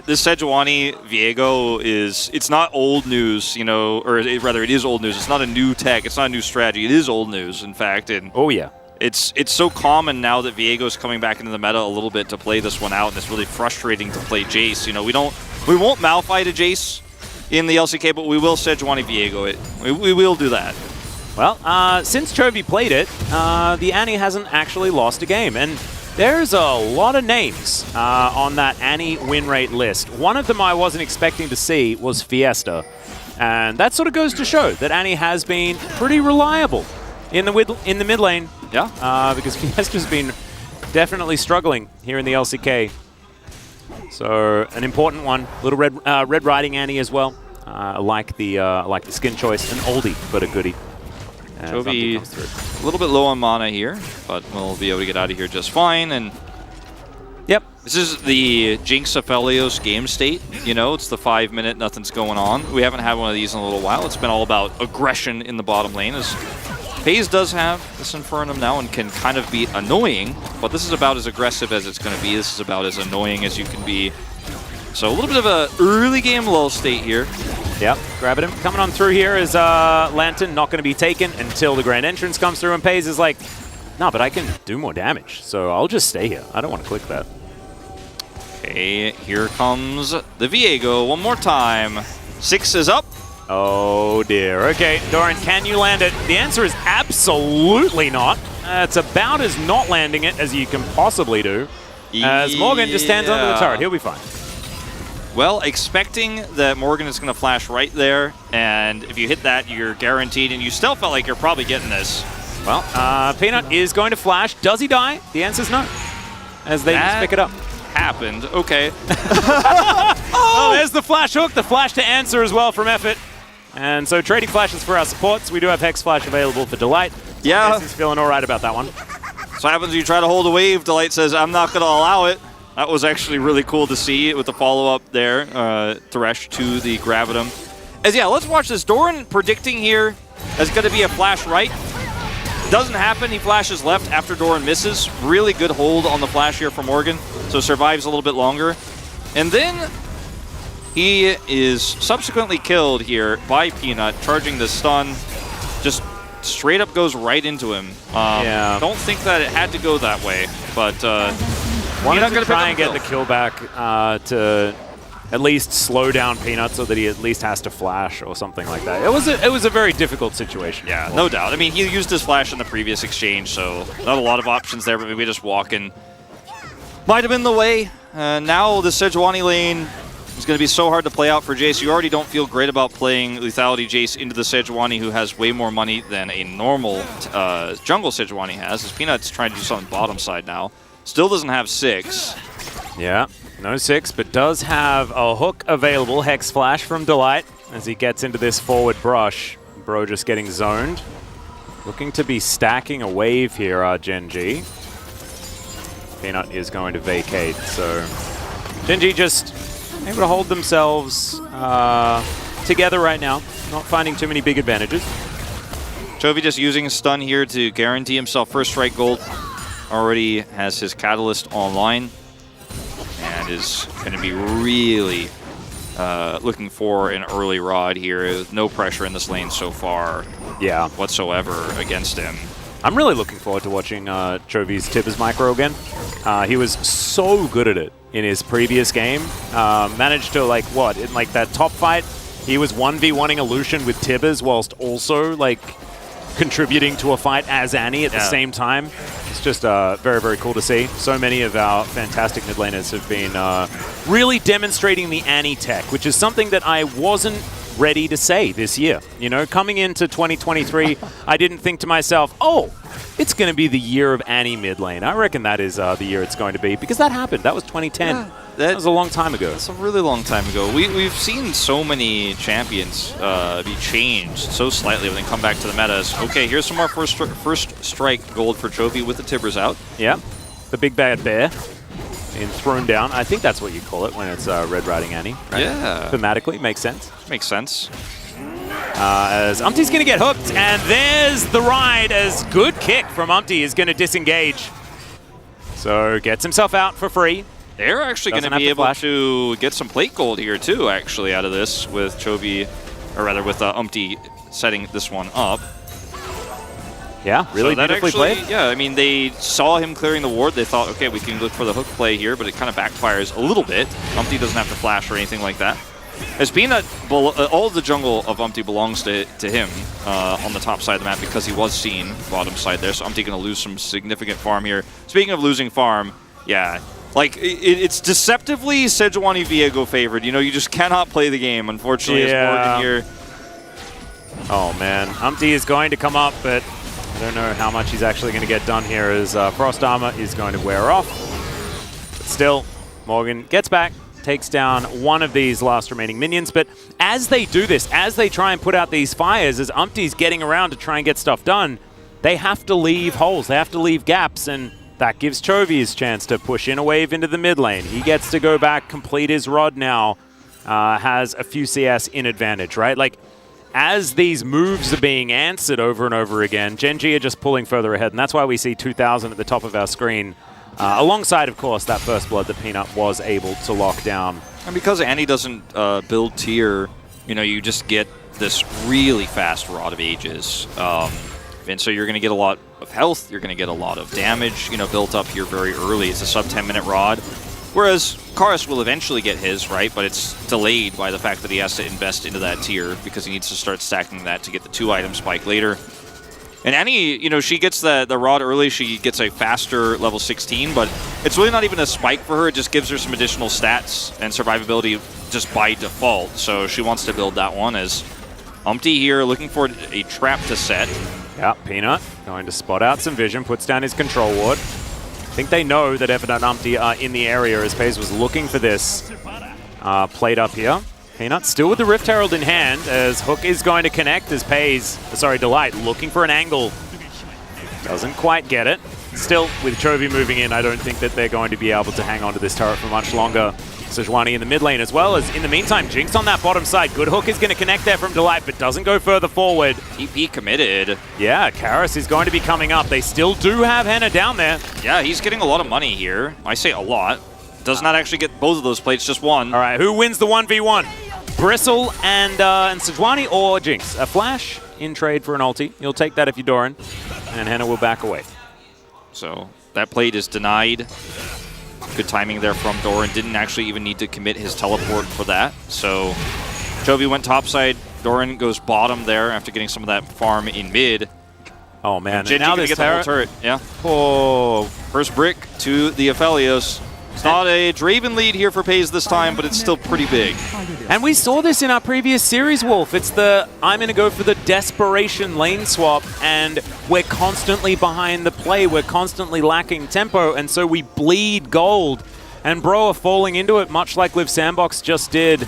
this Sejuani Viego it's not old news, or rather it is old news. It's not a new tech. It's not a new strategy. It is old news, in fact. And oh yeah. It's so common now that Viego's coming back into the meta a little bit to play this one out, and it's really frustrating to play Jace. We won't Malphite a Jace in the LCK, but we will Sejuani Viego it. We will do that. Well, since Chovy played it, the Annie hasn't actually lost a game, and there's a lot of names on that Annie win rate list. One of them I wasn't expecting to see was Fiesta. And that sort of goes to show that Annie has been pretty reliable in the mid lane. Yeah. Because Fiesta's been definitely struggling here in the LCK. So an important one. Little Red Riding Annie as well. I like the skin choice. An oldie, but a goodie. Chovy a little bit low on mana here, but we'll be able to get out of here just fine. And yep, this is the Jinx Aphelios game state. It's the 5 minute, nothing's going on. We haven't had one of these in a little while. It's been all about aggression in the bottom lane. As FaZe does have this Infernum now and can kind of be annoying, but this is about as aggressive as it's going to be. This is about as annoying as you can be So a little bit of a early game lull state here. Yep, grabbing him. Coming on through here is Lantern, not going to be taken until the Grand Entrance comes through, and Pays is like, no, but I can do more damage, so I'll just stay here. I don't want to click that. Okay, here comes the Viego one more time. 6 is up. Oh dear. Okay, Doran, can you land it? The answer is absolutely not. It's about as not landing it as you can possibly do. As Morgan just stands under the turret. He'll be fine. Well, expecting that Morgan is going to flash right there, and if you hit that, you're guaranteed, and you still felt like you're probably getting this. Well, Peanut is going to flash. Does he die? The answer's no, as they just pick it up. Happened. Okay. Oh, there's the flash hook. The flash to answer as well from Effort. And so trading flashes for our supports. We do have Hex Flash available for Delight. Yeah. He's feeling all right about that one. So what happens when you try to hold a wave. Delight says, I'm not going to allow it. That was actually really cool to see with the follow-up there. Thresh to the Gravitum. As yeah, let's watch this. Doran predicting here is going to be a flash right. Doesn't happen. He flashes left after Doran misses. Really good hold on the flash here from Morgan. So survives a little bit longer. And then he is subsequently killed here by Peanut, charging the stun. Just straight up goes right into him. Yeah. Don't think that it had to go that way, but wanted to try and get the kill back to at least slow down Peanut so that he at least has to flash or something like that. It was a very difficult situation. Yeah, no doubt. I mean, he used his flash in the previous exchange, so not a lot of options there, but maybe just walking might have been the way. Now the Sejuani lane is going to be so hard to play out for Jace. You already don't feel great about playing Lethality Jace into the Sejuani, who has way more money than a normal jungle Sejuani has. As Peanut's trying to do something bottom side now. Still doesn't have 6. Yeah, no 6, but does have a hook available. Hex Flash from Delight as he gets into this forward brush. Bro just getting zoned. Looking to be stacking a wave here, Gen.G. Peanut is going to vacate, so Gen.G just able to hold themselves together right now. Not finding too many big advantages. Chovy just using a stun here to guarantee himself first strike gold. Already has his Catalyst online and is going to be really looking for an early rod here with no pressure in this lane so far whatsoever against him. I'm really looking forward to watching Chovy's Tibbers micro again. He was so good at it in his previous game. Managed to, like, what, in like that top fight, he was 1v1ing a Lucian with Tibbers whilst also, like, contributing to a fight as Annie at the same time. It's just very, very cool to see. So many of our fantastic mid laners have been really demonstrating the Annie tech, which is something that I wasn't ready to say this year. You know, coming into 2023, I didn't think to myself, oh, it's going to be the year of Annie mid lane. I reckon that is the year it's going to be, because that happened. That was 2010. Yeah, that was a long time ago. That's a really long time ago. We've seen so many champions be changed so slightly when they come back to the metas. Okay, here's some more first strike gold for Chovy with the Tibbers out. Yeah, the big bad bear being thrown down. I think that's what you call it when it's Red Riding Annie. Right? Yeah. Thematically, makes sense. Makes sense. As Umpty's going to get hooked, and there's the ride as good kick from Umpty is going to disengage. So gets himself out for free. They're actually going to be able to get some plate gold here too, actually, out of this with Chovy, or rather with Umpty setting this one up. Yeah, really beautifully played. Yeah, I mean, they saw him clearing the ward. They thought, okay, we can look for the hook play here, but it kind of backfires a little bit. Umpty doesn't have to flash or anything like that. As Peanut, all of the jungle of Umpty belongs to him on the top side of the map because he was seen bottom side there, so Umpty going to lose some significant farm here. Speaking of losing farm, yeah, like, it's deceptively Sejuani Viego favored. You know, you just cannot play the game, unfortunately, as Morgan here. Oh, man. Umpty is going to come up, but I don't know how much he's actually going to get done here as Frost Armor is going to wear off. But still, Morgan gets back, takes down one of these last remaining minions. But as they do this, as they try and put out these fires, as Umpty's getting around to try and get stuff done, they have to leave holes, they have to leave gaps, and that gives Chovy his chance to push in a wave into the mid lane. He gets to go back, complete his rod now, has a few CS in advantage, right? Like, as these moves are being answered over and over again, Gen.G are just pulling further ahead, and that's why we see 2,000 at the top of our screen, alongside, of course, that first blood that Peanut was able to lock down And because Annie doesn't build tier, you know, you just get this really fast Rod of Ages. And so you're going to get a lot of health, you're going to get a lot of damage, you know, built up here very early. It's a sub 10-minute Rod. Whereas Karis will eventually get his, right? But it's delayed by the fact that he has to invest into that tier because he needs to start stacking that to get the 2-item spike later. And Annie, you know, she gets the Rod early, she gets a faster level 16, but it's really not even a spike for her. It just gives her some additional stats and survivability just by default. So she wants to build that one as Umpty here looking for a trap to set. Yeah, Peanut going to spot out some vision, puts down his control ward. I think they know that Evan and Umpty are in the area as FaZe was looking for this plate up here. Peanut still with the Rift Herald in hand as Hook is going to connect as Delight looking for an angle. Doesn't quite get it. Still, with Chovy moving in, I don't think that they're going to be able to hang on to this turret for much longer. Sejuani in the mid lane as well as in the meantime, Jinx on that bottom side. Good Hook is going to connect there from Delight, but doesn't go further forward. TP committed. Yeah, Karis is going to be coming up. They still do have Henna down there. Yeah, he's getting a lot of money here. I say a lot. Does not actually get both of those plates, just one. All right, who wins the 1v1? Bristle and Sejuani or Jinx? A flash in trade for an ulti. You'll take that if you're Doran, and Henna will back away. So that plate is denied. Good timing there from Doran. Didn't actually even need to commit his teleport for that. So Chovy went topside. Doran goes bottom there after getting some of that farm in mid. Oh man, Gen.G now gonna get the whole turret. Yeah. Oh, first brick to the Aphelios. It's not a Draven lead here for FaZe this time, but it's still pretty big. And we saw this in our previous series, Wolf. It's the, I'm going to go for the desperation lane swap, and we're constantly behind the play. We're constantly lacking tempo, and so we bleed gold. And Bro are falling into it, much like Liv Sandbox just did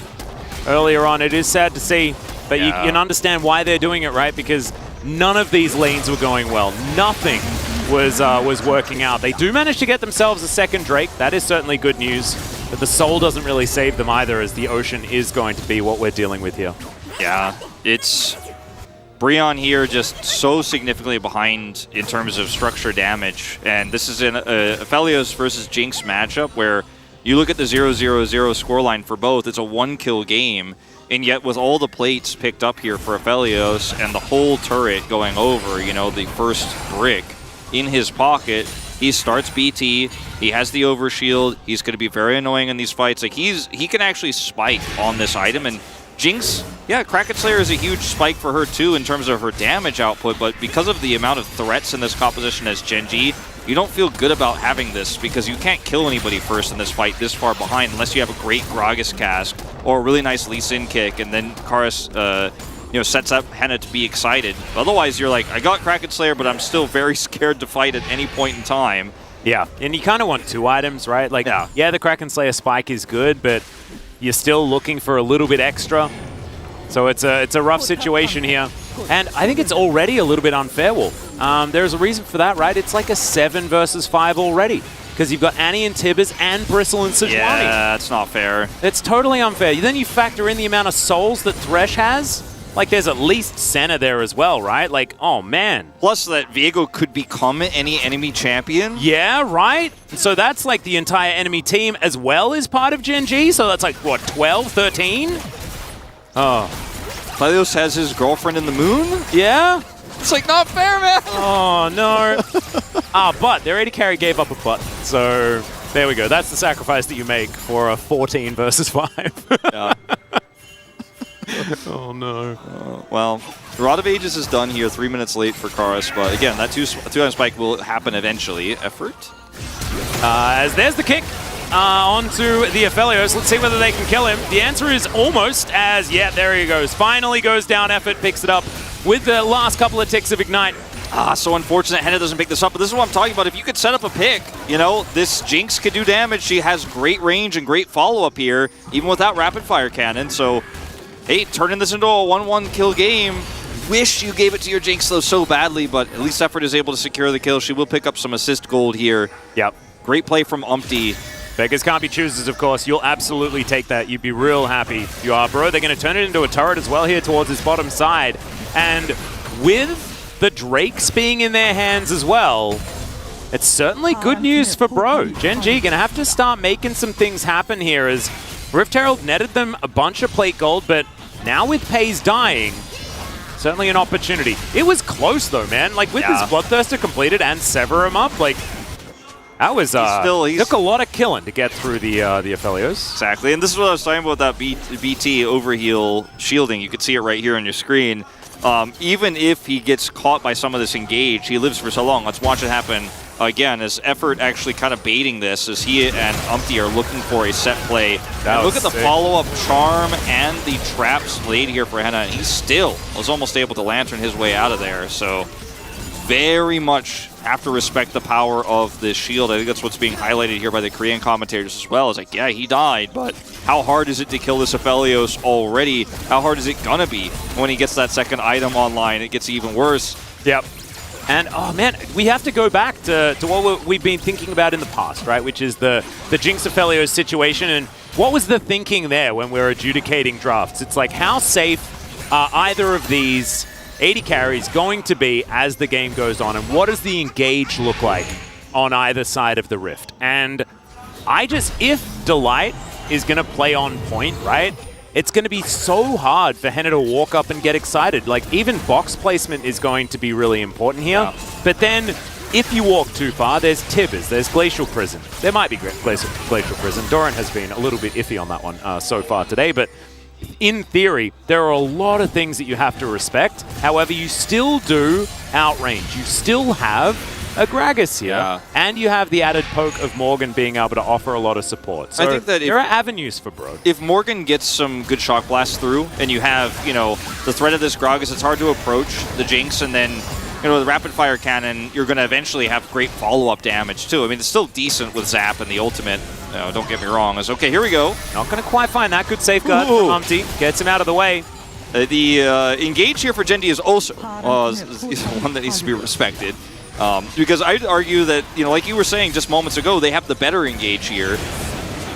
earlier on. It is sad to see, but you can understand why they're doing it, right? Because none of these lanes were going well. Nothing was working out. They do manage to get themselves a second Drake. That is certainly good news. But the soul doesn't really save them either, as the ocean is going to be what we're dealing with here. Yeah, it's Brion here just so significantly behind in terms of structure damage. And this is an Aphelios versus Jinx matchup where you look at the 0-0-0 scoreline for both. It's a 1-kill game. And yet with all the plates picked up here for Aphelios and the whole turret going over, you know, the first brick in his pocket, he starts BT, he has the overshield, he's going to be very annoying in these fights. Like he can actually spike on this item, and Jinx, yeah, Kraken Slayer is a huge spike for her too in terms of her damage output, but because of the amount of threats in this composition as Gen.G, you don't feel good about having this because you can't kill anybody first in this fight this far behind unless you have a great Gragas cast or a really nice Lee Sin kick, and then Karis you know, sets up Henna to be excited. Otherwise, you're like, I got Kraken Slayer, but I'm still very scared to fight at any point in time. Yeah, and you kind of want 2 items, right? Like, yeah, the Kraken Slayer spike is good, but you're still looking for a little bit extra. So it's a rough situation here. And I think it's already a little bit unfair, Wolf. There's a reason for that, right? It's like a 7 versus 5 already. Because you've got Annie and Tibbers and Bristle and Sejuani. Yeah, that's not fair. It's totally unfair. Then you factor in the amount of souls that Thresh has. Like, there's at least Senna there as well, right? Like, oh, man. Plus that Viego could become any enemy champion. Yeah, right? So that's like the entire enemy team as well as part of Gen.G. So that's like, what, 12, 13? Oh. Aphelios has his girlfriend in the moon? Yeah? It's like, not fair, man. Oh, no. But their AD carry gave up a butt. So there we go. That's the sacrifice that you make for a 14 versus 5. Yeah. Oh no. Well, Rod of Ages is done here, 3 minutes late for Karis, but again, that two-item spike will happen eventually. Effort? As there's the kick onto the Aphelios. Let's see whether they can kill him. The answer is almost, as, yeah, there he goes. Finally goes down, Effort picks it up with the last couple of ticks of Ignite. So unfortunate Henna doesn't pick this up, but this is what I'm talking about. If you could set up a pick, you know, this Jinx could do damage. She has great range and great follow-up here, even without Rapid Fire Cannon, so hey, turning this into a 1-1 kill game. Wish you gave it to your Jinx though so badly, but at least Effort is able to secure the kill. She will pick up some assist gold here. Yep. Great play from Umpty. Beggars can't be choosers, of course. You'll absolutely take that. You'd be real happy. You are, bro. They're going to turn it into a turret as well here towards his bottom side. And with the Drakes being in their hands as well, it's certainly good news for Bro. Gen.G going to have to start making some things happen here as Rift Herald netted them a bunch of plate gold, but now with Pays dying, certainly an opportunity. It was close though, man. Like with his Bloodthirster completed and Sever him up, like that was took a lot of killing to get through the Aphelios. Exactly, and this is what I was talking about, that BT overheal shielding. You can see it right here on your screen. Even if he gets caught by some of this engage, he lives for so long. Let's watch it happen again as Effort actually kind of baiting this as he and Umpty are looking for a set play. Look at the follow-up charm and the traps laid here for Henna, and he still was almost able to lantern his way out of there. So very much have to respect the power of this shield. I think that's what's being highlighted here by the Korean commentators as well. It's like, yeah, he died, but how hard is it to kill this Aphelios already? How hard is it gonna be when he gets that second item online? It gets even worse. Yep. And, oh man, we have to go back to what we've been thinking about in the past, right? Which is the Jinx Aphelios situation. And what was the thinking there when we were adjudicating drafts? It's like, how safe are either of these 80 carries going to be as the game goes on? And what does the engage look like on either side of the Rift? And if Delight is going to play on point, right? It's going to be so hard for Henna to walk up and get excited. Like, even box placement is going to be really important here. Yeah. But then, if you walk too far, there's Tibbers, there's Glacial Prison. There might be Glacial Prison. Doran has been a little bit iffy on that one so far today, but in theory, there are a lot of things that you have to respect. However, you still do outrange. You still have a Gragas here, and you have the added poke of Morgan being able to offer a lot of support. So I think that there are avenues for Bro. If Morgan gets some good shock blasts through, and you have, the threat of this Gragas, it's hard to approach the Jinx, and then, the rapid fire cannon, you're going to eventually have great follow-up damage too. I mean, it's still decent with Zap and the ultimate. Don't get me wrong. It's okay, here we go. Not going to quite find that good safeguard from Umpty. Gets him out of the way. The engage here for Gen.G is also is one that needs to be respected. Because I'd argue that, like you were saying just moments ago, they have the better engage here.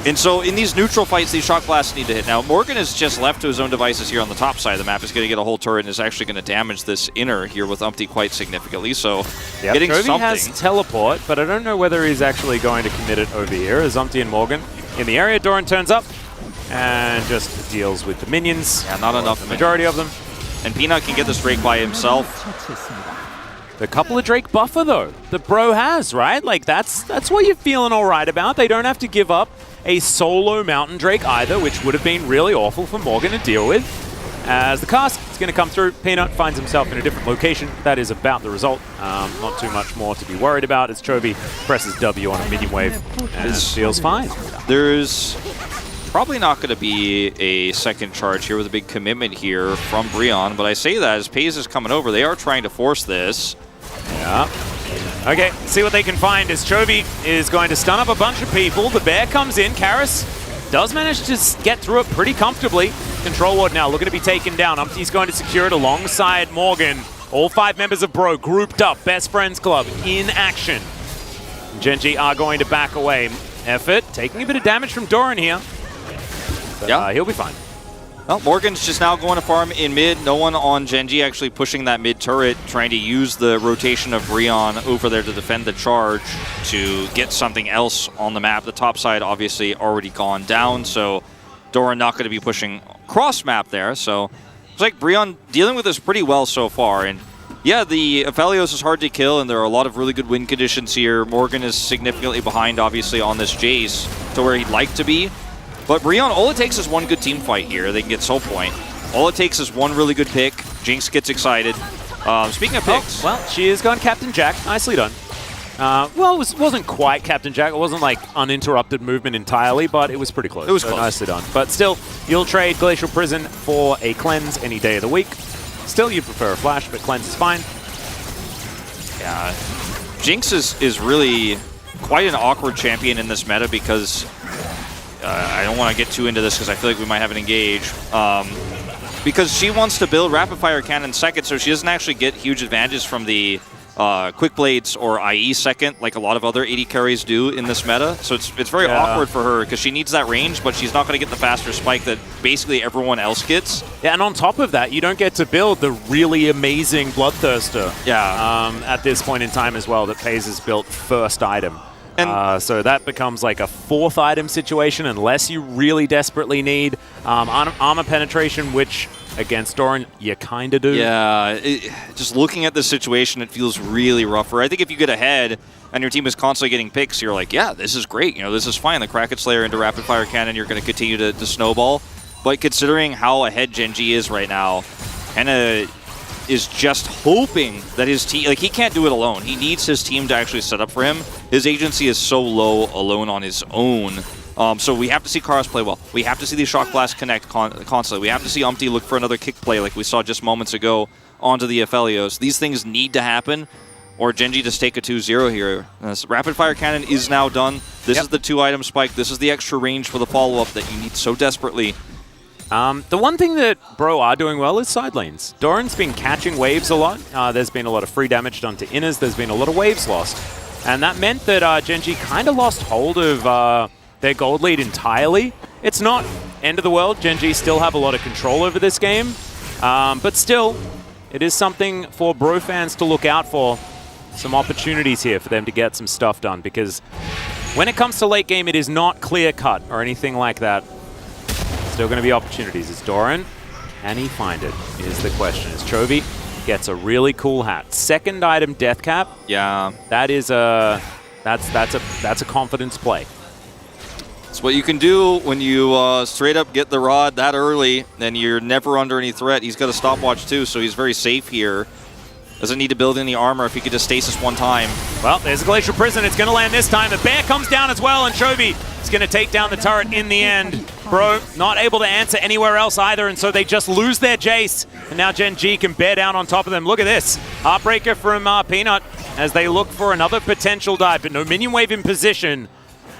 And so in these neutral fights, these shock blasts need to hit. Now, Morgan is just left to his own devices here on the top side of the map. Is going to get a whole turret and is actually going to damage this inner here with Umpty quite significantly. So getting Chovy something. Has teleport, but I don't know whether he's actually going to commit it over here as Umpty and Morgan in the area. Doran turns up and just deals with the minions. Yeah, not enough. The majority of them. And Peanut can get this Drake by himself. The couple of Drake buffer, though, that Bro has, right? Like, that's what you're feeling all right about. They don't have to give up a solo Mountain Drake either, which would have been really awful for Morgan to deal with. As the cast is going to come through, Peanut finds himself in a different location. That is about the result. Not too much more to be worried about as Chovy presses W on a minion wave and feels fine. There's probably not going to be a second charge here with a big commitment here from Brion, but I say that as Pays is coming over, they are trying to force this. Yeah. Okay, see what they can find as Chovy is going to stun up a bunch of people. The bear comes in. Karis does manage to get through it pretty comfortably. Control Ward now looking to be taken down. Umpty's going to secure it alongside Morgan. All 5 members of Bro grouped up. Best Friends Club in action. Gen.G are going to back away. Effort taking a bit of damage from Doran here. But, he'll be fine. Well, Morgan's just now going to farm in mid. No one on Gen.G actually pushing that mid turret, trying to use the rotation of Brion over there to defend the charge to get something else on the map. The top side obviously already gone down, so Doran not going to be pushing cross map there. So it's like Brion dealing with this pretty well so far. And yeah, the Aphelios is hard to kill, and there are a lot of really good win conditions here. Morgan is significantly behind, obviously, on this Jace to where he'd like to be. But Brion, all it takes is one good team fight here. They can get Soul Point. All it takes is one really good pick. Jinx gets excited. Speaking of picks. Well, she has gone Captain Jack. Nicely done. Well, it wasn't quite Captain Jack. It wasn't like uninterrupted movement entirely, but it was pretty close. It was close. Nicely done. But still, you'll trade Glacial Prison for a Cleanse any day of the week. Still, you prefer a Flash, but Cleanse is fine. Yeah. Jinx is really quite an awkward champion in this meta because I don't want to get too into this because I feel like we might have an engage. Because she wants to build Rapid Fire Cannon second, so she doesn't actually get huge advantages from the Quick Blades or IE second, like a lot of other 80 carries do in this meta. So it's very awkward for her because she needs that range, but she's not going to get the faster spike that basically everyone else gets. Yeah, and on top of that, you don't get to build the really amazing Bloodthirster at this point in time as well that Pays has built first item. So that becomes like a 4th item situation unless you really desperately need armor penetration, which against Doran you kind of do. Yeah, just looking at this situation, it feels really rougher. I think if you get ahead and your team is constantly getting picks, you're like, yeah, this is great. You know, this is fine. The Kraken Slayer into Rapid Fire Cannon, you're going to continue to snowball. But considering how ahead Gen.G is right now, Henna is just hoping that his team, like, he can't do it alone. He needs his team to actually set up for him. His agency is so low alone on his own. So we have to see Karas play well. We have to see the Shock Blast connect constantly. We have to see Umpty look for another kick play like we saw just moments ago onto the Aphelios. These things need to happen, or Gen.G just take a 2-0 here. Rapid Fire Cannon is now done. This is the 2-item spike. This is the extra range for the follow-up that you need so desperately. The one thing that Bro are doing well is side lanes. Doran's been catching waves a lot. There's been a lot of free damage done to inners. There's been a lot of waves lost. And that meant that Gen.G kind of lost hold of their gold lead entirely. It's not end of the world. Gen.G still have a lot of control over this game. But still, it is something for Bro fans to look out for. Some opportunities here for them to get some stuff done. Because when it comes to late game, it is not clear-cut or anything like that. Still going to be opportunities. Is Doran? Can he find it? Is the question. As Chovy gets a really cool hat. 2nd item, Death Cap. Yeah, that is a that's a confidence play. It's what you can do when you straight up get the rod that early, and you're never under any threat. He's got a stopwatch too, so he's very safe here. Doesn't need to build any armor if he could just stasis one time. Well, there's a Glacial Prison. It's going to land this time. The bear comes down as well, and Chovy is going to take down the turret in the end. Bro not able to answer anywhere else either, and so they just lose their Jace. And now Gen.G can bear down on top of them. Look at this. Heartbreaker from Peanut as they look for another potential dive, but no minion wave in position.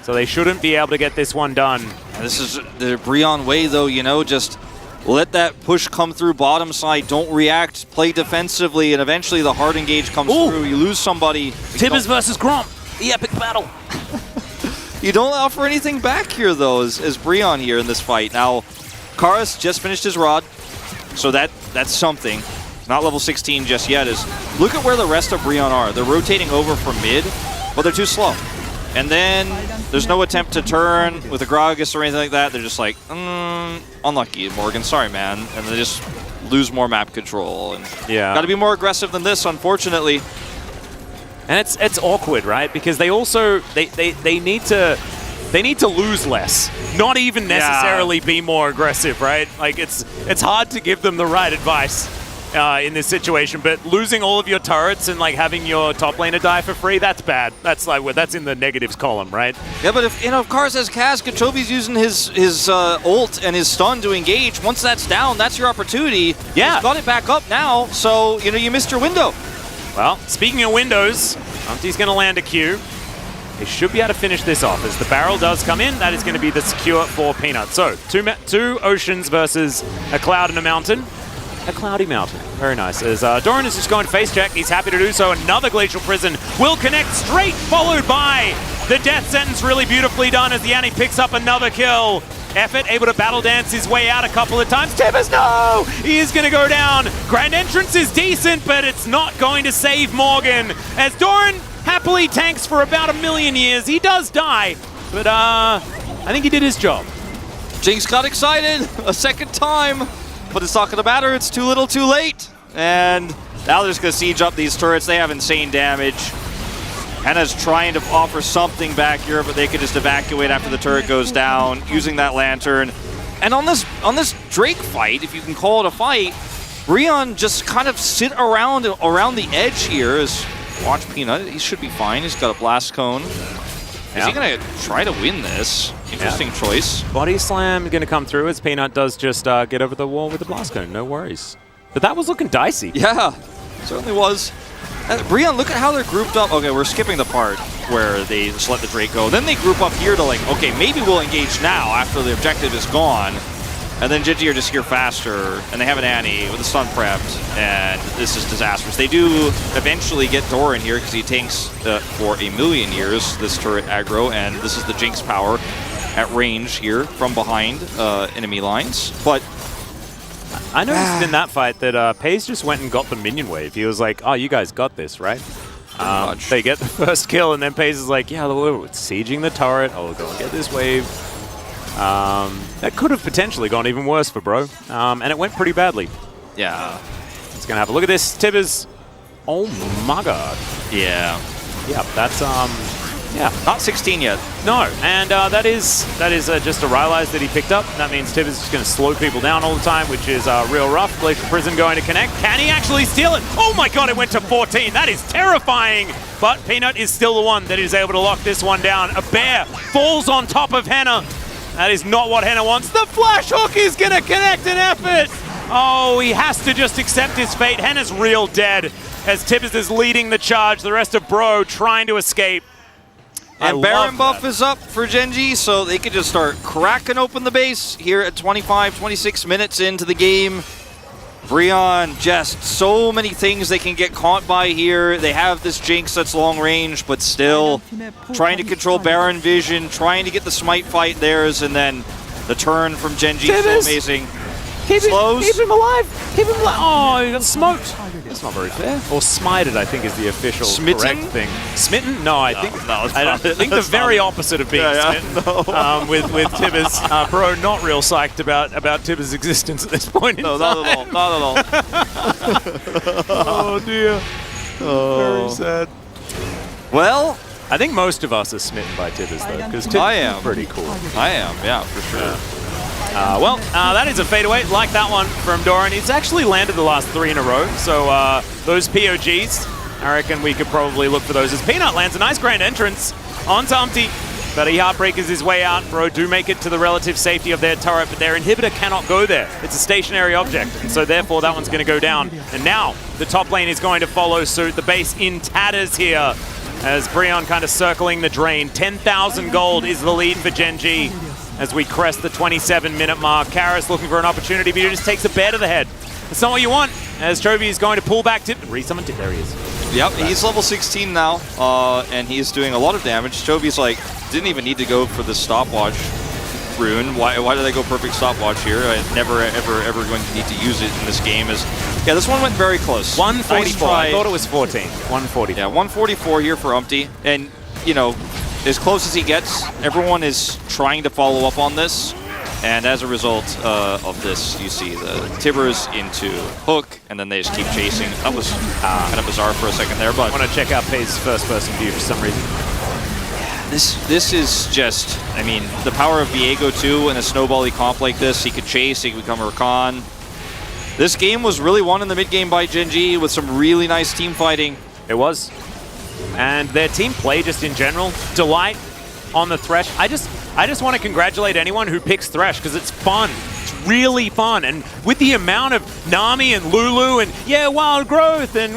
So they shouldn't be able to get this one done. And this is the Brion way, though, you know, just let that push come through bottom side. Don't react. Play defensively, and eventually the hard engage comes through. You lose somebody. Tibbers versus Gromp. The epic battle. You don't offer anything back here, though, as Brion here in this fight. Now, Karas just finished his rod, so that's something. It's not level 16 just yet. Look at where the rest of Brion are. They're rotating over from mid, but they're too slow. And then there's no attempt to turn with a Gragas or anything like that. They're just like, unlucky, Morgan. Sorry, man. And they just lose more map control. And got to be more aggressive than this, unfortunately. And it's awkward, right? Because they also they need to lose less, not even necessarily be more aggressive, right? Like it's hard to give them the right advice in this situation, but losing all of your turrets and like having your top laner die for free, that's bad. That's in the negatives column, right? Yeah, but if Karas has Kaz, Kachovi's using his ult and his stun to engage. Once that's down, that's your opportunity. Yeah, he's got it back up now, so you missed your window. Well, speaking of windows, Umpty's going to land a Q. They should be able to finish this off. As the barrel does come in, that is going to be the secure for Peanut. So, two oceans versus a cloud and a mountain. A cloudy mountain. Very nice. As Doran is just going to face check, he's happy to do so. Another Glacial Prison will connect straight, followed by the Death Sentence. Really beautifully done as the Annie picks up another kill. Effort able to battle dance his way out a couple of times. Tibbers, no! He is going to go down. Grand Entrance is decent, but it's not going to save Morgan. As Doran happily tanks for about 1,000,000 years. He does die, but I think he did his job. Jinx got excited a second time, but it's not going to matter. It's too little too late. And now they're just going to siege up these turrets. They have insane damage. Henna's trying to offer something back here, but they could just evacuate after the turret goes down, using that lantern. And on this Drake fight, if you can call it a fight, Brion just kind of sit around the edge here. Watch Peanut, he should be fine. He's got a blast cone. Is he going to try to win this? Interesting choice. Body slam going to come through as Peanut does just get over the wall with the blast cone. No worries. But that was looking dicey. Yeah, certainly was. Brion, look at how they're grouped up. Okay, we're skipping the part where they just let the Drake go. Then they group up here to like, okay, maybe we'll engage now after the objective is gone. And then Gen.G are just here faster, and they have an Annie with a stun prepped, and this is disastrous. They do eventually get Doran here because he tanks for 1,000,000 years, this turret aggro, and this is the Jinx power at range here from behind enemy lines. But I noticed in that fight that Paze just went and got the minion wave. He was like, oh, you guys got this, right? They get the first kill, and then Pace is like, yeah, we're sieging the turret. I'll go and get this wave. That could have potentially gone even worse for Bro, and it went pretty badly. Yeah. It's going to have a look at this. Tibbers. Oh my god. Yeah. Yeah, that's, yeah. Not 16 yet. No, and that is just a Rylai's that he picked up. That means Tibbers is just going to slow people down all the time, which is real rough. Glacial Prism going to connect. Can he actually steal it? Oh my god, it went to 14. That is terrifying. But Peanut is still the one that is able to lock this one down. A bear falls on top of Henna. That is not what Henna wants. The flash hook is going to connect an effort. Oh, he has to just accept his fate. Henna's real dead as Tibbers is leading the charge. The rest of Bro trying to escape. And Baron buff is up for Gen.G, so they could just start cracking open the base here at 25, 26 minutes into the game. Brion, just so many things they can get caught by here. They have this Jinx that's long range, but still trying to control Baron vision, trying to get the smite fight theirs, and then the turn from Gen.G is so amazing. Keep him alive! Keep him alive! Oh, he got smoked. That's not very fair. Or smited, I think, is the official correct thing. Smitten? No, I think the very opposite of being smitten. No. With Tibbers. Bro, not real psyched about Tibbers' existence at this point in time. Not at all. Not at all. Oh, dear. Very sad. Well, I think most of us are smitten by Tibbers, though, because Tibbers is pretty cool. I am, yeah, for sure. That is a fadeaway, like that one from Doran. He's actually landed the last 3 in a row, so those POGs, I reckon we could probably look for those as Peanut lands a nice grand entrance onto Umpty, but he heartbreakers his way out. Bro do make it to the relative safety of their turret, but their inhibitor cannot go there. It's a stationary object, and so therefore that one's going to go down. And now the top lane is going to follow suit. The base in tatters here as Brion kind of circling the drain. 10,000 gold is the lead for Gen.G. as we crest the 27-minute mark. Karis looking for an opportunity, but he just takes a bear to the head. That's not what you want, as Chovy is going to pull back to resummon. There he is. Yep, he's level 16 now, and he's doing a lot of damage. Chovy's like, didn't even need to go for the stopwatch rune. Why did I go perfect stopwatch here? I never, ever going to need to use it in this game. Yeah, this one went very close. 144. I thought it was 14. 140. Yeah, 144 here for Umpty. And, you know, as close as he gets, everyone is trying to follow up on this. And as a result of this, you see the Tibbers into Hook, and then they just keep chasing. That was kind of bizarre for a second there, but... I want to check out Pace's first-person view for some reason. This is just, I mean, the power of Viego too in a snowbally comp like this. He could chase, he could become a Rakan. This game was really won in the mid-game by Gen.G with some really nice team fighting. It was. And their team play just in general, delight on the Thresh. I just want to congratulate anyone who picks Thresh because it's fun. It's really fun. And with the amount of Nami and Lulu and Wild Growth and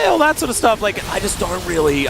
all that sort of stuff, like I just don't really,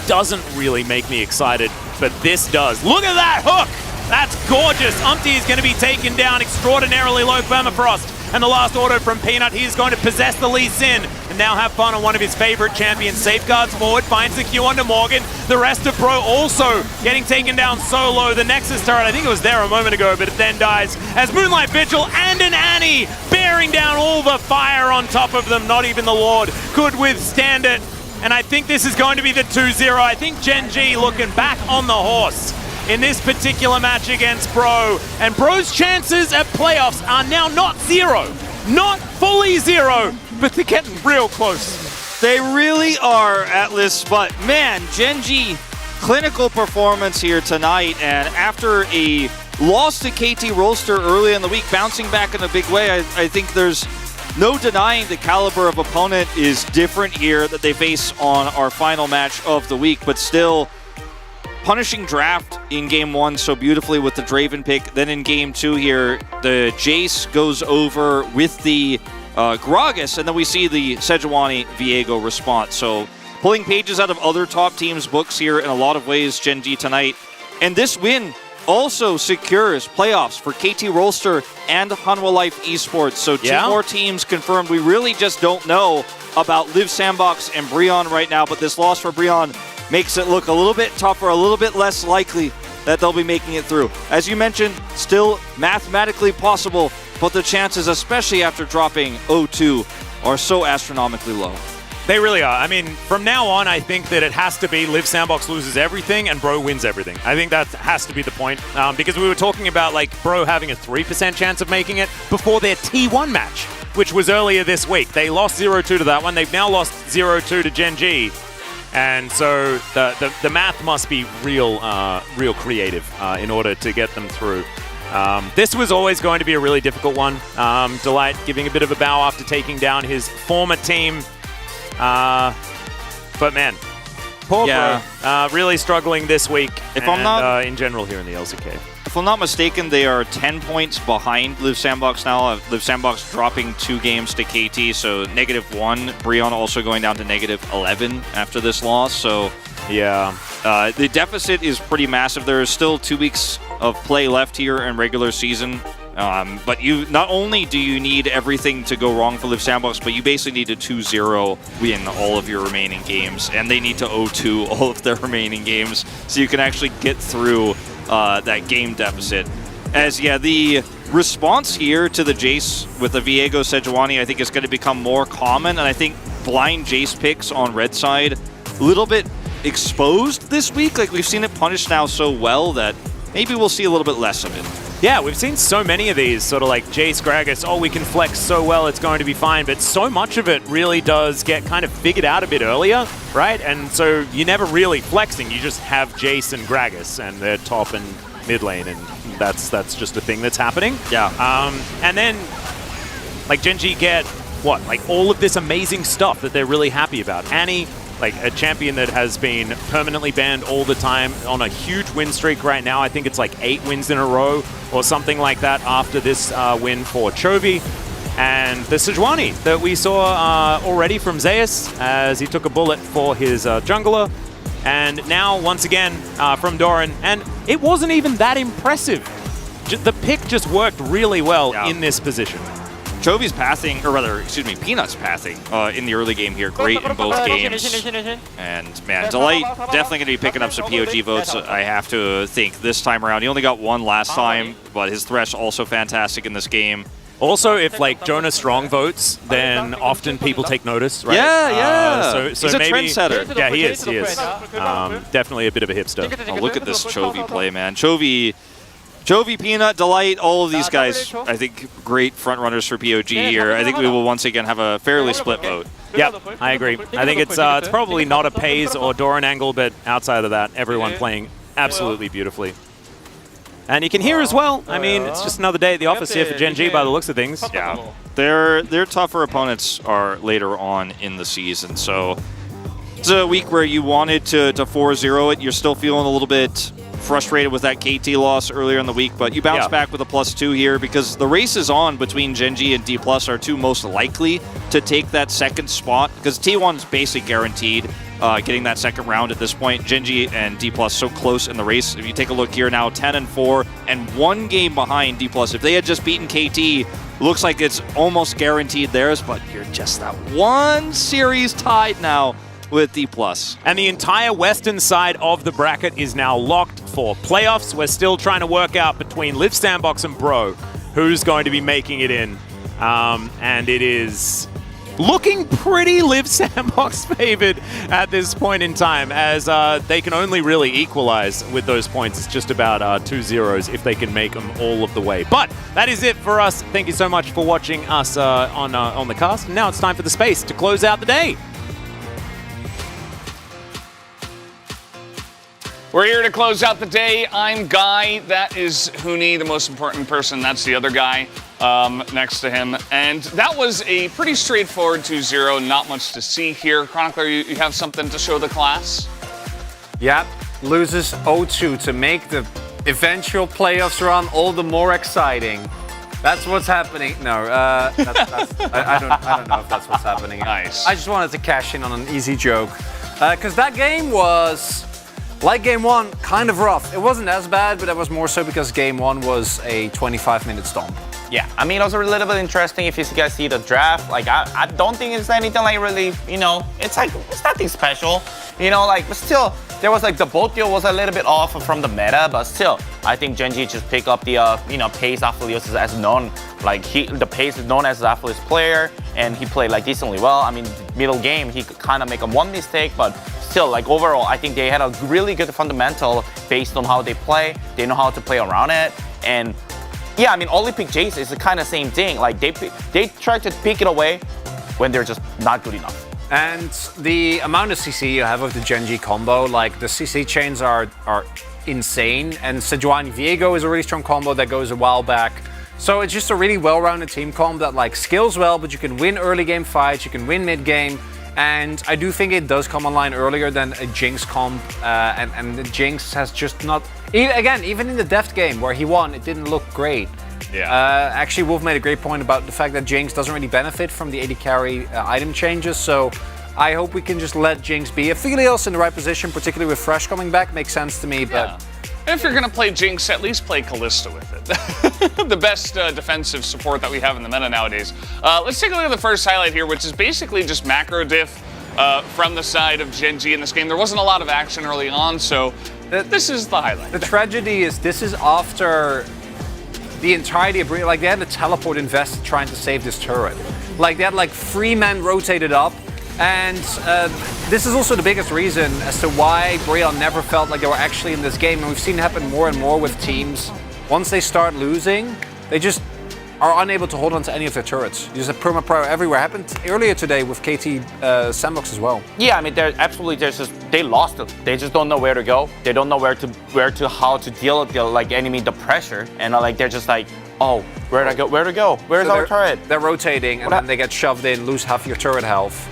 doesn't really make me excited, but this does. Look at that hook! That's gorgeous. Umpty is going to be taken down, extraordinarily low permafrost. And the last auto from Peanut, he's going to possess the Lee Sin and now have fun on one of his favorite champions. Safeguards forward, finds the Q onto Morgan. The rest of Bro also getting taken down so low. The Nexus turret, I think it was there a moment ago, but it then dies as Moonlight Vigil and an Annie bearing down all the fire on top of them. Not even the Lord could withstand it. And I think this is going to be the 2-0. I think Gen.G looking back on the horse in this particular match against Bro. And Bro's chances at playoffs are now not 0. Not fully 0, but they're getting real close. They really are, Atlas, but man, Gen.G, clinical performance here tonight, and after a loss to KT Rolster early in the week, bouncing back in a big way, I think there's no denying the caliber of opponent is different here that they face on our final match of the week, but still punishing Draft in game 1 so beautifully with the Draven pick. Then in game 2 here, the Jace goes over with the Gragas, and then we see the Sejuani Viego response. So pulling pages out of other top teams' books here in a lot of ways, Gen.G tonight. And this win also secures playoffs for KT Rolster and Hanwha Life Esports. So 2 more teams confirmed. We really just don't know about Liv Sandbox and Brion right now, but this loss for Brion makes it look a little bit tougher, a little bit less likely that they'll be making it through. As you mentioned, still mathematically possible, but the chances, especially after dropping 0-2, are so astronomically low. They really are. I mean, from now on, I think that it has to be Liv Sandbox loses everything and Bro wins everything. I think that has to be the point. Because we were talking about like Bro having a 3% chance of making it before their T1 match, which was earlier this week. They lost 0-2 to that one. They've now lost 0-2 to Gen.G. And so the math must be real creative in order to get them through. This was always going to be a really difficult one. Delight giving a bit of a bow after taking down his former team. But man, poor Bro, really struggling this week. If I'm not in general here in the LCK. If I'm not mistaken, they are 10 points behind Liv Sandbox now. Liv Sandbox dropping 2 games to KT, so -1. Breon also going down to -11 after this loss. So yeah, the deficit is pretty massive. There is still 2 weeks of play left here in regular season. But you not only do you need everything to go wrong for Liv Sandbox, but you basically need to 2-0 win all of your remaining games, and they need to 0-2 all of their remaining games so you can actually get through that game deficit. As the response here to the Jace with the Viego Sejuani, I think is going to become more common, and I think blind Jace picks on red side a little bit exposed this week. Like, we've seen it punished now so well that maybe we'll see a little bit less of it. Yeah, we've seen so many of these, sort of like Jace, Gragas, oh, we can flex so well, it's going to be fine, but so much of it really does get kind of figured out a bit earlier, right? And so you're never really flexing, you just have Jace and Gragas, and they're top and mid lane, and that's just a thing that's happening. Yeah. And then, like, Gen.G get, what, like all of this amazing stuff that they're really happy about. Annie, like a champion that has been permanently banned all the time on a huge win streak right now. I think it's like 8 wins in a row or something like that after this win for Chovy. And the Sejuani that we saw already from Zeus as he took a bullet for his jungler. And now, once again, from Doran. And it wasn't even that impressive. The pick just worked really well in this position. Chovy's pathing, or rather, excuse me, Peanut's pathing in the early game here. Great in both games. And man, Delight definitely going to be picking up some POG votes, I have to think, this time around. He only got 1 last time, but his Thresh also fantastic in this game. Also, if like Jonah Strong votes, then often people take notice, right? Yeah. So he's a maybe, trendsetter. Yeah, he is. Definitely a bit of a hipster. Oh, look at this Chovy play, man. Chovy, Peanut, Delight, all of these guys, I think, great front runners for POG here. I think we will once again have a fairly split vote. Yep, I agree. I think it's probably not a Pays or Doran angle, but outside of that, everyone playing absolutely beautifully. And you can hear as well, I mean, it's just another day at the office here for Gen.G by the looks of things. Yeah, their tougher opponents are later on in the season, so it's a week where you wanted to 4-0 it. You're still feeling a little bit frustrated with that KT loss earlier in the week, but you bounce back with a +2 here because the race is on between Gen.G and D+ are 2 most likely to take that second spot because T1's basically guaranteed getting that second round at this point. Gen.G and D+ so close in the race. If you take a look here now, 10-4 and 1 game behind D+. If they had just beaten KT, looks like it's almost guaranteed theirs, but you're just that 1 series tied now with D+. And the entire western side of the bracket is now locked for playoffs. We're still trying to work out between Liv Sandbox and Bro who's going to be making it in. And it is looking pretty Liv Sandbox favored at this point in time, as they can only really equalize with those points. It's just about 2 zeros if they can make them all of the way. But that is it for us. Thank you so much for watching us on the cast. And now it's time for the space to close out the day. We're here to close out the day. I'm Guy. That is Huni, the most important person. That's the other guy next to him. And that was a pretty straightforward 2-0. Not much to see here. Chronicler, you have something to show the class? Yep. Loses 0-2 to make the eventual playoffs run all the more exciting. That's what's happening. No, I don't know if that's what's happening. Nice. I just wanted to cash in on an easy joke. Because that game was, like game 1, kind of rough. It wasn't as bad, but it was more so because game 1 was a 25-minute stomp. Yeah, I mean, also a little bit interesting if you guys see the draft. Like, I don't think it's anything like really, you know, it's like, it's nothing special. You know, like, but still, there was like, the boat deal was a little bit off from the meta, but still, I think Gen.G just pick up the pace Aphelios as known. Like the pace is known as the Aphelios player, and he played like decently well. I mean, middle game he kind of make a one mistake, but still, like overall, I think they had a really good fundamental based on how they play. They know how to play around it, and yeah, I mean, Olympic Jace is the kind of same thing. Like they try to pick it away when they're just not good enough. And the amount of CC you have of the Gen.G combo, like the CC chains are insane. And Sejuani Viego is a really strong combo that goes a while back. So it's just a really well-rounded team comp that like scales well, but you can win early game fights, you can win mid game. And I do think it does come online earlier than a Jinx comp, and the Jinx has just not... Again, even in the Deft game where he won, it didn't look great. Yeah. Actually, Wolf made a great point about the fact that Jinx doesn't really benefit from the AD carry item changes, so I hope we can just let Jinx be. Aphelios in the right position, particularly with Fresh coming back, makes sense to me, but... Yeah. If you're going to play Jinx, at least play Kalista with it. The best defensive support that we have in the meta nowadays. Let's take a look at the first highlight here, which is basically just macro diff from the side of Gen.G in this game. There wasn't a lot of action early on, so this is the highlight. The tragedy is this is after the entirety of... Like, they had to teleport invested trying to save this turret. Like, they had, like, 3 men rotated up. And this is also the biggest reason as to why Brion never felt like they were actually in this game. And we've seen it happen more and more with teams. Once they start losing, they just are unable to hold on to any of their turrets. There's a perma-pro everywhere. Happened earlier today with KT Sandbox as well. Yeah, I mean, they lost it. They just don't know where to go. They don't know how to deal with the enemy, the pressure. And like they're just like, oh, where to go? Where's our turret? They're rotating, and then they get shoved in, lose half your turret health.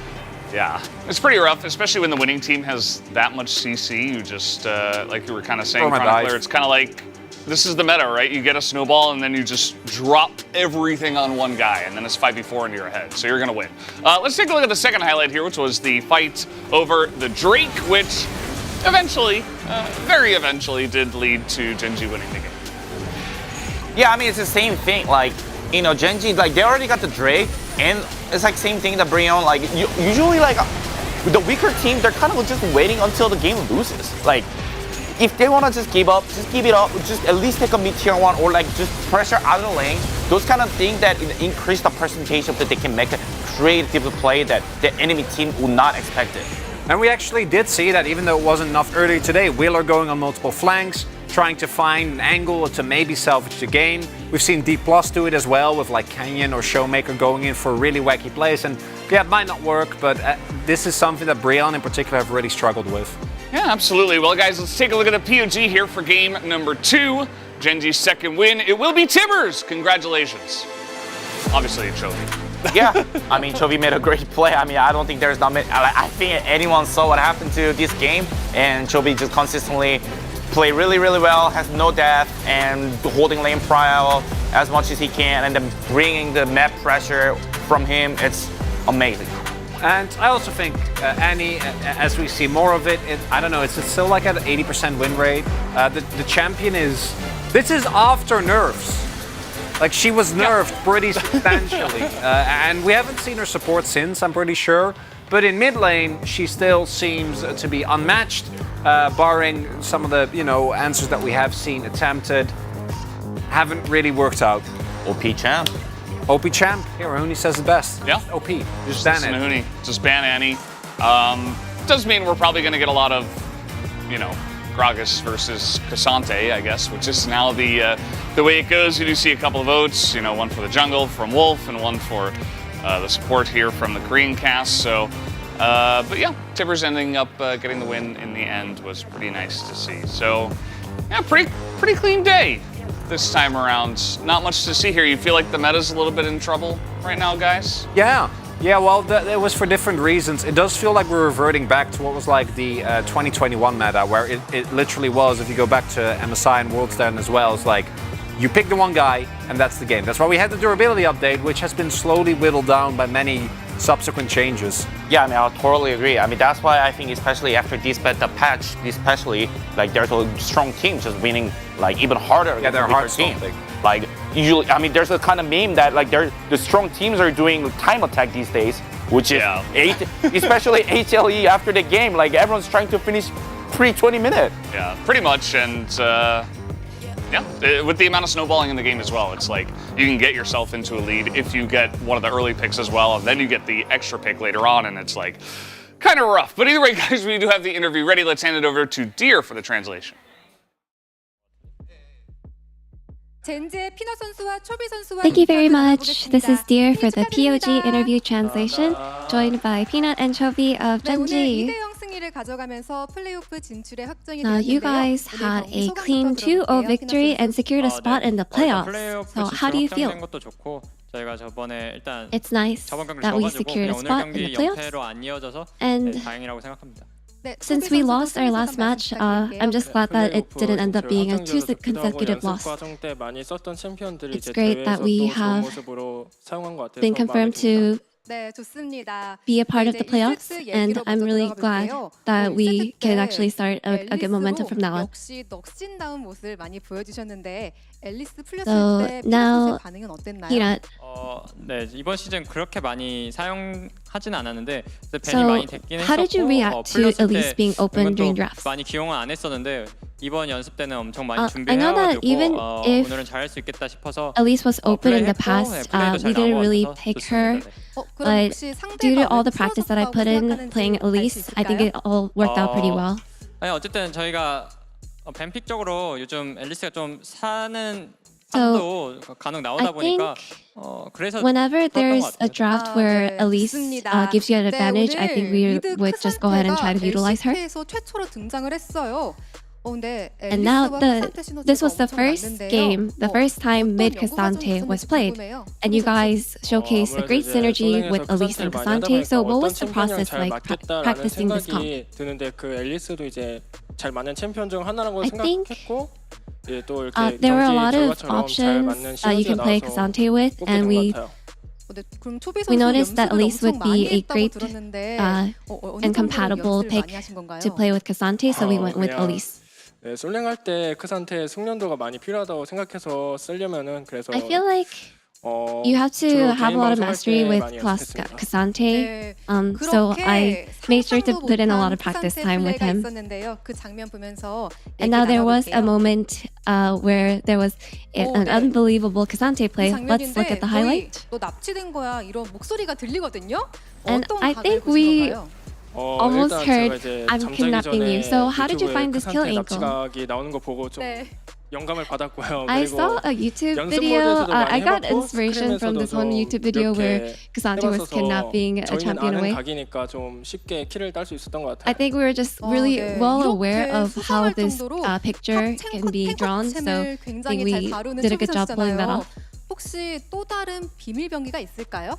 Yeah, it's pretty rough, especially when the winning team has that much CC. You just, like you were kind of saying, Chronicler, it's kind of like, this is the meta, right? You get a snowball and then you just drop everything on one guy, and then it's 5v4 into your head, so you're gonna win. Let's take a look at the second highlight here, which was the fight over the Drake, which eventually, very eventually, did lead to Gen.G winning the game. Yeah, I mean, it's the same thing. Like, you know, Gen.G, like, they already got the Drake, and it's like same thing that Brion, like, usually, like, with the weaker team, they're kind of just waiting until the game loses. Like, if they want to just give up, just give it up, just at least take a mid-tier 1, or, like, just pressure out of the lane. Those kind of things that increase the percentage of that they can make a creative play that the enemy team would not expect it. And we actually did see that, even though it wasn't enough earlier today. Wheeler going on multiple flanks, trying to find an angle to maybe salvage the game. We've seen D+ do it as well, with like Canyon or Showmaker going in for really wacky plays. And yeah, it might not work, but this is something that Brion in particular have really struggled with. Yeah, absolutely. Well, guys, let's take a look at the POG here for game number 2. Gen.G's second win. It will be Tibbers. Congratulations. Obviously, Chovy. Yeah, I mean, Chovy made a great play. I mean, I don't think there's not many, I think anyone saw what happened to this game, and Chovy just consistently play really, really well, has no death, and holding lane prio as much as he can, and then bringing the map pressure from him. It's amazing. And I also think Annie, as we see more of it, I don't know, it's still like at an 80% win rate. The champion is, this is after nerfs. Like, she was nerfed pretty substantially. And we haven't seen her support since, I'm pretty sure. But in mid lane, she still seems to be unmatched, barring some of the, answers that we have seen attempted. Haven't really worked out. OP champ. OP champ. Here, Mahoney says it best. Yeah. OP. Just ban it. Mahoney. Just ban Annie. Does mean we're probably going to get a lot of, Gragas versus Cassante, I guess, which is now the way it goes. You do see a couple of votes, one for the jungle from Wolf and one for the support here from the Korean cast. So, but yeah, Tibbers ending up getting the win in the end was pretty nice to see. So, yeah, pretty clean day this time around. Not much to see here. You feel like the meta's a little bit in trouble right now, guys? Yeah, well, it was for different reasons. It does feel like we're reverting back to what was like the 2021 meta, where it literally was, if you go back to MSI and Worlds then as well, it's like, you pick the one guy, and that's the game. That's why we had the durability update, which has been slowly whittled down by many subsequent changes. Yeah, I mean, I totally agree. I mean, that's why I think, especially after this beta patch, especially, like, there's a strong team just winning, like, even harder. Yeah, they're hard team. Like, usually, I mean, there's a kind of meme that, like, the strong teams are doing time attack these days, which is, especially HLE after the game, like, everyone's trying to finish pre-20 minute. Yeah, pretty much, and Yeah, with the amount of snowballing in the game as well, it's like you can get yourself into a lead if you get one of the early picks as well, and then you get the extra pick later on, and it's like kind of rough. But either way, guys, we do have the interview ready. Let's hand it over to Deer for the translation. Thank you very much. This is Deer for the POG interview translation, joined by Peanut and Chovy of Gen.G. Now, you guys had a clean 2-0 victory and secured a spot in the playoffs. So how do you feel? It's nice that we secured a spot in the playoffs. And since we lost our last match, I'm just glad that it didn't end up being a 2 consecutive loss. It's great that we have been confirmed to be a part of the playoffs, and I'm really glad that we can actually start a good momentum from now on. So now, Peanut. 네, 이번 시즌 그렇게 많이 사용하진 않았는데 밴이 So, 많이 됐긴 how did you react to Elise being open during drafts? 많이 기용은 안 했었는데 이번 연습 때는 엄청 많이 I know that even 준비해가지고 if 오늘은 잘할 수 있겠다 싶어서 Elise was open in the past, we didn't really pick her. But due to all the practice that I put in playing Elise, I think it all worked out pretty well. 아니, 어쨌든 저희가 밴픽적으로 요즘 앨리스가 좀 사는 So, 판도 간혹 나오다 보니까 그래서 whenever there's a draft where Elise gives you an advantage, I think we would just go ahead and try to utilize her. And now this was the first game, the first time mid Cassante was played. And you guys showcased a great synergy with Elise and Cassante. So what was the process like practicing this comp? 드는데 그 앨리스도 이제 잘 맞는 챔피언 중 하나라고 I think 생각했고 there were a lot of options that you can play Cassante with, and we noticed that Elise would be a great and compatible pick to play with Cassante, so we went with Elise. 네, 솔랭할 때 크산테 숙련도가 많이 필요하다고 생각해서 쓰려면은 그래서 I feel like you have to have a lot of mastery with Cassante, so I made sure to put in a lot of practice time with him. And now there was a moment where there was an unbelievable Cassante play. Let's look at the highlight. And I think we almost heard I'm kidnapping you. So how did you find this kill angle? 나오는 거 보고 좀 영감을 받았고요. I saw a YouTube video. I got inspiration from this one YouTube video where Cassante was kidnapping a champion away. 각이니까 좀 쉽게 킬을 딸 수 있었던 것 같아요. I think we were just really well aware of how this picture can be drawn, so I think we did a good job pulling that off. 혹시 또 다른 비밀 병기가 있을까요?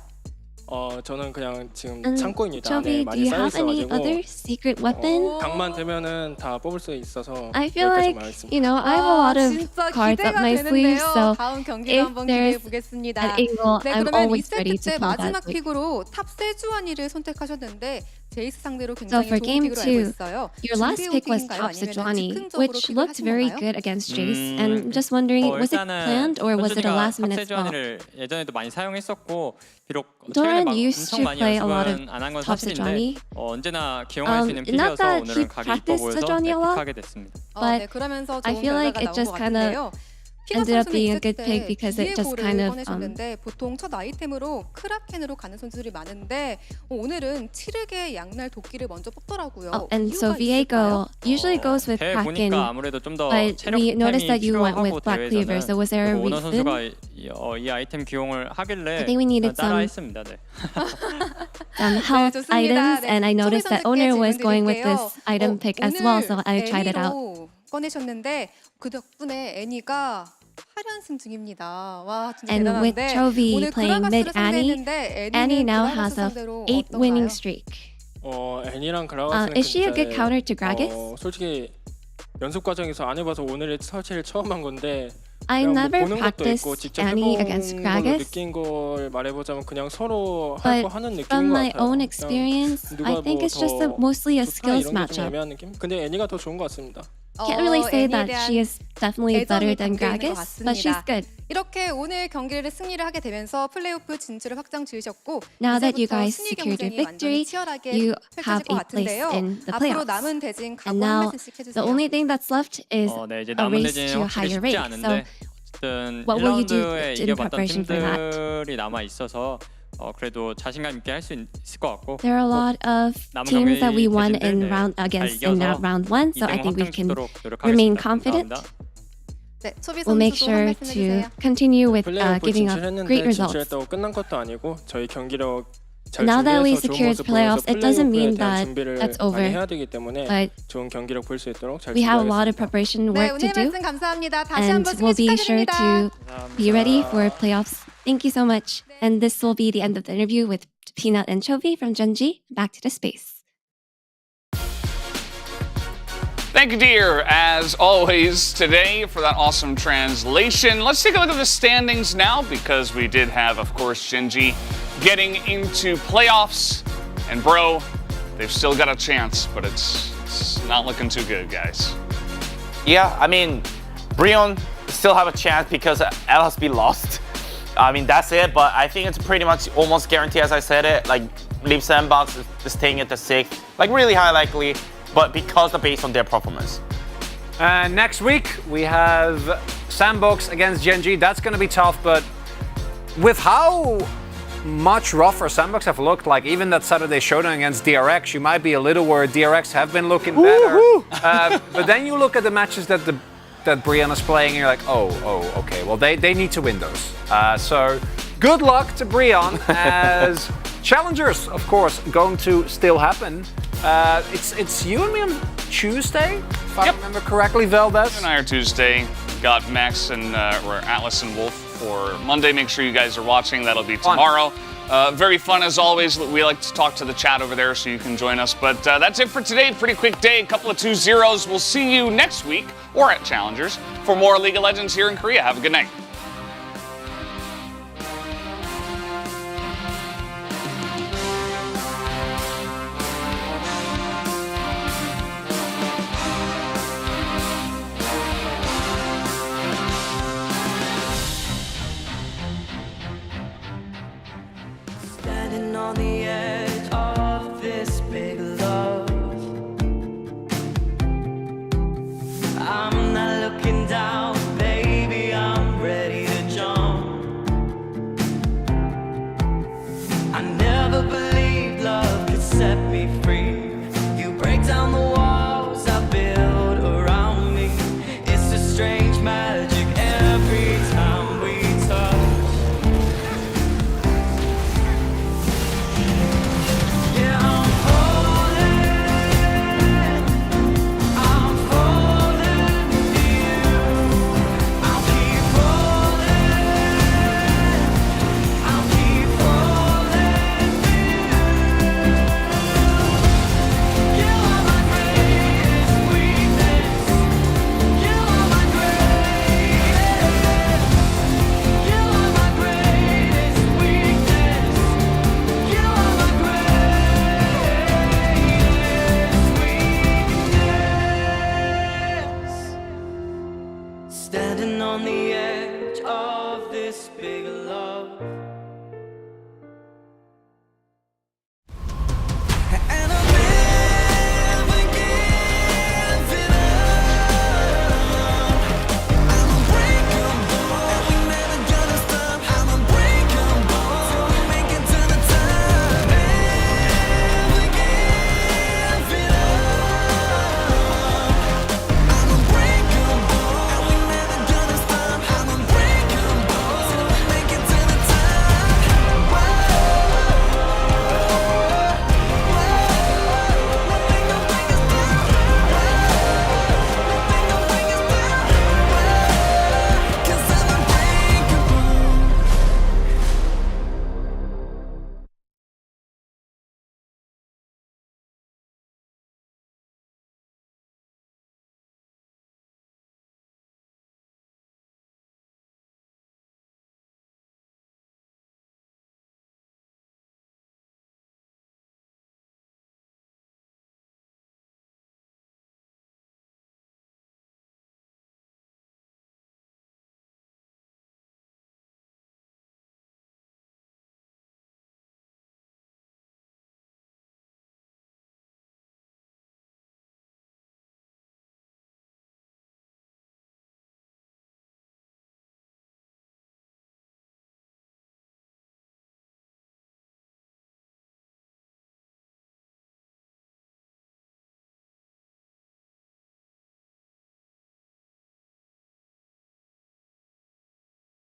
저는 그냥 지금 창고입니다. Chovy, do you have any other secret weapon? 각만 되면은 다 뽑을 수 있어서 I feel like, you know, I have a lot of cards up my sleeve, so if there's an angle, I'm always ready to pull that. 마지막 픽으로 탑 세주아니를 선택하셨는데 제이스 상대로 So 굉장히 for 좋은 game 픽으로 알고 2, 있어요. your last pick was top Sejuani, which looked very good against Jace. And just wondering, was it planned or was it a last minute swap? 세주안이를 예전에도 많이 사용했었고 비록 Doran 최근에 막 used 엄청 to 많이 play a lot of 연습은 안 한 건 top 사실인데 Sejuani. 언제나 기용할 수 있는 Not 픽이어서 that he 오늘은 각이 이뻐 practiced 보여서 Sejuani a lot, 픽하게 됐습니다. but I feel like it just kind of ended up being a good pick because it just kind of 보통 첫 아이템으로 크라켄으로 가는 선수들이 많은데 오늘은 치르게 양날 도끼를 먼저 뽑더라고요. and so Viego usually goes with 대회 Kraken, 보니까 아무래도 좀 더 but 체력 we noticed that you went 필요하고 with Black Cleaver. So was there a 오너 선수가 reason? 이 아이템 기용을 하길래 I think we needed 따라했습니다. 네. Health items, and I noticed that owner was going with this item pick as well, so I tried it out. 꺼내셨는데 그 덕분에 애니가 8연승 중입니다. 와, 진짜 And with 대단한데 Chovy 오늘 playing mid 그라가스를 Annie, 상대했는데 Annie 애니는 now 그라가스 has a 상대로 8 winning streak. 애니랑 그라가스는 Is she a good counter to Gragas? 솔직히 연습 과정에서 안 해봐서 오늘 설치를 처음 한 건데 I 그냥 뭐 never 보는 것도 있고 practiced 직접 Annie 해본 against 걸로 Gragas, 느낀 걸 말해보자면 그냥 서로 할 거 but 하는 느낌인 from 것 my 같아요. own 그냥 experience, 누가 I think 뭐 it's just 더 mostly a 좋다 skills 이런 게좀 matchup. 애매한 느낌? 근데 애니가 더 좋은 것 같습니다. Can't really say that she is definitely better than 담겨 있는 것 Gragas, but she's 같습니다. good. 이렇게 오늘 경기를 승리를 하게 되면서 플레이오프 진출을 확정 지으셨고 Now that you 이제부터 guys 순위 secured your 경쟁이 완전히 victory, 치열하게 you have 펼쳐질 것 a place 같은데요. in the 앞으로 playoffs. 남은 대진 And 각오 한 now 말씀씩 해주세요. the only thing that's left is 네, 이제 a 남은 race 대진이 to a 확실히 higher 쉽지 rank. So 않은데 어쨌든 what will you do 1라운드에 in 이겨봤던 preparation for that? 팀들이 남아 있어서 그래도 자신감 있게 할 수 있을 것 같고 There are a lot of 남은 teams that we 경기 won 대진들, in 네, round 잘 against in 이겨서 round one. So I 이등을 think we can 확정짓도록 노력하겠습니다. remain confident. 감사합니다. 네, 초비 We'll make 선수도 한 sure 말씀 to 해주세요. continue with 플레이오프 giving up 진출했는데 great results. 진출했다고 끝난 것도 아니고 저희 경기력 잘 Now that we 준비해서 좋은 secured 모습 playoffs, 보여서 it doesn't 플레이오프에 mean 대한 that 준비를 that's 많이 over. 해야 되기 때문에 But 좋은 경기력 볼 수 있도록 잘 we have a lot of 준비하겠습니다. preparation 네, work to 오늘 do, 말씀 감사합니다. 다시 and 한번 we'll 승리 be sure 축하드립니다. to be ready for playoffs. Thank you so much. And this will be the end of the interview with Peanut and Chovy from Gen.G. Back to the space. Thank you, dear, as always, today for that awesome translation. Let's take a look at the standings now, because we did have, of course, Gen.G getting into playoffs. And, bro, they've still got a chance, but it's not looking too good, guys. Yeah, I mean, Brion still have a chance because LSB lost. I mean, that's it, but I think it's pretty much almost guaranteed, as I said it. Like, Leap Sandbox is staying at the 6th. Like, really high likely, but because they're based on their performance. Next week, we have Sandbox against Gen.G. That's going to be tough, but with how much rougher Sandbox have looked, like even that Saturday showdown against DRX, you might be a little worried. DRX have been looking better. But then you look at the matches that Brion is playing, and you're like, oh, okay. Well, they need to win those. So good luck to Brion, as challengers, of course, going to still happen. It's you and me on Tuesday, if I remember correctly, Valdez. You and I are Tuesday. Got Max and or Atlas and Wolf for Monday. Make sure you guys are watching. That'll be tomorrow. Very fun as always. We like to talk to the chat over there, so you can join us. But that's it for today. Pretty quick day. A couple of 2-0s. We'll see you next week or at Challengers for more League of Legends here in Korea. Have a good night. Standing on the edge of this big love, I'm not looking down, baby, I'm ready to jump. I never believed love could set me free. You break down the walls I build around me. It's a strange magic every time we touch. Yeah, I'm falling for you. I'll keep falling for you. You are my greatest weakness. You are my greatest. You are my greatest weakness. You are my greatest weakness. Standing on the edge of this big love.